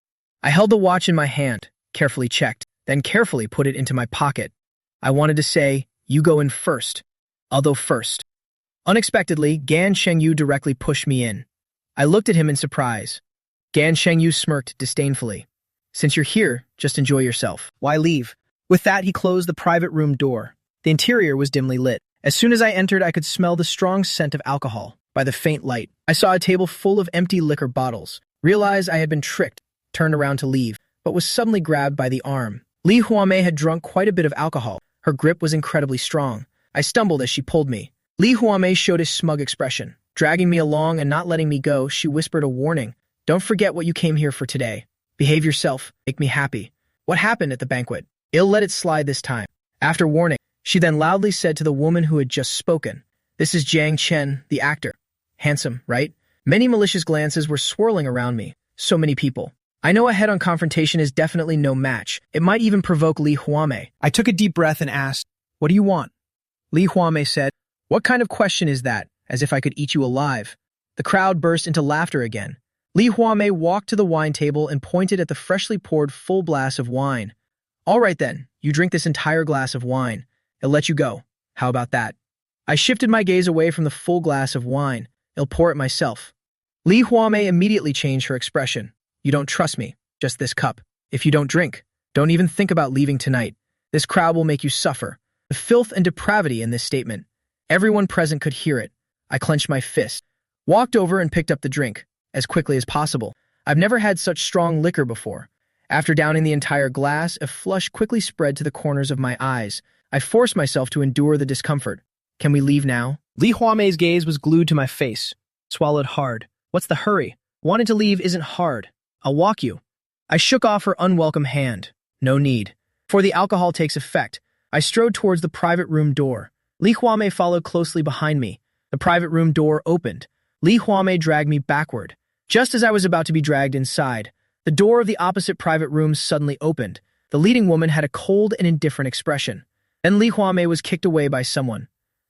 I held the watch in my hand, carefully checked, then carefully put it into my pocket. I wanted to say, you go in first. Although first. Unexpectedly, Gan Chengyu directly pushed me in. I looked at him in surprise. Gan Chengyu smirked disdainfully. Since you're here, just enjoy yourself. Why leave? With that, he closed the private room door. The interior was dimly lit. As soon as I entered, I could smell the strong scent of alcohol. By the faint light, I saw a table full of empty liquor bottles. Realized I had been tricked, turned around to leave, but was suddenly grabbed by the arm. Li Huamei had drunk quite a bit of alcohol. Her grip was incredibly strong. I stumbled as she pulled me. Li Huamei showed a smug expression. Dragging me along and not letting me go, she whispered a warning. Don't forget what you came here for today. Behave yourself. Make me happy. What happened at the banquet? I'll let it slide this time. After warning, she then loudly said to the woman who had just spoken, This is Jiang Chen, the actor. Handsome, right? Many malicious glances were swirling around me. So many people. I know a head-on confrontation is definitely no match. It might even provoke Li Huamei. I took a deep breath and asked, What do you want? Li Huamei said, What kind of question is that? As if I could eat you alive. The crowd burst into laughter again. Li Huamei walked to the wine table and pointed at the freshly poured full glass of wine. All right then, you drink this entire glass of wine. I'll let you go. How about that? I shifted my gaze away from the full glass of wine. I'll pour it myself. Li Huamei immediately changed her expression. You don't trust me. Just this cup. If you don't drink, don't even think about leaving tonight. This crowd will make you suffer. The filth and depravity in this statement. Everyone present could hear it. I clenched my fist, walked over and picked up the drink, as quickly as possible. I've never had such strong liquor before. After downing the entire glass, a flush quickly spread to the corners of my eyes. I forced myself to endure the discomfort. Can we leave now? Li Huamei's gaze was glued to my face. Swallowed hard. What's the hurry? Wanting to leave isn't hard. I'll walk you. I shook off her unwelcome hand. No need. Before the alcohol takes effect, I strode towards the private room door. Li Huamei followed closely behind me. The private room door opened. Li Huamei dragged me backward. Just as I was about to be dragged inside, the door of the opposite private room suddenly opened. The leading woman had a cold and indifferent expression. Then Li Huamei was kicked away by someone.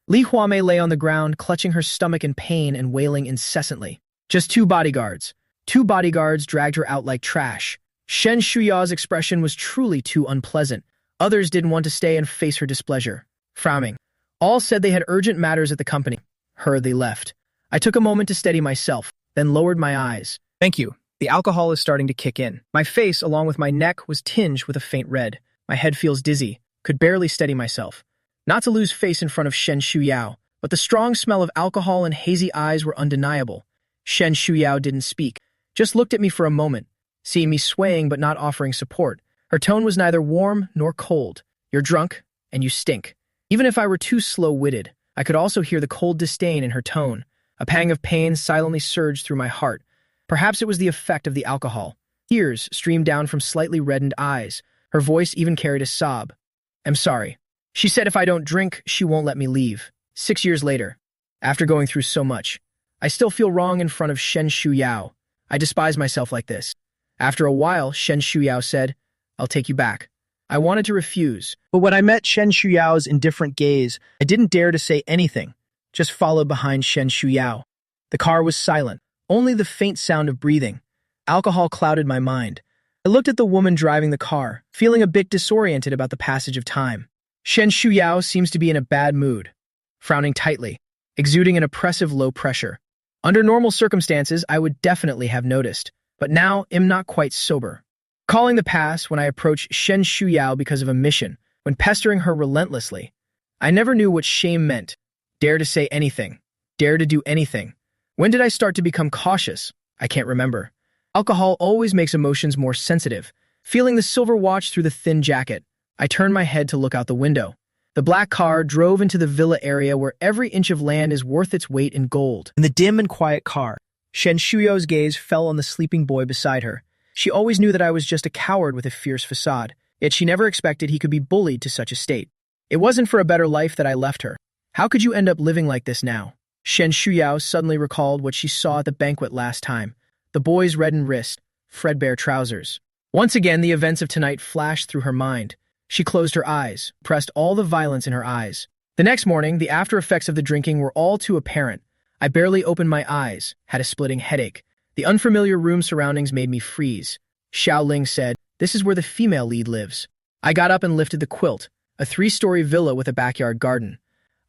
Li Huamei lay on the ground, clutching her stomach in pain and wailing incessantly. Just two bodyguards. Two bodyguards dragged her out like trash. Shen Shuya's expression was truly too unpleasant. Others didn't want to stay and face her displeasure. Frowning. All said they had urgent matters at the company. Hurriedly left. I took a moment to steady myself, then lowered my eyes. Thank you. The alcohol is starting to kick in. My face, along with my neck, was tinged with a faint red. My head feels dizzy. Could barely steady myself. Not to lose face in front of Shen Shuyao, but the strong smell of alcohol and hazy eyes were undeniable. Shen Shuyao didn't speak, just looked at me for a moment, seeing me swaying but not offering support. Her tone was neither warm nor cold. You're drunk, and you stink. Even if I were too slow-witted, I could also hear the cold disdain in her tone. A pang of pain silently surged through my heart. Perhaps it was the effect of the alcohol. Tears streamed down from slightly reddened eyes. Her voice even carried a sob. I'm sorry. She said if I don't drink, she won't let me leave. 6 years later, after going through so much, I still feel wrong in front of Shen Shuyao. I despise myself like this. After a while, Shen Shuyao said, I'll take you back. I wanted to refuse, but when I met Shen Shuyao's indifferent gaze, I didn't dare to say anything, just followed behind Shen Shuyao. The car was silent, only the faint sound of breathing. Alcohol clouded my mind. I looked at the woman driving the car, feeling a bit disoriented about the passage of time. Shen Shuyao seems to be in a bad mood, frowning tightly, exuding an oppressive low pressure. Under normal circumstances, I would definitely have noticed, but now I'm not quite sober. Calling the past when I approached Shen Shuyao because of a mission, when pestering her relentlessly. I never knew what shame meant. Dare to say anything. Dare to do anything. When did I start to become cautious? I can't remember. Alcohol always makes emotions more sensitive. Feeling the silver watch through the thin jacket, I turned my head to look out the window. The black car drove into the villa area where every inch of land is worth its weight in gold. In the dim and quiet car, Shen Shuyao's gaze fell on the sleeping boy beside her. She always knew that I was just a coward with a fierce facade, yet she never expected he could be bullied to such a state. It wasn't for a better life that I left her. How could you end up living like this now? Shen Shuyao suddenly recalled what she saw at the banquet last time. The boy's reddened wrist, threadbare trousers. Once again, the events of tonight flashed through her mind. She closed her eyes, pressed all the violence in her eyes. The next morning, the after effects of the drinking were all too apparent. I barely opened my eyes, had a splitting headache. The unfamiliar room surroundings made me freeze. Xiao Ling said, "This is where the female lead lives." I got up and lifted the quilt, a 3-story villa with a backyard garden.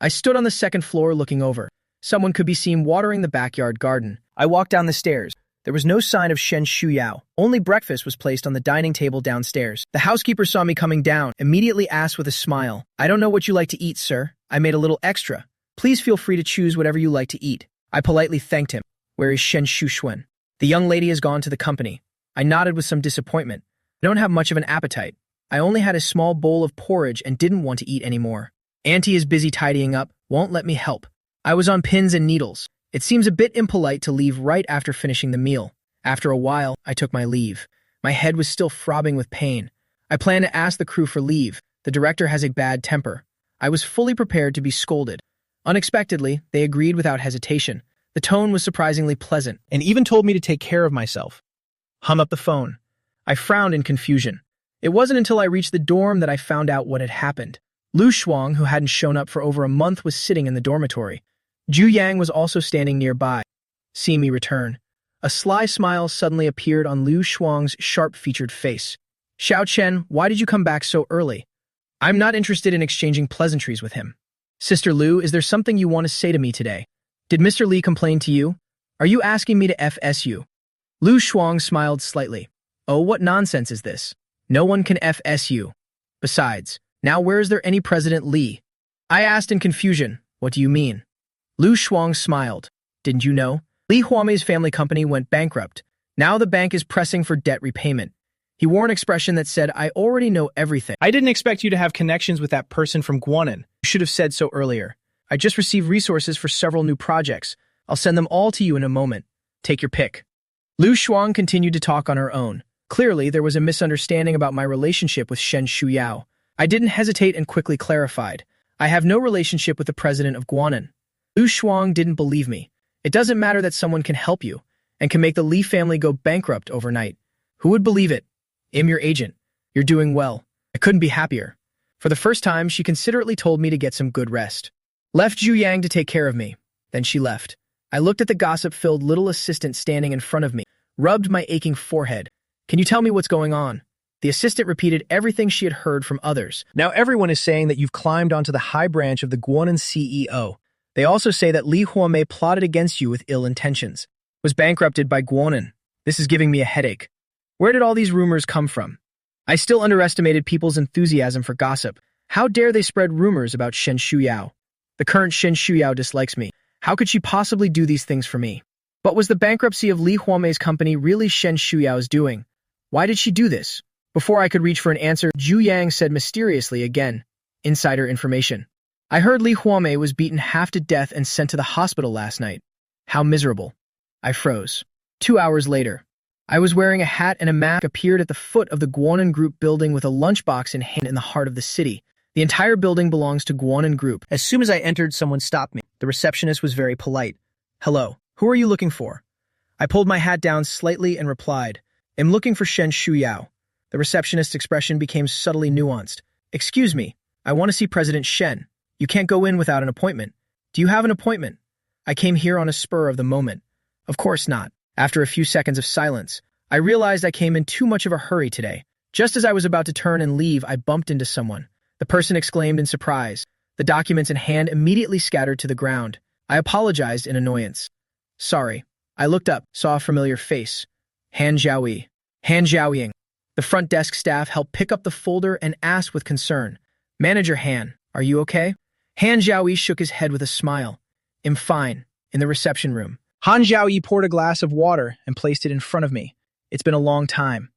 I stood on the second floor looking over. Someone could be seen watering the backyard garden. I walked down the stairs. There was no sign of Shen Shuyao. Only breakfast was placed on the dining table downstairs. The housekeeper saw me coming down, immediately asked with a smile, "I don't know what you like to eat, sir. I made a little extra. Please feel free to choose whatever you like to eat." I politely thanked him. "Where is Shen Shuxuan?" "The young lady has gone to the company." I nodded with some disappointment. I don't have much of an appetite. I only had a small bowl of porridge and didn't want to eat anymore. Auntie is busy tidying up, won't let me help. I was on pins and needles. It seems a bit impolite to leave right after finishing the meal. After a while, I took my leave. My head was still throbbing with pain. I planned to ask the crew for leave. The director has a bad temper. I was fully prepared to be scolded. Unexpectedly, they agreed without hesitation. The tone was surprisingly pleasant, and even told me to take care of myself. Hung up the phone. I frowned in confusion. It wasn't until I reached the dorm that I found out what had happened. Lu Shuang, who hadn't shown up for over a month, was sitting in the dormitory. Ju Yang was also standing nearby. Seeing me return, a sly smile suddenly appeared on Lu Shuang's sharp-featured face. Xiao Chen, why did you come back so early? I'm not interested in exchanging pleasantries with him. Sister Lu, is there something you want to say to me today? Did Mr. Li complain to you? Are you asking me to FSU? Lu Shuang smiled slightly. Oh, what nonsense is this? No one can FSU. Besides, now where is there any President Li? I asked in confusion. What do you mean? Lu Shuang smiled. Didn't you know? Li Huamei's family company went bankrupt. Now the bank is pressing for debt repayment. He wore an expression that said, I already know everything. I didn't expect you to have connections with that person from Guanan. You should have said so earlier. I just received resources for several new projects. I'll send them all to you in a moment. Take your pick. Lu Shuang continued to talk on her own. Clearly, there was a misunderstanding about my relationship with Shen Shuyao. I didn't hesitate and quickly clarified. I have no relationship with the president of Guanan. Lu Shuang didn't believe me. It doesn't matter that someone can help you and can make the Li family go bankrupt overnight. Who would believe it? I'm your agent. You're doing well. I couldn't be happier. For the first time, she considerately told me to get some good rest. Left Zhu Yang to take care of me. Then she left. I looked at the gossip-filled little assistant standing in front of me, rubbed my aching forehead. Can you tell me what's going on? The assistant repeated everything she had heard from others. Now everyone is saying that you've climbed onto the high branch of the Guanan CEO. They also say that Li Huamei plotted against you with ill intentions. Was bankrupted by Guanan. This is giving me a headache. Where did all these rumors come from? I still underestimated people's enthusiasm for gossip. How dare they spread rumors about Shen Shuyao? The current Shen Shuyao dislikes me. How could she possibly do these things for me? But was the bankruptcy of Li Huamei's company really Shen Shuyao's doing? Why did she do this? Before I could reach for an answer, Zhu Yang said mysteriously again, insider information. I heard Li Huamei was beaten half to death and sent to the hospital last night. How miserable. I froze. 2 hours later, I was wearing a hat and a mask, appeared at the foot of the Guanan Group building with a lunchbox in hand in the heart of the city. The entire building belongs to Guanan Group. As soon as I entered, someone stopped me. The receptionist was very polite. Hello, who are you looking for? I pulled my hat down slightly and replied, I'm looking for Shen Shuyao. The receptionist's expression became subtly nuanced. Excuse me, I want to see President Shen. You can't go in without an appointment. Do you have an appointment? I came here on a spur of the moment. Of course not. After a few seconds of silence, I realized I came in too much of a hurry today. Just as I was about to turn and leave, I bumped into someone. The person exclaimed in surprise. The documents in hand immediately scattered to the ground. I apologized in annoyance. Sorry. I looked up, saw a familiar face. Han Zhaoyi. Han Zhaoying. The front desk staff helped pick up the folder and asked with concern, Manager Han, are you okay? Han Zhaoyi shook his head with a smile. I'm fine. In the reception room. Han Zhaoyi poured a glass of water and placed it in front of me. It's been a long time.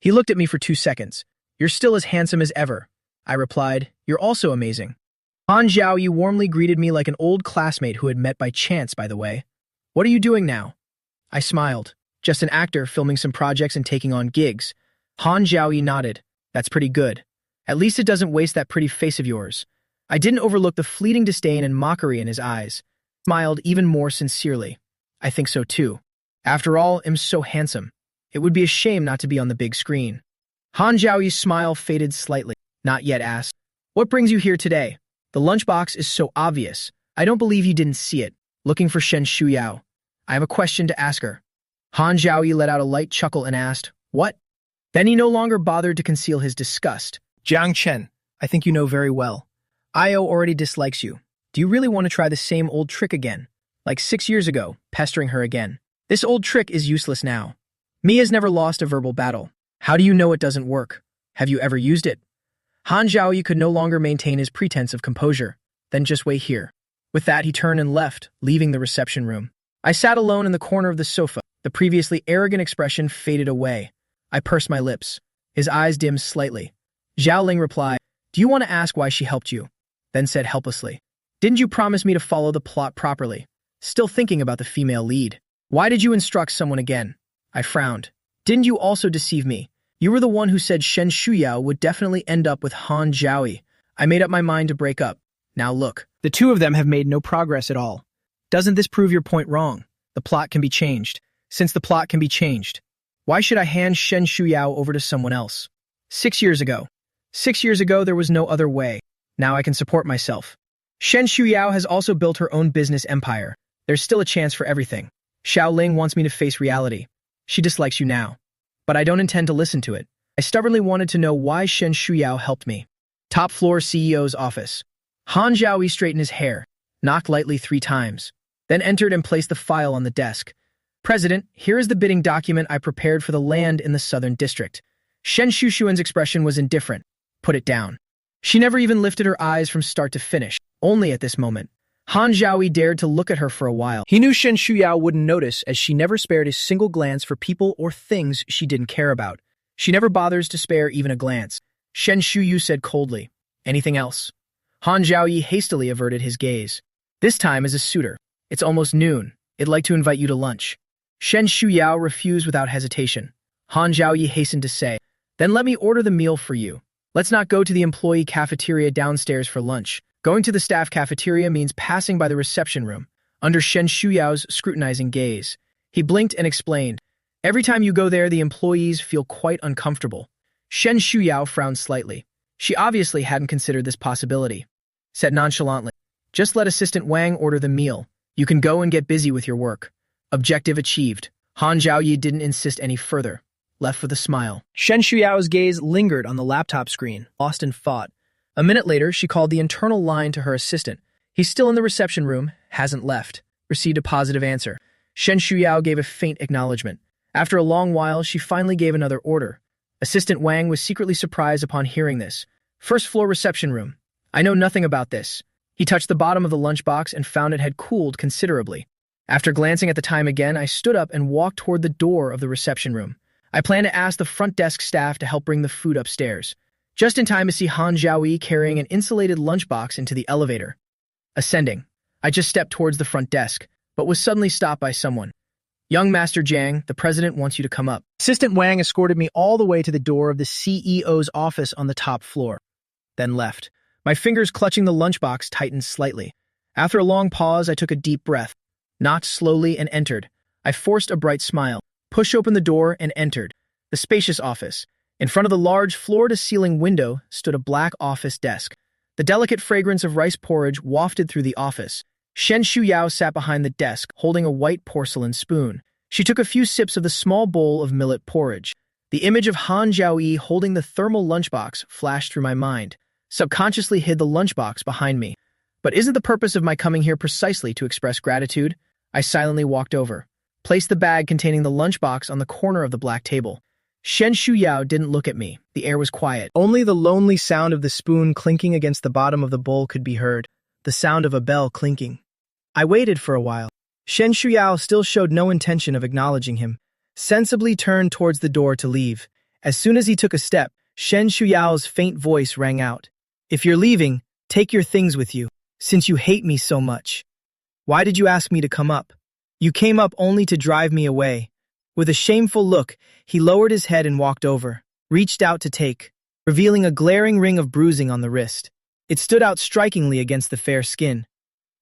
He looked at me for 2 seconds. You're still as handsome as ever. I replied, You're also amazing. Han Zhaoyi warmly greeted me like an old classmate who had met by chance, by the way. What are you doing now? I smiled. Just an actor filming some projects and taking on gigs. Han Zhaoyi nodded. That's pretty good. At least it doesn't waste that pretty face of yours. I didn't overlook the fleeting disdain and mockery in his eyes. Smiled even more sincerely. I think so too. After all, I'm so handsome. It would be a shame not to be on the big screen. Han Zhaoyi's smile faded slightly. Not yet asked. What brings you here today? The lunchbox is so obvious. I don't believe you didn't see it. Looking for Shen Shuyao. I have a question to ask her. Han Zhaoyi let out a light chuckle and asked, What? Then he no longer bothered to conceal his disgust. Jiang Chen, I think you know very well. Io already dislikes you. Do you really want to try the same old trick again? Like 6 years ago, pestering her again. This old trick is useless now. Mi has never lost a verbal battle. How do you know it doesn't work? Have you ever used it? Han Zhaoyi could no longer maintain his pretense of composure. Then just wait here. With that, he turned and left, leaving the reception room. I sat alone in the corner of the sofa. The previously arrogant expression faded away. I pursed my lips. His eyes dimmed slightly. Zhao Ling replied, Do you want to ask why she helped you? Then said helplessly, Didn't you promise me to follow the plot properly? Still thinking about the female lead. Why did you instruct someone again? I frowned. Didn't you also deceive me? You were the one who said Shen Shuyao would definitely end up with Han Zhaoyi. I made up my mind to break up. Now look. The two of them have made no progress at all. Doesn't this prove your point wrong? The plot can be changed. Since the plot can be changed, why should I hand Shen Shuyao over to someone else? 6 years ago. 6 years ago, there was no other way. Now I can support myself. Shen Shuyao has also built her own business empire. There's still a chance for everything. Xiaoling wants me to face reality. She dislikes you now. But I don't intend to listen to it. I stubbornly wanted to know why Shen Shuyao helped me. Top floor CEO's office. Han Zhaoyi straightened his hair, knocked lightly 3 times, then entered and placed the file on the desk. President, here is the bidding document I prepared for the land in the Southern District. Shen Shushuan's expression was indifferent. Put it down. She never even lifted her eyes from start to finish. Only at this moment, Han Zhaoyi dared to look at her for a while. He knew Shen Shuyao wouldn't notice, as she never spared a single glance for people or things she didn't care about. She never bothers to spare even a glance. Shen Shuyu said coldly, "Anything else?" Han Zhaoyi hastily averted his gaze. "This time as a suitor. It's almost noon. I'd like to invite you to lunch." Shen Shuyao refused without hesitation. Han Zhaoyi hastened to say, "Then let me order the meal for you. Let's not go to the employee cafeteria downstairs for lunch. Going to the staff cafeteria means passing by the reception room." Under Shen Shuyao's scrutinizing gaze, he blinked and explained, "Every time you go there, the employees feel quite uncomfortable." Shen Shuyao frowned slightly. She obviously hadn't considered this possibility. Said nonchalantly, "Just let Assistant Wang order the meal. You can go and get busy with your work." Objective achieved. Han Zhaoyi didn't insist any further, left with a smile. Shen Shuyao's gaze lingered on the laptop screen, lost in thought. A minute later, she called the internal line to her assistant. "He's still in the reception room, hasn't left." Received a positive answer. Shen Shuyao gave a faint acknowledgement. After a long while, she finally gave another order. Assistant Wang was secretly surprised upon hearing this. "First floor reception room. I know nothing about this." He touched the bottom of the lunchbox and found it had cooled considerably. After glancing at the time again, I stood up and walked toward the door of the reception room. I planned to ask the front desk staff to help bring the food upstairs, just in time to see Han Zhaoyi carrying an insulated lunchbox into the elevator. Ascending, I just stepped towards the front desk, but was suddenly stopped by someone. "Young Master Jiang, the president wants you to come up." Assistant Wang escorted me all the way to the door of the CEO's office on the top floor, then left. My fingers clutching the lunchbox tightened slightly. After a long pause, I took a deep breath, knocked slowly and entered. I forced a bright smile, pushed open the door and entered. The spacious office. In front of the large floor-to-ceiling window stood a black office desk. The delicate fragrance of rice porridge wafted through the office. Shen Shuyao sat behind the desk, holding a white porcelain spoon. She took a few sips of the small bowl of millet porridge. The image of Han Zhaoyi holding the thermal lunchbox flashed through my mind. Subconsciously hid the lunchbox behind me. But isn't the purpose of my coming here precisely to express gratitude? I silently walked over, placed the bag containing the lunchbox on the corner of the black table. Shen Shuyao didn't look at me. The air was quiet. Only the lonely sound of the spoon clinking against the bottom of the bowl could be heard, the sound of a bell clinking. I waited for a while. Shen Shuyao still showed no intention of acknowledging him, sensibly turned towards the door to leave. As soon as he took a step, Shen Shuyao's faint voice rang out. "If you're leaving, take your things with you, since you hate me so much. Why did you ask me to come up? You came up only to drive me away." With a shameful look, he lowered his head and walked over, reached out to take, revealing a glaring ring of bruising on the wrist. It stood out strikingly against the fair skin.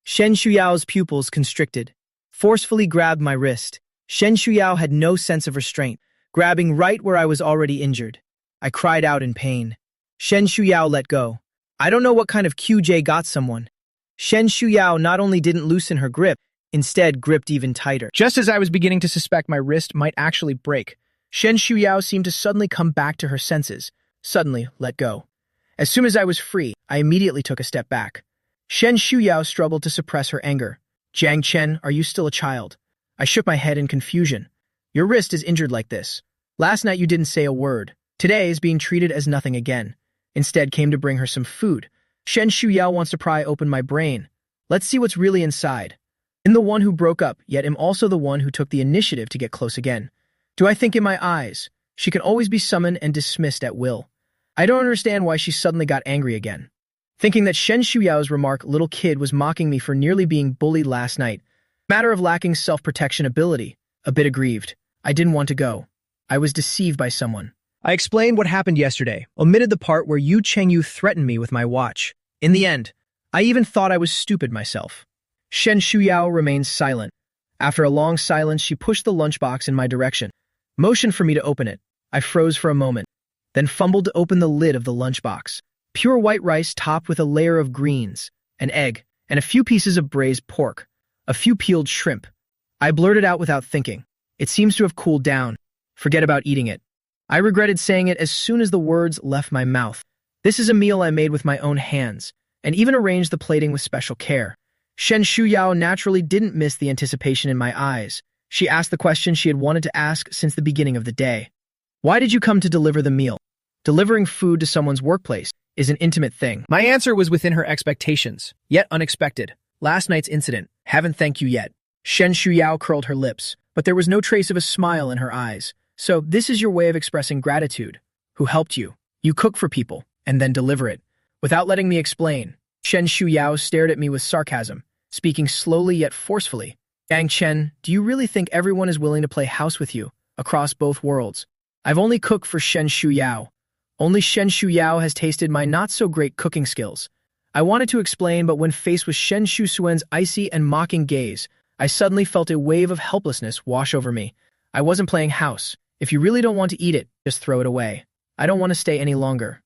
Shen Shuyao's pupils constricted, forcefully grabbed my wrist. Shen Shuyao had no sense of restraint, grabbing right where I was already injured. I cried out in pain. Shen Shuyao let go. I don't know what kind of QJ got someone. Shen Shuyao not only didn't loosen her grip, instead gripped even tighter. Just as I was beginning to suspect my wrist might actually break, Shen Shuyao seemed to suddenly come back to her senses, suddenly let go. As soon as I was free, I immediately took a step back. Shen Shuyao struggled to suppress her anger. "Jiang Chen, are you still a child?" I shook my head in confusion. "Your wrist is injured like this. Last night you didn't say a word. Today is being treated as nothing again. Instead came to bring her some food. Shen Shuyao wants to pry open my brain. Let's see what's really inside. I'm the one who broke up, yet am also the one who took the initiative to get close again. Do I think in my eyes? She can always be summoned and dismissed at will. I don't understand why she suddenly got angry again. thinking that Shen Shuyao's remark, "little kid," was mocking me for nearly being bullied last night. Matter of lacking self-protection ability. A bit aggrieved. I didn't want to go. I was deceived by someone. I explained what happened yesterday, omitted the part where Yu Chengyu threatened me with my watch. In the end, I even thought I was stupid myself. Shen Shuyao remained silent. After a long silence, she pushed the lunchbox in my direction, motioned for me to open it. I froze for a moment, then fumbled to open the lid of the lunchbox. Pure white rice topped with a layer of greens, an egg, and a few pieces of braised pork, a few peeled shrimp. I blurted out without thinking. It seems to have cooled down. Forget about eating it. I regretted saying it as soon as the words left my mouth. This is a meal I made with my own hands, and even arranged the plating with special care. Shen Shuyao naturally didn't miss the anticipation in my eyes. She asked the question she had wanted to ask since the beginning of the day. Why did you come to deliver the meal? Delivering food to someone's workplace is an intimate thing. My answer was within her expectations, yet unexpected. Last night's incident. Haven't thanked you yet. Shen Shuyao curled her lips, but there was no trace of a smile in her eyes. So this is your way of expressing gratitude. Who helped you? You cook for people, and then deliver it. Without letting me explain, Shen Shuyao stared at me with sarcasm, speaking slowly yet forcefully. Yang Chen, do you really think everyone is willing to play house with you, across both worlds? I've only cooked for Shen Shuyao. Only Shen Shuyao has tasted my not-so-great cooking skills. I wanted to explain, but when faced with Shen Shusuen's icy and mocking gaze, I suddenly felt a wave of helplessness wash over me. I wasn't playing house. If you really don't want to eat it, just throw it away. I don't want to stay any longer.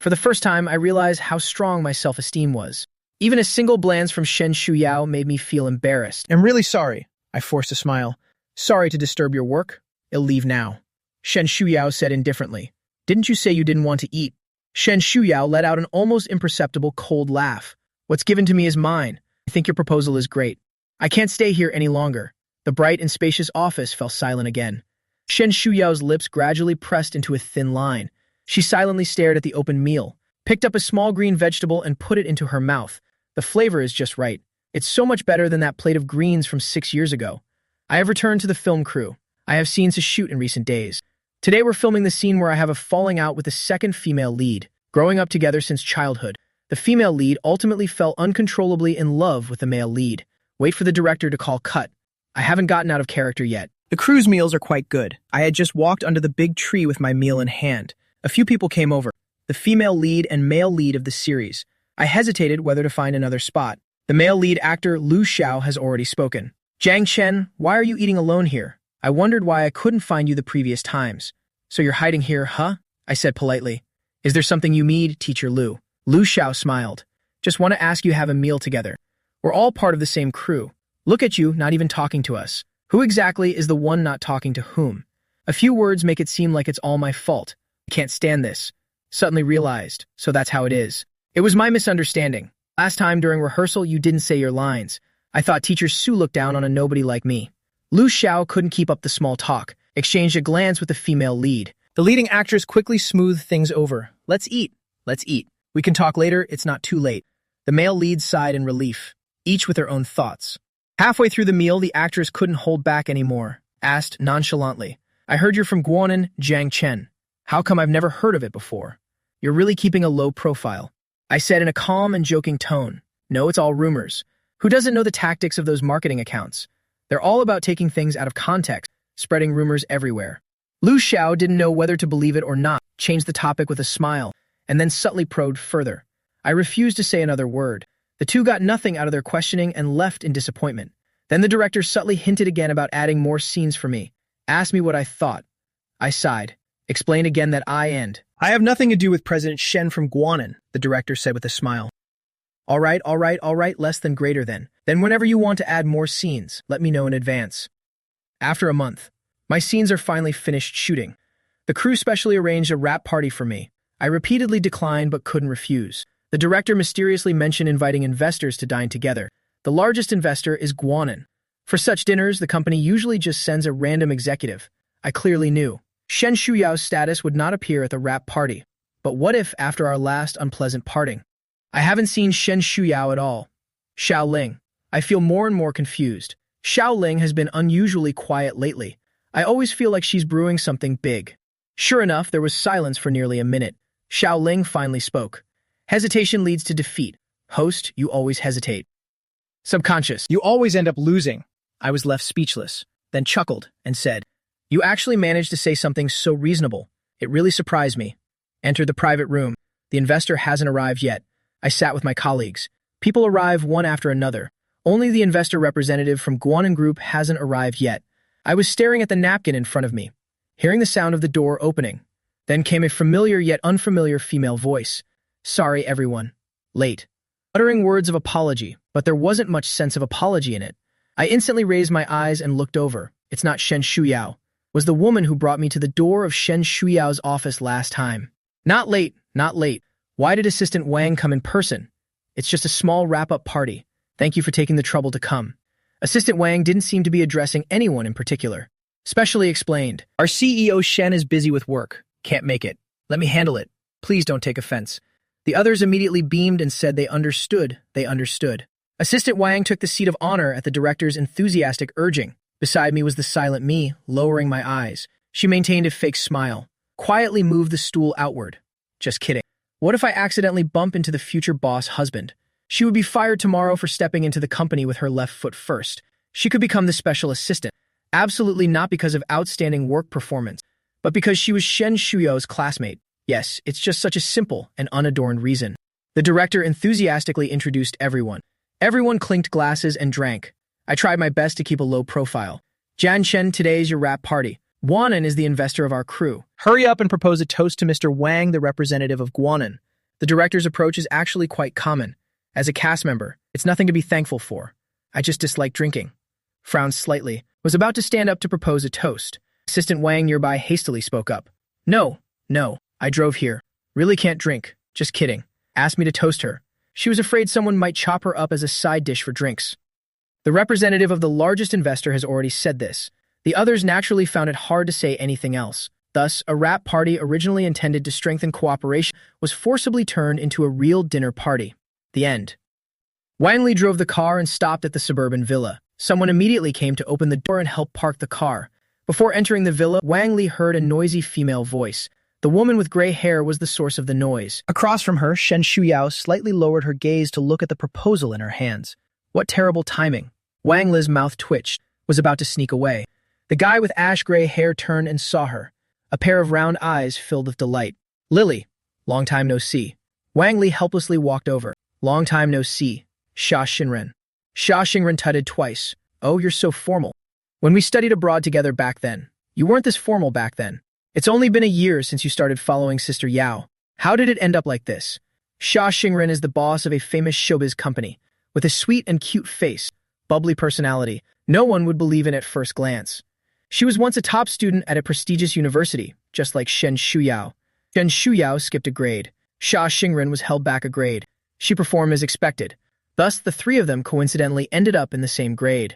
For the first time, I realized how strong my self-esteem was. Even a single glance from Shen Shuyao made me feel embarrassed. I'm really sorry. I forced a smile. Sorry to disturb your work. I'll leave now. Shen Shuyao said indifferently. Didn't you say you didn't want to eat? Shen Shuyao let out an almost imperceptible cold laugh. What's given to me is mine. I think your proposal is great. I can't stay here any longer. The bright and spacious office fell silent again. Shen Shuyao's lips gradually pressed into a thin line. She silently stared at the open meal, picked up a small green vegetable and put it into her mouth. The flavor is just right. It's so much better than that plate of greens from 6 years ago. I have returned to the film crew. I have scenes to shoot in recent days. Today we're filming the scene where I have a falling out with the second female lead. Growing up together since childhood, the female lead ultimately fell uncontrollably in love with the male lead. Wait for the director to call cut. I haven't gotten out of character yet. The crew's meals are quite good. I had just walked under the big tree with my meal in hand. A few people came over. The female lead and male lead of the series. I hesitated whether to find another spot. The male lead actor Lu Xiao has already spoken. Jiang Chen, why are you eating alone here? I wondered why I couldn't find you the previous times. So you're hiding here, huh? I said politely. Is there something you need, Teacher Lu? Lu Xiao smiled. Just want to ask you to have a meal together. We're all part of the same crew. Look at you, not even talking to us. Who exactly is the one not talking to whom? A few words make it seem like it's all my fault. I can't stand this. Suddenly realized, so that's how it is. It was my misunderstanding. Last time during rehearsal, you didn't say your lines. I thought Teacher Su looked down on a nobody like me. Lu Xiao couldn't keep up the small talk, exchanged a glance with the female lead. The leading actress quickly smoothed things over. Let's eat. Let's eat. We can talk later, it's not too late. The male lead sighed in relief, each with their own thoughts. Halfway through the meal, the actress couldn't hold back anymore, asked nonchalantly. I heard you're from Guanan, Jiang Chen. How come I've never heard of it before? You're really keeping a low profile. I said in a calm and joking tone. No, it's all rumors. Who doesn't know the tactics of those marketing accounts? They're all about taking things out of context, spreading rumors everywhere. Lu Xiao didn't know whether to believe it or not, changed the topic with a smile, and then subtly probed further. I refused to say another word. The two got nothing out of their questioning and left in disappointment. Then the director subtly hinted again about adding more scenes for me, asked me what I thought. I sighed, explained again that I have nothing to do with President Shen from Guanan, the director said with a smile. All right, less than greater then. Then whenever you want to add more scenes, let me know in advance. After a month, my scenes are finally finished shooting. The crew specially arranged a wrap party for me. I repeatedly declined but couldn't refuse. The director mysteriously mentioned inviting investors to dine together. The largest investor is Guanan. For such dinners, the company usually just sends a random executive. I clearly knew. Shen Shuyao's status would not appear at the wrap party. But what if, after our last unpleasant parting? I haven't seen Shen Shuyao at all. Xiao Ling. I feel more and more confused. Xiao Ling has been unusually quiet lately. I always feel like she's brewing something big. Sure enough, there was silence for nearly a minute. Xiao Ling finally spoke. Hesitation leads to defeat. Host, you always hesitate. Subconscious, You always end up losing. I was left speechless, then chuckled and said, You actually managed to say something so reasonable. It really surprised me. Entered the private room. The investor hasn't arrived yet. I sat with my colleagues. People arrive one after another. Only the investor representative from Guanan Group hasn't arrived yet. I was staring at the napkin in front of me, hearing the sound of the door opening. Then came a familiar yet unfamiliar female voice. Sorry, everyone. Late. Uttering words of apology, but there wasn't much sense of apology in it. I instantly raised my eyes and looked over. It's not Shen Shuyao. Was the woman who brought me to the door of Shen Shuyao's office last time. Not late, not late. Why did Assistant Wang come in person? It's just a small wrap-up party. Thank you for taking the trouble to come. Assistant Wang didn't seem to be addressing anyone in particular. Specially explained, Our CEO Shen is busy with work. Can't make it. Let me handle it. Please don't take offense. The others immediately beamed and said they understood. Assistant Wang took the seat of honor at the director's enthusiastic urging. Beside me was the silent me, lowering my eyes. She maintained a fake smile, quietly moved the stool outward. Just kidding. What if I accidentally bump into the future boss husband? She would be fired tomorrow for stepping into the company with her left foot first. She could become the special assistant. Absolutely not because of outstanding work performance, but because she was Shen Shuyao's classmate. Yes, it's just such a simple and unadorned reason. The director enthusiastically introduced everyone. Everyone clinked glasses and drank. I tried my best to keep a low profile. Jan Shen, today's your rap party. Guanan is the investor of our crew. Hurry up and propose a toast to Mr. Wang, the representative of Guanan. The director's approach is actually quite common. As a cast member, it's nothing to be thankful for. I just dislike drinking. Frowned slightly, was about to stand up to propose a toast. Assistant Wang nearby hastily spoke up. No, I drove here. Really can't drink. Just kidding. Asked me to toast her. She was afraid someone might chop her up as a side dish for drinks. The representative of the largest investor has already said this. The others naturally found it hard to say anything else. Thus, a rap party originally intended to strengthen cooperation was forcibly turned into a real dinner party. The end. Wang Li drove the car and stopped at the suburban villa. Someone immediately came to open the door and help park the car. Before entering the villa, Wang Li heard a noisy female voice. The woman with gray hair was the source of the noise. Across from her, Shen Shuyao slightly lowered her gaze to look at the proposal in her hands. What terrible timing. Wang Li's mouth twitched, was about to sneak away. The guy with ash-gray hair turned and saw her. A pair of round eyes filled with delight. Lily, long time no see. Wang Li helplessly walked over. Long time no see. Xia Xinren. Xia Xinren tutted twice. Oh, you're so formal. When we studied abroad together back then. You weren't this formal back then. It's only been a year since you started following Sister Yao. How did it end up like this? Xia Xinren is the boss of a famous showbiz company, with a sweet and cute face, bubbly personality, no one would believe in at first glance. She was once a top student at a prestigious university, just like Shen Shuyao. Shen Shuyao skipped a grade. Xia Xinren was held back a grade. She performed as expected. Thus, the three of them coincidentally ended up in the same grade.